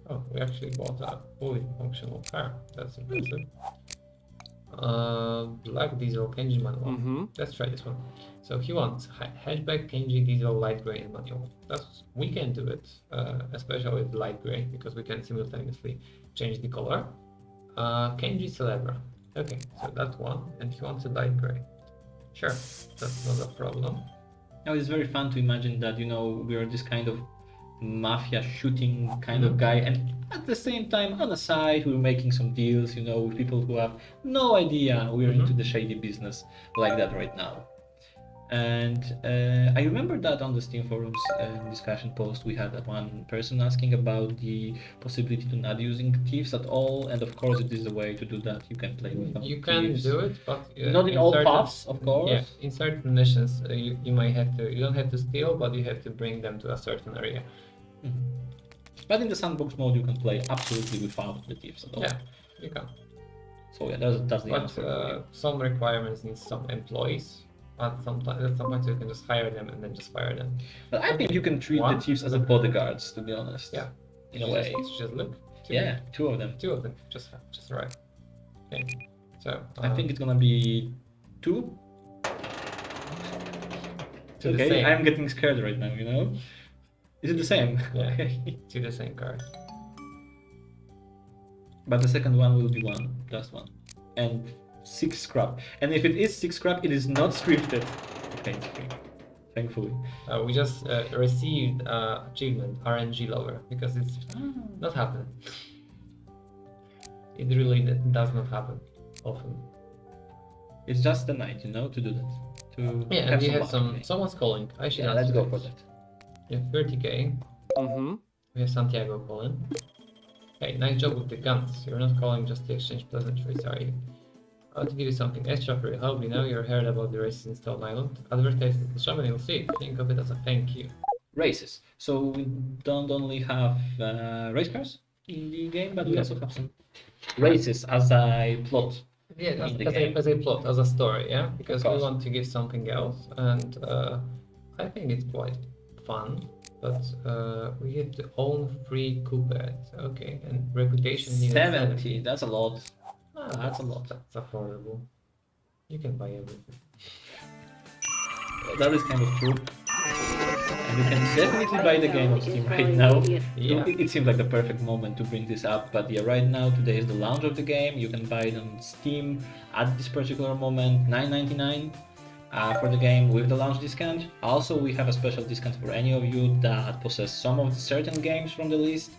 Oh, we actually bought a fully functional car. That's impressive. Black diesel Kenji manual. Let's try this one. So he wants hatchback Kenji diesel light gray and manual. We can do it, especially with light gray, because we can simultaneously change the color. Kenji Celebra. Okay, so that one, and he wants a light gray. Sure, that's not a problem. Now it's very fun to imagine that, you know, we're this kind of mafia shooting kind of guy, and at the same time on the side we're making some deals, you know, with people who have no idea we're into the shady business like that right now. And I remember that on the Steam forums discussion post we had that one person asking about the possibility to not using thieves at all, and of course it is a way to do that. You can play with them. You can thieves. do it, but not in all paths, of course. Yeah, in certain missions you might have to. You don't have to steal, but you have to bring them to a certain area. But in the sandbox mode, you can play absolutely without the thieves at all. Yeah, you can. So yeah, that's the answer. But some requirements need some employees. At some point you can just hire them and then just fire them. But I think you can treat the thieves as a bodyguards, to be honest. Yeah, in a way. Just look. Two of them. Two of them, just right. Okay, so I think it's gonna be 2. Okay, I'm getting scared right now. You know. Is it the same? Yeah, to the same card. But the second one will be 1, just 1. And 6 scrap. And if it is 6 scrap, it is not scripted. Okay, it's free. Thankfully. We just received achievement RNG lover, because it's not happening. It really does not happen often. It's just the night, you know, to do that. Yeah, and we have someone's calling. I should let's go for that. Yeah, 30k. We have Santiago calling. Hey, nice job with the guns. You're not calling just to exchange pleasantries, are you? I want to give you something extra for your help. We know you're heard about the races in Stone Island. Advertise at the shop and you'll see it. Think of it as a thank you. Races. So we don't only have race cars in the game, but we also have some races as a plot. Yeah, as a plot, as a story, yeah? Because we want to give something else, and I think it's quite fun, but we have to own 3 coupés. Okay, and reputation 70, that's a lot. That's a lot. That's affordable. You can buy everything. That is kind of true. And you can definitely buy the game on Steam right now. Yeah. It seems like the perfect moment to bring this up, but yeah, right now, today is the launch of the game. You can buy it on Steam at this particular moment, $9.99 for the game with the launch discount. Also, we have a special discount for any of you that possess some of the certain games from the list.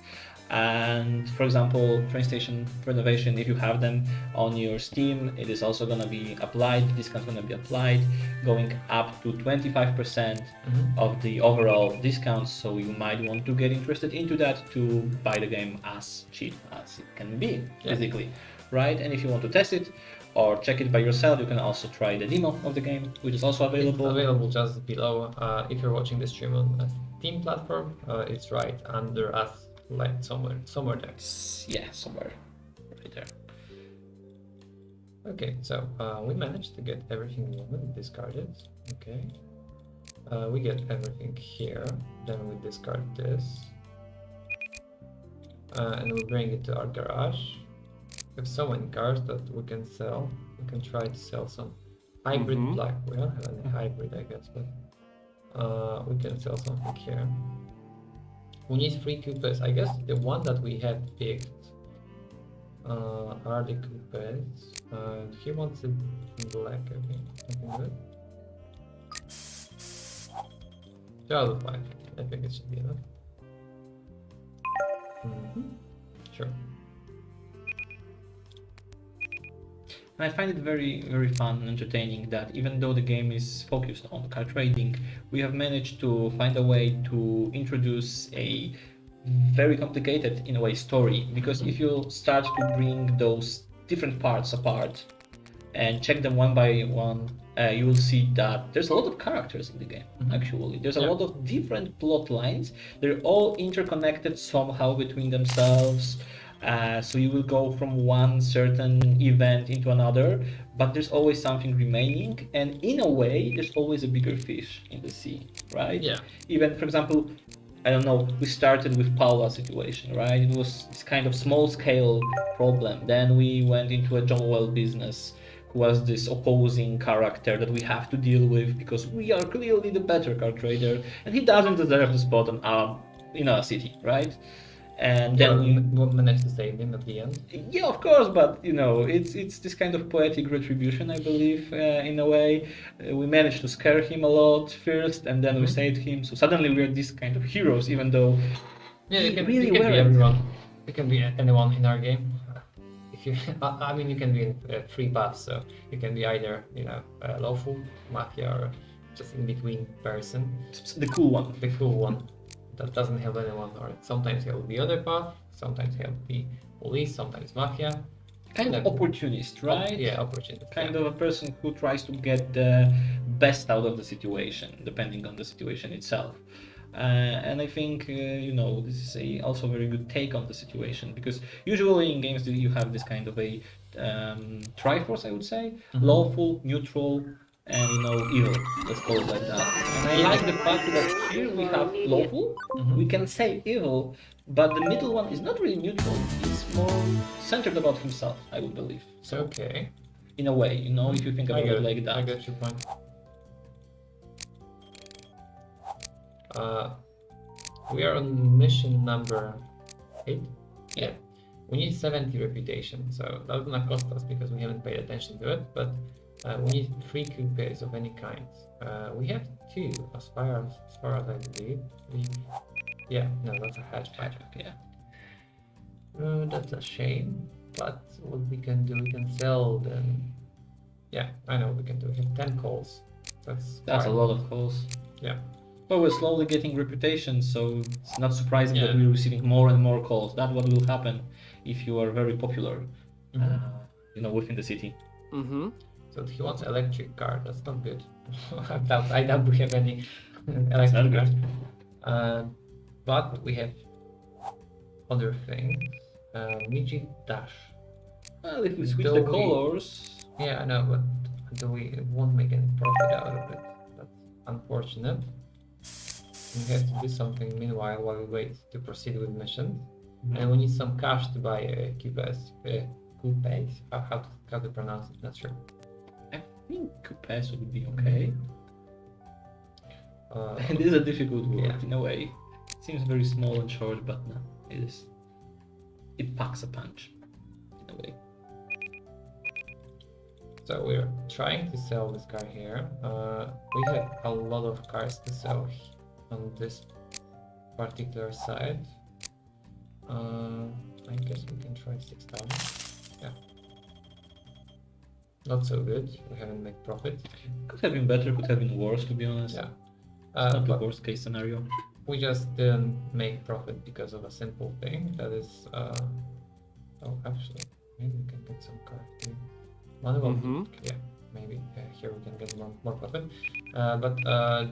And for example, Train Station Renovation, if you have them on your Steam, it is also going to be applied. The discount is going to be applied, going up to 25% of the overall discount. So you might want to get interested into that to buy the game as cheap as it can be physically, right? And if you want to test it or check it by yourself, you can also try the demo of the game, which is also available. It's available just below. If you're watching the stream on a Steam platform, it's right under us. Like somewhere there. Yeah, somewhere right there. Okay, so we managed to get everything we wanted discarded. Okay, we get everything here. Then we discard this, and we bring it to our garage. We have so many cars that we can sell. We can try to sell some hybrid black. We don't have any hybrid, I guess, but we can sell something here. We need 3 coupés. I guess the one that we had picked are the coupés. He wants it in black, I think. Something good. 2 out of 5. I think it should be enough. Sure. And I find it very, very fun and entertaining that even though the game is focused on car trading, we have managed to find a way to introduce a very complicated, in a way, story. Because if you start to bring those different parts apart and check them one by one, you will see that there's a lot of characters in the game, actually. There's a lot of different plot lines. They're all interconnected somehow between themselves. So you will go from one certain event into another, but there's always something remaining, and in a way, there's always a bigger fish in the sea, right? Yeah. Even, for example, I don't know, we started with Paula's situation, right? It was this kind of small scale problem. Then we went into a Joel business, who was this opposing character that we have to deal with because we are clearly the better card trader, and he doesn't deserve the spot on our in our city, right? And then we managed to save him at the end. yeah, of course, but you know, it's this kind of poetic retribution, I believe, in a way. We managed to scare him a lot first, and then we saved him. So suddenly we are these kind of heroes, even though Yeah, he you can, really you can be weren't. everyone. You can be anyone in our game. If you, I mean, you can be in three paths. So you can be either, you know, lawful, mafia, or just in between person. The cool one. The cool one that doesn't help anyone, or sometimes help the other path, sometimes help the police, sometimes mafia. Kind of opportunist, right? Yeah, opportunist. Kind of a person who tries to get the best out of the situation, depending on the situation itself. And I think you know, this is also a very good take on the situation, because usually in games you have this kind of a triforce, I would say, lawful, neutral, and you know, evil. Let's call it like that. And I like the fact that here we have lawful, we can say evil, but the middle one is not really neutral. It's more centered about himself, I would believe. So Okay. in a way, you know, if you think about it like that. I get your point. We are on mission number 8. Yeah. We need 70 reputation, so that's gonna cost us because we haven't paid attention to it. But we need 3 coupes of any kind. We have 2, as far as I believe. Yeah, no, that's a hatchback. Yeah. That's a shame. But what we can do, we can sell them. Yeah, I know what we can do. We have 10 calls. That's a fine. lot of calls. Yeah. But we're slowly getting reputation, so it's not surprising that Yeah. we're receiving more and more calls. That's what will happen if you are very popular, you know, within the city. Mm-hmm. So he wants electric car. That's not good. I doubt we have any not electric good. cars. But we have other things. Midget Dash. Well, if we switch Though the we- colors, Yeah, I know, but we won't make any profit out of it. That's unfortunate. We have to do something meanwhile while we wait to proceed with missions. And we need some cash to buy coupes. Coupes? How to pronounce it? Not sure. I think coupes would be okay. Uh, It is a difficult word Yeah. in a way. It seems very small and short, but no, it is. It packs a punch in a way. So we're trying to sell this car here. We have a lot of cars to sell on this particular side. I guess we can try 6,000. Yeah. Not so good. We haven't made profit. Could have been better, could have been worse, to be honest. Yeah. Not the But worst case scenario. we just didn't make profit because of a simple thing. That is, oh, actually, maybe we can get some cars here. Manual, yeah, maybe here we can get more profit. But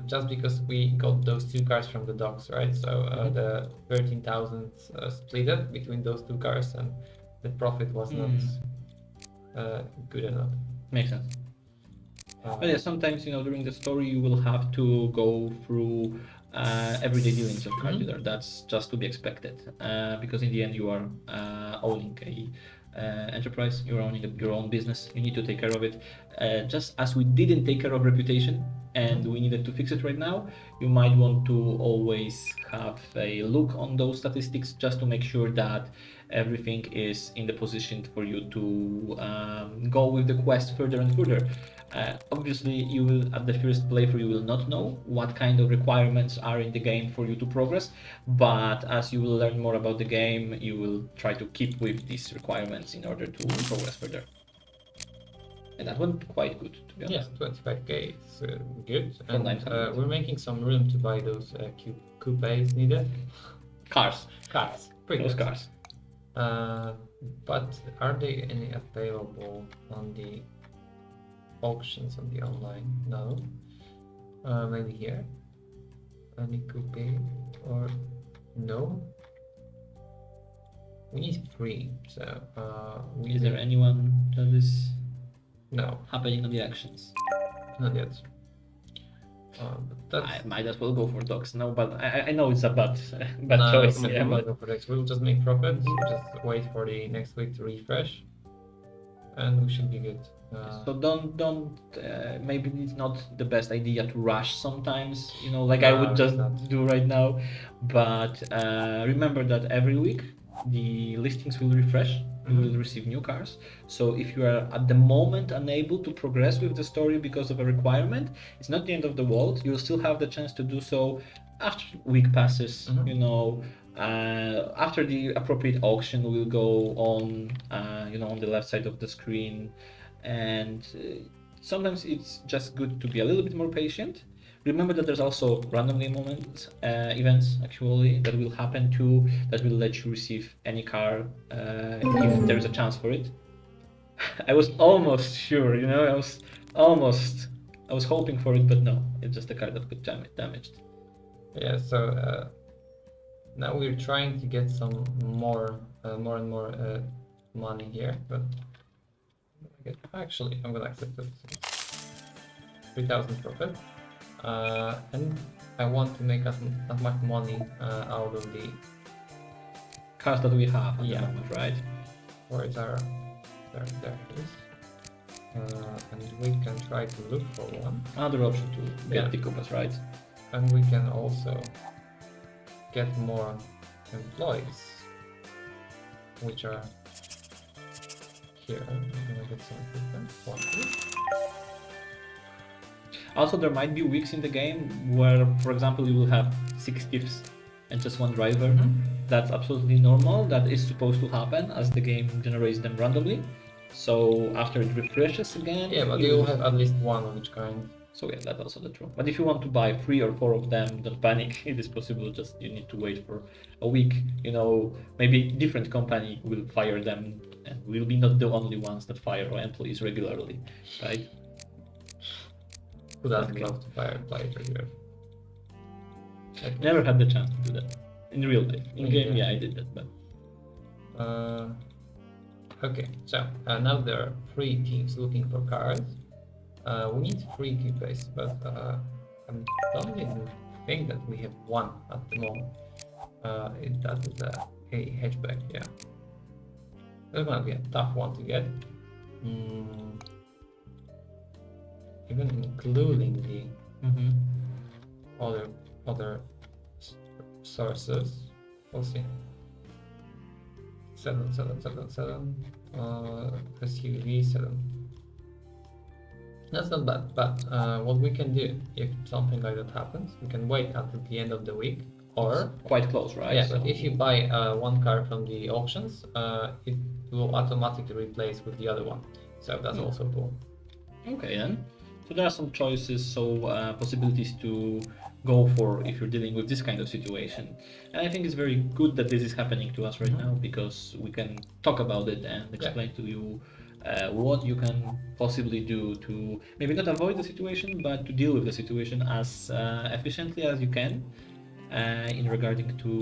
just because we got those 2 cars from the docks, right? So the 13,000 split it between those 2 cars, and the profit was not good enough. Makes sense. But yeah, sometimes, you know, during the story you will have to go through everyday dealings of card dealer. That's just to be expected, because in the end you are owning a enterprise, you're owning your own business. You need to take care of it. Just as we didn't take care of reputation and we needed to fix it right now, you might want to always have a look on those statistics just to make sure that everything is in the position for you to go with the quest further and further. Obviously, you will, at the first playthrough, you will not know what kind of requirements are in the game for you to progress, but as you will learn more about the game, you will try to keep with these requirements in order to progress further. And that went quite good, to be Yeah, honest. 25k is good. For And 900. we're making some room to buy those coupes needed. Cars. Cars. Pretty Those good. cars. But are they any available on the auctions on the online? No. Maybe here. Any coupe or no? We need 3. So we Is there anyone that is no, happening on the actions? not yet. But I that's might as well go for dogs. No, but I know it's a bad no, choice. we Yeah, might but go for next. We'll just make profit. Just wait for the next week to refresh, and we should be good. so don't maybe it's not the best idea to rush sometimes, like I No, would it's just not. do right now. But remember that every week the listings will refresh. You will receive new cars. So if you are at the moment unable to progress with the story because of a requirement, it's not the end of the world. You'll still have the chance to do so after week passes. After the appropriate auction will go on, on the left side of the screen. And sometimes it's just good to be a little bit more patient. Remember that there's also randomly events actually that will happen too, that will let you receive any car if there's a chance for it. I was almost sure, I was hoping for it, but no, it's just a car that got damaged. Yeah, so now we're trying to get some more and more money here, but actually I'm gonna accept it. 3,000 profit, and I want to make as much money out of the Cars that we have at Yeah. the moment, right? where is our there it is, and we can try to look for one, Another option to get Yeah. the Koopas, right? and we can also get more employees, which are here. I'm gonna get some equipment. One, two. Also, there might be weeks in the game where, for example, you will have 6 skips and just one driver. That's absolutely normal. That is supposed to happen as the game generates them randomly. So after it refreshes again, Yeah, but you'll have at least one of each kind. So yeah, that's also the truth. But if you want to buy 3 or 4 of them, don't panic. It is possible. Just you need to wait for a week. Maybe different company will fire them, and we'll be not the only ones that fire our employees regularly, right? Who doesn't Okay. love to play it regularly? Never had the chance to do that in real life. In game, Yeah. yeah, I did that, but Okay, so now there are 3 teams looking for cars. We need 3 keepers, but I don't even think that we have one at the moment. That is a hatchback, yeah. That's gonna be a tough one to get. Even including the other sources. We'll see. 7 SUV 7. That's not bad, but what we can do if something like that happens, we can wait until the end of the week, or quite close, right? yeah, So- but if you buy one car from the auctions, it will automatically replace with the other one. So that's also cool. Okay then. So there are some choices, possibilities to go for if you're dealing with this kind of situation. And I think it's very good that this is happening to us right now, because we can talk about it and explain to you what you can possibly do to maybe not avoid the situation, but to deal with the situation as efficiently as you can in regarding to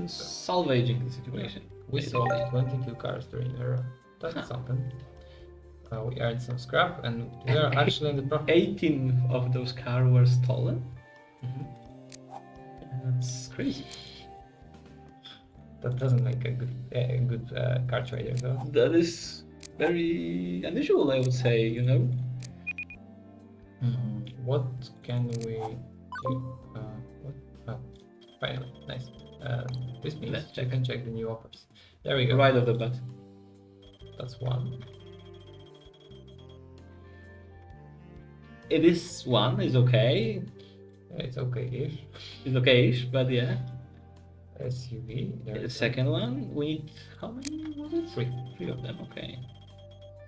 salvaging the situation. We basically. sold 22 cars during era. That's something. We earned some scrap, and we are actually in the profit. 18 of those cars were stolen. That's crazy. That doesn't make a good car trader, though. That is very unusual, I would say, What can we do? What? Oh, finally, nice. This means Let's I can check the new offers. There we go. Right off the bat. That's one. It is one, is okay. It's okay-ish. It's okay-ish, but yeah. SUV. There The we go. second one, we need how many was it? 3. 3 of them, okay.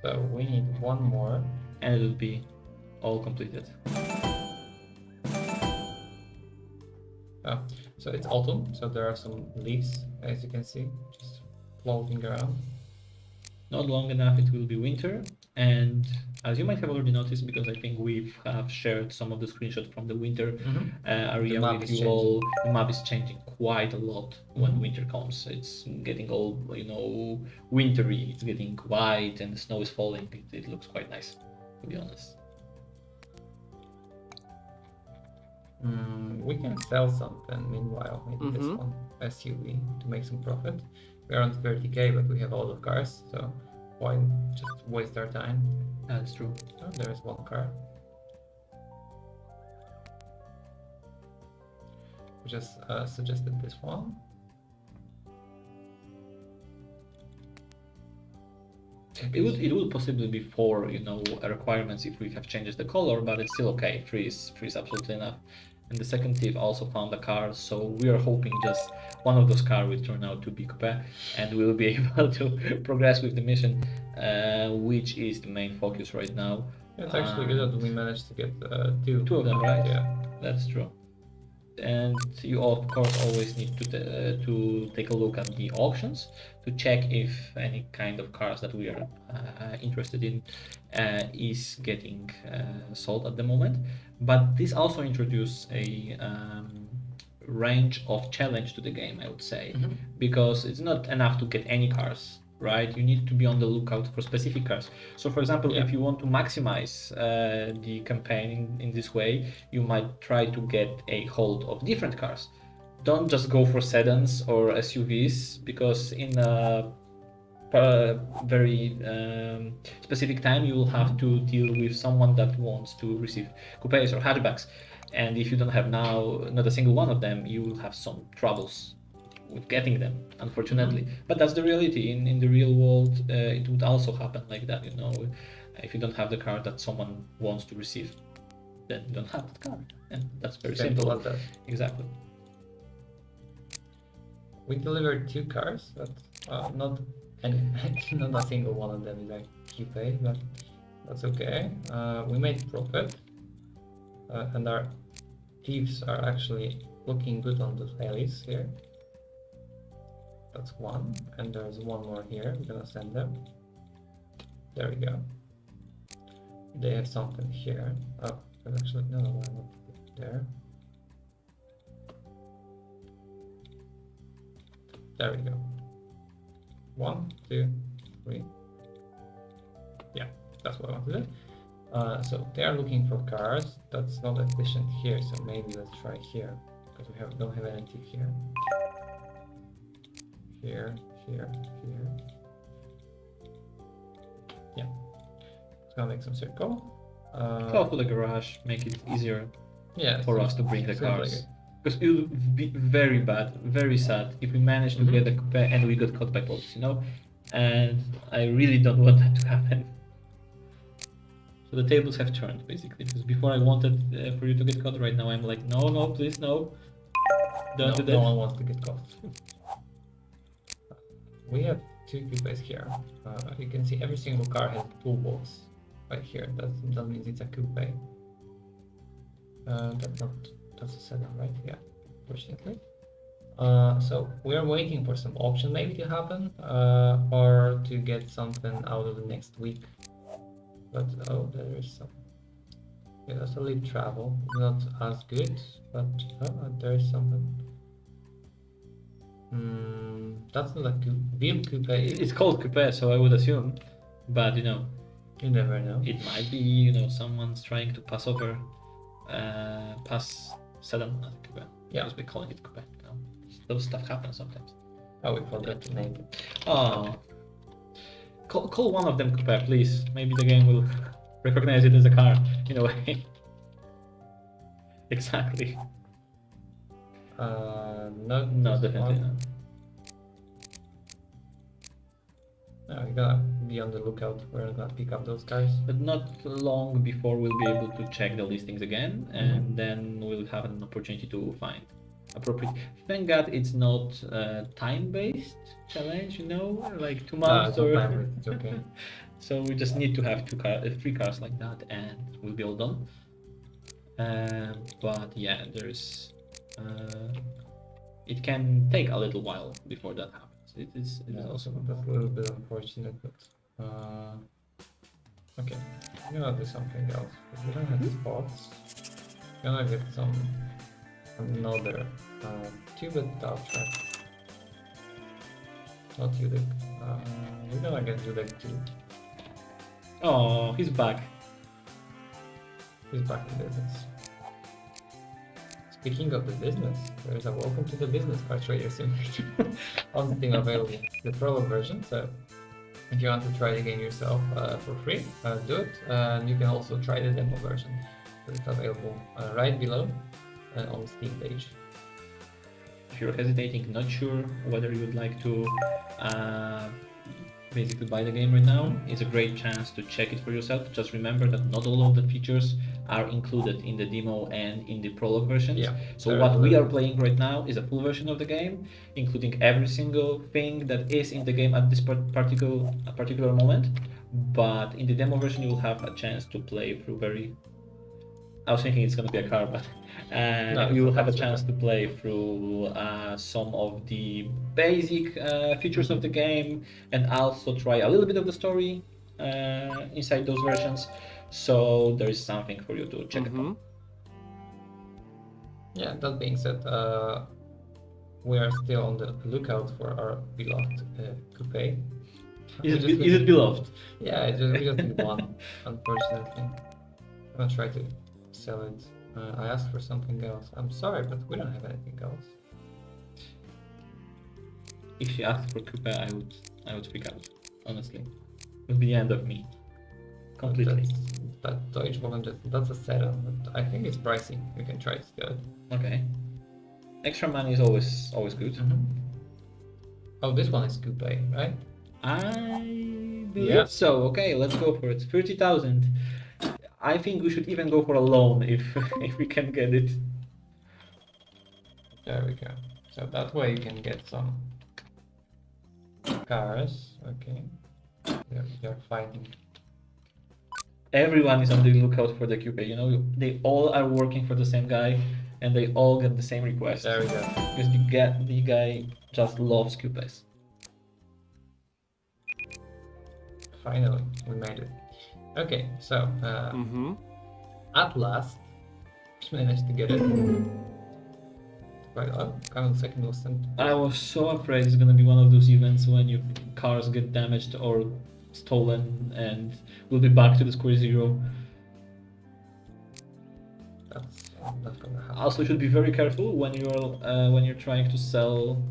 So we need one more. And it will be all completed. Oh, so it's autumn, so there are some leaves, as you can see, just floating around. Not long enough, it will be winter. And as you might have already noticed, because I think we have shared some of the screenshots from the winter area map with is you all, the map is changing quite a lot when winter comes. It's getting all, wintry. It's getting white and the snow is falling. It looks quite nice, to be honest. We can sell something meanwhile, maybe this Mhm. one, SUV, to make some profit. We're on 30k, but we have a lot of cars, so why just waste our time? That's true. Oh, there's one car. We just suggested this one. It would possibly be 4, requirements if we have changed the color, but it's still okay. 3 is absolutely enough. And the second thief also found a car, so we are hoping just one of those cars will turn out to be coupe, and we will be able to progress with the mission, which is the main focus right now. It's actually good that we managed to get two. Two of them, right? Yeah. That's true. And you of course always need to take a look at the auctions to check if any kind of cars that we are interested in is getting sold at the moment. But this also introduced a range of challenge to the game, I would say, because it's not enough to get any cars, right? You need to be on the lookout for specific cars. So for example, Yeah. if you want to maximize the campaign in this way, you might try to get a hold of different cars. Don't just go for sedans or SUVs, because in a very specific time you will have to deal with someone that wants to receive coupes or hatchbacks, and if you don't have now not a single one of them, you will have some troubles with getting them, unfortunately. But that's the reality. In the real world, it would also happen like that. If you don't have the car that someone wants to receive, then you don't have that car, and that's very simple. As that. Exactly. We delivered 2 cars, but not a single one of them is like coupe, but that's okay. We made profit, and our thieves are actually looking good on the dailies here. That's one, and there's one more here. We're gonna send them. There we go. They have something here. Oh, there's actually no, not there. There we go. 1, 2, 3. Yeah, that's what I want to do. So they are looking for cars. That's not efficient here, so maybe let's try here, because we don't have anything here. Here. Yeah. It's gonna make some circle. Close to the garage, make it easier Yeah. for us to bring the seems like cars. it. Because it would be very bad, very sad if we manage to get the coupe and we got caught by police, And I really don't want that to happen. So the tables have turned, basically. Because before I wanted for you to get caught, right now I'm like, no, please, no. Don't do that. No one wants to get caught. We have 2 coupes here. You can see every single car has a toolbox right here. That means it's a coupe. That's a sedan, right? Yeah, fortunately. So we are waiting for some auction maybe to happen, or to get something out of the next week. But oh, there is some. Yeah, that's a lead travel, not as good, but there is something. That's not a real coupe. It's called coupe, so I would assume. But, you never know. it might be, someone's trying to pass over, pass sedan as a coupe. Yeah. Just be calling it coupe. Those stuff happens sometimes. Oh, we forgot to name it. Oh. Call one of them coupe, please. Maybe the game will recognize it as a car, in a way. Exactly. No, definitely not. No, we gotta be on the lookout. We're gonna pick up those cars. But not long before we'll be able to check the listings again, and then we'll have an opportunity to find appropriate. Thank God it's not time-based challenge, like 2 months or. It's okay. So we just need to have 3 cars like that, and we'll be all done. But yeah, there's. It can take a little while before that happens. It is also that's a little bit unfortunate, but okay, I'm gonna do something else. If we don't have spots, I'm gonna get another tubed tow truck. Not Udek. We're gonna get Udek too. Oh, he's back. He's back in business. Speaking of the business, there's a welcome to the business car trader simulator on the thing available. The prologue version, so if you want to try the game yourself for free, do it. And you can also try the demo version. So it's available right below on the Steam page. If you're hesitating, not sure whether you would like to basically buy the game right now, it's a great chance to check it for yourself. Just remember that not all of the features are included in the demo and in the prologue versions. Yeah, so what we are playing right now is a full version of the game, including every single thing that is in the game at this particular moment. But in the demo version, you will have a chance to play through I was thinking it's going to be a car, but you will have a chance to play through some of the basic features of the game, and also try a little bit of the story inside those versions. So there is something for you to check out. Yeah, that being said, we are still on the lookout for our beloved coupe. Is it beloved? Yeah, we just need one, unfortunately. I'm gonna try to sell it. I asked for something else. I'm sorry, but we don't have anything else. If she asked for coupe, I would freak out. Honestly, it would be the end of me. Completely. That Deutschwagen, that's a setup, but I think it's pricey. We can try to steal it. Okay. Extra money is always good. Oh, this one is coupe, right? I believe so. Okay, let's go for it. 30,000. I think we should even go for a loan if we can get it. There we go. So that way you can get some cars. Okay. They're fighting. Everyone is on the lookout for the coupe. You know, they all are working for the same guy, and they all get the same request. There we go. Because the guy just loves coupes. Finally, we made it. Okay, so at last, we managed to get it. Quite kind of second was sent. I was so afraid it's gonna be one of those events when your cars get damaged or stolen, and we'll be back to the square zero. That's gonna happen. Also, you should be very careful when you're trying to sell,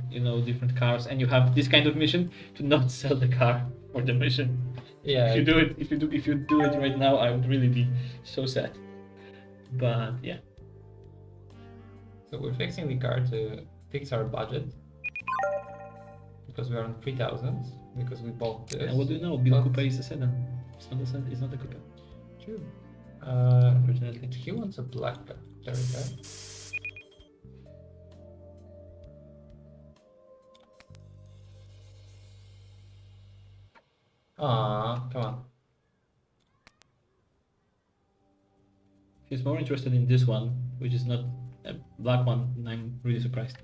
different cars, and you have this kind of mission to not sell the car for the mission. Yeah. If you do it right now, I would really be so sad. But yeah. So we're fixing the car to fix our budget because we are on 3,000 because we bought this. And what do you know? Bill Coupe is a sedan. It's not a sedan. It's not a coupe. True. Unfortunately. He wants a black car. There we go. Ah, come on. He's more interested in this one, which is not a black one, and I'm really surprised.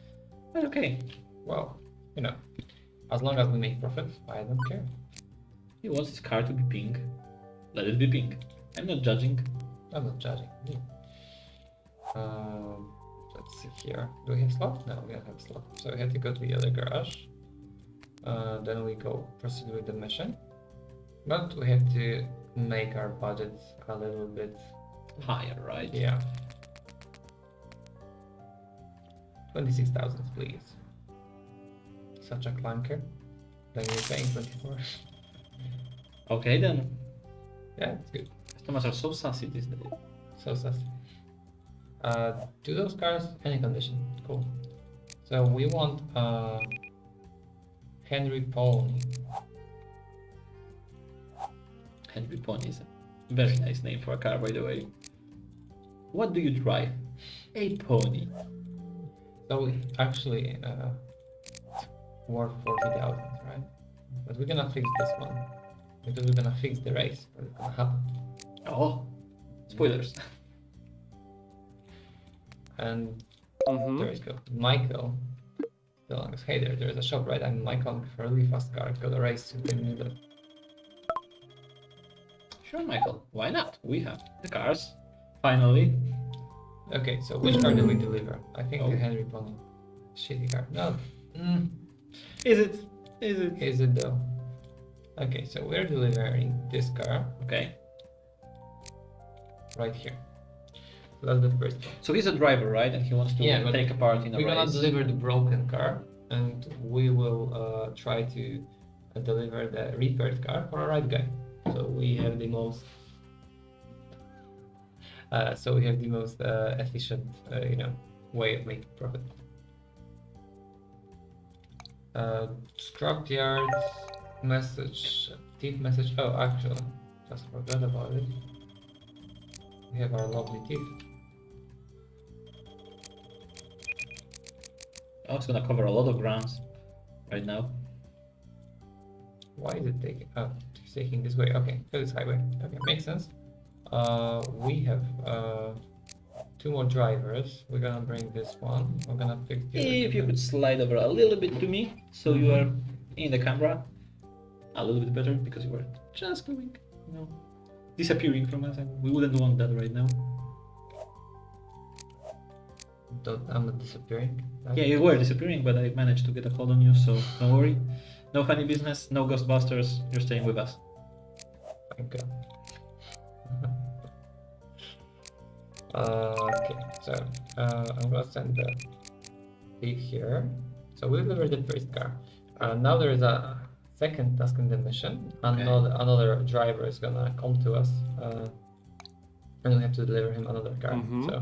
But okay. Well, as long as we make profit, I don't care. He wants his car to be pink. Let it be pink. I'm not judging. I'm not judging. Let's see here. Do we have slot? No, we don't have slot. So we have to go to the other garage. Then we proceed with the mission. But we have to make our budget a little bit higher, right? Yeah. 26,000, please. Such a clunker. Then you're paying 24. Okay then. Yeah, it's good. Customers are so sassy these days. So sassy. Do those cars any condition. Cool. So we want Henry Pony. Henry Pony is a very nice name for a car, by the way. What do you drive? A pony. So we actually worth 40,000, right? But we're gonna fix this one because we're gonna fix the race. What's gonna happen? Oh, spoilers. And there we go. Michael telling us, hey there's a shop, right? I'm Michael, I'm for a really fast car. Got a race to the Sure, Michael. Why not? We have the cars. Finally. Okay, so which car did we deliver? I think the Henry Pony. Shitty car. No. Is it? Is it though? Okay, so we're delivering this car. Okay. Right here. that's the first one. So he's a driver, right? And he wants to Yeah, but take a part in a We're gonna race. deliver the broken car, and we will try to deliver the repaired car for a right guy. So we have the most. Efficient, way of making profit. Scrapyard message, thief message. Oh, actually, just forgot about it. We have our lovely thief. I was gonna cover a lot of grounds right now. Why is it taking? Oh, it's taking this way. Okay, go this highway. Okay, makes sense. We have 2 more drivers. We're gonna bring this one. We're gonna fix the other If you two. could slide over a little bit to me, so you are in the camera, a little bit better, because you were just going, disappearing from us, and we wouldn't want that right now. I'm not disappearing. Yeah, you were disappearing, but I managed to get a hold on you, so don't worry. No funny business, no Ghostbusters, you're staying with us. Thank God. Okay, so I'm gonna send the thief here. So we delivered the first car. Now there is a second task in the mission. Okay. Another driver is gonna come to us, and we have to deliver him another car. So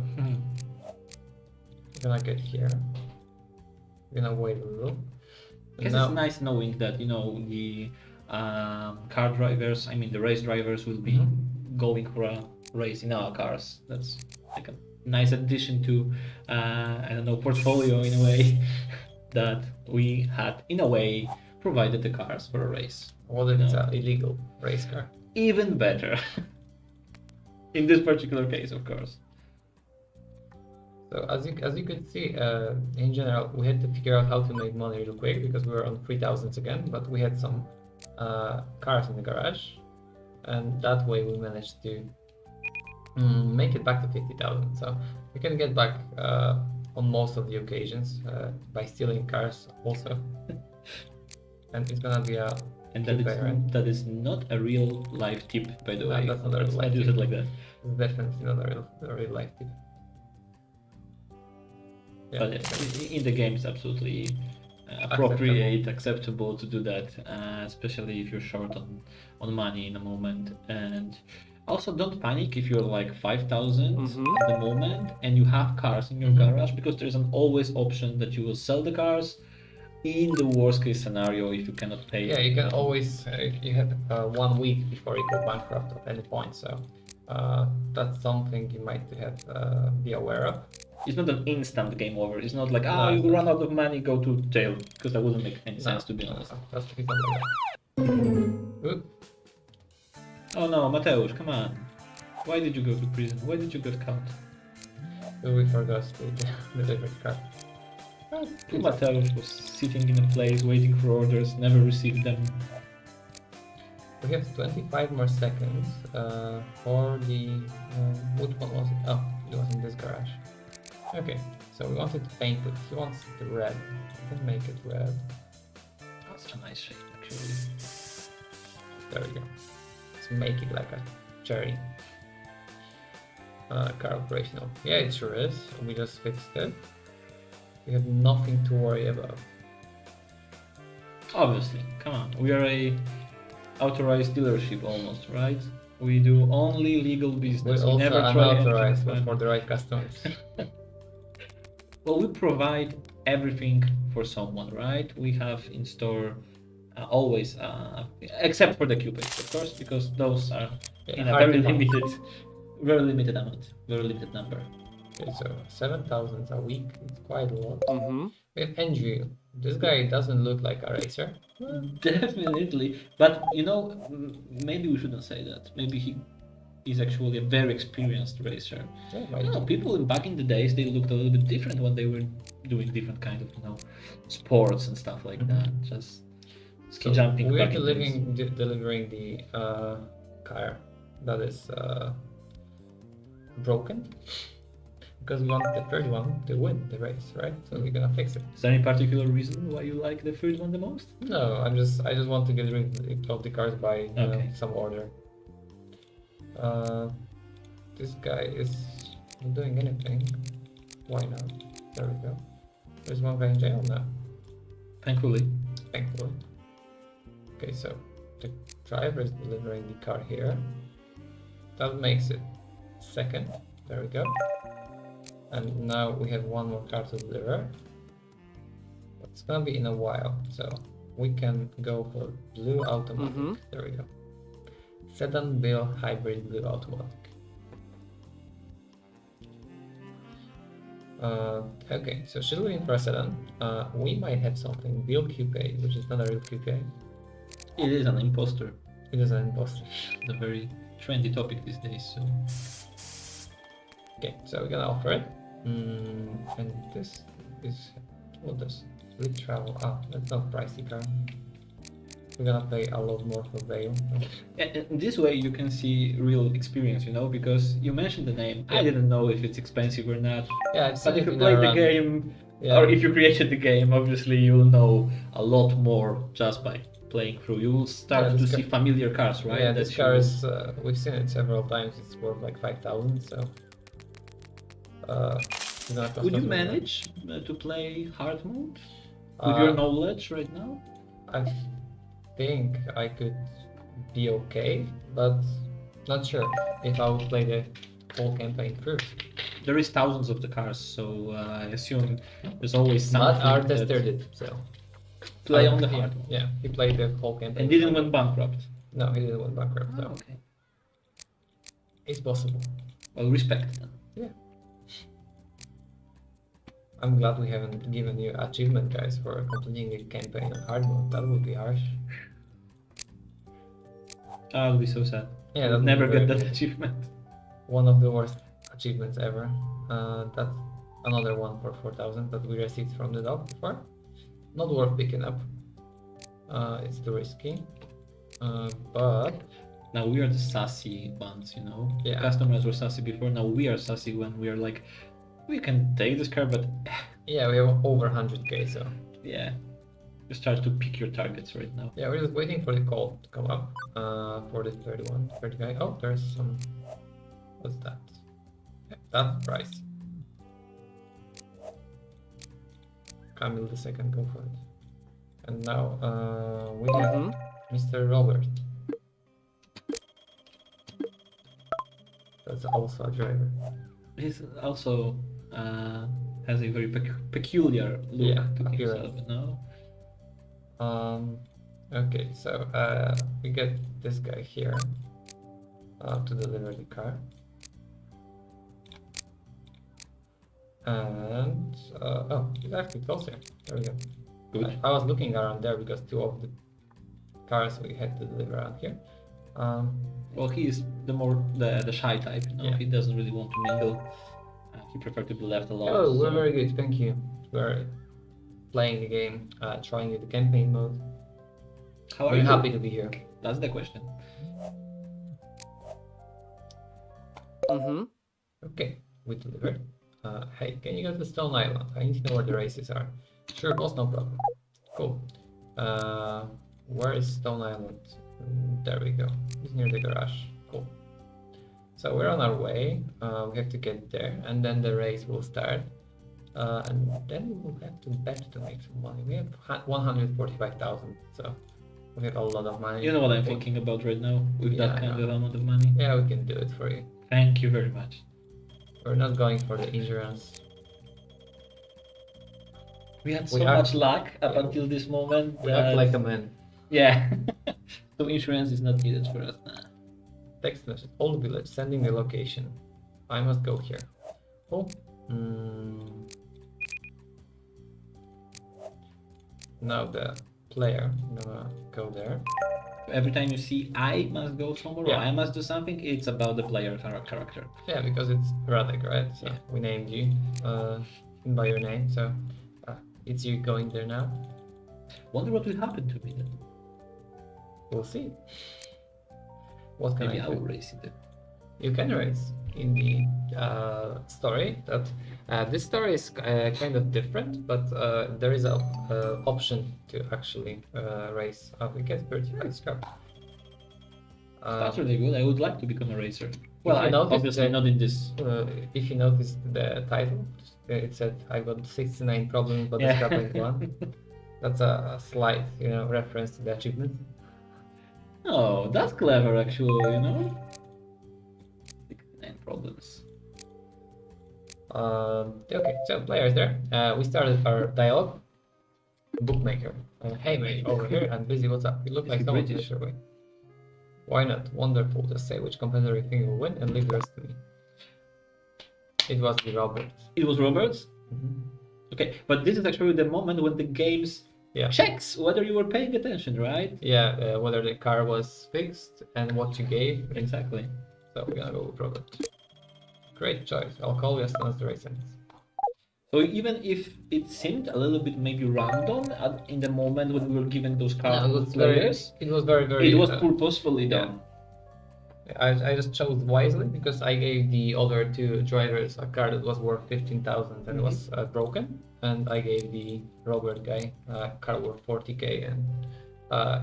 we're gonna get here. We're gonna wait a little. Because it's nice knowing that, the car drivers, the race drivers will be going for a race in our cars. That's like a nice addition to, portfolio in a way that we had, in a way, provided the cars for a race. What if it's an illegal race car? Even better. In this particular case, of course. So as you could see, in general, we had to figure out how to make money real quick because we were on 3,000s again, but we had some cars in the garage, and that way we managed to make it back to 50,000. So we can get back on most of the occasions by stealing cars also. And it's gonna be a And cliffhanger. that is not a real life tip, by the No, way. that's not a real life I use tip. it like that. It's definitely not a real life tip. Yeah. But in the game, it's absolutely appropriate, acceptable to do that, especially if you're short on money in a moment. And also, don't panic if you're like 5,000 at the moment and you have cars in your garage, because there's an always option that you will sell the cars in the worst case scenario if you cannot pay. Yeah, you can always you have 1 week before you go bankrupt at any point. So that's something you might have be aware of. It's not an instant game over. It's not like, No, you it's run out of money, go to jail, because that wouldn't make any sense, to be honest. That's to be something like that. Oop. Oh no, Mateusz, come on. Why did you go to prison? Why did you get caught? We forgot to deliver the car. Poor Mateusz was sitting in a place waiting for orders, never received them. We have 25 more seconds for the. Which one was it? Oh, it was in this garage. Okay, so we wanted to paint it. He wants it red. We can make it red. That's a nice shape, actually. There we go. Let's make it like a cherry. Car operational. Yeah, it sure is. We just fixed it. We have nothing to worry about. Obviously, come on. We are a authorized dealership almost, right? We do only legal business. We're also never try unauthorized, anything but for the right customers. Well, we provide everything for someone, right? We have in store always, except for the Cupids, of course, because those are in a hard very to find. limited amount, very limited number. Okay, so 7,000 a week. It's quite a lot. We have Andrew. This guy doesn't look like a racer. Definitely, but maybe we shouldn't say that. Maybe he is actually a very experienced racer. Yeah, I don't know, people back in the days, they looked a little bit different when they were doing different kind of sports and stuff like that. Just ski jumping. We're back in the days. delivering the car that is broken because we want the third one to win the race, right? So we're gonna fix it. Is there any particular reason why you like the third one the most? No, I just want to get rid of the cars by Okay. some order. This guy is not doing anything. Why not? There we go. There's one guy in jail now, Thankfully. thankfully. Okay, so the driver is delivering the car here. That makes it second. There we go. And now we have one more car to deliver. It's gonna be in a while, so we can go for blue automatic. There we go. Sedan Bill hybrid blue automatic. Okay, so should we press sedan? We might have something Bill Coupe, which is not a real coupe. It is an imposter. It is an imposter. The very trendy topic these days. So Okay, so we're gonna offer it. And this is what does we travel? Ah, that's not pricey car. We're gonna pay a lot more for Vale. and this way you can see real experience, you know, because you mentioned the name. I Yeah. didn't know if it's expensive or not. Yeah, it's But if you played the game, Yeah. or if you created the game, obviously you'll know a lot more just by playing through. You will start Yeah, to this see familiar cars, right? Yeah, That this you- car is, we've seen it several times, it's worth like 5,000, so... it's gonna cost Would us you more. manage to play hard mode with your knowledge right now? I think I could be okay, but not sure if I would play the whole campaign through. There is thousands of the cars, so I assume there's always something. But our that tester did, so... play Uh, on the yeah, hard mode. Yeah, he played the whole campaign. And didn't went bankrupt. No, he didn't went bankrupt, so okay. it's possible. Well, respect then. Yeah. I'm glad we haven't given you achievement, guys, for completing the campaign on hard mode. That would be harsh. I'll be so sad. Yeah, I'll that would never be get very that good. achievement. One of the worst achievements ever. That's another one for 4,000 that we received from the dog before. Not worth picking up. It's too risky. But Now we are the sassy ones, you know. Yeah. Customers were sassy before. Now we are sassy when we are like, we can take this car, but yeah, we have over 100k, so yeah, you start to pick your targets right now. yeah, we're just waiting for the call to come up for the 30 guy. Oh, there's some. What's that? Yeah, that's the price. Camille the second, go for it. And now we have Mr. Robert. That's also a driver. He's also has a very peculiar look Yeah, to appearance. himself, you know. Okay, so we get this guy here to deliver the car. And oh, he's actually closer. There we go. Good. I was looking around there because two of the cars we had to deliver around here. Well, he is the shy type, you know. Yeah. He doesn't really want to mingle. He prefers to be left alone. Oh, we're so- very good, thank you. We're playing the game, trying the campaign mode. How are We're you? happy to be here. That's the question. Okay, we delivered. Hey, can you go to Stone Island? I need to know where the races are. Sure, boss, no problem. Cool. Where is Stone Island? There we go. It's near the garage. Cool. So we're on our way. We have to get there, and then the race will start. And then we will have to bet to make some money. We have 145,000, so we have a lot of money. You know what I'm thinking about right now with Yeah, that I kind know. of amount of money. Yeah, we can do it for you. Thank you very much. We're not going for the insurance. We had so We act- much luck up yeah. until this moment. We act that- like a man. Yeah. So insurance is not needed for us. Nah. Text message. Old village. Sending the location. I must go here. Oh. Now the player. I'm gonna go there. Every time you see I must go somewhere or Yeah. I must do something, it's about the player character. Yeah, because it's Radek, right? So Yeah. we named you by your name. So it's you going there now. Wonder what will happen to me then. We'll see. What can Maybe I I will do? race it. You can race in the story. That this story is kind of different, but there is a option to actually race. We get 35 scrap. That's really good. I would like to become a racer. Well, If you I notice obviously that- not in this. If you noticed the title, it said I got 69 problems but Yeah. discovering one. That's a slight, reference to the achievement. Oh, that's clever, actually. 69 problems. Okay, so players there. We started our dialogue. Bookmaker. Hey mate, over here. I'm busy. What's up? You look Is like he someone British? your way. Why not? Wonderful. Just say which competitor you think will win and leave the rest to me. It was the Robert. It was Roberts? Mhm. Okay, but this is actually the moment when the games Yeah. checks whether you were paying attention, right? Yeah, whether the car was fixed and what you gave. Exactly. So we're gonna go with Robert. Great choice. I'll call you as soon as the race ends. So even if it seemed a little bit maybe random in the moment when we were given those cards No, to players, it was very. it was purposefully done. I just chose wisely because I gave the other two drivers a car that was worth 15,000 and it was broken, and I gave the Robert guy a car worth 40k and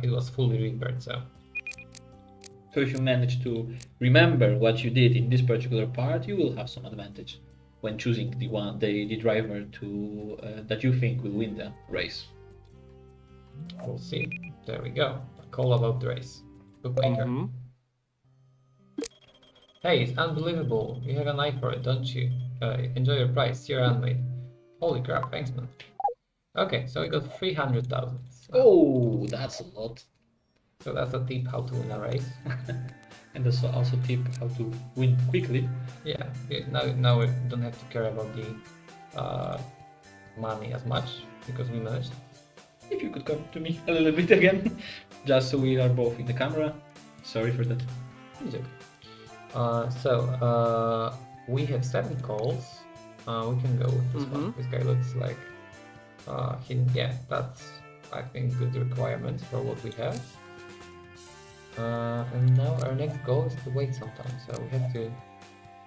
it was fully repaired. So if you manage to remember what you did in this particular part, you will have some advantage when choosing the driver to that you think will win the race. we'll see. There we go. A call about the race. Bookmaker. Hey, it's unbelievable. You have an eye for it, don't you? Enjoy your price. You're handmade. Holy crap, thanks man. Okay, so we got 300,000. Oh, that's a lot. So that's a tip how to win a race. And that's also tip how to win quickly. Yeah, now we don't have to care about the money as much because we managed. If you could come to me a little bit again, just so we are both in the camera. Sorry for that. It's okay. We have 7 calls. We can go with this one. This guy looks like that's I think good requirements for what we have. And now our next goal is to wait some time, so we have to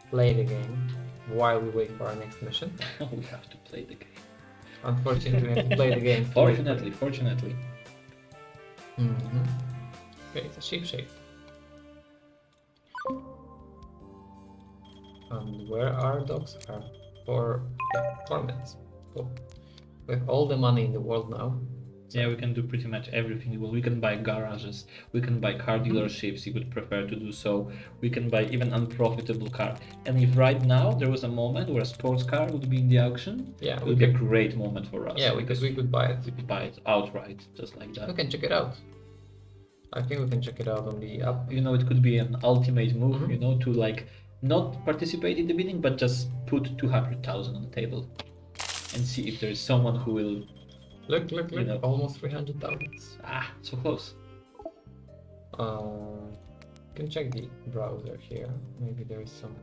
play the game while we wait for our next mission. We have to play the game. Unfortunately, we have to play the game. Fortunately. Okay, it's a sheep shape. And where our dogs are for 4 minutes. Cool. We have all the money in the world now. Yeah, we can do pretty much everything. Well, we can buy garages, we can buy car dealerships if you would prefer to do so. We can buy even unprofitable car. And if right now there was a moment where a sports car would be in the auction, Yeah, it would be a great moment for us. Yeah, because we could buy it. We could buy it outright, just like that. We can check it out. I think we can check it out on the app. It could be an ultimate move, to like not participate in the bidding, but just put 200,000 on the table and see if there is someone who will. Look, almost 300,000. So close. Can check the browser here. Maybe there is some.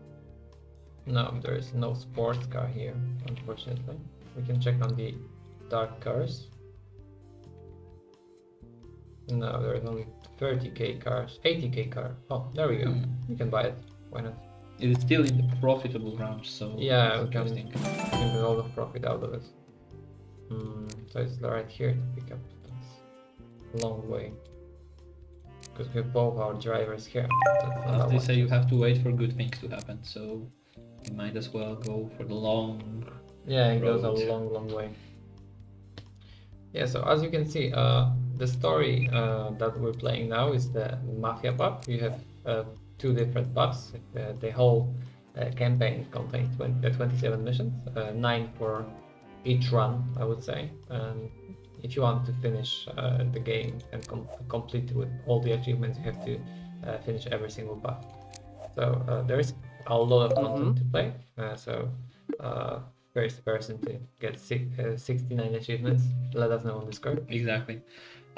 No, there is no sports car here, unfortunately. We can check on the dark cars. No, there is only 30k cars, 80k car. Oh, there we go. You can buy it. Why not? It is still in the profitable range, so Yeah, we interesting. can get all the profit out of it. So it's right here to pick up. That's a long way. Because we have both our drivers here. As they say, you have to wait for good things to happen, so you might as well go for the long. Yeah, it goes road. a long way. Yeah, so as you can see, the story that we're playing now is the Mafia pub. You have 2 different pubs. The whole campaign contains 27 missions, 9 for each run, I would say. And if you want to finish the game and complete with all the achievements, you have to finish every single pub. So there is a lot of content to play. First person to get 69 achievements, let us know on Discord. Exactly.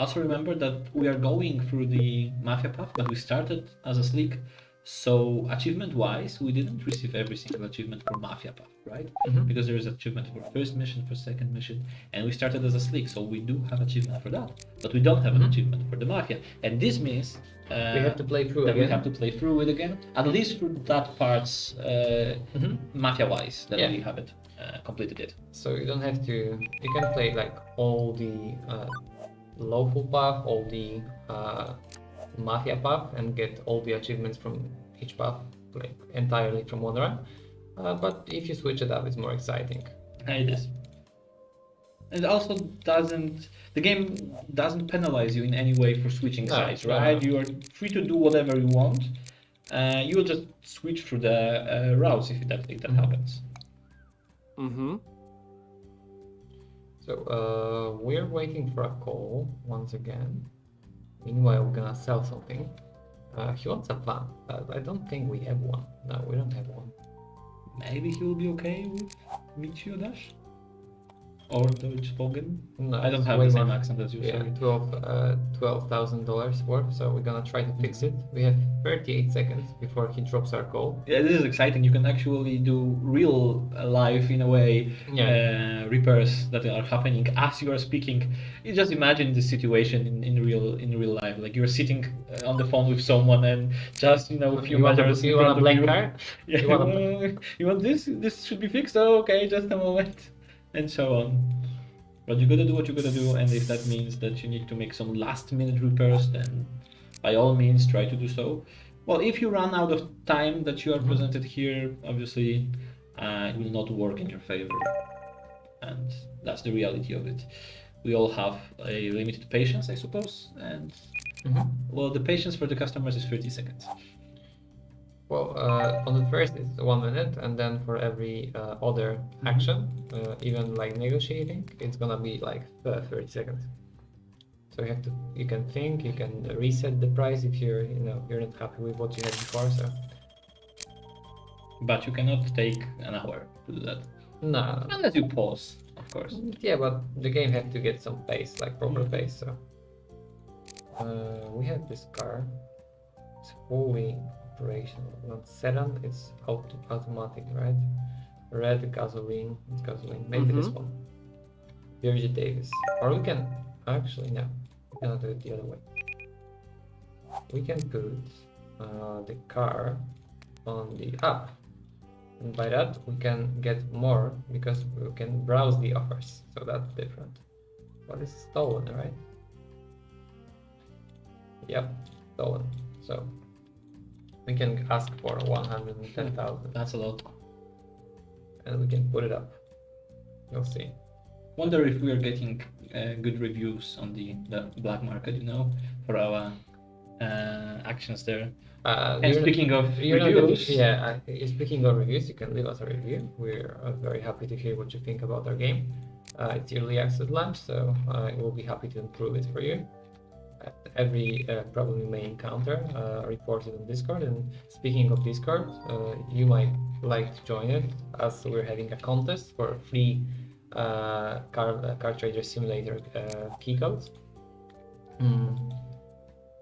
Also remember that we are going through the Mafia path, but we started as a Slick. So achievement-wise, we didn't receive every single achievement for Mafia path, right? Because there is achievement for first mission, for second mission, and we started as a Slick, so we do have achievement for that. But we don't have an achievement for the Mafia, and this means We have to play through that again. we have to play through it again, at least for that part's Mafia-wise, that we haven't completed it. So you don't have to. You can play like all the lawful path, all the Mafia path, and get all the achievements from each path like entirely from one run. But if you switch it up, it's more exciting. It is. It also the game doesn't penalize you in any way for switching No, sides, no, right? no. You are free to do whatever you want. You will just switch through the routes if that happens. Mm-hmm. So we're waiting for a call once again. Meanwhile, we're gonna sell something. He wants a plan, but I don't think we have one. No, we don't have one. Maybe he will be okay with Michio Dash? Or Deutschbogen? No, I don't it's have way the same more. accent as you, Yeah, sorry. $12,000 worth. So we're gonna try to fix it. We have 38 seconds before he drops our call. Yeah, this is exciting. You can actually do real life, in a way, repairs that are happening as you are speaking. You just imagine the situation in real life. Like you're sitting on the phone with someone and just, a few You want meters in a front of blank you. car? Yeah, You want you want this? This should be fixed? Oh, okay, just a moment. And so on. But you gotta do what you gotta do, and if that means that you need to make some last minute repairs, then by all means try to do so. Well, if you run out of time that you are presented here, obviously it will not work in your favor. And that's the reality of it. We all have a limited patience, I suppose, and well, the patience for the customers is 30 seconds. Well, on the first it's 1 minute, and then for every other action, even like negotiating, it's gonna be like 30 seconds. So you can think, you can reset the price if you're not happy with what you had before. So But you cannot take an hour to do that. no, Unless you pause, of course. yeah, but the game has to get some pace, like proper pace. So we have this car. It's fully operational. Not sedan, it's automatic, right? Red gasoline, it's gasoline. Maybe this one. Virgil Davis. Or we can actually no, we cannot do it the other way. We can put the car on the app. And by that we can get more because we can browse the offers. So that's different. But it's stolen, right? Yep, stolen. So we can ask for 110,000 That's a lot. and we can put it up. We'll see. Wonder if we are getting good reviews on the black market, for our actions there. And speaking of reviews, Speaking of reviews, you can leave us a review. We're very happy to hear what you think about our game. It's early access launch, so we'll be happy to improve it for you. Every problem you may encounter, report it on Discord. And speaking of Discord, you might like to join it, as we're having a contest for a free Car Trader Simulator key codes.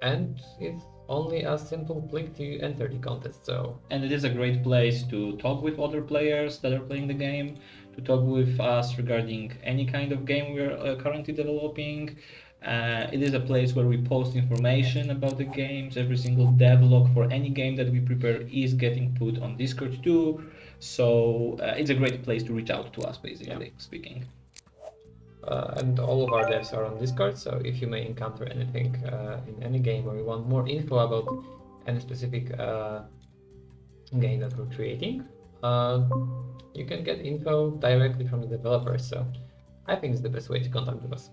And it's only a simple click to enter the contest. So and it is a great place to talk with other players that are playing the game, to talk with us regarding any kind of game we're currently developing. It is a place where we post information about the games. Every single devlog for any game that we prepare is getting put on Discord too. So it's a great place to reach out to us, basically speaking. And all of our devs are on Discord, so if you may encounter anything in any game or you want more info about any specific game that we're creating, you can get info directly from the developers. So I think it's the best way to contact with us.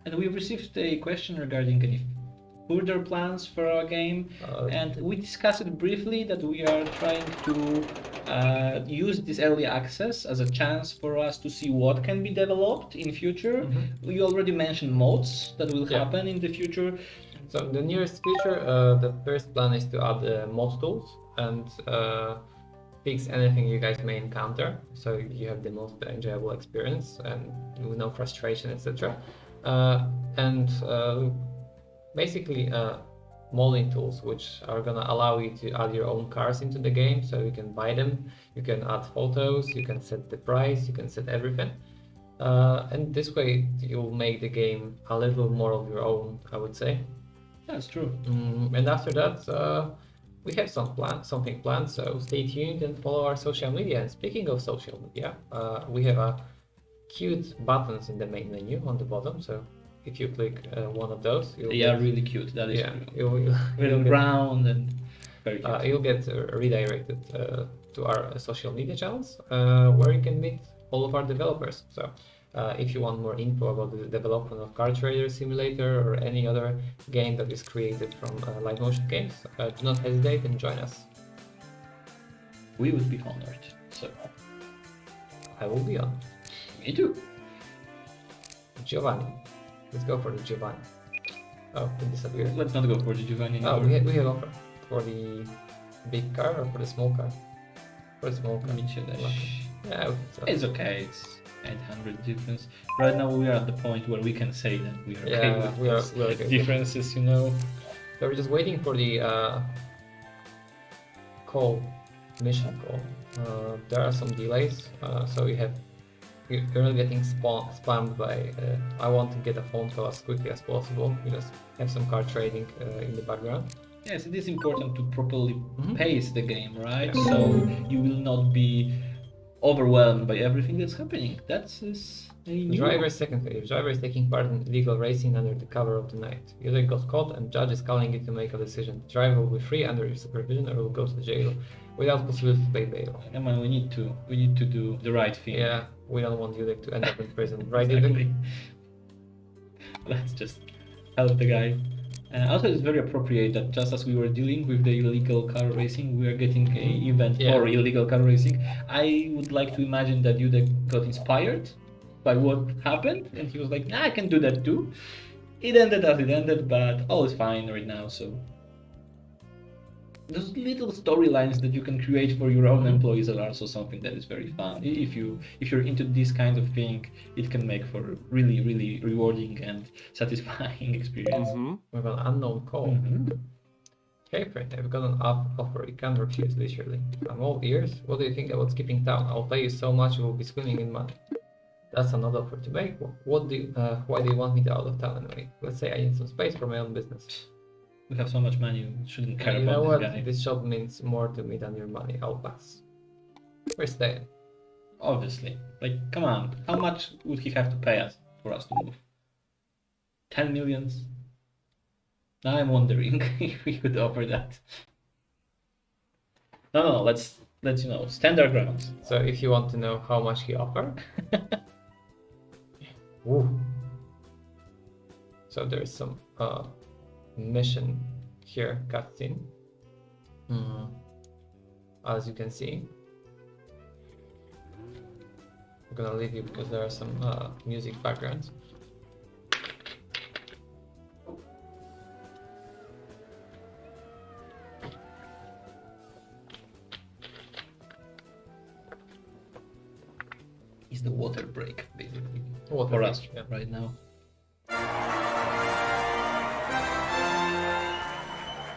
And we've received a question regarding any further plans for our game, and we discussed it briefly that we are trying to use this early access as a chance for us to see what can be developed in future. You already mentioned mods that will happen in the future. So in the nearest future, the first plan is to add mod tools and fix anything you guys may encounter, so you have the most enjoyable experience and with no frustration, etc. And basically modding tools which are gonna allow you to add your own cars into the game, so you can buy them, you can add photos, you can set the price, you can set everything, and this way you'll make the game a little more of your own, I would say. That's true. And after that we have something planned, so stay tuned and follow our social media. And speaking of social media, we have a cute buttons in the main menu on the bottom, so if you click one of those, They are really cute. That is yeah, true. you'll Little get round and Very cute. You'll get redirected to our social media channels where you can meet all of our developers. So if you want more info about the development of Car Trader Simulator or any other game that is created from Live Motion Games, do not hesitate and join us. We would be honored. So, I will be on. me too. Giovanni. Let's go for the Giovanni. Oh, it disappeared. Let's not go for the Giovanni. Oh, anymore. we have offer for the big car or for the small car? For the small car. Mitsubishi. Yeah, so. It's okay. It's 800 difference. Right now we are at the point where we can say that we are okay Yeah, with we are these okay. differences, you know. So we're just waiting for the mission call. There are some delays, so you're not getting spammed by I want to get a phone call as quickly as possible. You just have some car trading in the background. Yes, it is important to properly pace the game, right? Yeah. So you will not be overwhelmed by everything that's happening. That's a new... Secondly, the driver is taking part in illegal racing under the cover of the night. User got caught and judge is calling you to make a decision. The driver will be free under your supervision or will go to jail without possibility to pay bail. Come on, we need to do the right thing. Yeah, we don't want Yudek to end up in prison, right? Exactly. Yudek? Let's just help the guy. Also, it's very appropriate that just as we were dealing with the illegal car racing, we are getting an event Yeah. for illegal car racing. I would like to imagine that Yudek got inspired by what happened, and he was like, nah, I can do that too. It ended as it ended, but all is fine right now, so... Those little storylines that you can create for your own employees are also something that is very fun. If you're into this kind of thing, it can make for really, really rewarding and satisfying experience. We have an unknown call. Mhm. Hey friend, I've got an offer you can't refuse, literally. I'm all ears. What do you think about skipping town? I'll pay you so much you will be swimming in money. That's another offer to make. Why do you want me to out of town anyway? Let's say I need some space for my own business. We have so much money, we shouldn't care You know about what? this guy. This job means more to me than your money. I'll pass. We're staying. Obviously. Like, come on. How much would he have to pay us for us to move? 10 millions? Now I'm wondering if we could offer that. No, let's stand our ground. So if you want to know how much he offered, Ooh. So there's some mission here, cutscene. As you can see, I'm gonna leave you because there are some music backgrounds. Is the water break, basically, Water for break, us yeah. right now.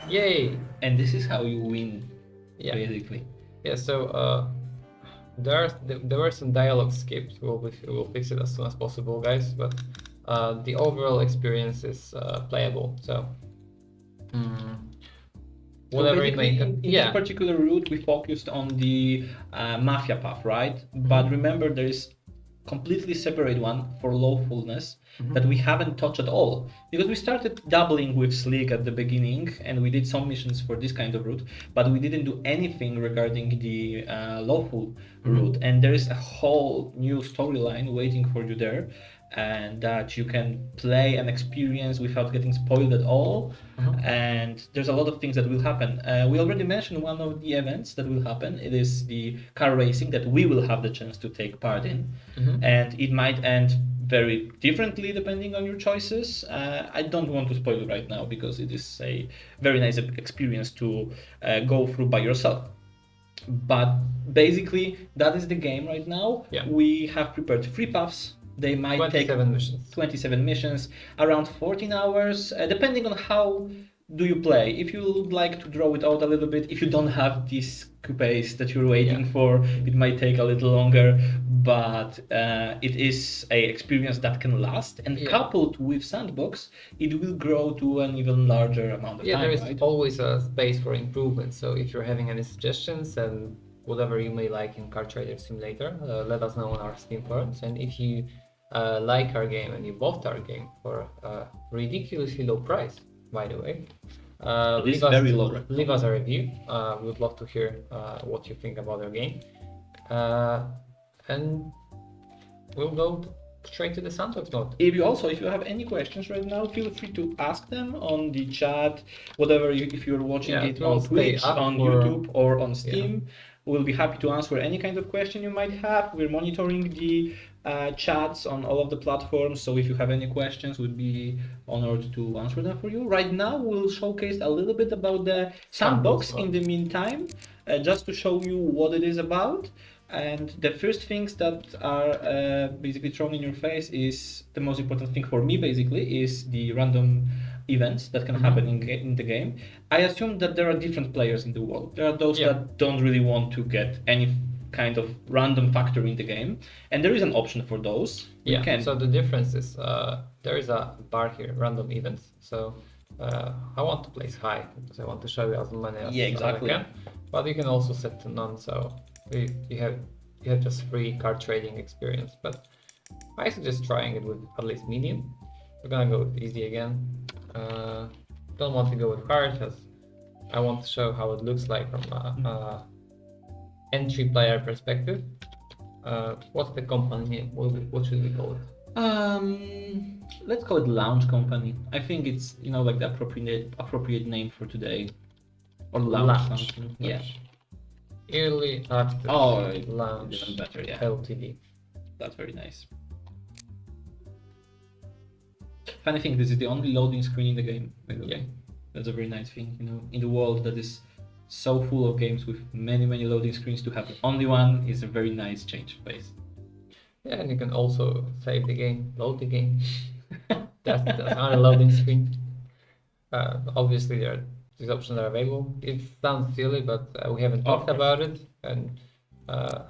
Yay! And this is how you win, Yeah. basically. Yeah. So there were some dialogue skips. We'll fix it as soon as possible, guys. But the overall experience is playable. So. Whatever it may. In this particular route, we focused on the mafia path, right? But remember, there is completely separate one for lawfulness that we haven't touched at all, because we started dabbling with Slick at the beginning, and we did some missions for this kind of route, but we didn't do anything regarding the lawful route. And there is a whole new storyline waiting for you there, and that you can play and experience without getting spoiled at all. And there's a lot of things that will happen. We already mentioned one of the events that will happen. It is the car racing that we will have the chance to take part in, and it might end very differently depending on your choices. I don't want to spoil it right now because it is a very nice experience to go through by yourself. But basically, that is the game right now. Yeah. We have prepared 3 paths. They might take 27 missions. 27 missions, around 14 hours, depending on how do you play. If you would like to draw it out a little bit, if you don't have this pace that you're waiting for, it might take a little longer, but it is a experience that can last, and coupled with Sandbox, it will grow to an even larger amount of time, There is right? always a space for improvement. So if you're having any suggestions and whatever you may like in Car Trader Simulator, let us know on our Steam forums. And if you like our game and you bought our game for a ridiculously low price, by the way, This is very low right now. leave us a review. We would love to hear what you think about our game. And we'll go straight to the sandbox mode. If you have any questions right now, feel free to ask them on the chat, whatever if you're watching Yeah, it we'll on stay Twitch, up on for- YouTube, or on Steam. We'll be happy to answer any kind of question you might have. We're monitoring the chats on all of the platforms, so if you have any questions, we'd be honored to answer them for you. Right now, we'll showcase a little bit about the sandbox in the meantime, just to show you what it is about. And the first things that are basically thrown in your face is the most important thing for me, basically, is the random events that can happen in the game. I assume that there are different players in the world. There are those that don't really want to get any kind of random factor in the game, and there is an option for those. You can. So the difference is there is a bar here, random events. So I want to place high because I want to show you as many as exactly. I can. But you can also set to none, so you have just free card trading experience. But I suggest trying it with at least medium. We're gonna go with easy again. Don't want to go with hard because I want to show how it looks like from a entry player perspective. What's the company name? What should we call it? Let's call it Launch Company. I think it's like the appropriate name for today, or Launch. Something. Yeah. Early access launch even better. Yeah. Ltd. That's very nice. Funny thing, this is the only loading screen in the game, by the way. That's a very nice thing, in the world that is so full of games with many loading screens, to have only one is a very nice change of pace. Yeah, and you can also save the game, load the game. that's another loading screen. Obviously, these options are available. It sounds silly, but we haven't talked about it, and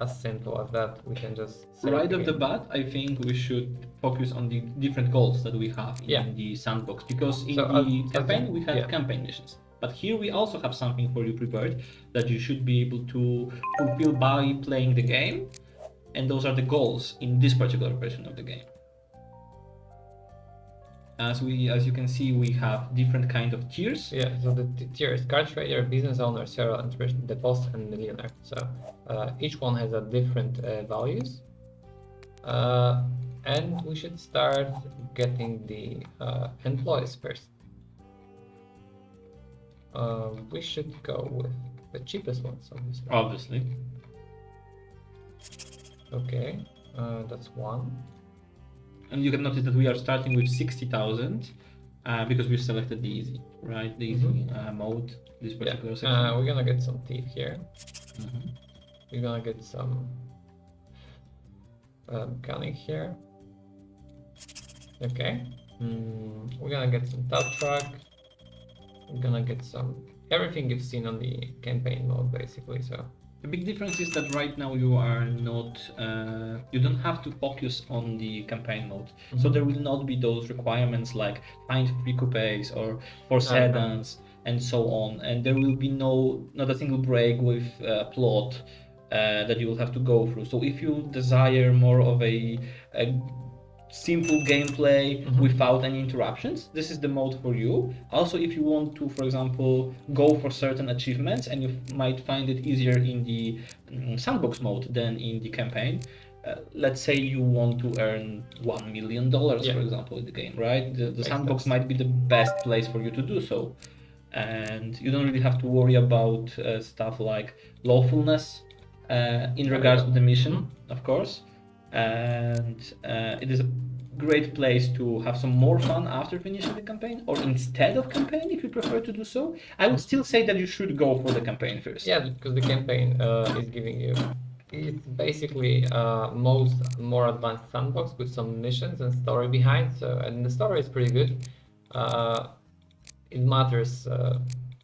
as simple as that, we can just save right the off the game. bat, I think we should focus on the different goals that we have in the sandbox, because in the campaign we have campaign missions. But here we also have something for you prepared that you should be able to fulfill by playing the game, and those are the goals in this particular version of the game. As you can see, we have different kind of tiers. Yeah, so the tiers: card trader, business owner, serial entrepreneur, the boss, and millionaire. So each one has a different values, and we should start getting the employees first. We should go with the cheapest ones, Obviously. Okay, that's one. And you can notice that we are starting with 60,000 because we selected the easy, right? The easy mode, this particular section. We're gonna get some teeth here. We're gonna get some cunning here. Okay. We're gonna get some tow truck. We're gonna get everything you've seen on the campaign mode, basically. So the big difference is that right now you are not, you don't have to focus on the campaign mode. So there will not be those requirements like find free coups or for sedans and so on. And there will be not a single break with plot that you will have to go through. So if you desire more of a simple gameplay without any interruptions, this is the mode for you. Also, if you want to, for example, go for certain achievements and you might find it easier in the sandbox mode than in the campaign, let's say you want to earn $1 million, for example, in the game, right? The sandbox might be the best place for you to do so. And you don't really have to worry about stuff like lawfulness in regards to the mission, of course. And it is a great place to have some more fun after finishing the campaign, or instead of campaign if you prefer to do so. I would still say that you should go for the campaign first. Yeah, because the campaign is giving you, it's basically more advanced sandbox with some missions and story behind. So, and the story is pretty good. It matters,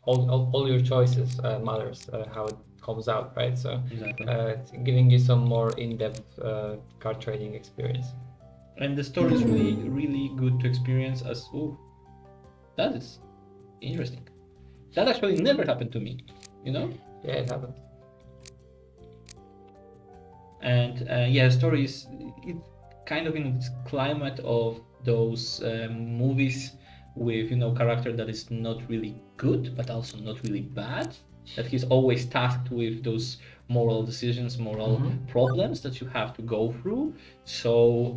all your choices matters how it comes out, right? So it's giving you some more in-depth card trading experience. And the story is really good to experience as, that is interesting. That actually never happened to me, Yeah, it happened. And the story is kind of in this climate of those movies with character that is not really good but also not really bad, that he's always tasked with those moral decisions, moral problems that you have to go through. So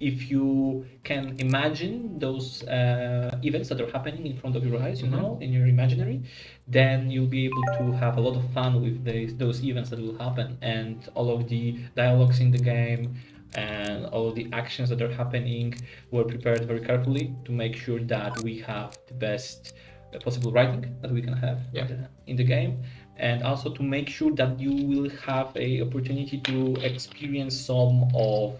if you can imagine those events that are happening in front of your eyes, in your imaginary, then you'll be able to have a lot of fun with those events that will happen, and all of the dialogues in the game and all the actions that are happening were prepared very carefully to make sure that we have the best possible writing that we can have in the game, and also to make sure that you will have a opportunity to experience some of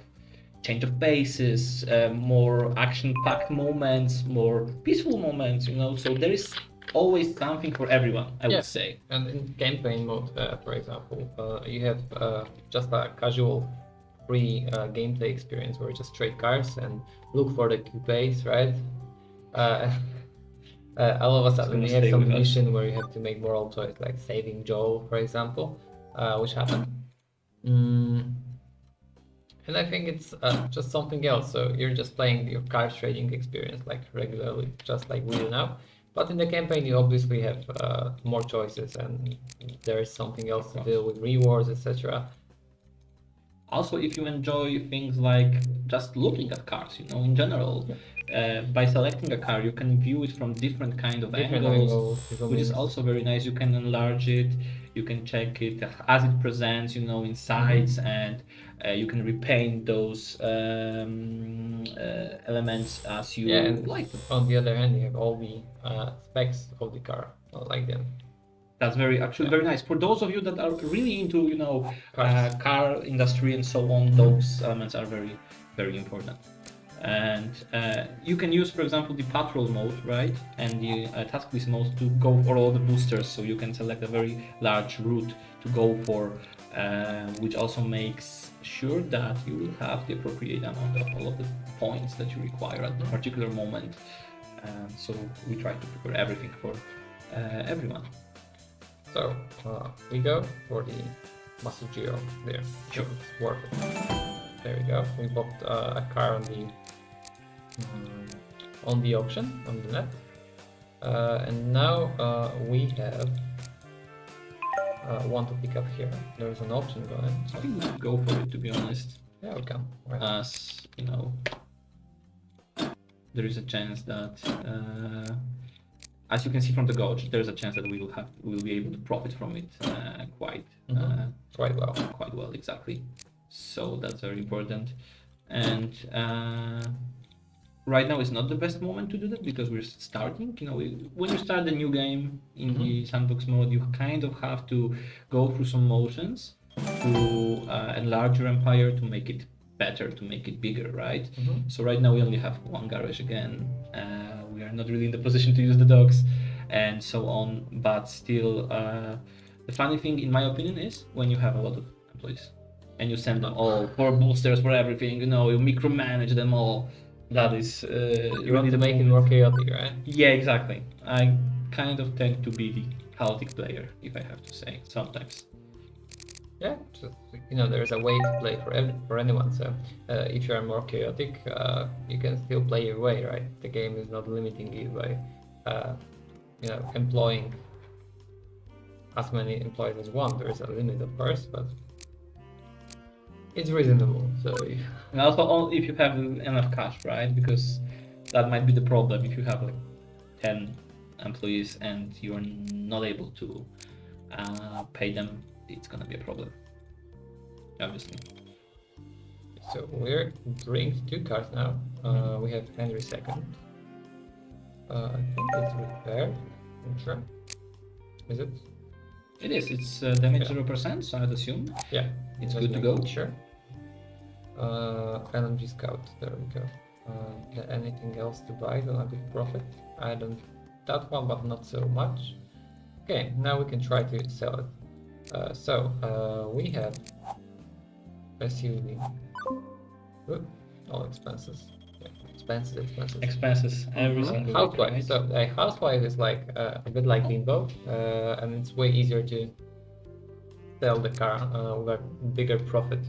change of paces, more action-packed moments, more peaceful moments, so there is always something for everyone, I would say. And in campaign mode, for example, you have just a casual free gameplay experience where you just trade cars and look for the coupes, right? All of a sudden you have some mission where you have to make moral choice, like saving Joe, for example, which happened. And I think it's just something else. So you're just playing your car trading experience like regularly, just like we do now. But in the campaign, you obviously have more choices, and there is something else to do with rewards, etc. Also, if you enjoy things like just looking at cars, in general, by selecting a car, you can view it from different kind of angles, which is also very nice. You can enlarge it, you can check it as it presents, in sides, and you can repaint those elements as you like them. On the other hand, you have all the specs of the car, like them. That's very nice. For those of you that are really into, car industry and so on, those elements are very, very important. And you can use, for example, the patrol mode, right? And the task list mode to go for all the boosters. So you can select a very large route to go for, which also makes sure that you will have the appropriate amount of all of the points that you require at the particular moment. So we try to prepare everything for everyone. So we go for the Muscle Geo there. Sure. It's worth it. There we go. We bought a car on the auction, on the net. And now we have one to pick up here. There's an auction going. I think we should go for it, to be honest. Yeah, we can. Right. As there is a chance that, as you can see from the gauge, there's a chance that we will be able to profit from it quite well, exactly. So that's very important. And right now is not the best moment to do that because we're starting. When you start a new game in the sandbox mode, you kind of have to go through some motions to enlarge your empire, to make it better, to make it bigger, right? So right now we only have one garage again. We are not really in the position to use the dogs and so on, but still the funny thing in my opinion is when you have a lot of employees and you send them all for boosters, for everything, you micromanage them all. That is you want to make it more chaotic, right? Yeah, exactly. I kind of tend to be the chaotic player, if I have to say, sometimes. Yeah, just, there's a way to play for anyone. So if you're more chaotic, you can still play your way, right? The game is not limiting you by, employing as many employees as one. There is a limit, of course, but it's reasonable. So and also if you have enough cash, right? Because that might be the problem if you have like 10 employees and you are not able to pay them. It's gonna be a problem, obviously. So we're drawing 2 cards now. We have Henry II. I think it's repaired. I'm sure. Is it? It is. It's damage 0%, so I'd assume. Yeah. It's good to go. Sure. LMG Scout. There we go. Anything else to buy? Don't have good profit. I don't. That one, but not so much. Okay. Now we can try to sell it. We have SUV. All expenses. Yeah, expenses. Everything. Housewife. Right? So a housewife is like a bit like Limbo, and it's way easier to sell the car with a bigger profit.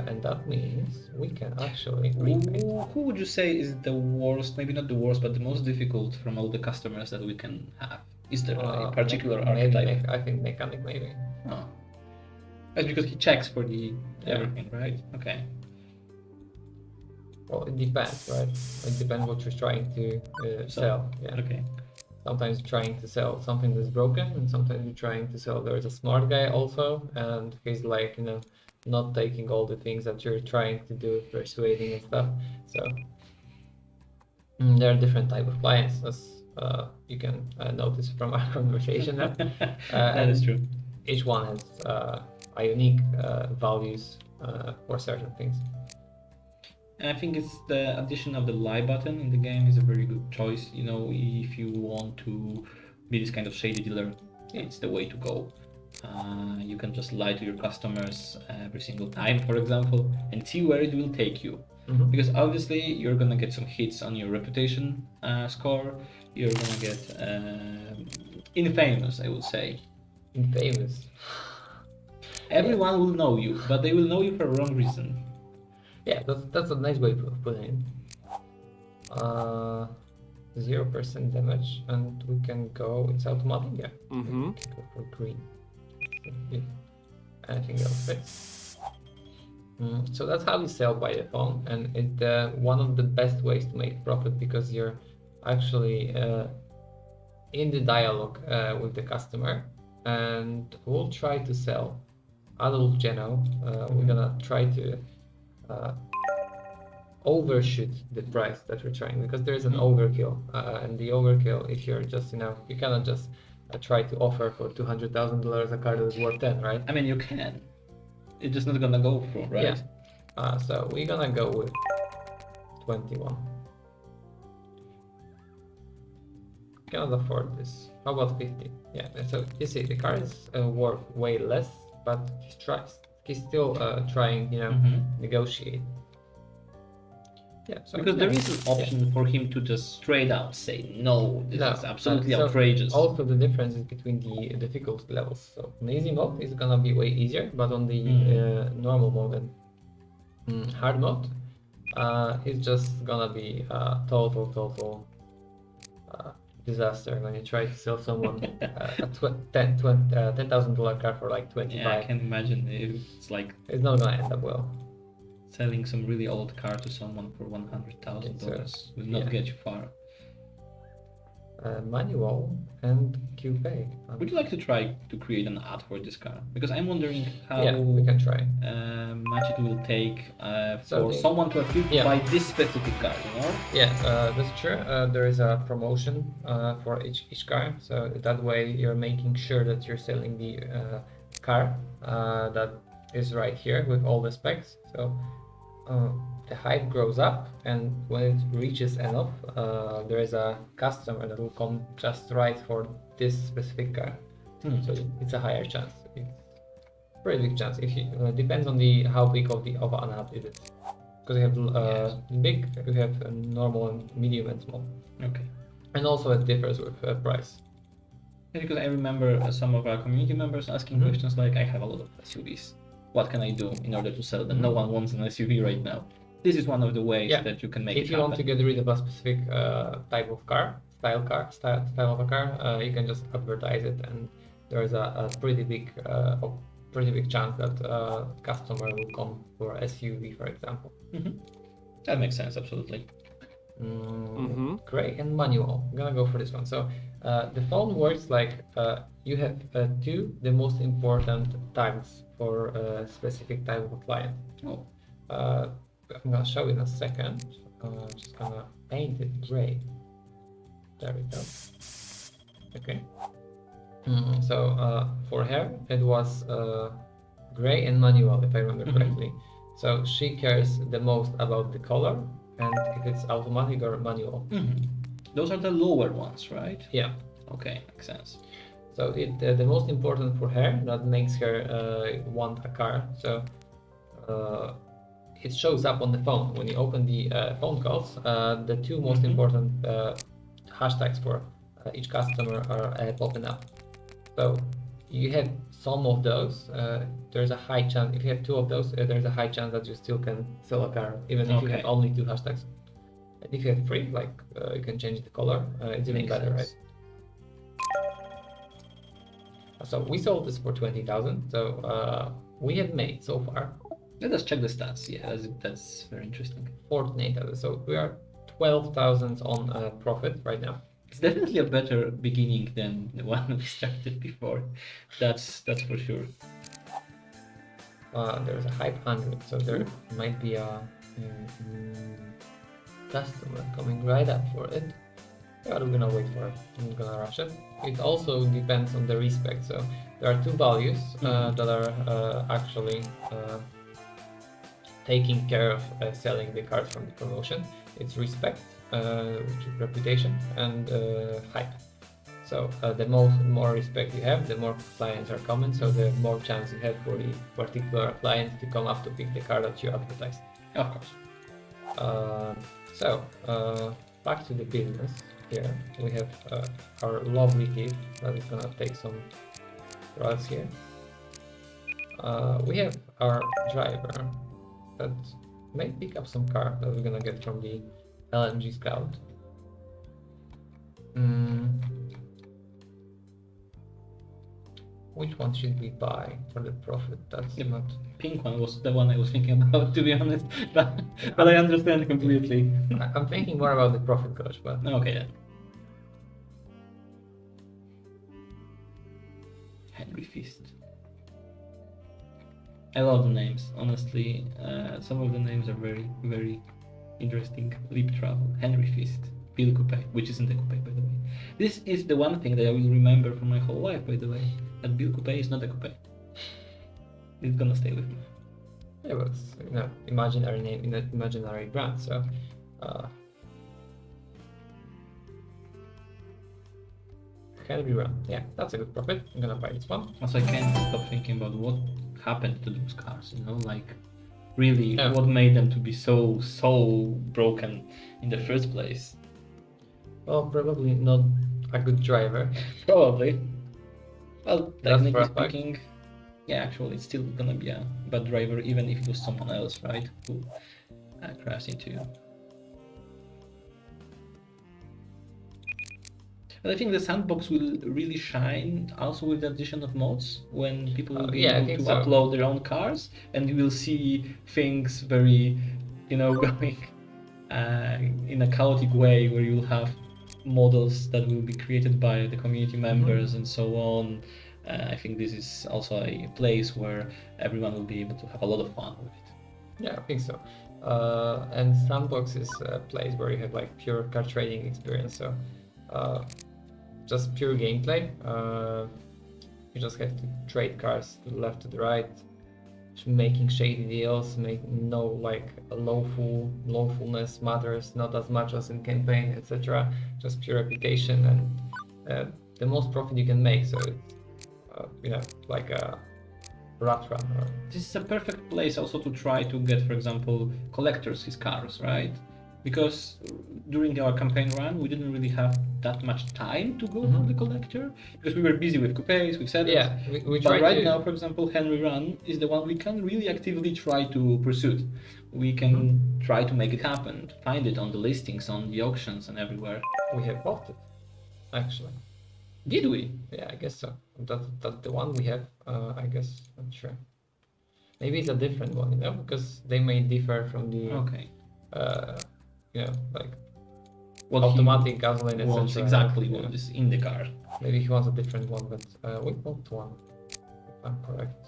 and that means we can actually repaint. Who would you say is the worst, maybe not the worst, but the most difficult from all the customers that we can have? Is there a particular archetype? I think mechanic maybe. Oh. That's because he checks for the Yeah. everything, right? Okay. Well, it depends, right? It depends what you're trying to sell. Yeah. Okay. Sometimes you're trying to sell something that's broken, and sometimes you're trying to sell. There's a smart guy also, and he's like, not taking all the things that you're trying to do, persuading and stuff. So there are different type of clients, as you can notice from our conversation. That is true. Each one has a unique values for certain things. And I think it's the addition of the lie button in the game is a very good choice. If you want to be this kind of shady dealer, it's the way to go. You can just lie to your customers every single time, for example, and see where it will take you. Mhm. Because obviously you're gonna get some hits on your reputation score. You're gonna get infamous, I would say. Infamous. Everyone will know you, but they will know you for a wrong reason. Yeah, that's a nice way of putting it. 0% damage, and we can go. It's automatic, yeah. Mm-hmm. We can go for green. If anything else fits. So that's how we sell by the phone, and it's one of the best ways to make profit because you're actually in the dialogue with the customer, and we'll try to sell Adolf Geno. We're gonna try to overshoot the price that we're trying because there's an overkill, and the overkill, if you're just you cannot just try to offer for $200,000 a car that is worth 10, right? I mean, you can. It's just not gonna go through, right? Yeah. So we're gonna go with 21. Cannot afford this. How about 50? Yeah. So you see, the car is worth way less, but he's still trying, Mhm. negotiate. Yeah. So Because there is an option for him to just straight out say, no, this is absolutely so outrageous. Also, the difference is between the difficulty levels. So on easy mode is gonna be way easier, but on the normal mode and hard mode, it's just gonna be total disaster when you try to sell someone a $10,000 car for like 25. Yeah, I can imagine it's like It's not gonna end up well. selling some really old car to someone for $100,000 will not get you far. Manual and QPay. Would you like to try to create an ad for this car? Because I'm wondering how Yeah, we can try. much it will take So for someone to appeal to Yeah. buy this specific car, Yeah, that's true. There is a promotion for each car, so that way you're making sure that you're selling the car that is right here with all the specs. So the hype grows up, and when it reaches enough, there is a customer that will come just right for this specific car. So it's a higher chance. It's pretty big chance. If you depends on how big of an ad it is. Because you have big, you have normal and medium and small. Okay. And also it differs with price. Yeah, because I remember some of our community members asking questions like, I have a lot of SUVs. What can I do in order to sell them? No one wants an SUV right now. This is one of the ways that you can make it If you want to get rid of a specific type of car, style of a car, you can just advertise it, and there is a pretty big chance that customer will come for SUV, for example. That makes sense, absolutely. Gray and manual. I'm gonna go for this one. So the phone works like you have the most important tags for a specific type of a client. I'm gonna show you in a second. I'm just gonna paint it gray. There we go. Okay. So for her, it was gray and manual, if I remember correctly. So she cares the most about the color and if it's automatic or manual. Those are the lower ones, right? Yeah. Okay, makes sense. So the most important for her that makes her want a car. So it shows up on the phone when you open the phone calls. The two most important hashtags for each customer are popping up. So you have some of those, there's a high chance, if you have two of those, there's a high chance that you still can sell a car, even if you have Okay. only two hashtags. And if you have three, like you can change the color, it's even Makes better, sense. right? So we sold this for 20,000, so we have made so far Let us check the stats. Yeah, that's very interesting. 48,000, so we are 12,000 on profit right now. It's definitely a better beginning than the one we started before. That's for sure. There's a hype 100, so there might be a customer coming right up for it. Yeah, we're gonna wait for it. I'm gonna rush it. It also depends on the respect. So there are two values that are actually taking care of selling the cards from the promotion. It's respect, which is reputation, and hype. So the more respect you have, the more clients are coming. So the more chance you have for the particular client to come up to pick the card that you advertise. Of course. So back to the business. Here we have our lovely kid that is gonna take some routes here. We have our driver that may pick up some car that we're gonna get from the LNG Scout. Which one should we buy for the profit? That's The not. pink one was the one I was thinking about, to be honest. But I understand completely. I'm thinking more about the profit coach, but Okay then. Henry Fist. I love the names, honestly. Some of the names are very, very interesting. Leap Travel, Henry Fist, Bill Coupe, which isn't a coupe, by the way. This is the one thing that I will remember for my whole life, by the way. That Bill Coupe is not a coupe. It's gonna stay with me. yeah, but it's, imaginary name in an imaginary brand. So Henry Run, yeah, that's a good profit. I'm gonna buy this one. Also, I can't stop thinking about what happened to those cars, like really Yeah. what made them to be so broken in the first place. Well, probably not a good driver. Probably. Well, That's technically for a fact. speaking, yeah, actually, it's still gonna be a bad driver, even if it was someone else, right, who crashed into you. But I think the sandbox will really shine also with the addition of mods when people will be Yeah, I able think to so. upload their own cars, and you will see things very, going in a chaotic way where you'll have models that will be created by the community members and so on. I think this is also a place where everyone will be able to have a lot of fun with it. Yeah, I think so. And Sandbox is a place where you have like pure car trading experience. So just pure gameplay. You just have to trade cars to the left, to the right, making shady deals, lawfulness matters not as much as in campaign, etc. Just pure reputation and the most profit you can make. So it's like a rat run. Or This is a perfect place also to try to get, for example, collectors his cars, right? Because during our campaign run, we didn't really have that much time to go for the collector because we were busy with coupes, with sedans. yeah, we But try right to, now, for example, Henry Run is the one we can really actively try to pursue. We can try to make it happen, find it on the listings, on the auctions, and everywhere. we have bought it actually. Did we? Yeah, I guess so. That's the one we have. I guess I'm sure. Maybe it's a different one, because they may differ from the Okay. like What automatic gasoline, he wants etc. exactly Yeah. what is in the car. Maybe he wants a different one, but we bought one, if I'm correct.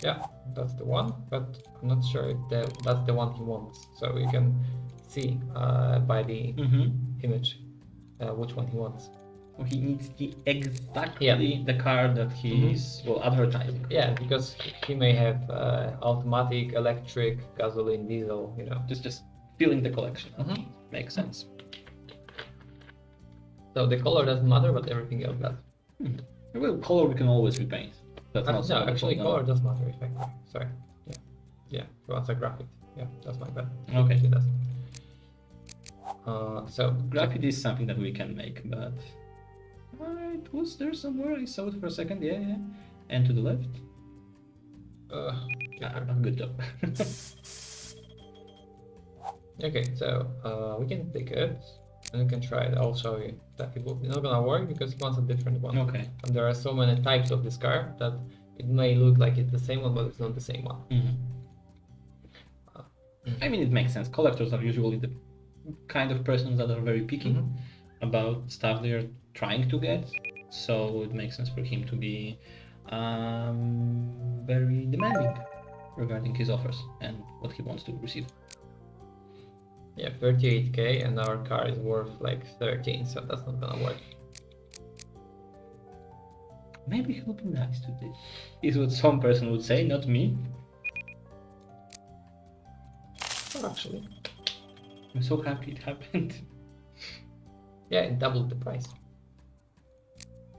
Yeah, that's the one, but I'm not sure if that's the one he wants. So you can see by the image which one he wants. He needs exactly the car that he is advertising. Yeah, because he may have automatic, electric, gasoline, diesel, Just filling the collection. Makes sense. So the color doesn't matter, but everything else does. Well, color we can always repaint. That's not so No, much actually, of a- color does matter. Effectively. Sorry. Yeah. He wants a graphic. Yeah, that's my bad. Okay. He does. So Graffiti is something that we can make, but I it was there somewhere. I saw it for a second. Yeah, yeah. And to the left. Good job. Okay, so we can take it and we can try it. I'll show you that it will be not gonna work because he wants a different one. Okay. And there are so many types of this car that it may look like it's the same one, but it's not the same one. I mean, it makes sense. Collectors are usually the kind of persons that are very picky about stuff they're trying to get. So it makes sense for him to be very demanding regarding his offers and what he wants to receive. Yeah, 38k, and our car is worth like 13, so that's not gonna work. Maybe he'll be nice today. Is what some person would say, not me. Actually, I'm so happy it happened. yeah, it doubled the price.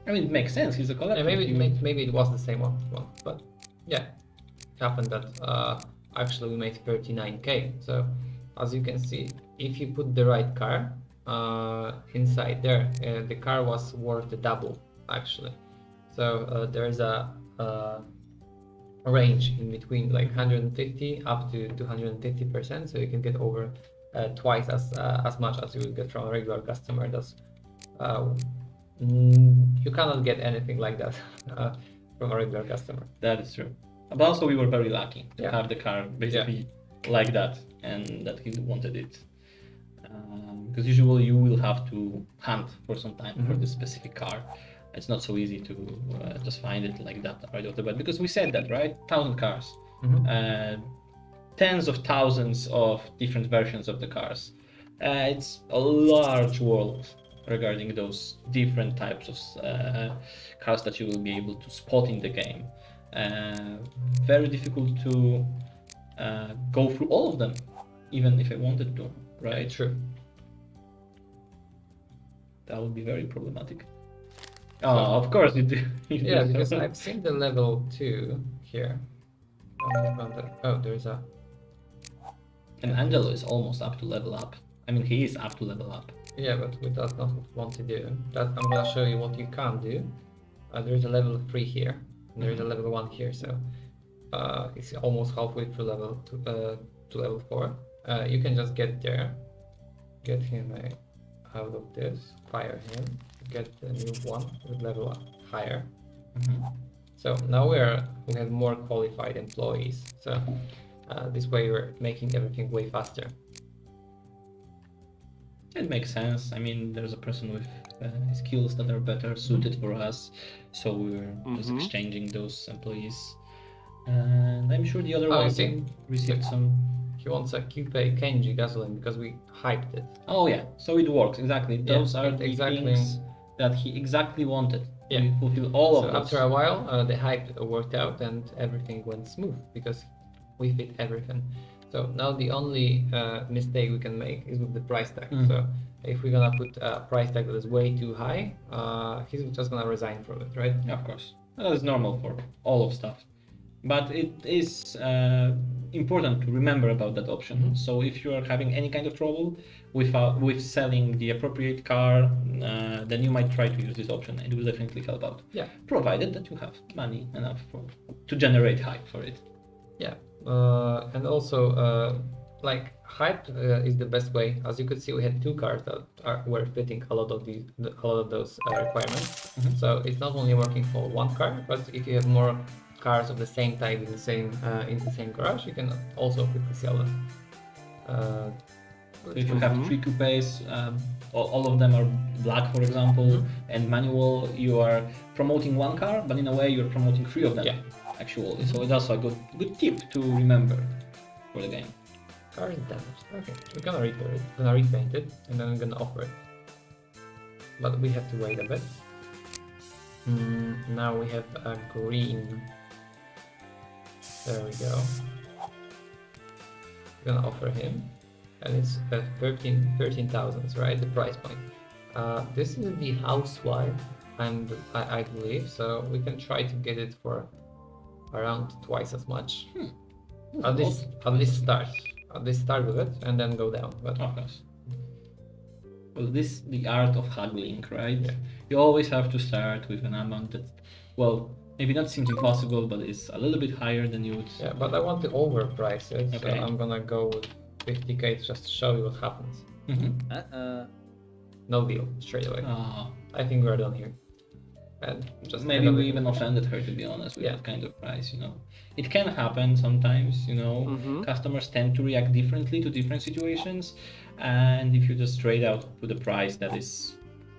I mean, it makes sense. He's a collector. Yeah, maybe it was the same one, but yeah, it happened that actually we made 39k. So as you can see, if you put the right car inside there, the car was worth the double actually. So there is a range in between like 150 up to 250%, so you can get over twice as much as you would get from a regular customer. That's you cannot get anything like that from a regular customer. That is true. But also we were very lucky to Yeah. have the car basically like that, and that he wanted it. Because usually you will have to hunt for some time for this specific car. It's not so easy to just find it like that right off the bat. Because we said that, right? 1,000 cars. Tens of thousands of different versions of the cars. It's a large world regarding those different types of cars that you will be able to spot in the game. Very difficult to go through all of them, even if I wanted to, right? True. That would be very problematic. Oh, of course you do. Yeah, because I've seen the level 2 here. Oh, there's a... And Angelo is almost up to level up. I mean, he is up to level up. Yeah, but that's not what we want to do. That I'm gonna show you what you can do. There's a level 3 here, and there's a level 1 here, so it's almost halfway through level to level 4. You can just get there, get him out of this, fire him, get the new one with level up higher. So now we have more qualified employees. So this way we're making everything way faster. It makes sense. I mean, there's a person with skills that are better suited for us, so we're just exchanging those employees. And I'm sure the other Oh, one you see? received some. He wants a Coupe Kenji gasoline because we hyped it. Oh yeah, so it works exactly. Those are the exactly. things that he exactly wanted. Yeah. We fulfill all So of those. after a while, the hype worked out and everything went smooth because we fit everything. So now the only mistake we can make is with the price tag. So if we're gonna put a price tag that is way too high, he's just gonna resign from it, right? Of course, that is normal for all of stuff. But it is important to remember about that option. So if you are having any kind of trouble with selling the appropriate car, then you might try to use this option. It will definitely help out. Yeah. Provided that you have money enough to generate hype for it. Yeah. And also, like hype is the best way. As you could see, we had 2 cars that were fitting a lot of those requirements. So it's not only working for one car, but if you have more cars of the same type in the same garage, you can also quickly sell them. So if you have 3 coupes, all of them are black, for example, and manual, you are promoting one car, but in a way you're promoting 3 of them. Yeah. Actually, so it's also a good tip to remember for the game. Car is damaged. Okay, we're gonna repair it, gonna repaint it, and then we're gonna offer it. But we have to wait a bit. Now we have a green. There we go. We're gonna offer him, and it's 13,000, right? The price point. This is the housewife, I believe. So we can try to get it for around twice as much. At least start with it and then go down. But Of course. Well, this the art of haggling, right? Yeah. You always have to start with an amount that, well, maybe not seems impossible, but is a little bit higher than you would. Yeah, but I want to overprice it, so Okay. I'm gonna go with 50k just to show you what happens. Mhm. No deal, straight away. Ah, I think we're done here. And just maybe end we up- even offended her, to be honest, with Yeah. that kind of price. It can happen sometimes. Mhm. Customers tend to react differently to different situations, and if you just straight out put a price that is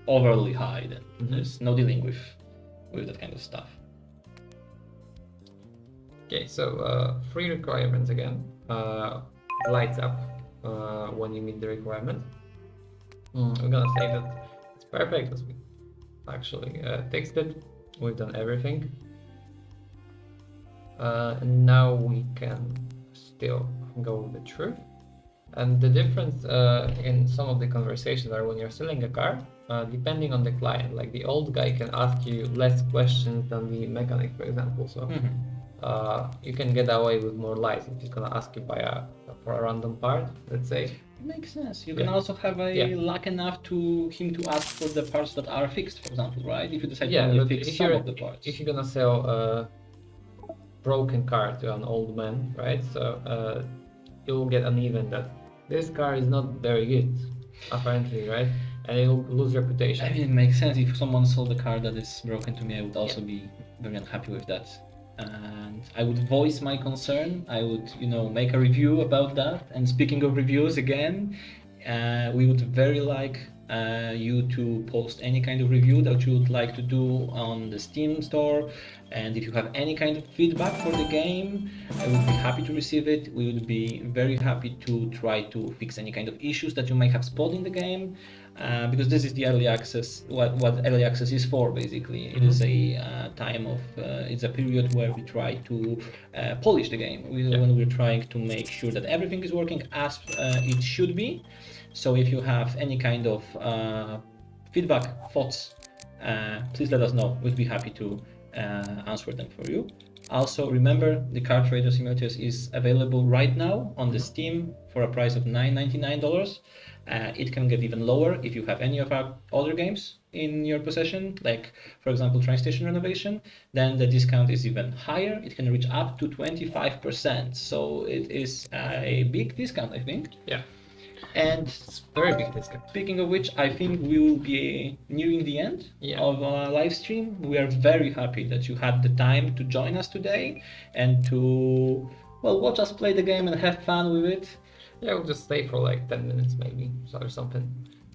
overly high, then there's no dealing with that kind of stuff. Okay, so three requirements again. Lights up when you meet the requirement. We're gonna say that it's perfect because we actually fixed it. We've done everything. And now we can still go with the truth. And the difference in some of the conversations are when you're selling a car, depending on the client. Like the old guy can ask you less questions than the mechanic, for example. So you can get away with more lies if he's gonna ask you for a random part, let's say. It makes sense. You can Yeah. also have a Yeah. luck enough to him to ask for the parts that are fixed, for example, right? If you decide to Yeah, only but fix if some you're of the parts. if you're gonna sell a broken car to an old man, right? So you'll get an even that this car is not very good, apparently, right? And it'll lose reputation. I mean, it makes sense. If someone sold a car that is broken to me, I would also be very unhappy with that. And I would voice my concern. I would, make a review about that. And speaking of reviews, again, we would very like you to post any kind of review that you would like to do on the Steam store. And if you have any kind of feedback for the game, I would be happy to receive it. We would be very happy to try to fix any kind of issues that you may have spotted in the game. Because this is the early access, what early access is for, basically. It is a time of, it's a period where we try to polish the game, when we're trying to make sure that everything is working as it should be. So if you have any kind of feedback, thoughts, please let us know. We'd be happy to answer them for you. Also, remember, the Car Trader Simulators is available right now on the Steam for a price of $9.99. It can get even lower if you have any of our other games in your possession, like, for example, Train Station Renovation. Then the discount is even higher. It can reach up to 25%. So it is a big discount, I think. Yeah, And it's very big discount. speaking of which, I think we will be nearing the end Yeah. of our live stream. We are very happy that you had the time to join us today and to, watch us play the game and have fun with it. Yeah, we'll just stay for like 10 minutes maybe or something,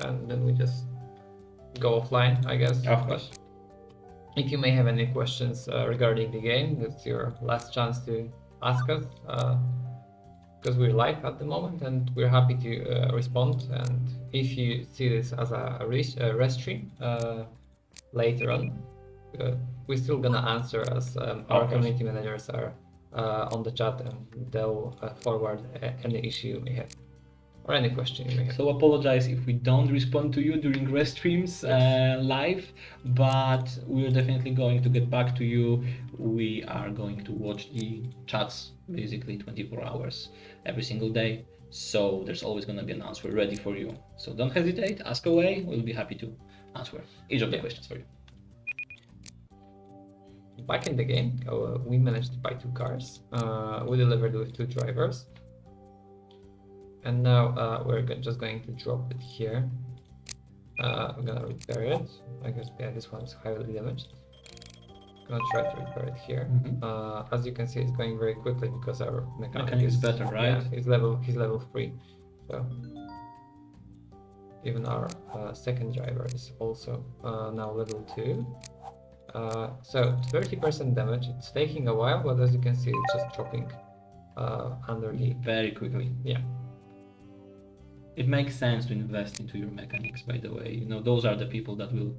and then we just go offline, I guess. Of course. If you may have any questions regarding the game, it's your last chance to ask us, because we're live at the moment and we're happy to respond. And if you see this as a rest stream later on, we're still gonna answer as our course. community managers are on the chat, and they'll forward any issue you may have or any question you may have. So apologize if we don't respond to you during rest streams live, but we're definitely going to get back to you. We are going to watch the chats basically 24 hours every single day. So there's always going to be an answer ready for you. So don't hesitate, ask away. We'll be happy to answer each of the questions for you. Back in the game, we managed to buy 2 cars. We delivered with 2 drivers. And now we're just going to drop it here. I'm gonna repair it. I guess, yeah, this one's highly damaged. Gonna try to repair it here. As you can see, it's going very quickly because our mechanic is better, right? Yeah, he's level 3. So even our second driver is also now level 2. So 30% damage. It's taking a while, but as you can see, it's just dropping underneath. Very quickly. Yeah. It makes sense to invest into your mechanics, by the way. Those are the people that will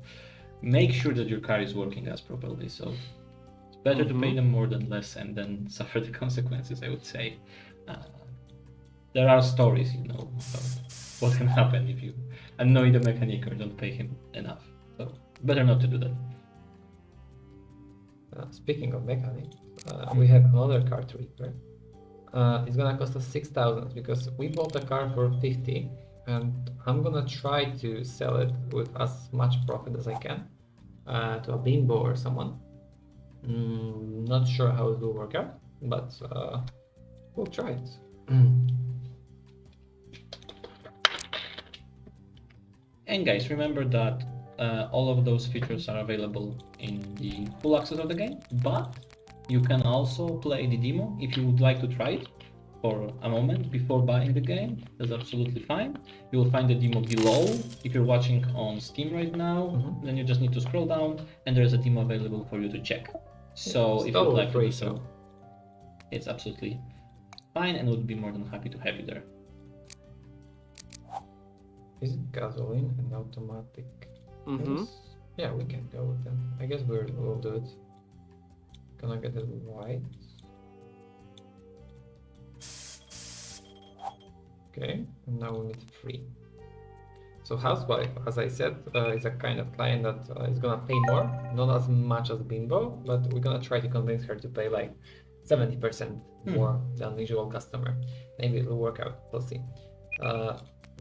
make sure that your car is working as properly. So it's better to pay them more than less and then suffer the consequences, I would say. There are stories, about what can happen if you annoy the mechanic or don't pay him enough. So better not to do that. Speaking of mechanic, we have another car to repair. It's gonna cost us 6,000 because we bought a car for 50, and I'm gonna try to sell it with as much profit as I can. to a Bimbo or someone. Not sure how it will work out, but we'll try it. And guys, remember that all of those features are available in the full access of the game, but you can also play the demo if you would like to try it for a moment before buying the game. That's absolutely fine. You will find the demo below. If you're watching on Steam right now, then you just need to scroll down and there's a demo available for you to check. So if you'd like to do so, it's absolutely fine and would be more than happy to have you there. Is it gasoline and automatic? Mm-hmm. Yes. Yeah, we can go with them. I guess we'll do it. Can I get it white? Okay, and now we need 3. So Housewife, as I said, is a kind of client that is gonna pay more, not as much as Bimbo, but we're gonna try to convince her to pay like 70% more than usual customer. Maybe it'll work out, we'll see.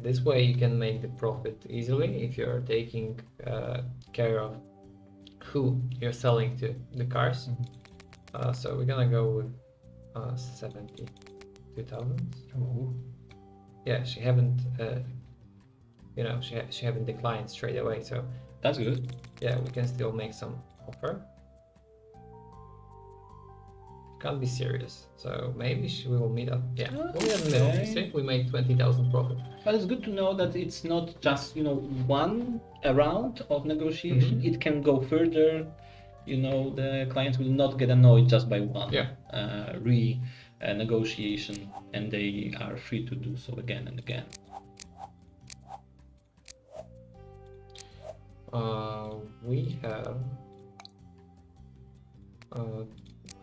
This way you can make the profit easily if you're taking care of who you're selling to, the cars. So we're gonna go with 72,000. Yeah, she haven't, she haven't declined straight away. So That's good. yeah, we can still make some offer. Can't be serious. So maybe we will meet up. Yeah, we'll meet in the middle. You see, we made 20,000 profit. But it's good to know that it's not just, one round of negotiation. It can go further. The clients will not get annoyed just by one negotiation, and they are free to do so again and again. We have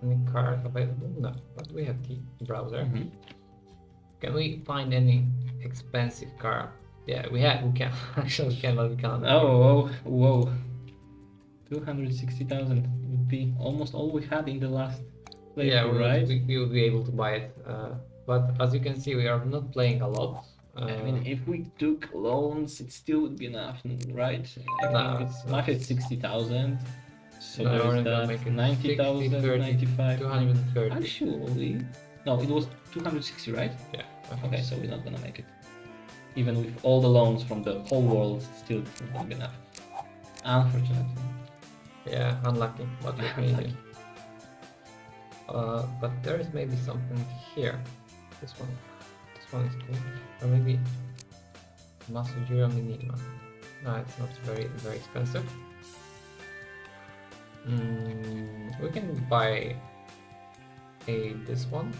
any car available? No, but we have the browser. Can we find any expensive car? Yeah, we can. Actually, we can, but we can't. Whoa. 260,000 would be almost all we had in the last playthrough, Yeah, right? we will be able to buy it. But as you can see, we are not playing a lot. I mean, if we took loans, it still would be enough, right? No, think it's max at 60,000. So No, we're there's not gonna that make it 90,000, 60, 30, 95. 230. Actually, no, it was 260, right? Yeah. Okay, so we're not gonna make it. Even with all the loans from the whole world, still it's not gonna be enough. Unfortunately. Yeah, unlucky, but we can Unlucky. But there is maybe something here. This one is cool. Or maybe Masujira Minima. No, it's not very expensive. We can buy this one.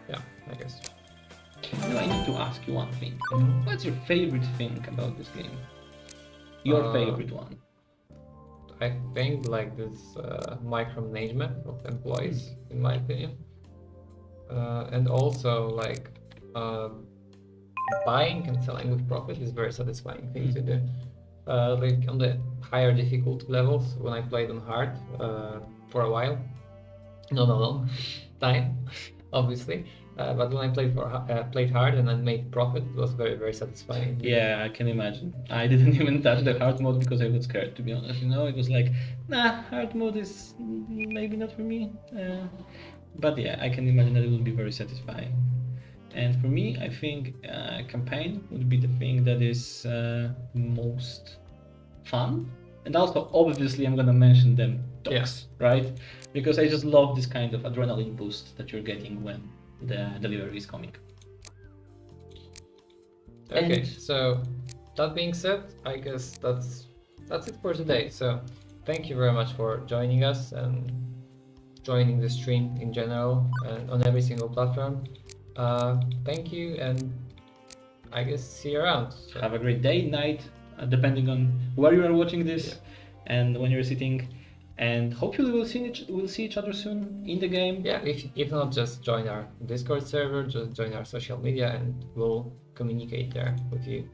Yeah, I guess. I need to ask you one thing. What's your favorite thing about this game? Your favorite one? I think like this micromanagement of employees, in my opinion, and also like buying and selling with profit is very satisfying thing to do. Like on the higher difficulty levels, when I played on hard for a while, not a long time, obviously. But when I played hard and I made profit, it was very satisfying. Yeah, I can imagine. I didn't even touch the hard mode because I was scared, to be honest. It was like, nah, hard mode is maybe not for me. But yeah, I can imagine that it will be very satisfying. And for me, I think campaign would be the thing that is most fun. And also, obviously, I'm gonna mention them dogs, right? Because I just love this kind of adrenaline boost that you're getting when the delivery is coming. Okay, And- so that being said, I guess that's it for today. So thank you very much for joining us and joining the stream in general and on every single platform. Thank you, and I guess see you around. So, Have a great day, night, depending on where you are watching this and when you're sitting. And hopefully we'll see each other soon in the game. yeah, if not, just join our Discord server, just join our social media, and we'll communicate there with you.